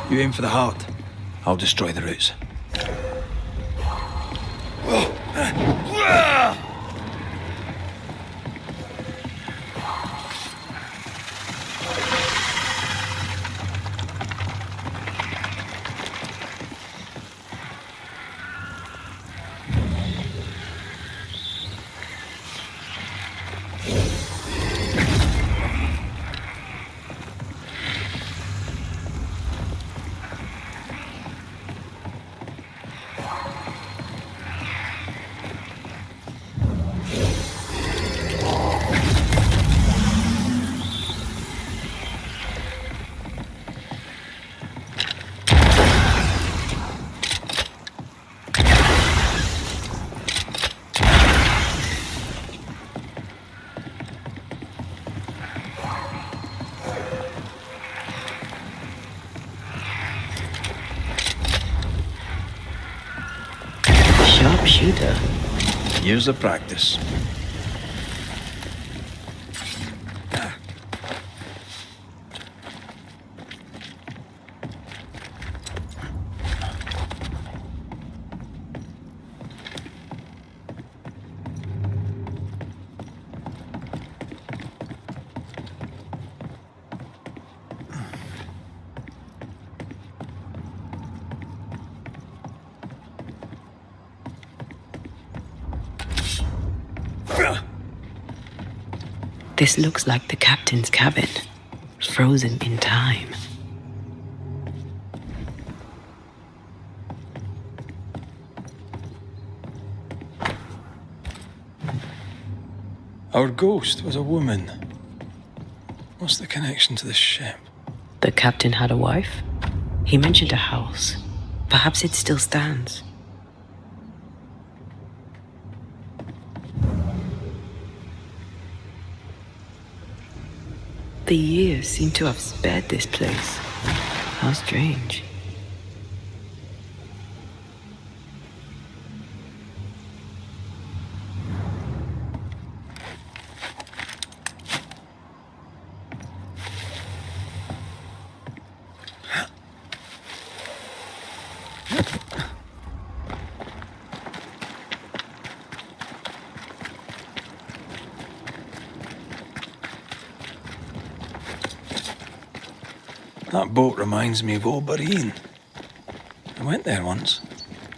You aim for the heart. I'll destroy the roots. Sharpshooter. Years of practice. This looks like the captain's cabin, frozen in time. Our ghost was a woman. What's the connection to the ship? The captain had a wife? He mentioned a house. Perhaps it still stands. The years seem to have spared this place. How strange. That boat reminds me of Old Bareen. I went there once.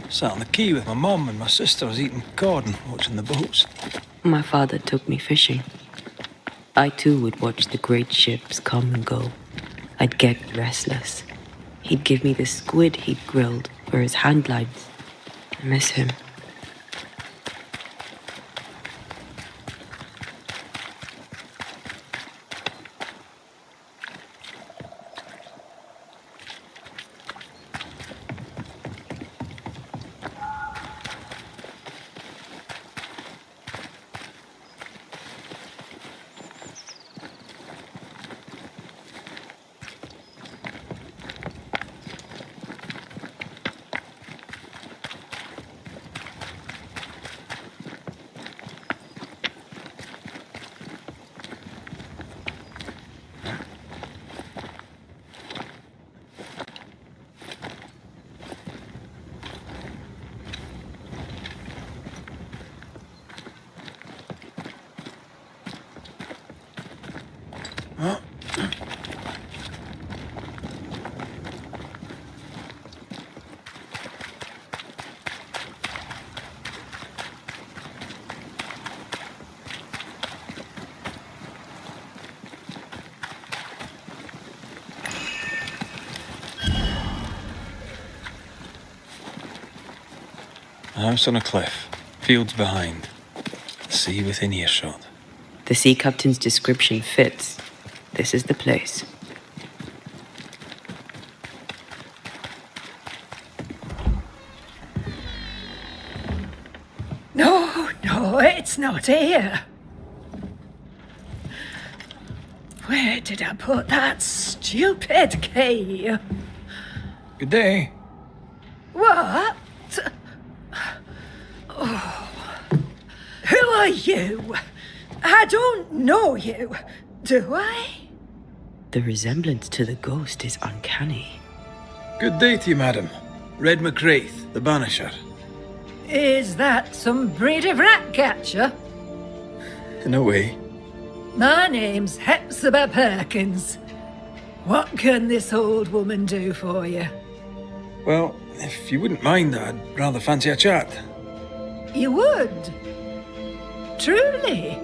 Sat on the quay with my mum and my sisters eating cod and watching the boats. My father took me fishing. I too would watch the great ships come and go. I'd get restless. He'd give me the squid he'd grilled for his hand glides. I miss him. A house on a cliff, fields behind, the sea within earshot. The sea captain's description fits. This is the place. No! Oh, it's not here. Where did I put that stupid key? Good day. What? Oh. Who are you? I don't know you, do I? The resemblance to the ghost is uncanny. Good day to you, madam. Red McWraith, the Banisher. Is that some breed of rat catcher? In a way. My name's Hepzibah Perkins. What can this old woman do for you? Well, if you wouldn't mind, I'd rather fancy a chat. You would? Truly?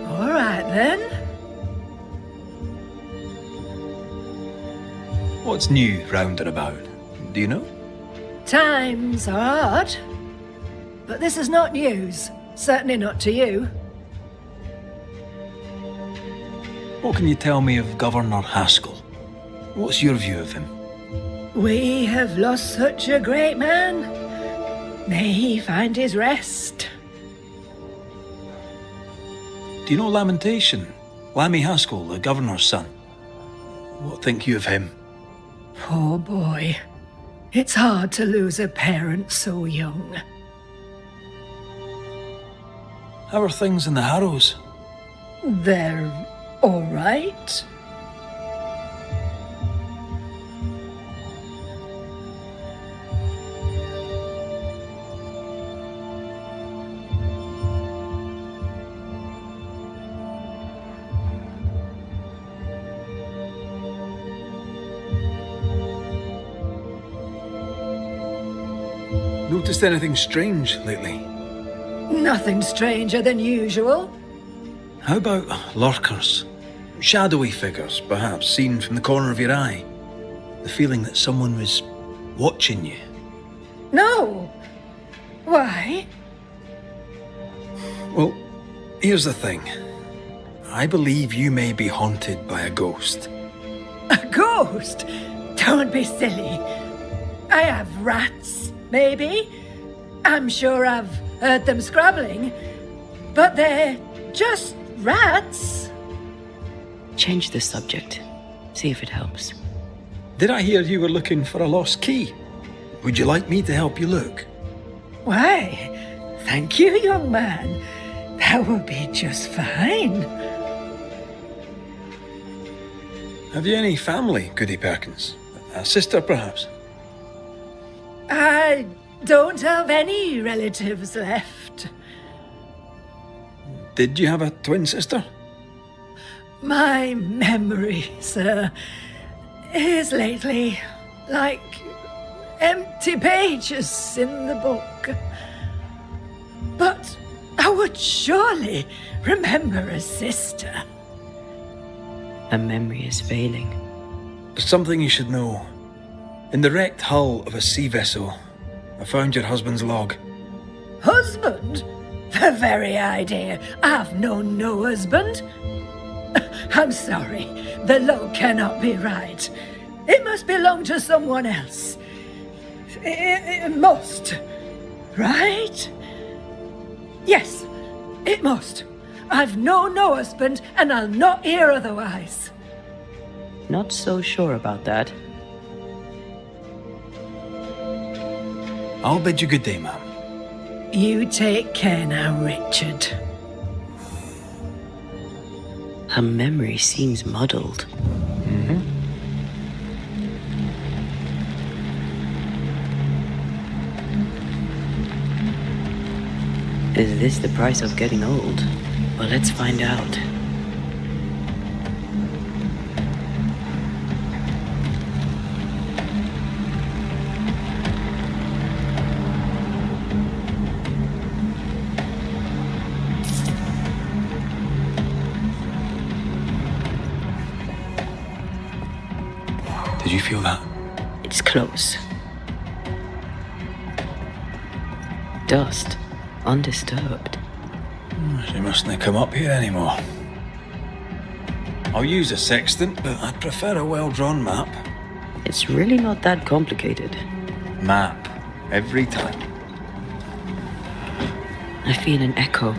All right, then. What's new round and about? Do you know? Times are hard. But this is not news. Certainly not to you. What can you tell me of Governor Haskell? What's your view of him? We have lost such a great man. May he find his rest. Do you know Lamentation? Lammy Haskell, the governor's son. What think you of him? Poor boy. It's hard to lose a parent so young. How are things in the Harrows? They're all right. Noticed anything strange lately? Nothing stranger than usual. How about lurkers? Shadowy figures, perhaps, seen from the corner of your eye. The feeling that someone was watching you. No. Why? Well, here's the thing. I believe you may be haunted by a ghost. A ghost? Don't be silly. I have rats, maybe. I'm sure I've heard them scrabbling. But they're just rats. Change the subject. See if it helps. Did I hear you were looking for a lost key? Would you like me to help you look? Why, thank you, young man. That will be just fine. Have you any family, Goody Perkins? A sister, perhaps? I don't have any relatives left. Did you have a twin sister? My memory, sir, is lately like empty pages in the book. But I would surely remember a sister. A memory is failing. There's something you should know. In the wrecked hull of a sea vessel, I found your husband's log. Husband? The very idea. I've known no husband. I'm sorry. The log cannot be right. It must belong to someone else. It must. Right? Yes, it must. I've known no husband, and I'll not hear otherwise. Not so sure about that. I'll bid you good day, ma'am. You take care now, Richard. Her memory seems muddled. Is this the price of getting old? Well, let's find out. Did you feel that? It's close. Dust, undisturbed. She mustn't come up here anymore. I'll use a sextant, but I'd prefer a well-drawn map. It's really not that complicated. Map. Every time. I feel an echo.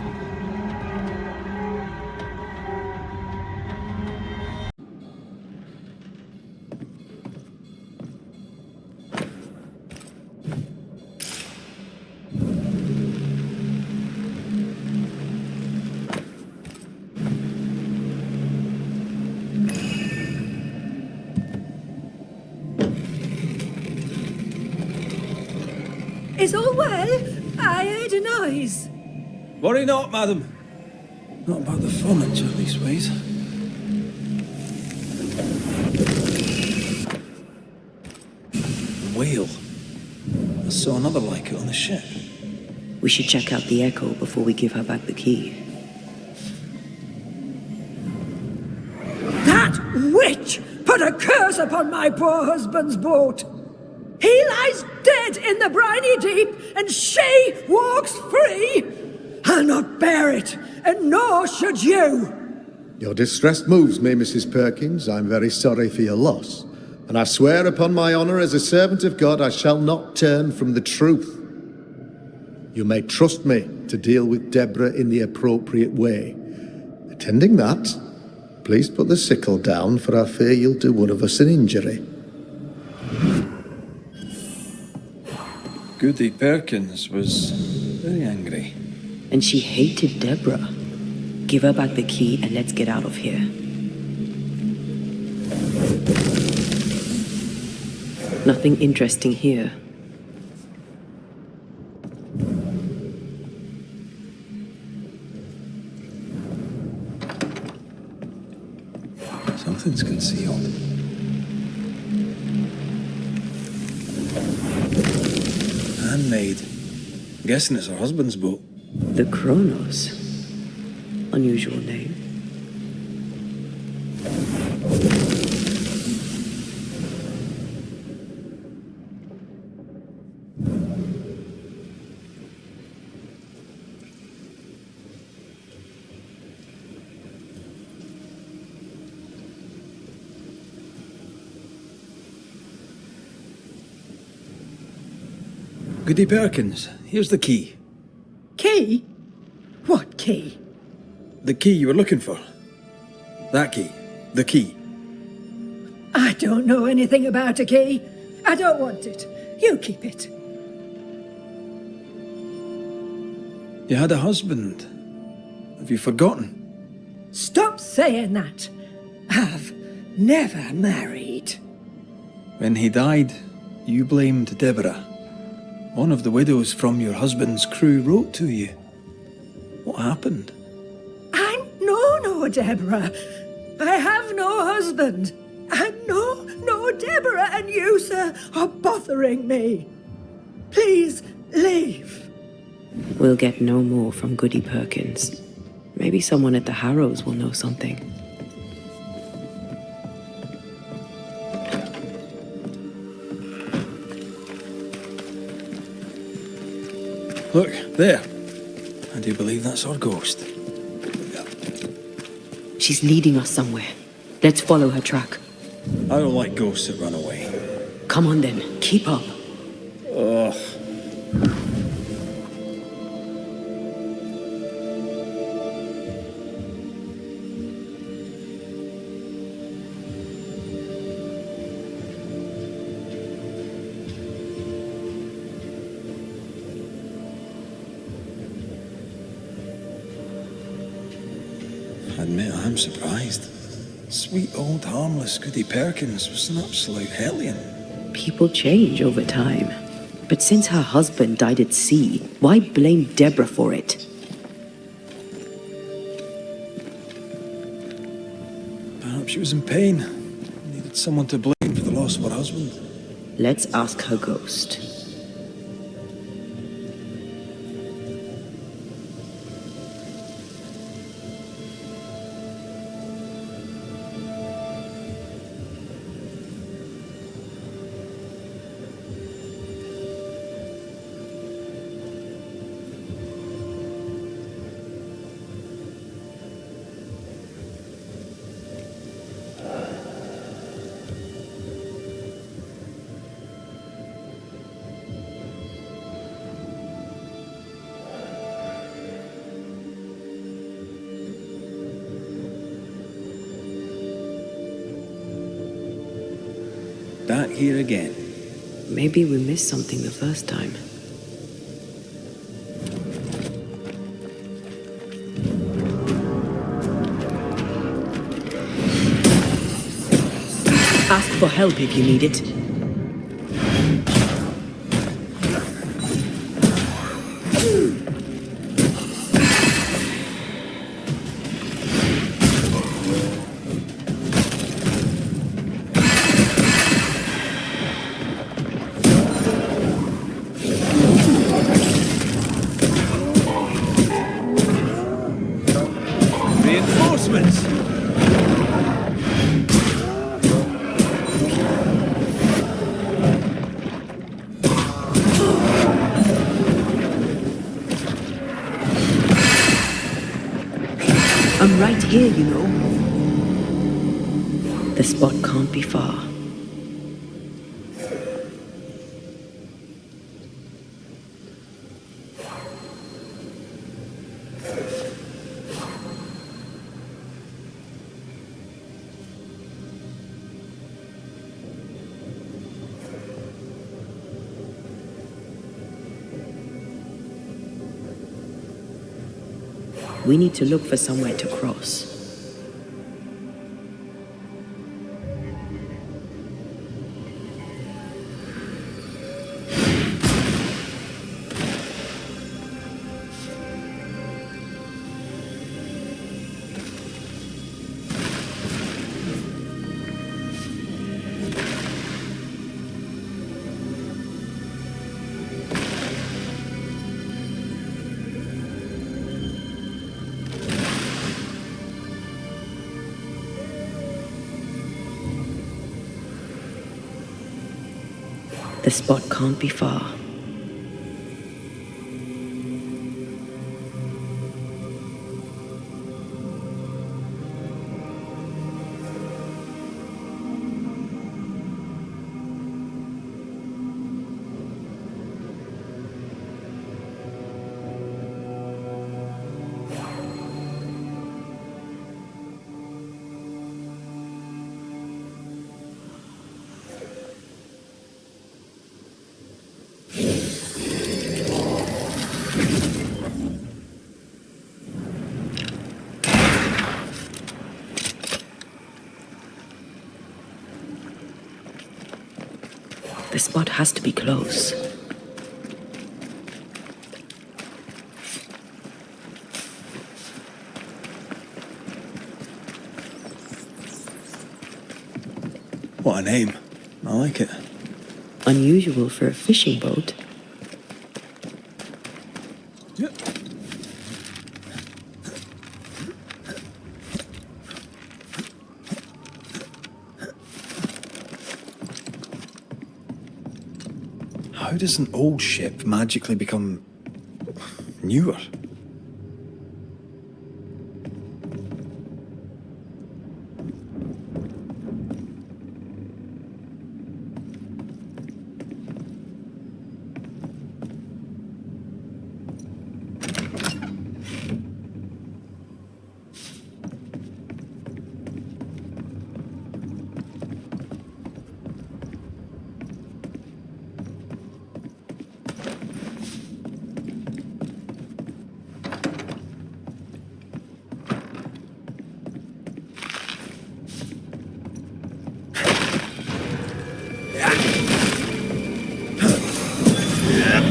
Is all well? I heard a noise. Worry not, madam. Not about the furniture, these ways. Whale. I saw another like it on the ship. We should check out the echo before we give her back the key. That witch put a curse upon my poor husband's boat. He lies dead in the briny deep, and she walks free. I'll not bear it, and nor should you. Your distress moves me, Mrs. Perkins. I'm very sorry for your loss. And I swear upon my honour as a servant of God, I shall not turn from the truth. You may trust me to deal with Deborah in the appropriate way. Attending that, please put the sickle down, for I fear you'll do one of us an injury. Goody Perkins was very angry. And she hated Deborah. Give her back the key and let's get out of here. Nothing interesting here. Something's concealed. Handmade. Guessing it's her husband's boat. The Kronos. Unusual name. Goody Perkins, here's the key. Key? What key? The key you were looking for. That key. The key. I don't know anything about a key. I don't want it. You keep it. You had a husband. Have you forgotten? Stop saying that. I've never married. When he died, you blamed Deborah. One of the widows from your husband's crew wrote to you. What happened? I know no Deborah. I have no husband. I know no Deborah, and you, sir, are bothering me. Please leave. We'll get no more from Goody Perkins. Maybe someone at the Harrows will know something. Look, there. I do believe that's our ghost. She's leading us somewhere. Let's follow her track. I don't like ghosts that run away. Come on then, keep up. Ugh. I admit I'm surprised. Sweet old harmless Goody Perkins was an absolute hellion. People change over time. But since her husband died at sea, why blame Deborah for it? Perhaps she was in pain. Needed someone to blame for the loss of her husband. Let's ask her ghost. back here again. Maybe we missed something the first time. Ask for help if you need it. Reinforcements! I'm right here, you know. The spot can't be far. We need to look for somewhere to cross. The spot can't be far. The spot has to be close. What a name. I like it. Unusual for a fishing boat. How does an old ship magically become newer?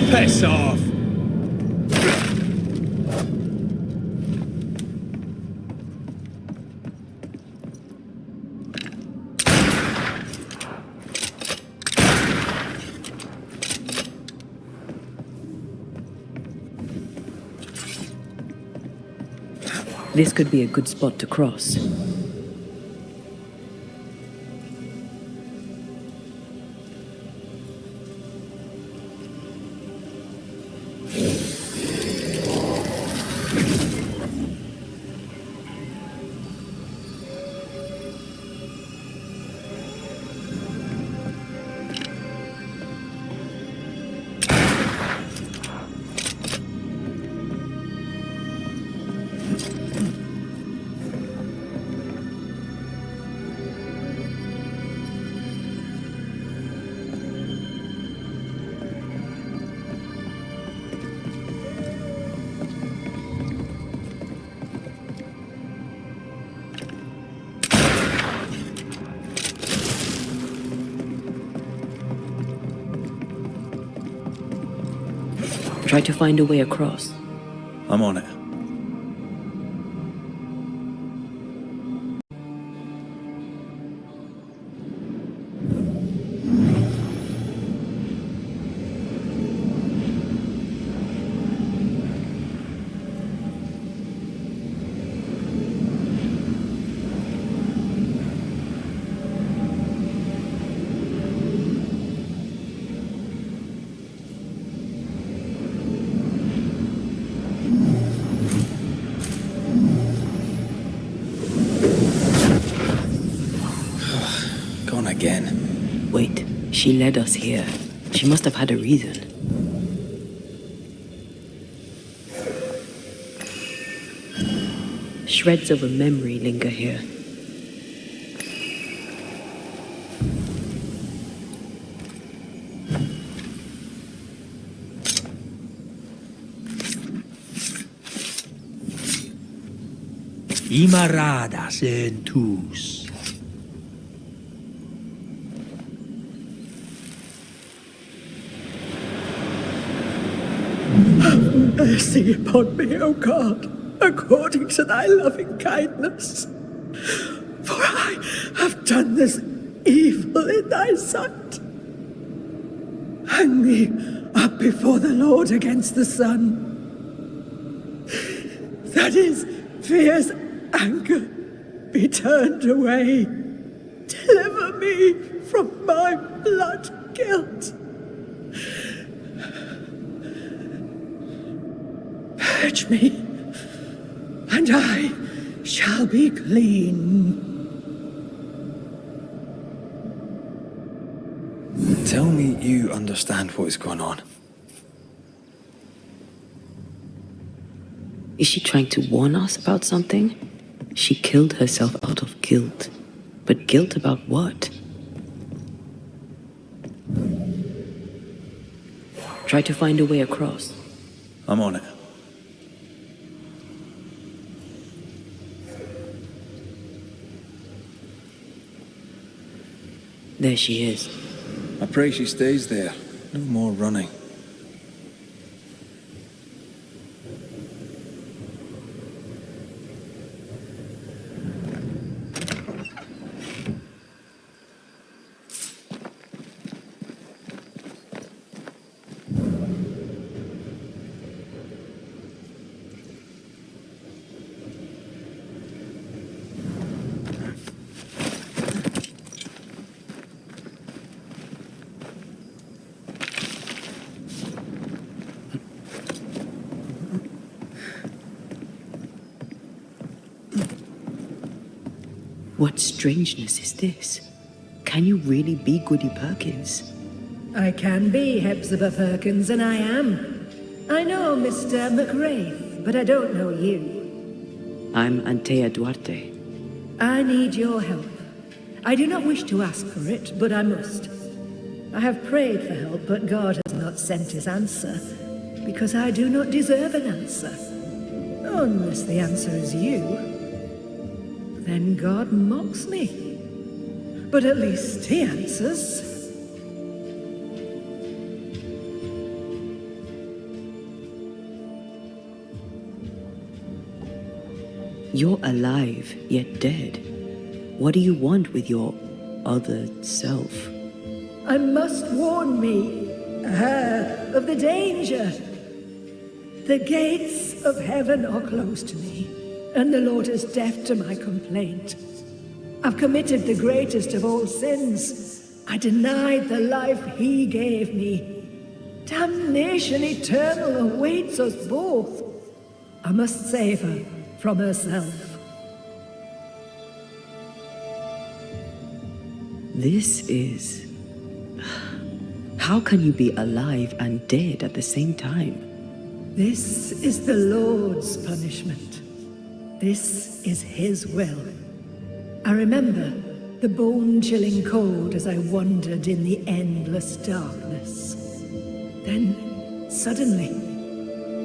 Piss off! This could be a good spot to cross. Try to find a way across. I'm on it. Gone again. Wait, she led us here. She must have had a reason. Shreds of a memory linger here. Imaradas en tus. Have mercy upon me, O God, according to thy loving kindness. For I have done this evil in thy sight. Hang me up before the Lord against the sun. That his fierce anger be turned away. Deliver me from my blood guilt. Purge me, and I shall be clean. Tell me you understand what is going on. Is she trying to warn us about something? She killed herself out of guilt. But guilt about what? Try to find a way across. I'm on it. There she is. I pray she stays there. No more running. What strangeness is this? Can you really be Goody Perkins? I can be Hepzibah Perkins, and I am. I know Mr. McRae, but I don't know you. I'm Antea Duarte. I need your help. I do not wish to ask for it, but I must. I have prayed for help, but God has not sent his answer, because I do not deserve an answer. Unless the answer is you. Then God mocks me. But at least he answers. You're alive, yet dead. What do you want with your other self? I must warn me, her, of the danger. The gates of heaven are closed to me, and the Lord is deaf to my complaint. I've committed the greatest of all sins. I denied the life he gave me. Damnation eternal awaits us both. I must save her from herself. This is... How can you be alive and dead at the same time? This is the Lord's punishment. This is his will. I remember the bone-chilling cold as I wandered in the endless darkness. Then, suddenly,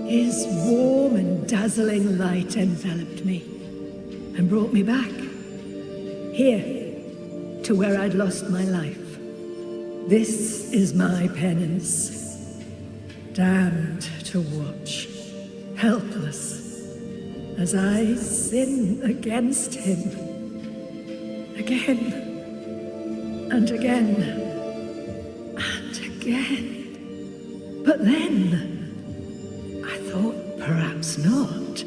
his warm and dazzling light enveloped me and brought me back. Here, to where I'd lost my life. This is my penance. damned to watch, helpless, as I sin against him. Again, and again, and again. But then, I thought perhaps not.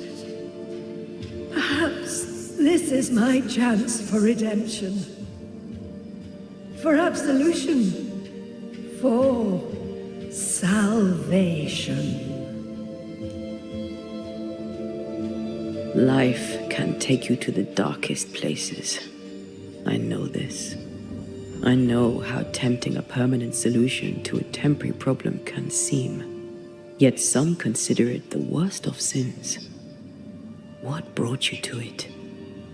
Perhaps this is my chance for redemption. For absolution. For salvation. Life can take you to the darkest places. I know this. I know how tempting a permanent solution to a temporary problem can seem. Yet some consider it the worst of sins. What brought you to it?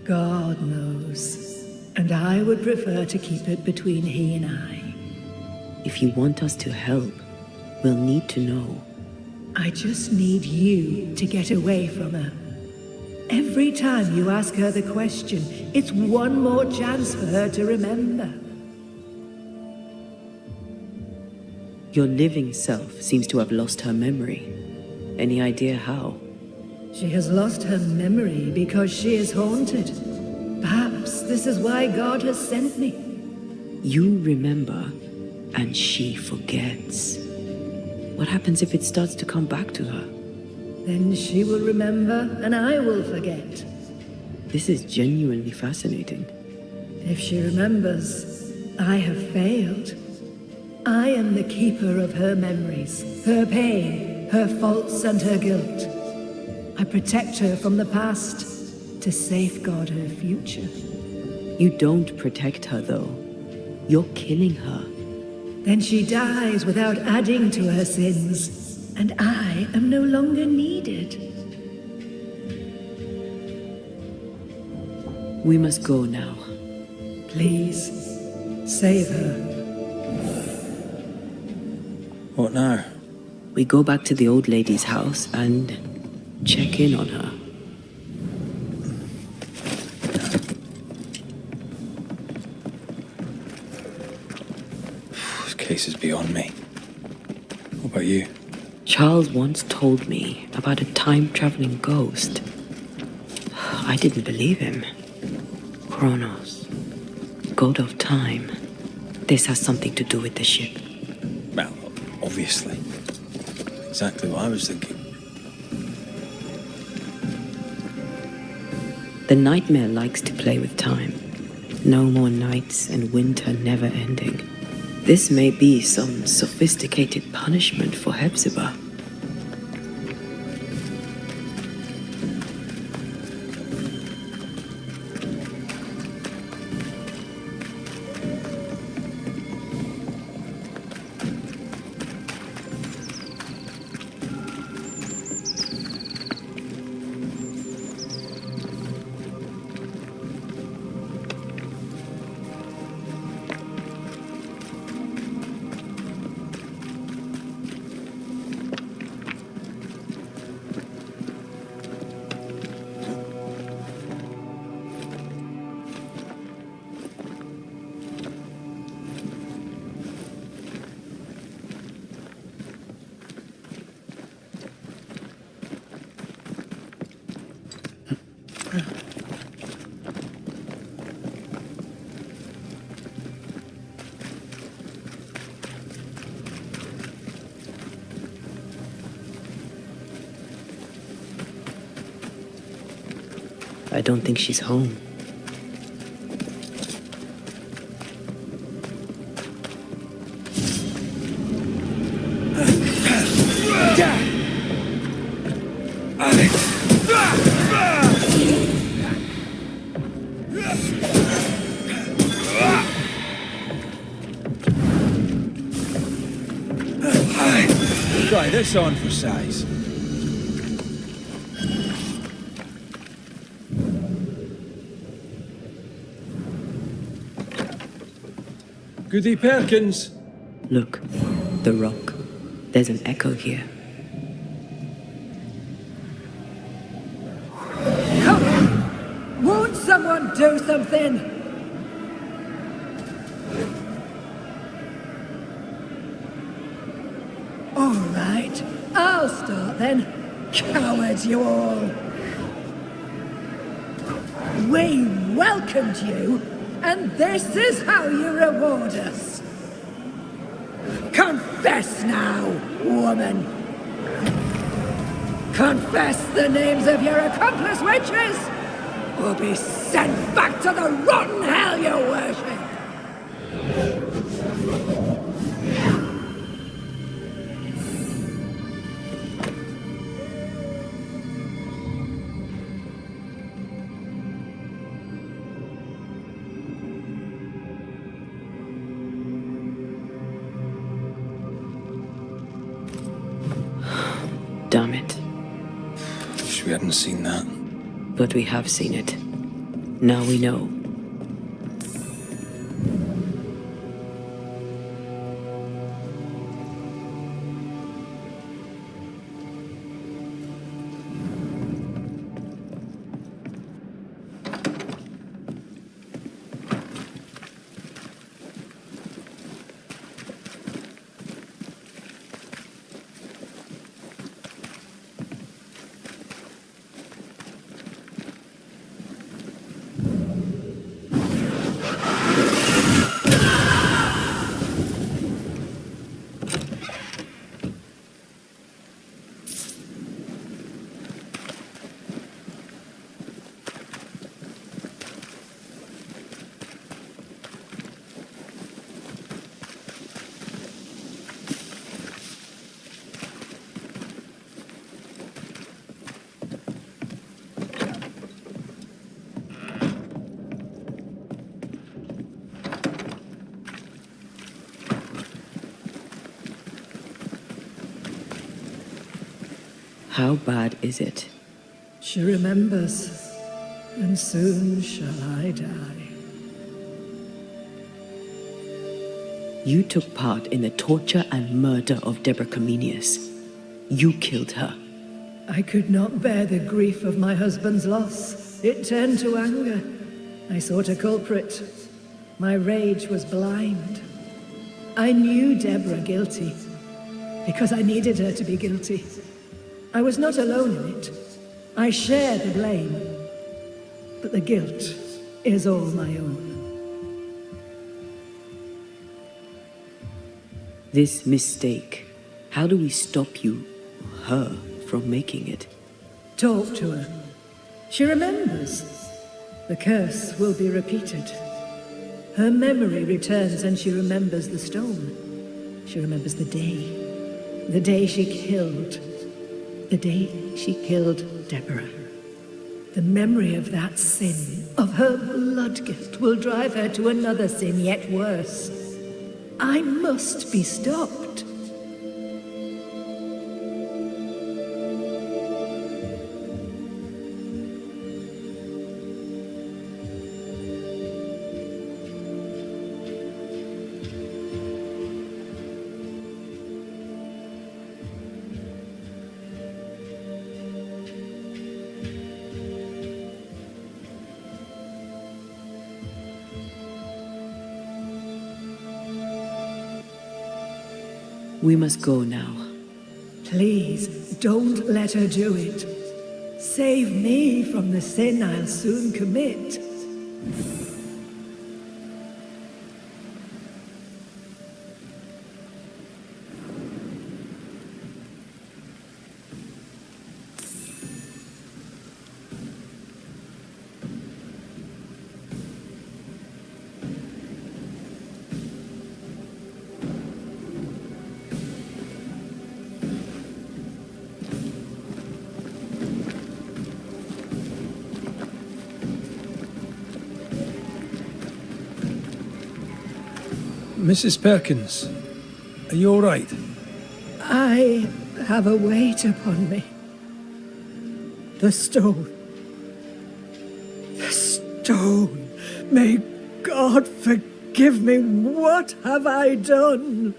God knows. And I would prefer to keep it between he and I. If you want us to help, we'll need to know. I just need you to get away from her. Every time you ask her the question, it's one more chance for her to remember. Your living self seems to have lost her memory. Any idea how? She has lost her memory because she is haunted. Perhaps this is why God has sent me. You remember, and she forgets. What happens if it starts to come back to her? Then she will remember, and I will forget. This is genuinely fascinating. If she remembers, I have failed. I am the keeper of her memories, her pain, her faults, and her guilt. I protect her from the past to safeguard her future. You don't protect her, though. You're killing her. Then she dies without adding to her sins, and I am no longer needed. We must go now. Please, save her. What now? We go back to the old lady's house and check in on her. This case is beyond me. What about you? Charles once told me about a time-traveling ghost. I didn't believe him. Kronos, god of time. This has something to do with the ship. Well, obviously. Exactly what I was thinking. The nightmare likes to play with time. No more nights and winter never ending. This may be some sophisticated punishment for Hepzibah. I don't think she's home. Try this on for size. Goody Perkins. Look, the rock. There's an echo here. Come on! Won't someone do something? All right. right, I'll start then. Cowards, you all! We welcomed you, and this is how you reward us. Confess now, woman! Confess the names of your accomplice witches, or be sent back to the rotten hell you worship! Damn it. Wish we hadn't seen that. But we have seen it. Now we know. How bad is it? She remembers, and soon shall I die. You took part in the torture and murder of Deborah Comenius. You killed her. I could not bear the grief of my husband's loss. It turned to anger. I sought a culprit. My rage was blind. I knew Deborah guilty, because I needed her to be guilty. I was not alone in it. I share the blame, but the guilt is all my own. This mistake, how do we stop you, her, from making it? Talk to her. She remembers. The curse will be repeated. Her memory returns and she remembers the stone. She remembers the day she killed. The day she killed Deborah. The memory of that sin, of her blood guilt, will drive her to another sin yet worse. I must be stopped. We must go now. Please, don't let her do it. Save me from the sin I'll soon commit. Mrs. Perkins, are you all right? I have a weight upon me. The stone. The stone. May God forgive me. What have I done?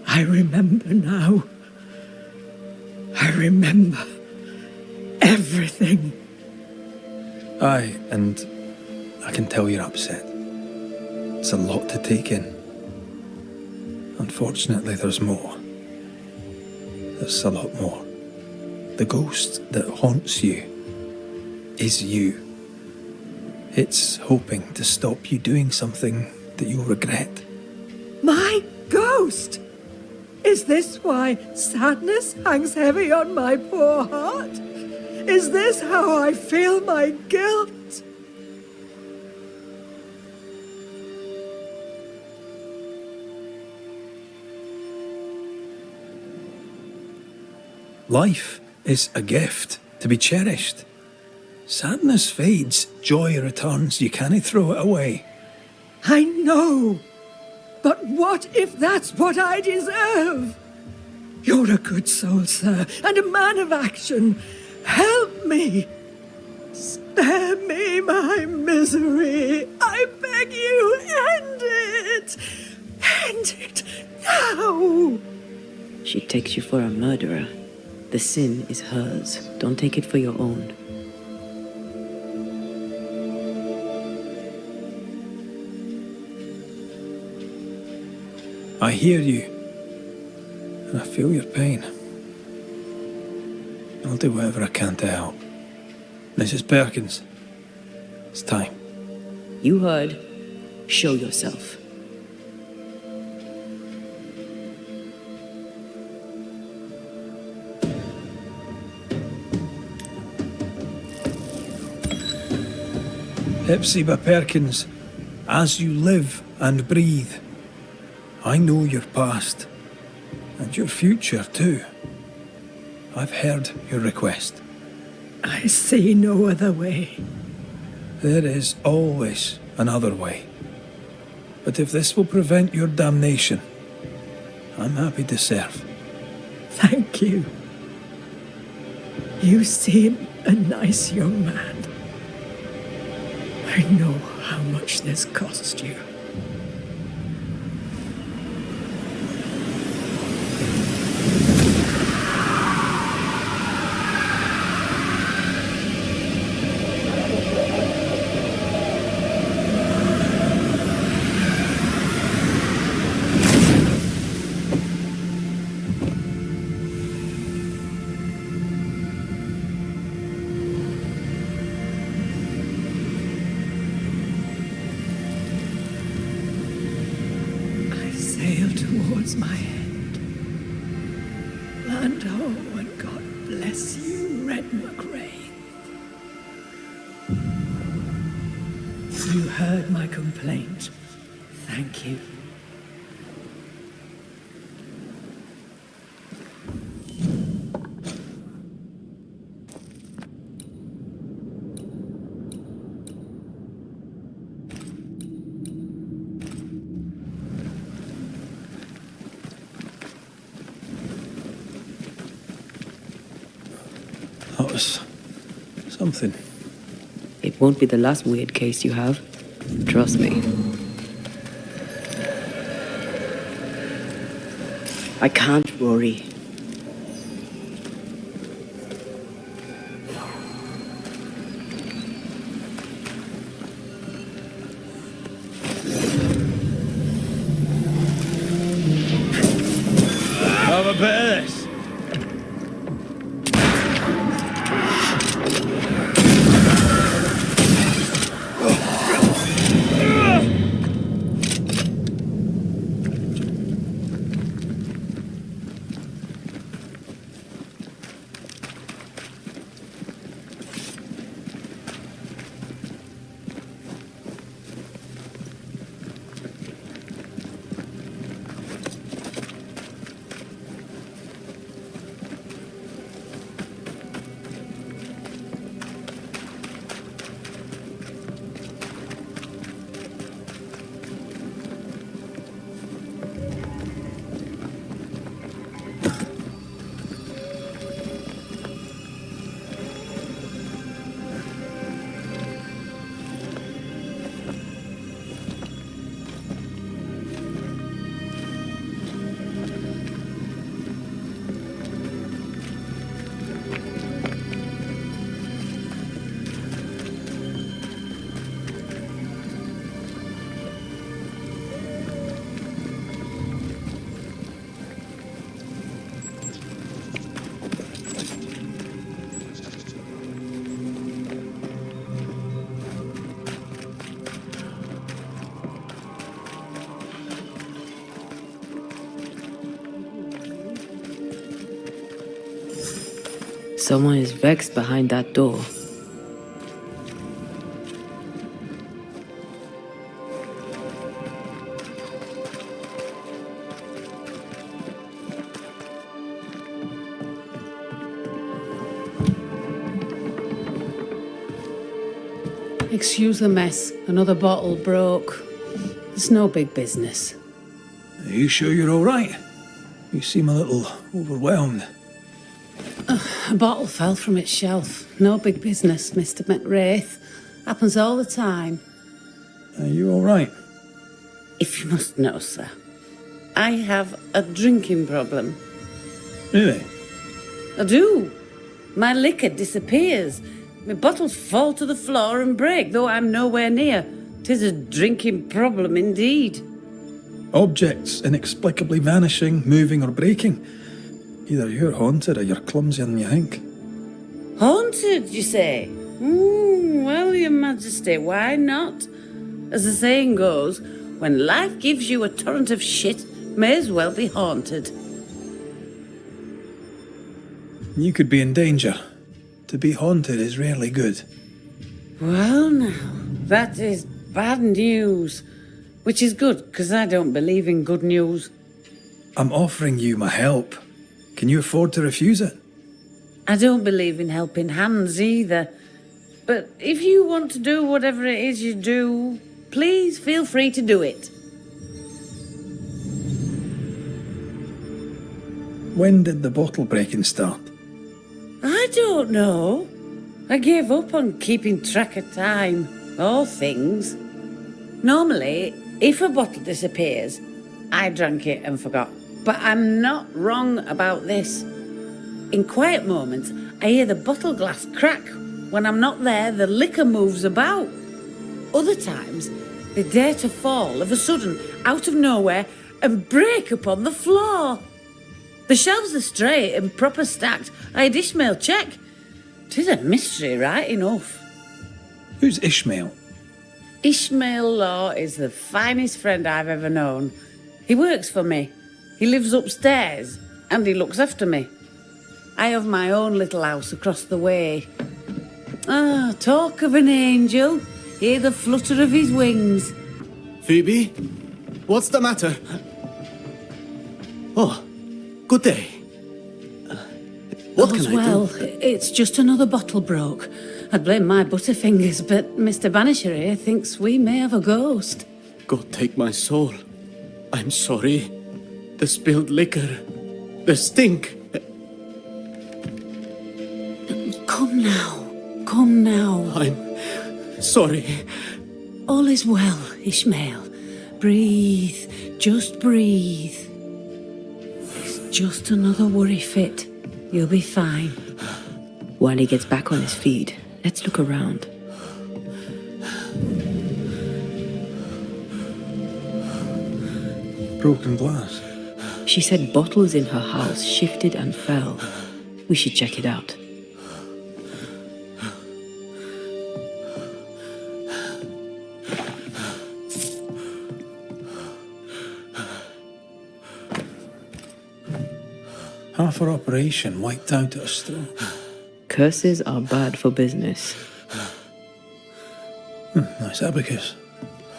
I remember now. I remember everything. Aye, and I can tell you're upset. It's a lot to take in. Unfortunately, there's more. there's a lot more. The ghost that haunts you is you. It's hoping to stop you doing something that you'll regret. My ghost! Is this why sadness hangs heavy on my poor heart? Is this how I feel my guilt? Life is a gift to be cherished. Sadness fades, joy returns. You can't throw it away. I know. But what if that's what I deserve? You're a good soul, sir, and a man of action. Help me. Spare me my misery. I beg you, end it. End it now. She takes you for a murderer. The sin is hers. Don't take it for your own. I hear you, and I feel your pain. I'll do whatever I can to help. Mrs. Perkins, it's time. You heard. Show yourself. Hepzibah Perkins, as you live and breathe, I know your past, and your future too. I've heard your request. I see no other way. There is always another way. But if this will prevent your damnation, I'm happy to serve. Thank you. You seem a nice young man. I know how much this cost you. Sail towards my end. Land ho, and God bless you, Red McRae. You heard my complaint. Thank you. That was something. It won't be the last weird case you have. Trust me. I can't, Rory. Have a bit of this. Someone is vexed behind that door. Excuse the mess. Another bottle broke. It's no big business. Are you sure you're all right? You seem a little overwhelmed. A bottle fell from its shelf. No big business, Mr. McWraith. Happens all the time. Are you all right? If you must know, sir, I have a drinking problem. Really? I do. My liquor disappears. My bottles fall to the floor and break, though I'm nowhere near. 'Tis a drinking problem indeed. Objects inexplicably vanishing, moving or breaking. Either you're haunted or you're clumsier than you think. Haunted, you say? Well, Your Majesty, why not? As the saying goes, when life gives you a torrent of shit, may as well be haunted. You could be in danger. To be haunted is rarely good. Well, now, that is bad news. Which is good, because I don't believe in good news. I'm offering you my help. Can you afford to refuse it? I don't believe in helping hands either. But if you want to do whatever it is you do, please feel free to do it. When did the bottle breaking start? I don't know. I gave up on keeping track of time, or things. Normally, if a bottle disappears, I drank it and forgot. But I'm not wrong about this. In quiet moments, I hear the bottle glass crack. When I'm not there, the liquor moves about. Other times, they dare to fall of a sudden, out of nowhere, and break upon the floor. The shelves are straight and proper stacked. I had Ishmael check. 'Tis a mystery, right enough. Who's Ishmael? Ishmael Law is the finest friend I've ever known. He works for me. He lives upstairs, and he looks after me. I have my own little house across the way. Talk of an angel. Hear the flutter of his wings. Phoebe? What's the matter? Oh, good day. What All's can I well. do? It's just another bottle broke. I'd blame my butterfingers, but Mr. Banisher here thinks we may have a ghost. God take my soul. I'm sorry. The spilled liquor. The stink. Come now. Come now. I'm sorry. All is well, Ishmael. Breathe. Just breathe. It's just another worry fit. You'll be fine. While he gets back on his feet, let's look around. Broken glass. She said bottles in her house shifted and fell. We should check it out. Half our operation wiped out at a stroke. Curses are bad for business. Nice abacus.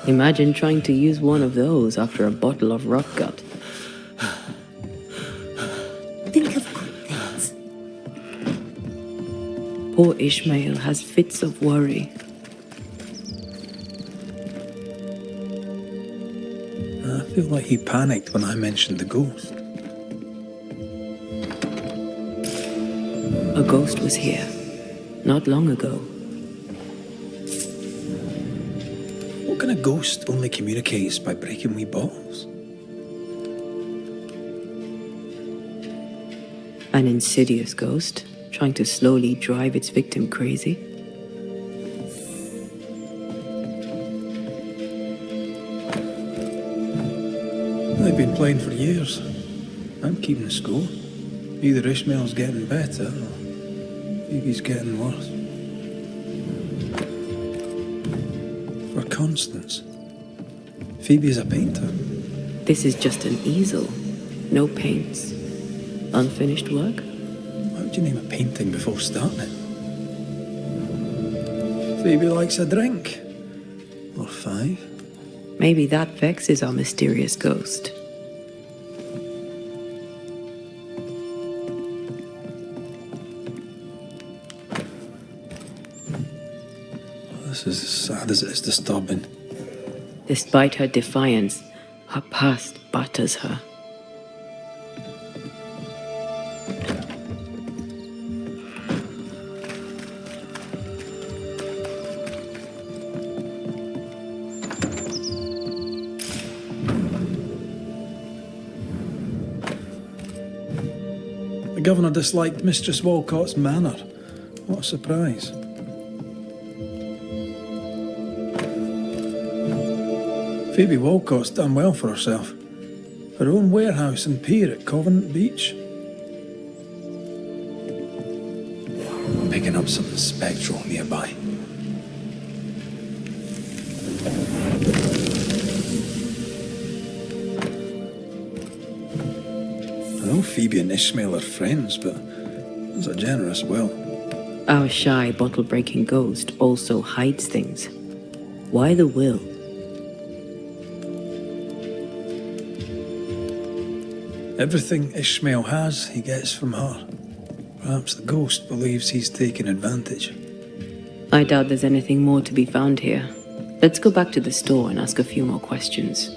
Imagine trying to use one of those after a bottle of rock gut. Think of good things. Poor Ishmael has fits of worry. I feel like he panicked when I mentioned the ghost. A ghost was here, not long ago. What kind of ghost only communicates by breaking wee bottles? An insidious ghost, trying to slowly drive its victim crazy. They've been playing for years. I'm keeping score. Either Ishmael's getting better or Phoebe's getting worse. For Constance, Phoebe's a painter. This is just an easel. No paints. Unfinished work? Why How'd you name a painting before starting it? Phoebe likes a drink. Or 5. Maybe that vexes our mysterious ghost. This is as sad as it is disturbing. Despite her defiance, her past batters her. The governor disliked Mistress Walcott's manner. What a surprise. Phoebe Walcott's done well for herself. Her own warehouse and pier at Covenant Beach. I'm picking up something spectral nearby. I know Phoebe and Ishmael are friends, but there's a generous will. Our shy, bottle-breaking ghost also hides things. Why the will? Everything Ishmael has, he gets from her. Perhaps the ghost believes he's taking advantage. I doubt there's anything more to be found here. Let's go back to the store and ask a few more questions.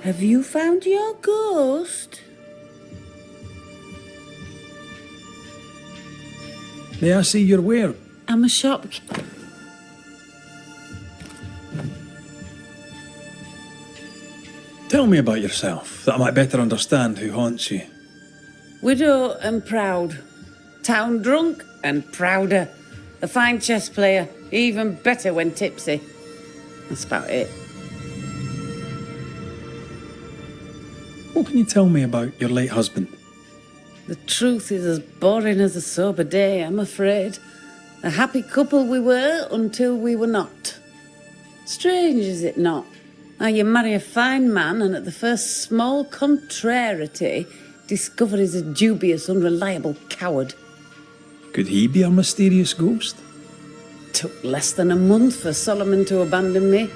Have you found your ghost? May I see your ware? I'm a shopkeeper. Tell me about yourself, that I might better understand who haunts you. Widow and proud. Town drunk and prouder. A fine chess player, even better when tipsy. That's about it. What can you tell me about your late husband? The truth is as boring as a sober day, I'm afraid. A happy couple we were until we were not. Strange, is it not? How you marry a fine man and at the first small contrariety discover he's a dubious, unreliable coward. Could he be a mysterious ghost? Took less than a month for Solomon to abandon me.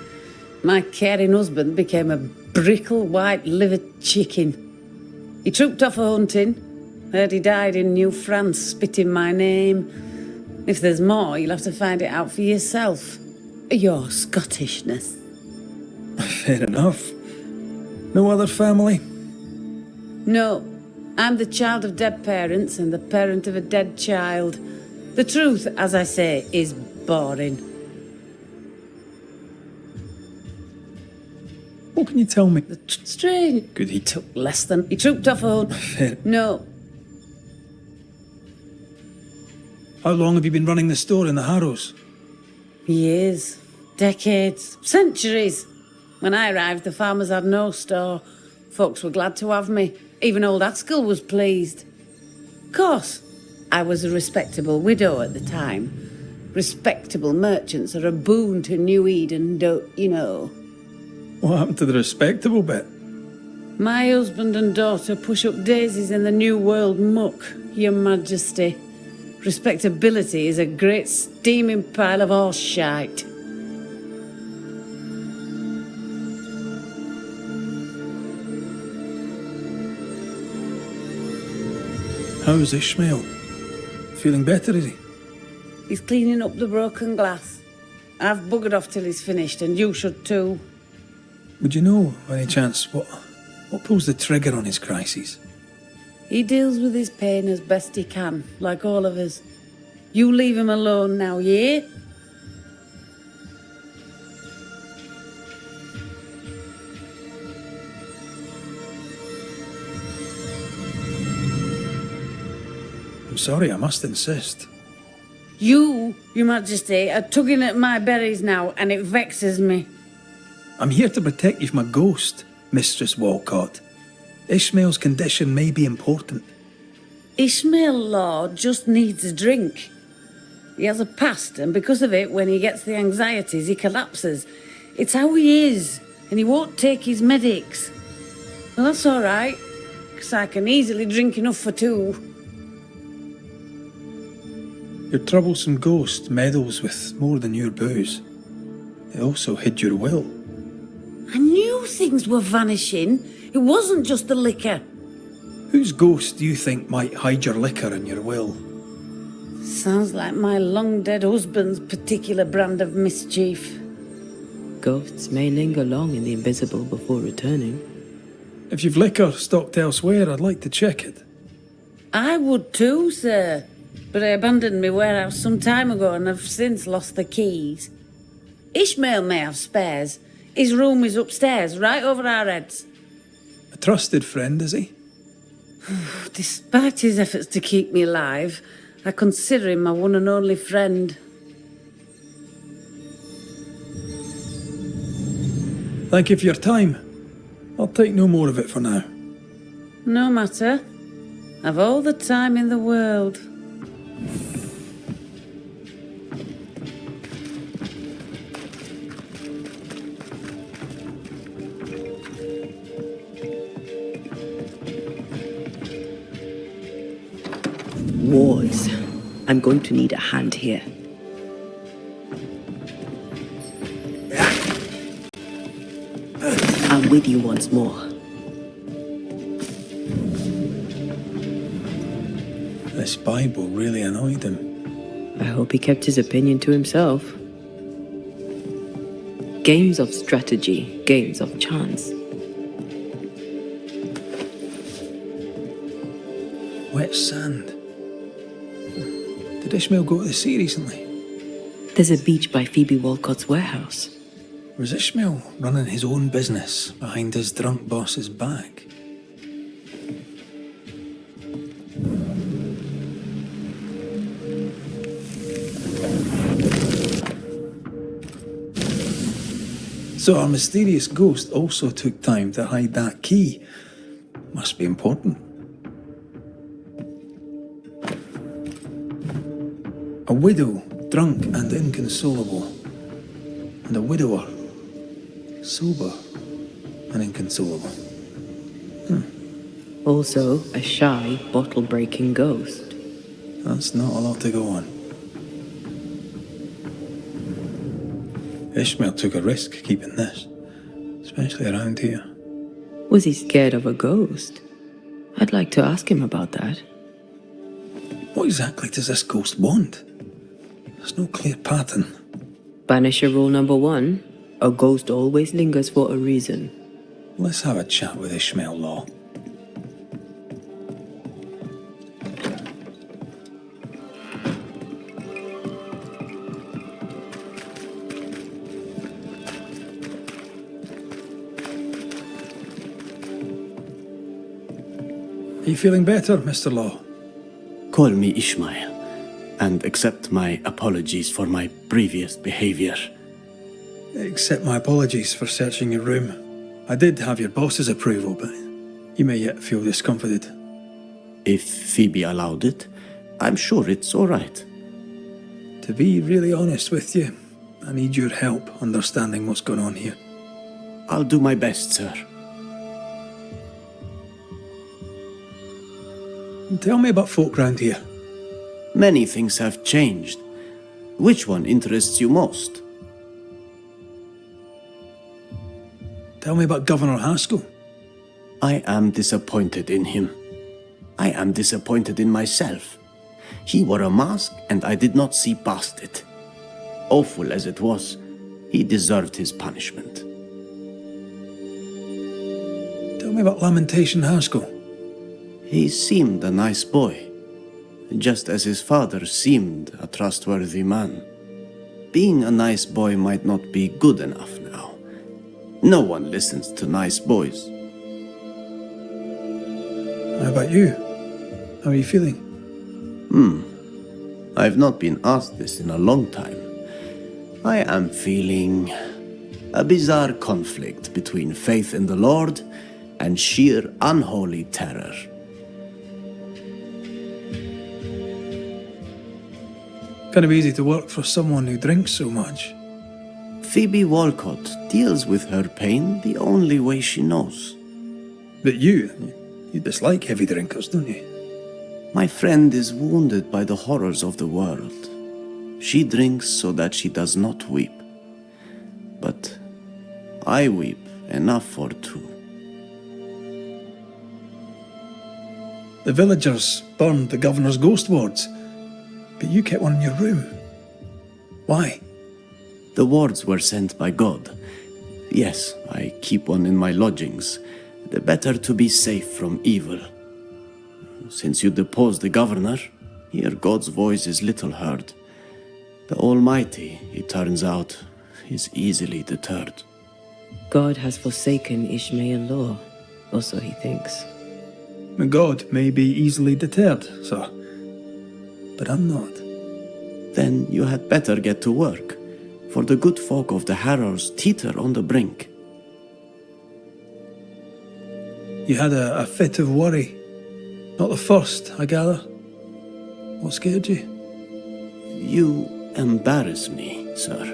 My caring husband became a brickle white-livered chicken. He trooped off a-hunting. Heard he died in New France, spitting my name. If there's more, you'll have to find it out for yourself. Your Scottishness. Fair enough. No other family? No. I'm the child of dead parents and the parent of a dead child. The truth, as I say, is boring. What can you tell me? Strange. Could he took less than... He trooped off a... No. How long have you been running the store in the Harrows? Years. Decades. Centuries. When I arrived, the farmers had no store. Folks were glad to have me. Even old Haskell was pleased. Of course, I was a respectable widow at the time. Respectable merchants are a boon to New Eden, don't you know? What happened to the respectable bit? My husband and daughter push up daisies in the New World muck, Your Majesty. Respectability is a great steaming pile of horse shite. How's Ishmael? Feeling better, is he? He's cleaning up the broken glass. I've buggered off till he's finished, and you should too. Would you know, by any chance, what pulls the trigger on his crises? He deals with his pain as best he can, like all of us. You leave him alone now, yeah? I'm sorry, I must insist. You, Your Majesty, are tugging at my berries now, and it vexes me. I'm here to protect you from a ghost, Mistress Walcott. Ishmael's condition may be important. Ishmael Law just needs a drink. He has a past, and because of it, when he gets the anxieties, he collapses. It's how he is, and he won't take his medics. Well, that's all right, because I can easily drink enough for two. Your troublesome ghost meddles with more than your booze. It also hid your will. I knew things were vanishing. It wasn't just the liquor. Whose ghost do you think might hide your liquor and your will? Sounds like my long-dead husband's particular brand of mischief. Ghosts may linger long in the invisible before returning. If you've liquor stocked elsewhere, I'd like to check it. I would too, sir. But I abandoned my warehouse some time ago and have since lost the keys. Ishmael may have spares. His room is upstairs, right over our heads. A trusted friend, is he? Despite his efforts to keep me alive, I consider him my one and only friend. Thank you for your time. I'll take no more of it for now. No matter. I've all the time in the world. Wars. I'm going to need a hand here. I'm with you once more. This Bible really annoyed him. I hope he kept his opinion to himself. Games of strategy, games of chance. Wet sand. Did Ishmael go to the sea recently? There's a beach by Phoebe Walcott's warehouse. Was Ishmael running his own business behind his drunk boss's back? So our mysterious ghost also took time to hide that key. Must be important. A widow, drunk and inconsolable. And a widower, sober and inconsolable. Also, a shy, bottle-breaking ghost. That's not a lot to go on. Ishmael took a risk keeping this, especially around here. Was he scared of a ghost? I'd like to ask him about that. What exactly does this ghost want? There's no clear pattern. Banisher rule number 1, a ghost always lingers for a reason. Let's have a chat with Ishmael Law. Are you feeling better, Mr. Law? Call me Ishmael, and accept my apologies for my previous behavior. Accept my apologies for searching your room. I did have your boss's approval, but you may yet feel discomfited. If Phoebe allowed it, I'm sure it's all right. To be really honest with you, I need your help understanding what's going on here. I'll do my best, sir. Tell me about folk round here. Many things have changed. Which one interests you most? Tell me about Governor Haskell. I am disappointed in him. I am disappointed in myself. He wore a mask and I did not see past it. Awful as it was, he deserved his punishment. Tell me about Lamentation Haskell. He seemed a nice boy, just as his father seemed a trustworthy man. Being a nice boy might not be good enough now. No one listens to nice boys. How about you? How are you feeling? I've not been asked this in a long time. I am feeling a bizarre conflict between faith in the Lord and sheer unholy terror. kind of easy to work for someone who drinks so much. Phoebe Walcott deals with her pain the only way she knows. But you dislike heavy drinkers, don't you? My friend is wounded by the horrors of the world. She drinks so that she does not weep. But I weep enough for two. The villagers burned the governor's ghost wards, but you kept one in your room. Why? The wards were sent by God. Yes, I keep one in my lodgings. The better to be safe from evil. Since you deposed the governor, here God's voice is little heard. The Almighty, it turns out, is easily deterred. God has forsaken Ishmael law, or so he thinks. God may be easily deterred, sir. But I'm not. Then you had better get to work, for the good folk of the Harrows teeter on the brink. You had a fit of worry. Not the first, I gather. What scared you? You embarrass me, sir.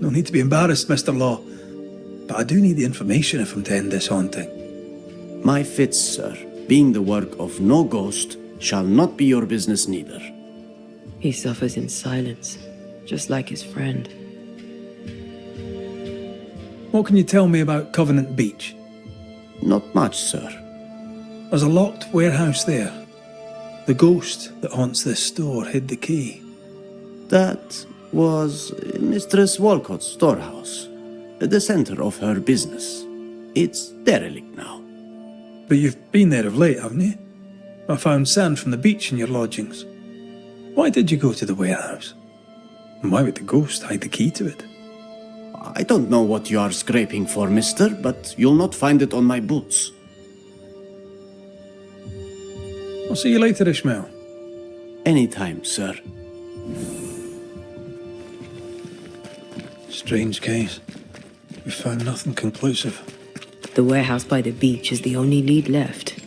No need to be embarrassed, Mr. Law. But I do need the information if I'm to end this haunting. My fits, sir, being the work of no ghost, shall not be your business neither. He suffers in silence, just like his friend. What can you tell me about Covenant Beach? Not much, sir. There's a locked warehouse there. The ghost that haunts this store hid the key. That was Mistress Walcott's storehouse, the center of her business. It's derelict now. But you've been there of late, haven't you? I found sand from the beach in your lodgings. Why did you go to the warehouse? And why would the ghost hide the key to it? I don't know what you are scraping for, mister, but you'll not find it on my boots. I'll see you later, Ishmael. Anytime, sir. Strange case. We found nothing conclusive. The warehouse by the beach is the only lead left.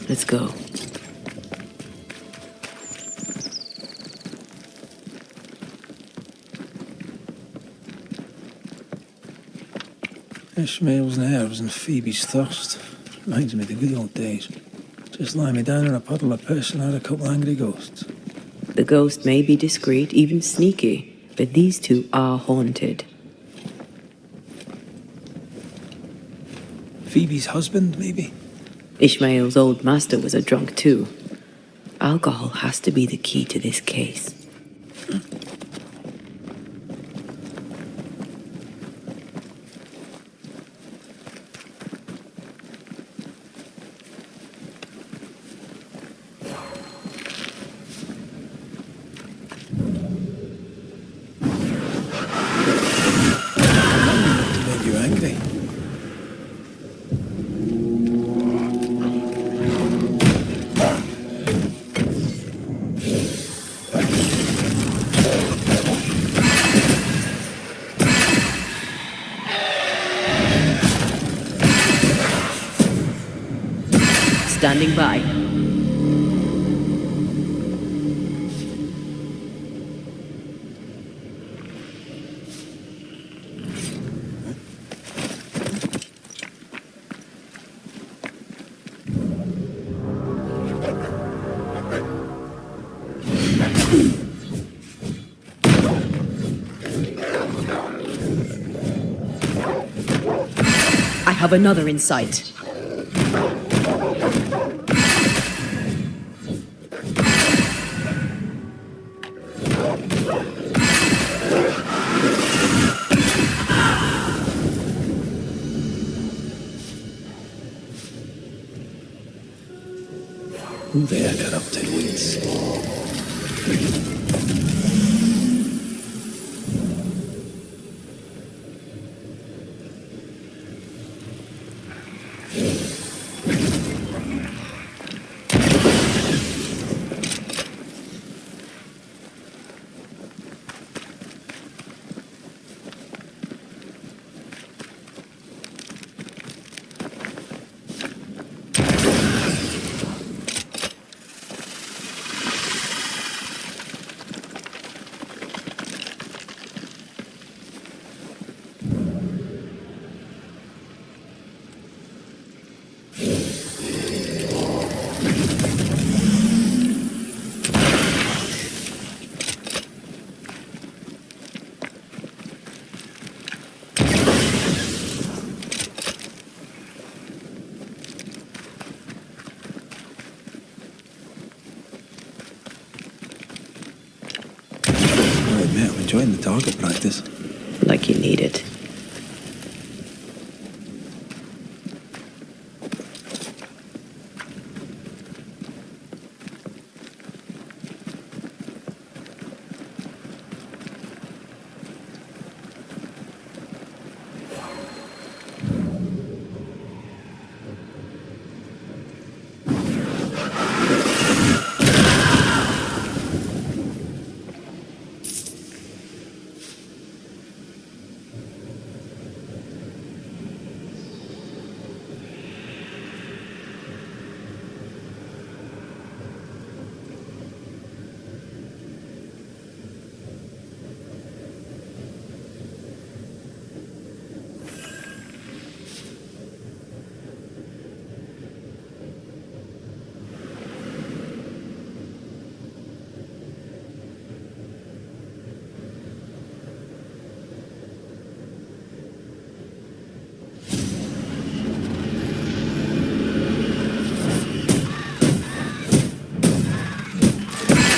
Let's go. Ishmael's nerves and Phoebe's thirst. Reminds me of the good old days. Just lie me down in a puddle of piss and had a couple angry ghosts. The ghost may be discreet, even sneaky, but these two are haunted. Phoebe's husband, maybe? Ishmael's old master was a drunk too. Alcohol has to be the key to this case. Standing by. I have another in sight. Who there corrupted wits? in the target practice. Like you need it.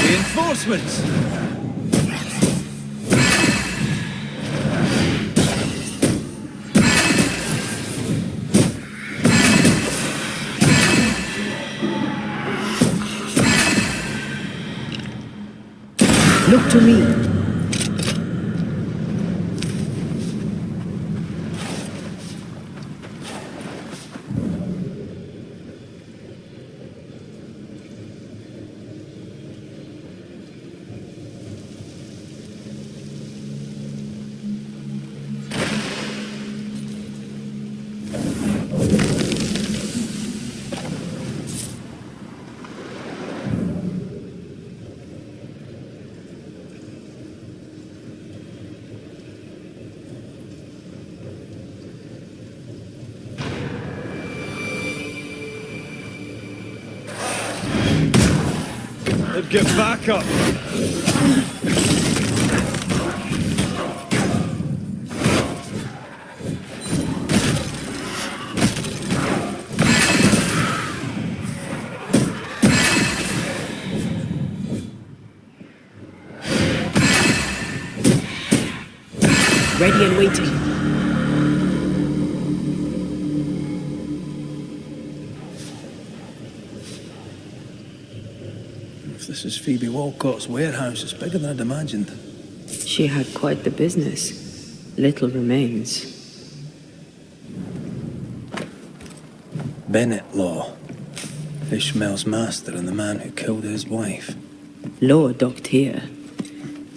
Reinforcements! Look to me. Get back up! Ready and waiting. If this is Phoebe Walcott's warehouse, it's bigger than I'd imagined. She had quite the business. Little remains. Bennett Law. Ishmael's master and the man who killed his wife. Law docked here.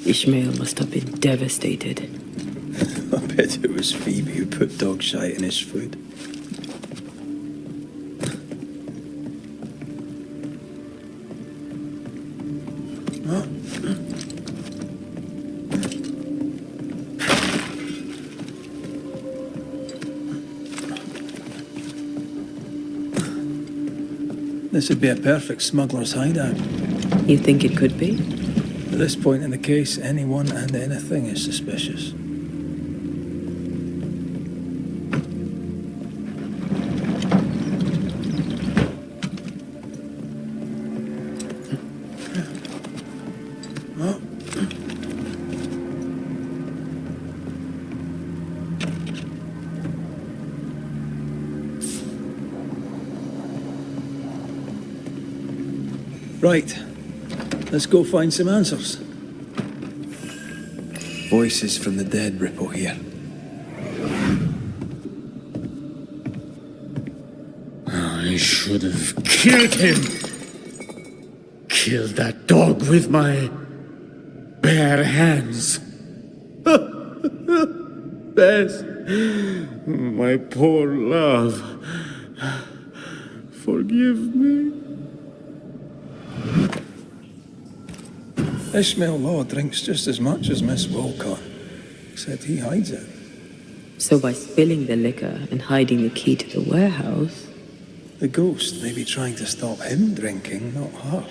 Ishmael must have been devastated. I bet it was Phoebe who put dog shite in his food. This would be a perfect smuggler's hideout. You think it could be? At this point in the case, anyone and anything is suspicious. Right, let's go find some answers. Voices from the dead ripple here. I should have killed him. Killed that dog with my bare hands. Bess, my poor love, forgive me. Ishmael Law drinks just as much as Miss Walcott, except he hides it. So by spilling the liquor and hiding the key to the warehouse... The ghost may be trying to stop him drinking, not her.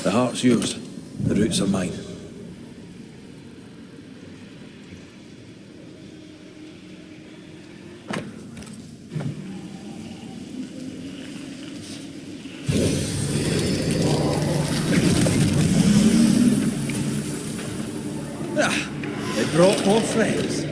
The heart's yours. The roots are mine. They brought more friends.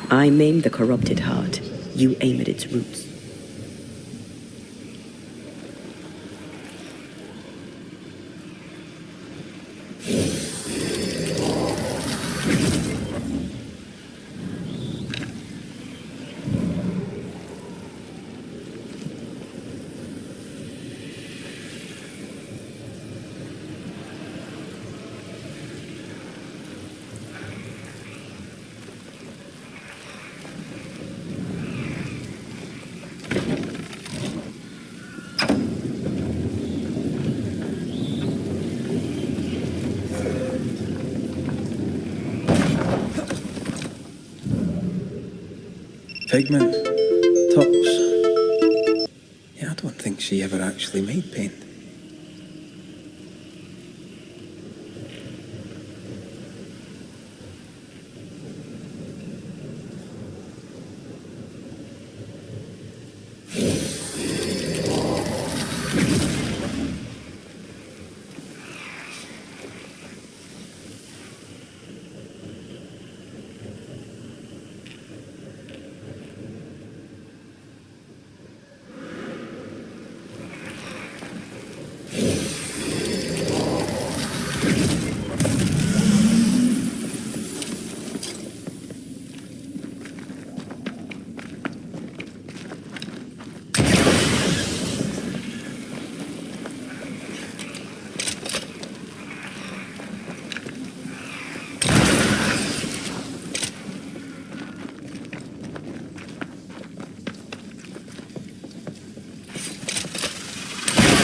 I maim the corrupted heart. You aim at its roots. Pigment, tops. Yeah, I don't think she ever actually made paint.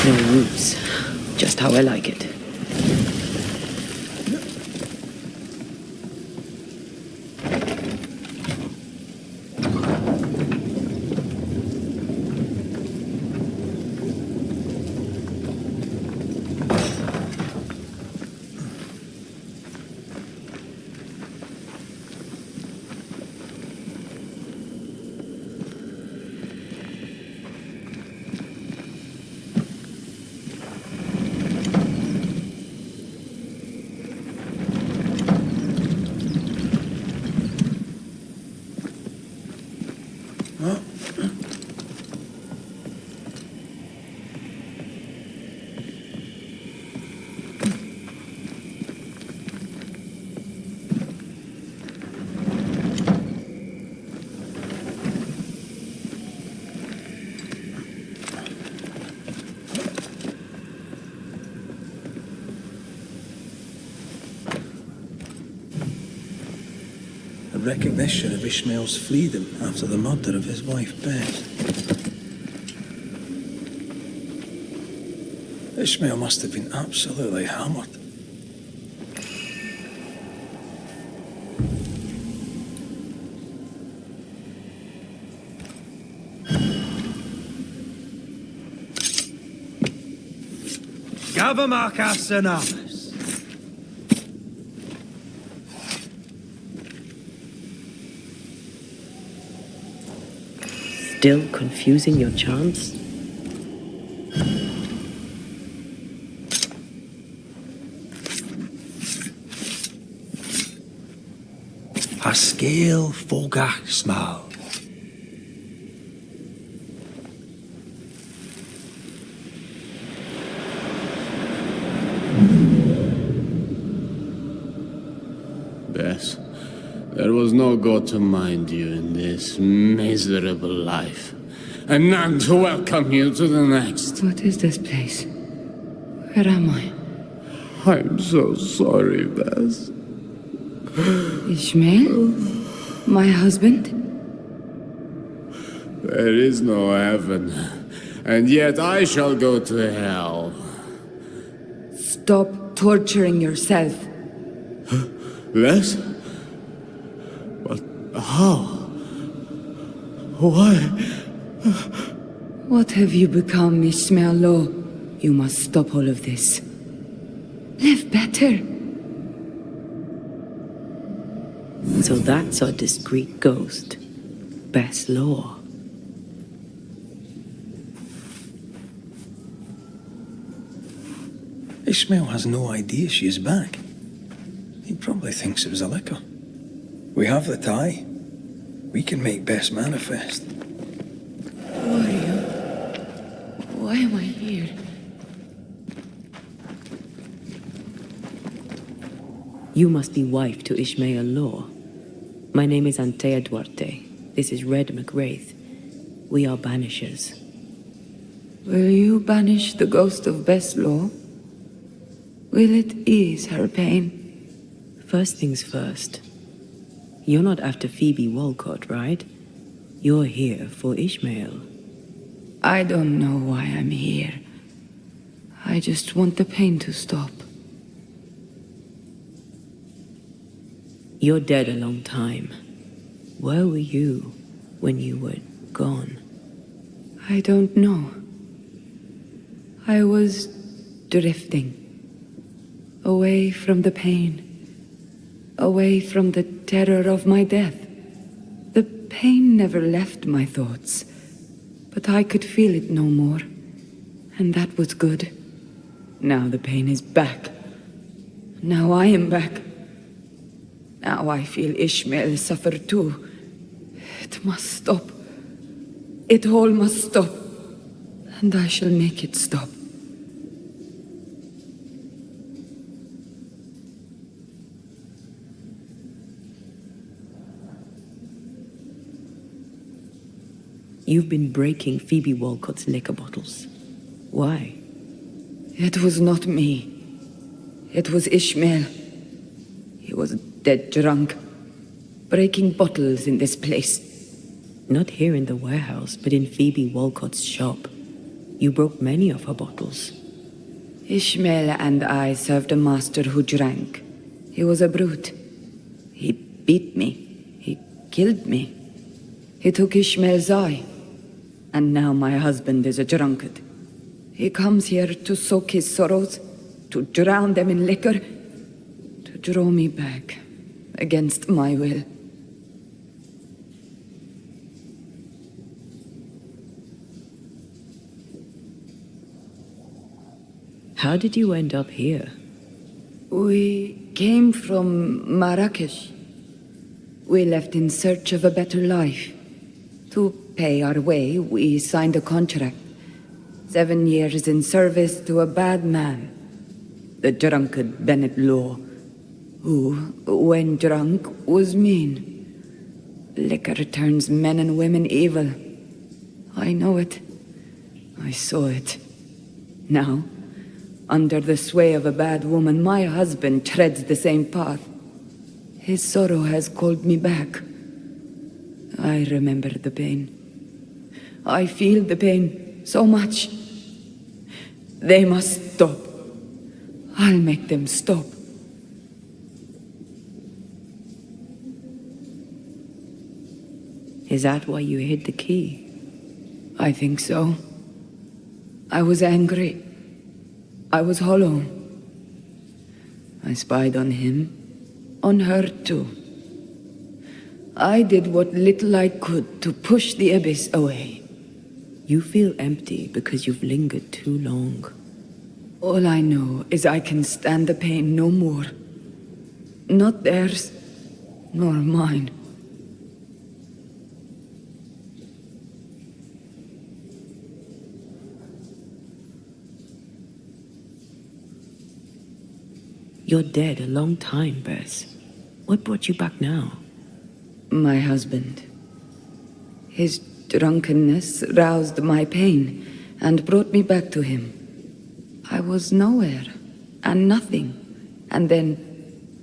No roots. Just how I like it. A recognition of Ishmael's freedom after the murder of his wife Beth. Ishmael must have been absolutely hammered. Gavamaka Sanamas. Still confusing your chants? Haskell Fogach Smal. Bess, there was no God to mind you in this miserable life, and none to welcome you to the next. What is this place? Where am I? I'm so sorry, Bess. Ishmael? My husband? There is no heaven, and yet I shall go to hell. Stop torturing yourself. Bess? But how? Why? What have you become, Ishmael Law? You must stop all of this. Live better. So that's our discreet ghost. Best Law. Ishmael has no idea she is back. He probably thinks it was a liquor. We have the tie. We can make Bess manifest. Who are you? Why am I here? You must be wife to Ishmael Law. My name is Antea Duarte. This is Red McWraith. We are Banishers. Will you banish the ghost of Bess Law? Will it ease her pain? First things first. You're not after Phoebe Walcott, right? You're here for Ishmael. I don't know why I'm here. I just want the pain to stop. You're dead a long time. Where were you when you were gone? I don't know. I was drifting. Away from the pain. Away from the terror of my death. The pain never left my thoughts, but I could feel it no more, and that was good. Now the pain is back. Now I am back. Now I feel Ishmael suffer too. It must stop. It all must stop, and I shall make it stop. You've been breaking Phoebe Walcott's liquor bottles. Why? It was not me. It was Ishmael. He was dead drunk, breaking bottles in this place. Not here in the warehouse, but in Phoebe Walcott's shop. You broke many of her bottles. Ishmael and I served a master who drank. He was a brute. He beat me. He killed me. He took Ishmael's eye. And now my husband is a drunkard. He comes here to soak his sorrows, to drown them in liquor, to draw me back, against my will. How did you end up here? We came from Marrakesh. We left in search of a better life. To pay our way, we signed a contract. 7 years in service to a bad man. The drunkard Bennett Law, who, when drunk, was mean. Liquor turns men and women evil. I know it. I saw it. Now, under the sway of a bad woman, my husband treads the same path. His sorrow has called me back. I remember the pain. I feel the pain so much. They must stop. I'll make them stop. Is that why you hid the key? I think so. I was angry. I was hollow. I spied on him, on her too. I did what little I could to push the abyss away. You feel empty because you've lingered too long. All I know is I can stand the pain no more. Not theirs, nor mine. You're dead a long time, Bess. What brought you back now? My husband. His drunkenness roused my pain and brought me back to him. I was nowhere and nothing. And then,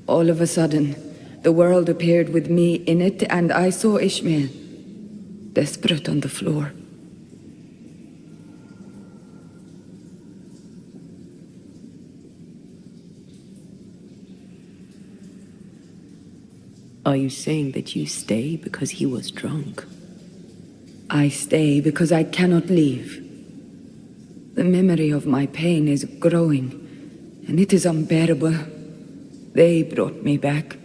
all of a sudden, the world appeared with me in it, and I saw Ishmael, desperate on the floor. Are you saying that you stay because he was drunk? I stay because I cannot leave. The memory of my pain is growing, and it is unbearable. They brought me back.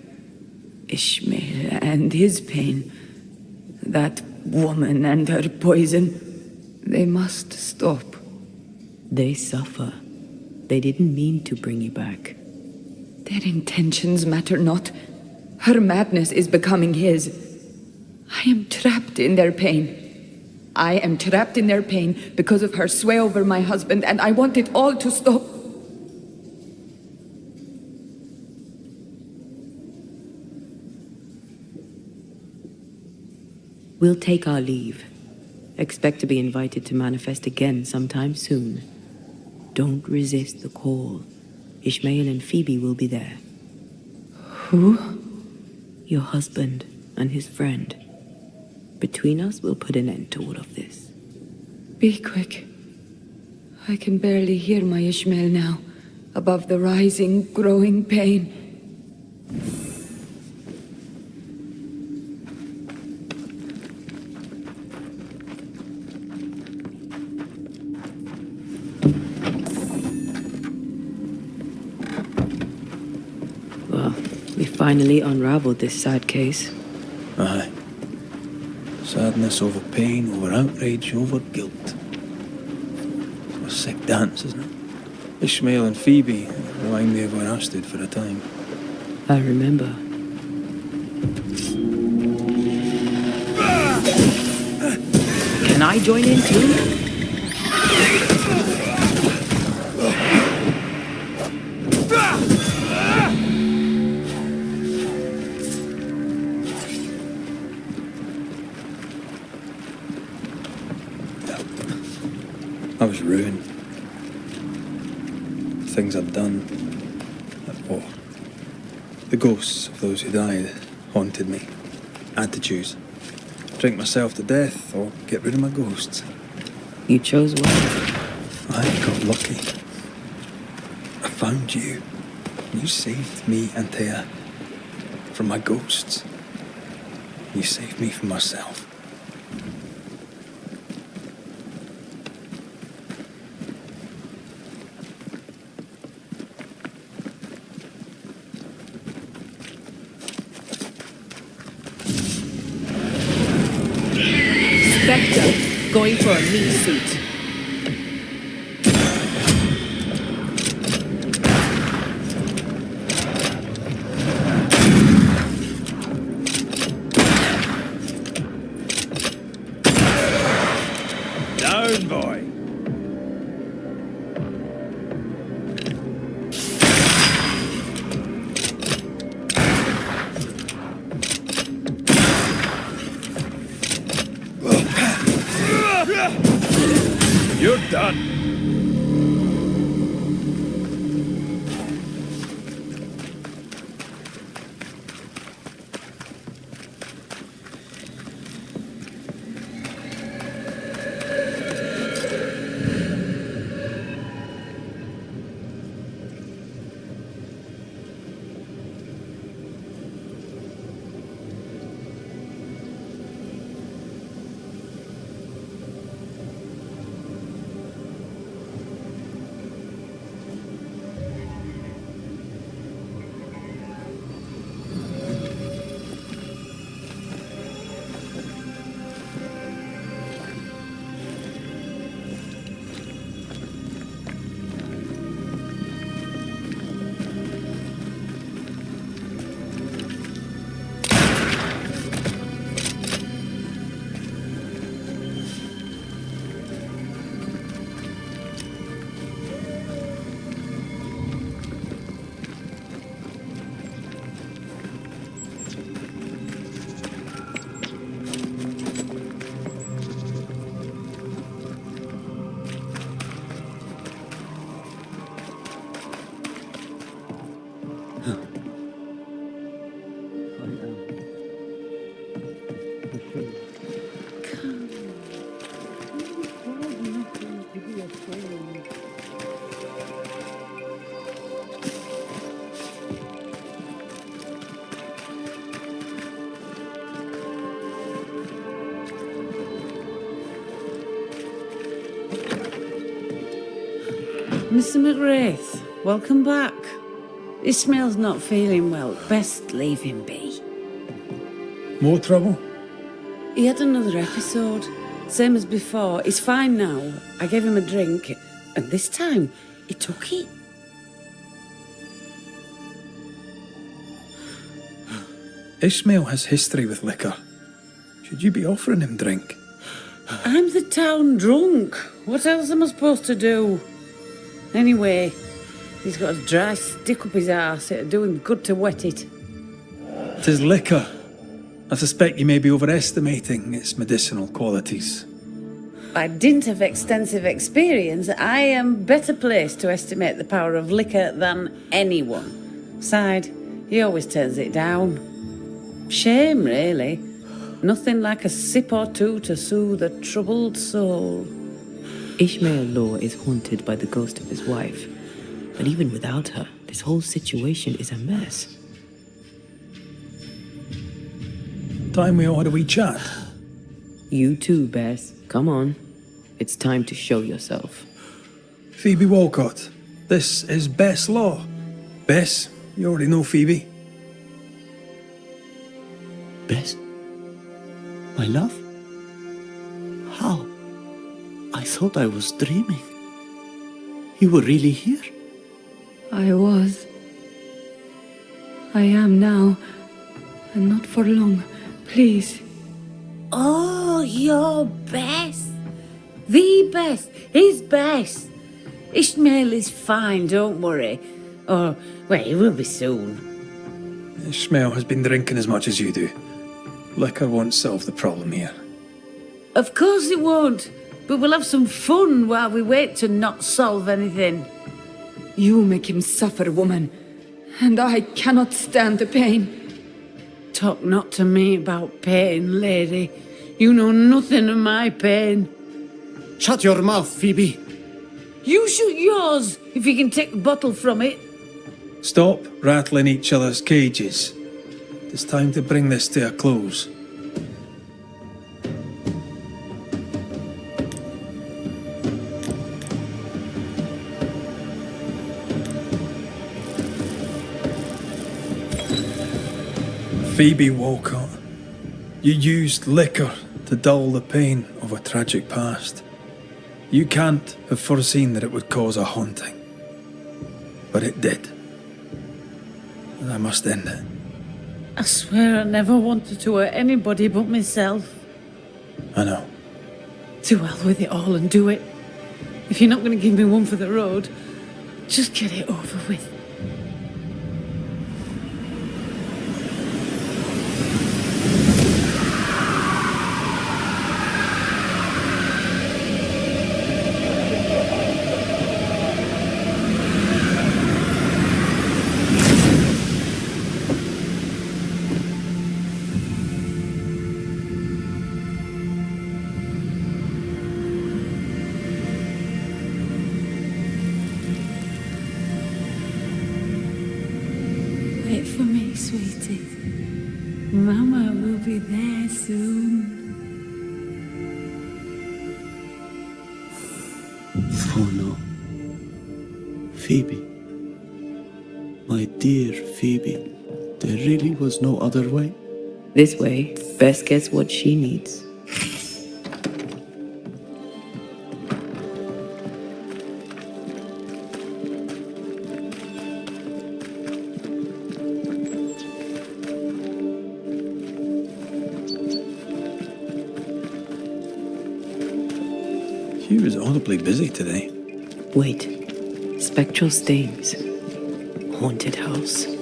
Ishmael and his pain. That woman and her poison. They must stop. They suffer. They didn't mean to bring you back. Their intentions matter not. Her madness is becoming his. I am trapped in their pain. I am trapped in their pain because of her sway over my husband, and I want it all to stop. We'll take our leave. Expect to be invited to manifest again sometime soon. Don't resist the call. Ishmael and Phoebe will be there. Who? Your husband and his friend. Between us, we'll put an end to all of this. Be quick. I can barely hear my Ishmael now, above the rising, growing pain. Well, we finally unraveled this sad case. Aye. Sadness over pain, over outrage, over guilt. A sick dance, isn't it? Ishmael and Phoebe remind me of where I stood for a time. I remember. Can I join in too? I was ruined. Things I'd done. That war. The ghosts of those who died haunted me. I had to choose. Drink myself to death or get rid of my ghosts. You chose well. I got lucky. I found you. You saved me and Thea from my ghosts. You saved me from myself. Spectre, going for a meat suit. Down, boy. You're done. Mr. McWraith, welcome back. Ishmael's not feeling well. Best leave him be. More trouble? He had another episode. Same as before. He's fine now. I gave him a drink, and this time, he took it. Ishmael has history with liquor. Should you be offering him drink? I'm the town drunk. What else am I supposed to do? Anyway, he's got a dry stick up his arse. It'd do him good to wet it. 'Tis liquor. I suspect you may be overestimating its medicinal qualities. By dint of extensive experience, I am better placed to estimate the power of liquor than anyone. Besides, he always turns it down. Shame, really. Nothing like a sip or two to soothe a troubled soul. Ishmael Law is haunted by the ghost of his wife. But even without her, this whole situation is a mess. Time we ought to wee chat. You too, Bess. Come on. It's time to show yourself. Phoebe Walcott, this is Bess Law. Bess, you already know Phoebe. Bess? My love? How? I thought I was dreaming. You were really here? I was. I am now. And not for long. Please. Oh, your Bess. The Bess. His Bess. Ishmael is fine, don't worry. Or, well, he will be soon. Ishmael has been drinking as much as you do. Liquor won't solve the problem here. Of course it won't. But we'll have some fun while we wait to not solve anything. You make him suffer, woman. And I cannot stand the pain. Talk not to me about pain, lady. You know nothing of my pain. Shut your mouth, Phoebe. You shoot yours, if you can take the bottle from it. Stop rattling each other's cages. It's time to bring this to a close. Phoebe Walcott, you used liquor to dull the pain of a tragic past. You can't have foreseen that it would cause a haunting. But it did. And I must end it. I swear I never wanted to hurt anybody but myself. I know. To hell with it all and do it. If you're not going to give me one for the road, just get it over with. Wait for me, sweetie. Mama will be there soon. Oh no. Phoebe. My dear Phoebe. There really was no other way? This way, Bess gets what she needs. She was audibly busy today. Wait. Spectral stains. Haunted house.